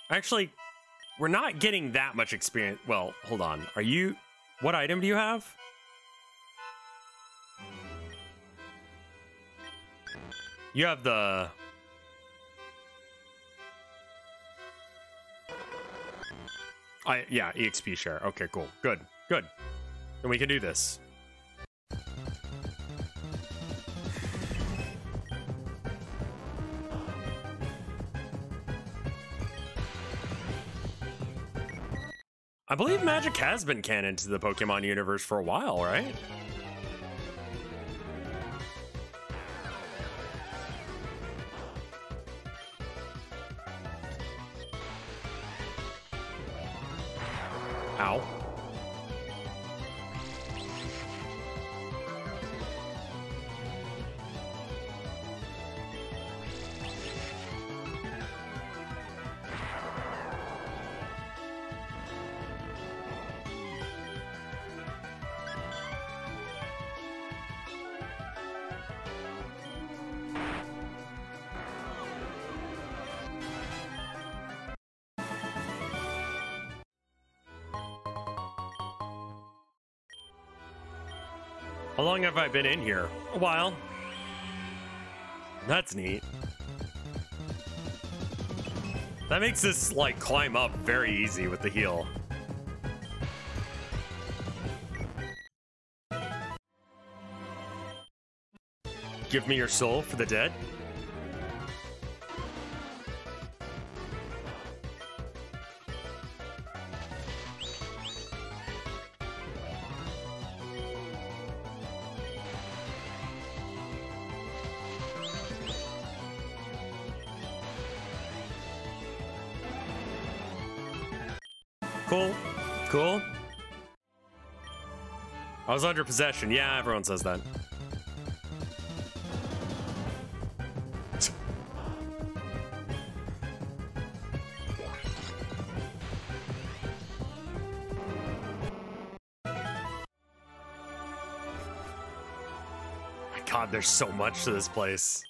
Actually, we're not getting that much experience. Well, hold on. Are you... What item do you have? You have the... yeah, EXP share. Okay, cool. Good. Good. Then we can do this. I believe magic has been canon to the Pokemon universe for a while, right? Ow. How long have I been in here? A while. That's neat. That makes this, like, climb up very easy with the heal. Give me your soul for the dead. Cool. Cool. I was under possession. Yeah, everyone says that. My God, there's so much to this place.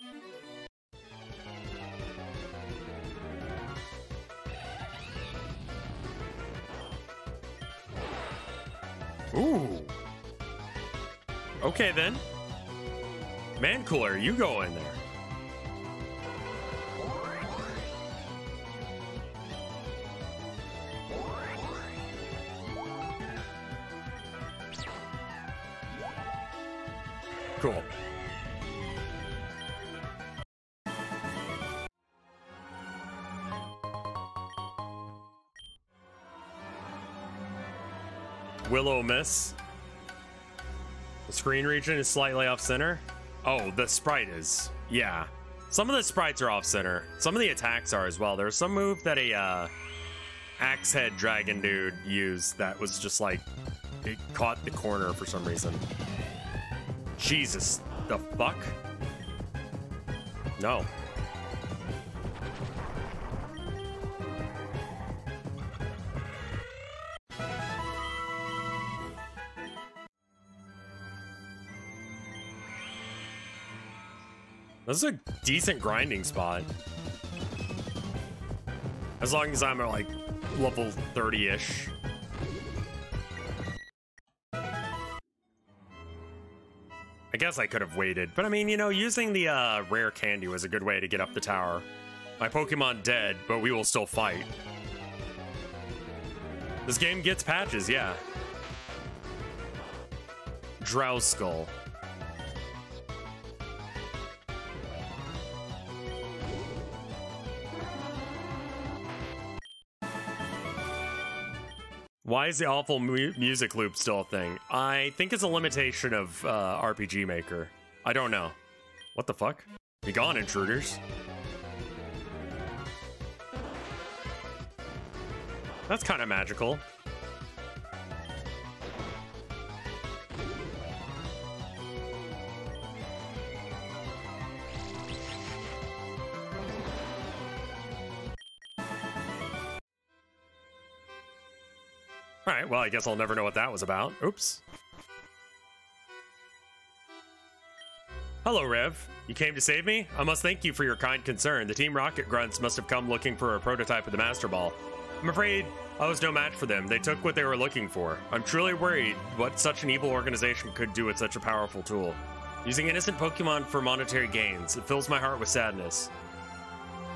Ooh. Okay, then. Man Cooler, you go in there. Cool. Will-O-Miss. The screen region is slightly off center. Oh, the sprite is. Yeah. Some of the sprites are off center. Some of the attacks are as well. There's some move that a axe head dragon dude used that was just like, it caught the corner for some reason. Jesus, the fuck? No. This is a decent grinding spot. As long as I'm at like level 30-ish. I guess I could have waited, but I mean, you know, using the rare candy was a good way to get up the tower. My Pokemon dead, but we will still fight. This game gets patches, yeah. Drowskull. Why is the awful music loop still a thing? I think it's a limitation of RPG Maker. I don't know. What the fuck? Be gone, intruders. That's kind of magical. Alright, well, I guess I'll never know what that was about. Oops. Hello, Rev. You came to save me? I must thank you for your kind concern. The Team Rocket Grunts must have come looking for a prototype of the Master Ball. I'm afraid I was no match for them. They took what they were looking for. I'm truly worried what such an evil organization could do with such a powerful tool. Using innocent Pokemon for monetary gains. It fills my heart with sadness.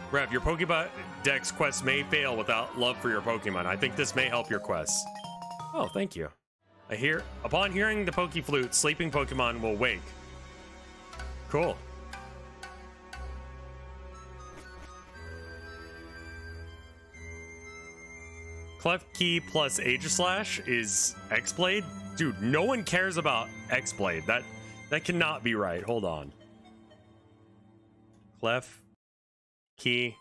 Rev, your Pokédex quest may fail without love for your Pokemon. I think this may help your quest. Oh, thank you. Upon hearing the Pokeflute, sleeping Pokemon will wake. Cool. Klefki plus Aegislash is X-Blade? Dude, no one cares about X-Blade. That cannot be right. Hold on. Klefki.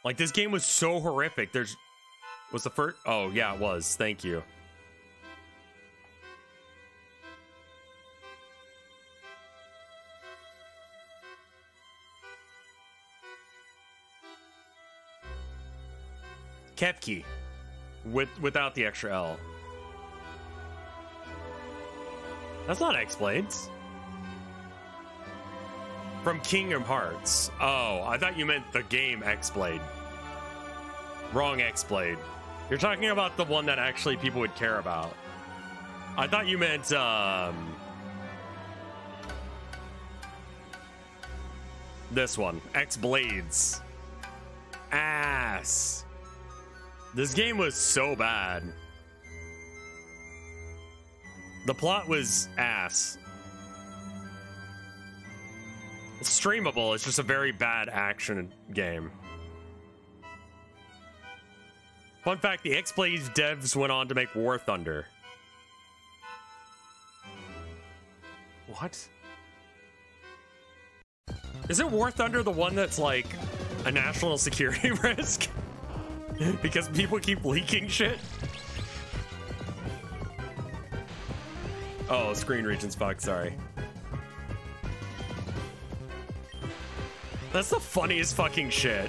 Like, this game was so horrific. Was the first... Oh, yeah, it was. Thank you. Kefki. Without the extra L. That's not X-Blades. From Kingdom Hearts. Oh, I thought you meant the game X-Blade. Wrong X-Blade. You're talking about the one that actually people would care about. I thought you meant, this one. X-Blades. Ass. This game was so bad. The plot was ass. It's streamable, it's just a very bad action game. Fun fact, the X-Blades devs went on to make War Thunder. What? Isn't War Thunder the one that's like a national security risk? Because people keep leaking shit? Oh, screen region's fucked, sorry. That's the funniest fucking shit.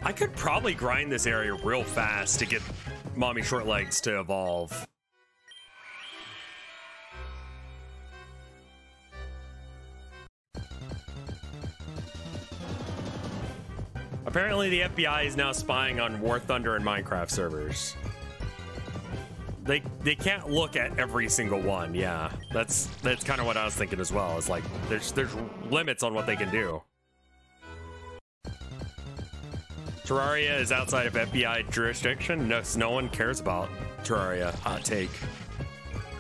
I could probably grind this area real fast to get Mommy Shortlegs to evolve. Apparently the FBI is now spying on War Thunder and Minecraft servers. They can't look at every single one, yeah. That's kind of what I was thinking as well. It's like there's limits on what they can do. Terraria is outside of FBI jurisdiction. No one cares about Terraria. Hot take.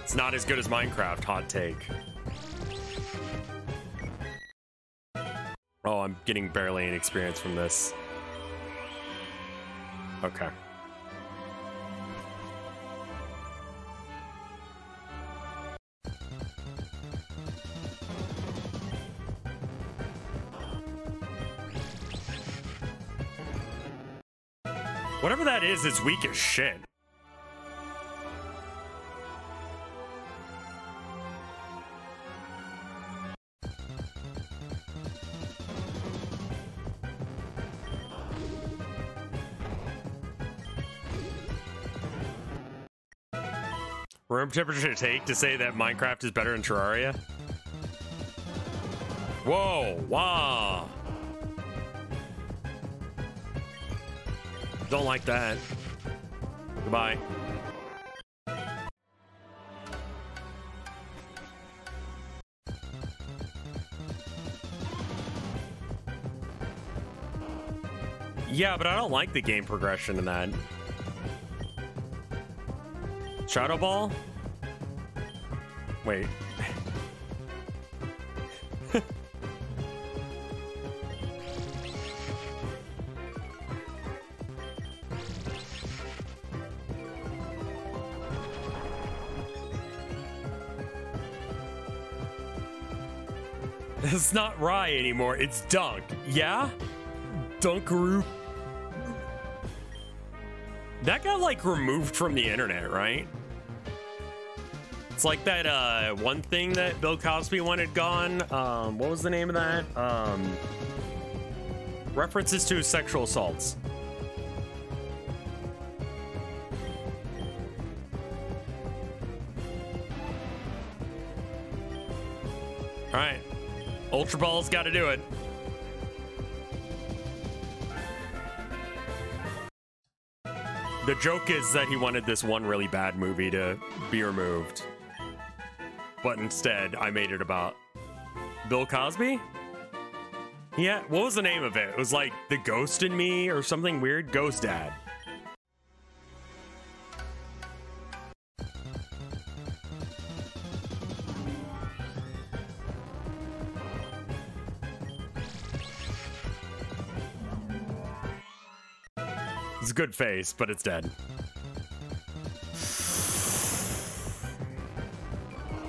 It's not as good as Minecraft. Hot take. Oh, I'm getting barely any experience from this. Okay. Whatever that is weak as shit. Room temperature to take to say that Minecraft is better than Terraria? Whoa, wow. Don't like that. Goodbye. Yeah, but I don't like the game progression in that. Shadow Ball? Wait. It's not Rai anymore, it's Dunk. Yeah? Dunkaroo. That got like removed from the internet, right? It's like that one thing that Bill Cosby wanted gone. What was the name of that? References to sexual assaults. All right. Ultra Ball's got to do it. The joke is that he wanted this one really bad movie to be removed. But instead, I made it about Bill Cosby? Yeah, what was the name of it? It was like The Ghost in Me or something weird. Ghost Dad. It's a good face, but it's dead.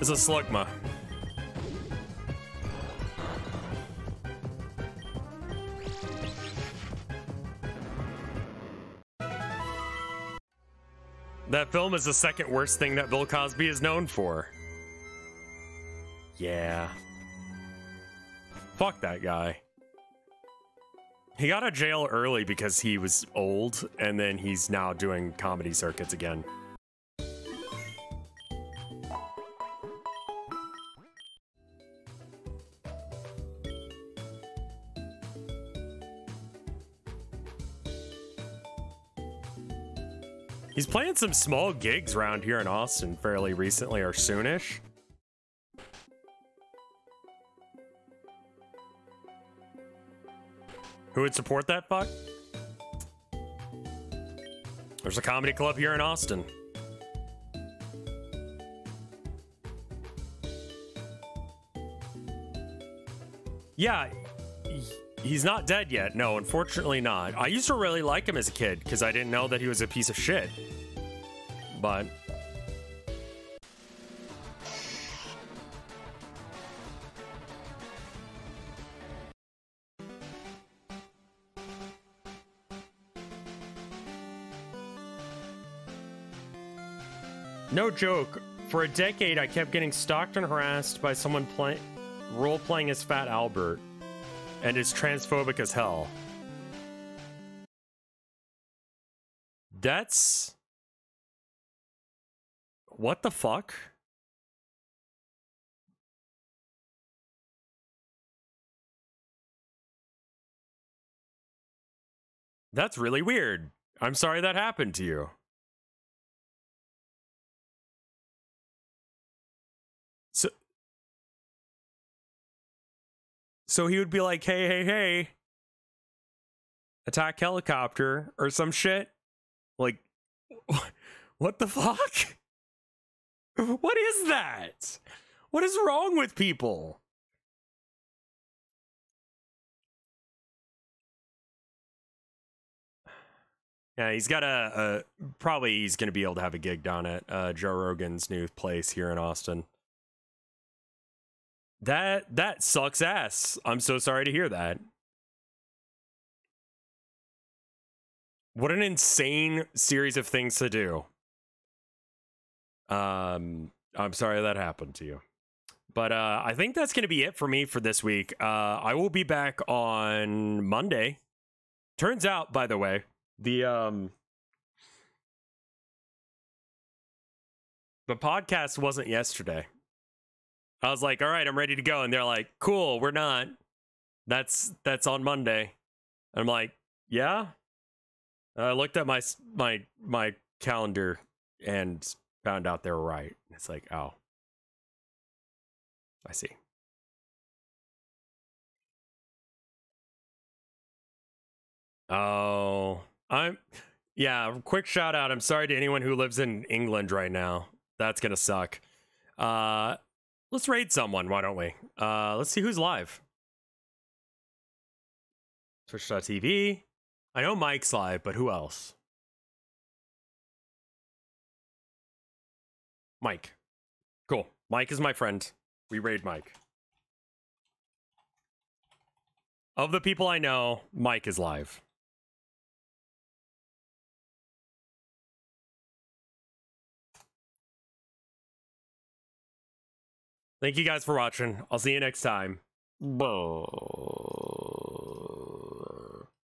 It's a Slugma. That film is the second worst thing that Bill Cosby is known for. Yeah. Fuck that guy. He got out of jail early because he was old, and then he's now doing comedy circuits again. He's playing some small gigs around here in Austin fairly recently or soonish. Who would support that fuck? There's a comedy club here in Austin. Yeah, he's not dead yet. No, unfortunately not. I used to really like him as a kid because I didn't know that he was a piece of shit. But no joke, for a decade I kept getting stalked and harassed by someone role-playing as Fat Albert and is transphobic as hell. That's... what the fuck? That's really weird. I'm sorry that happened to you. So he would be like, hey, hey, hey, attack helicopter or some shit. Like, what the fuck? What is that? What is wrong with people? Yeah, he's got probably he's going to be able to have a gig down at Joe Rogan's new place here in Austin. That sucks ass. I'm so sorry to hear that. What an insane series of things to do. I'm sorry that happened to you. But I think that's going to be it for me for this week. I will be back on Monday. Turns out, by the way, the podcast wasn't yesterday. I was like, all right, I'm ready to go. And they're like, cool, we're not. That's on Monday. And I'm like, yeah. I looked at my calendar and found out they were right. It's like, oh, I see. Oh, yeah, quick shout out. I'm sorry to anyone who lives in England right now. That's gonna suck. Let's raid someone, why don't we? Let's see who's live. Twitch.tv. I know Mike's live, but who else? Mike. Cool. Mike is my friend. We raid Mike. Of the people I know, Mike is live. Thank you guys for watching. I'll see you next time. Bye.